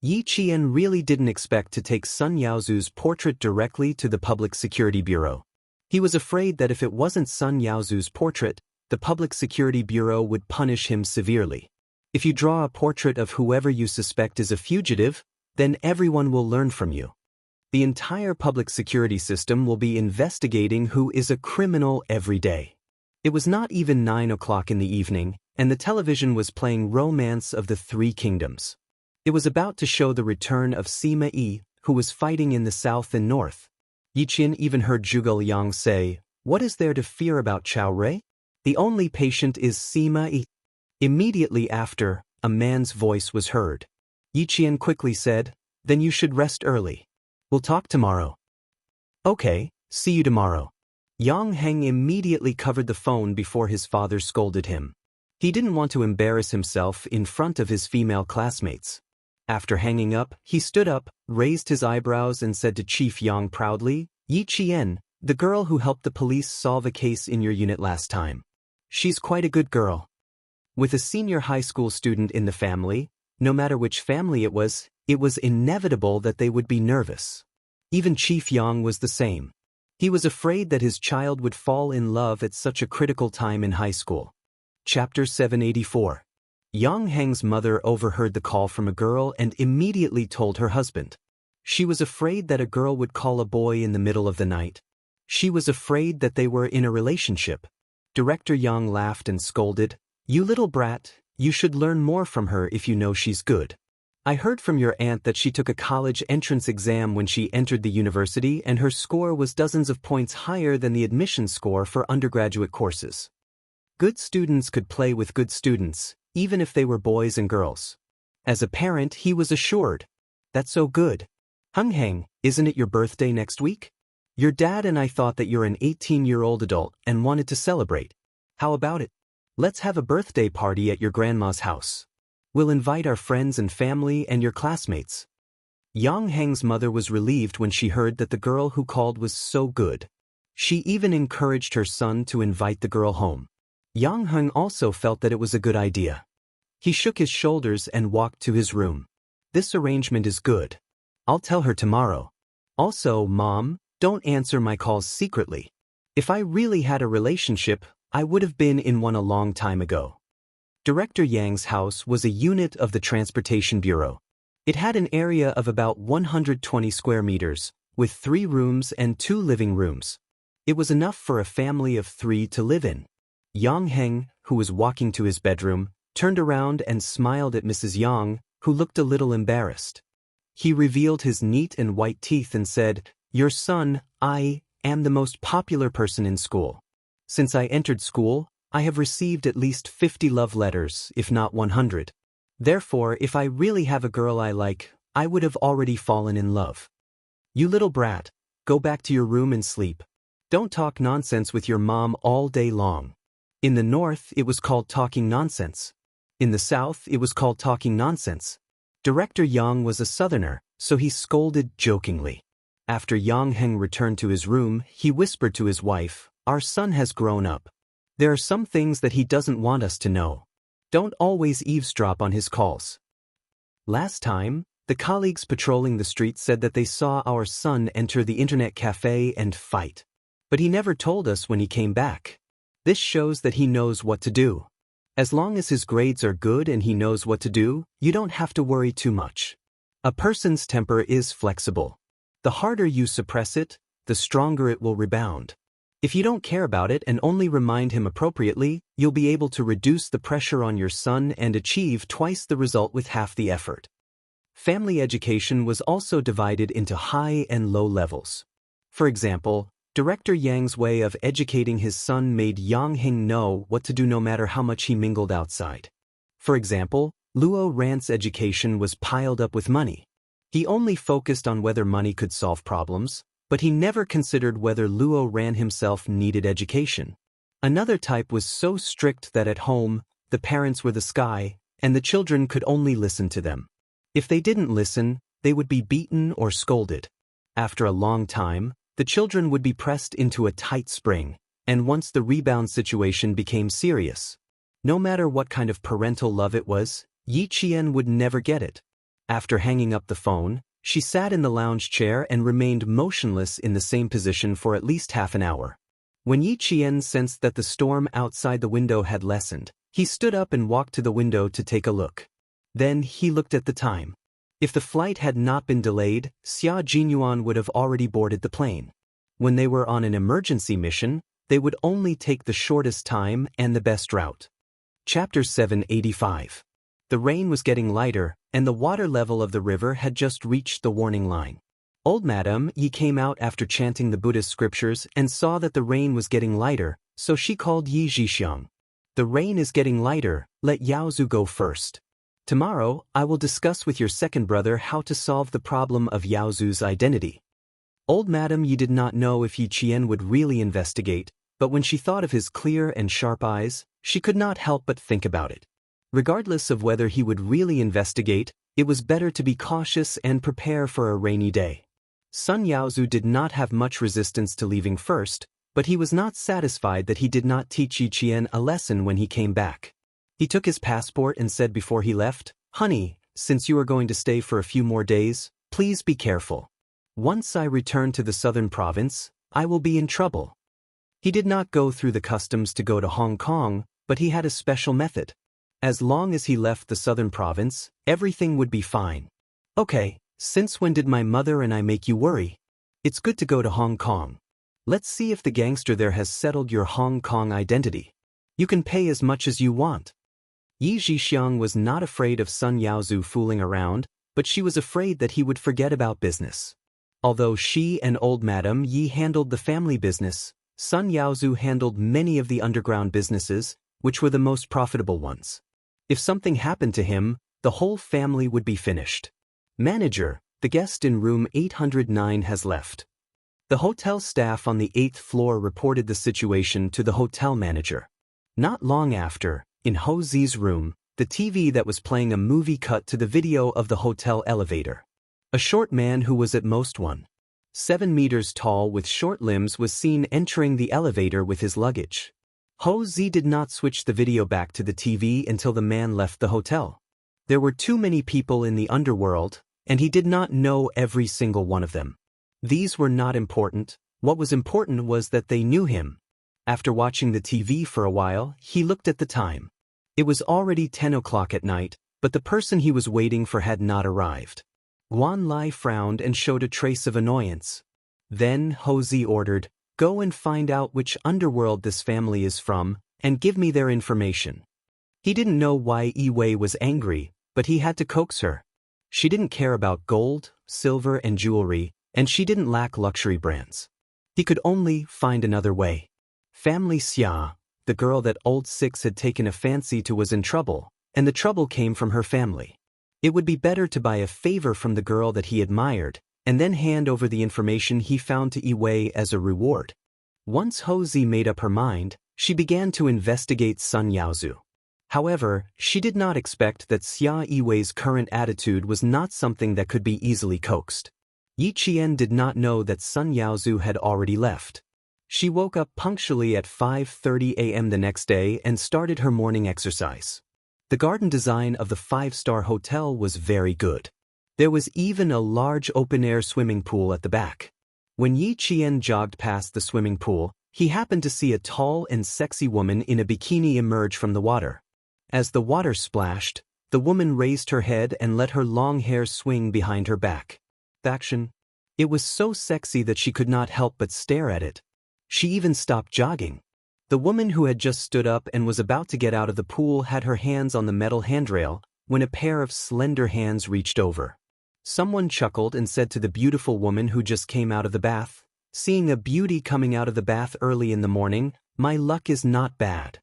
Yi Qian really didn't expect to take Sun Yaozu's portrait directly to the Public Security Bureau. He was afraid that if it wasn't Sun Yaozu's portrait, the Public Security Bureau would punish him severely. If you draw a portrait of whoever you suspect is a fugitive, then everyone will learn from you. The entire public security system will be investigating who is a criminal every day. It was not even 9 o'clock in the evening, and the television was playing Romance of the Three Kingdoms. It was about to show the return of Sima Yi, who was fighting in the south and north. Yi Qian even heard Zhuge Liang say, "What is there to fear about Chao Rui? The only patient is Sima Yi. Immediately after, a man's voice was heard. Yi Qian quickly said, "Then you should rest early. We'll talk tomorrow." "Okay, see you tomorrow." Yang Heng immediately covered the phone before his father scolded him. He didn't want to embarrass himself in front of his female classmates. After hanging up, he stood up, raised his eyebrows and said to Chief Yang proudly, "Yi Qian, the girl who helped the police solve a case in your unit last time. She's quite a good girl." With a senior high school student in the family, no matter which family it was inevitable that they would be nervous. Even Chief Yang was the same. He was afraid that his child would fall in love at such a critical time in high school. Chapter 784. Yang Heng's mother overheard the call from a girl and immediately told her husband. She was afraid that a girl would call a boy in the middle of the night. She was afraid that they were in a relationship. Director Yang laughed and scolded, "You little brat, you should learn more from her if you know she's good. I heard from your aunt that she took a college entrance exam when she entered the university and her score was dozens of points higher than the admission score for undergraduate courses. Good students could play with good students, even if they were boys and girls." As a parent, he was assured. "That's so good. Hung Heng, isn't it your birthday next week? Your dad and I thought that you're an 18-year-old adult and wanted to celebrate. How about it? Let's have a birthday party at your grandma's house. We'll invite our friends and family and your classmates." Yang Heng's mother was relieved when she heard that the girl who called was so good. She even encouraged her son to invite the girl home. Yang Heng also felt that it was a good idea. He shook his shoulders and walked to his room. "This arrangement is good. I'll tell her tomorrow. Also, Mom, don't answer my calls secretly. If I really had a relationship, I would have been in one a long time ago." Director Yang's house was a unit of the Transportation Bureau. It had an area of about 120 square meters, with 3 rooms and 2 living rooms. It was enough for a family of 3 to live in. Yang Heng, who was walking to his bedroom, turned around and smiled at Mrs. Yang, who looked a little embarrassed. He revealed his neat and white teeth and said, "Your son, I am the most popular person in school. Since I entered school, I have received at least 50 love letters, if not 100. Therefore, if I really have a girl I like, I would have already fallen in love. You little brat, go back to your room and sleep. Don't talk nonsense with your mom all day long." In the north, it was called talking nonsense. In the south, it was called talking nonsense. Director Yang was a southerner, so he scolded jokingly. After Yang Heng returned to his room, he whispered to his wife, "Our son has grown up. There are some things that he doesn't want us to know. Don't always eavesdrop on his calls." Last time, the colleagues patrolling the street said that they saw our son enter the internet cafe and fight. But he never told us when he came back. This shows that he knows what to do. As long as his grades are good and he knows what to do, you don't have to worry too much. A person's temper is flexible. The harder you suppress it, the stronger it will rebound. If you don't care about it and only remind him appropriately, you'll be able to reduce the pressure on your son and achieve twice the result with half the effort. Family education was also divided into high and low levels. For example, Director Yang's way of educating his son made Yang Heng know what to do no matter how much he mingled outside. For example, Luo Ran's education was piled up with money. He only focused on whether money could solve problems, but he never considered whether Luo Ran himself needed education. Another type was so strict that at home, the parents were the sky, and the children could only listen to them. If they didn't listen, they would be beaten or scolded. After a long time, the children would be pressed into a tight spring, and once the rebound situation became serious, no matter what kind of parental love it was, Yi Qian would never get it. After hanging up the phone, she sat in the lounge chair and remained motionless in the same position for at least half an hour. When Yi Qian sensed that the storm outside the window had lessened, he stood up and walked to the window to take a look. Then he looked at the time. If the flight had not been delayed, Xia Jinyuan would have already boarded the plane. When they were on an emergency mission, they would only take the shortest time and the best route. Chapter 785. The rain was getting lighter, and the water level of the river had just reached the warning line. Old Madame Yi came out after chanting the Buddhist scriptures and saw that the rain was getting lighter, So she called Yi Zhixiang. The rain is getting lighter, let Yaozu go first. Tomorrow, I will discuss with your second brother how to solve the problem of Yaozu's identity. Old Madam Yi did not know if Yi Qian would really investigate, but when she thought of his clear and sharp eyes, she could not help but think about it. Regardless of whether he would really investigate, it was better to be cautious and prepare for a rainy day. Sun Yaozu did not have much resistance to leaving first, but he was not satisfied that he did not teach Yi Qian a lesson when he came back. He took his passport and said before he left, "Honey, since you are going to stay for a few more days, please be careful. Once I return to the southern province, I will be in trouble." He did not go through the customs to go to Hong Kong, but he had a special method. As long as he left the southern province, everything would be fine. "Okay, since when did my mother and I make you worry? It's good to go to Hong Kong. Let's see if the gangster there has settled your Hong Kong identity. You can pay as much as you want." Yi Zhixiang was not afraid of Sun Yaozu fooling around, but she was afraid that he would forget about business. Although she and old Madam Yi handled the family business, Sun Yaozu handled many of the underground businesses, which were the most profitable ones. If something happened to him, the whole family would be finished. "Manager, the guest in room 809 has left." The hotel staff on the 8th floor reported the situation to the hotel manager. Not long after, in Ho Zi's room, the TV that was playing a movie cut to the video of the hotel elevator. A short man who was at most 1.7 meters tall with short limbs was seen entering the elevator with his luggage. Ho Zi did not switch the video back to the TV until the man left the hotel. There were too many people in the underworld, and he did not know every single one of them. These were not important. What was important was that they knew him. After watching the TV for a while, he looked at the time. It was already 10 o'clock at night, but the person he was waiting for had not arrived. Guan Lai frowned and showed a trace of annoyance. Then Ho Zi ordered, "Go and find out which underworld this family is from, and give me their information." He didn't know why Yi Wei was angry, but he had to coax her. She didn't care about gold, silver and jewelry, and she didn't lack luxury brands. He could only find another way. Family Xia, the girl that old Six had taken a fancy to, was in trouble, and the trouble came from her family. It would be better to buy a favor from the girl that he admired, and then hand over the information he found to Yi Wei as a reward. Once Ho Zi made up her mind, she began to investigate Sun Yaozu. However, she did not expect that Xia Yi Wei's current attitude was not something that could be easily coaxed. Yi Qian did not know that Sun Yaozu had already left. She woke up punctually at 5:30 a.m. the next day and started her morning exercise. The garden design of the 5-star hotel was very good. There was even a large open-air swimming pool at the back. When Yi Qian jogged past the swimming pool, he happened to see a tall and sexy woman in a bikini emerge from the water. As the water splashed, the woman raised her head and let her long hair swing behind her back. Action. It was so sexy that she could not help but stare at it. She even stopped jogging. The woman who had just stood up and was about to get out of the pool had her hands on the metal handrail when a pair of slender hands reached over. Someone chuckled and said to the beautiful woman who just came out of the bath, "Seeing a beauty coming out of the bath early in the morning, my luck is not bad."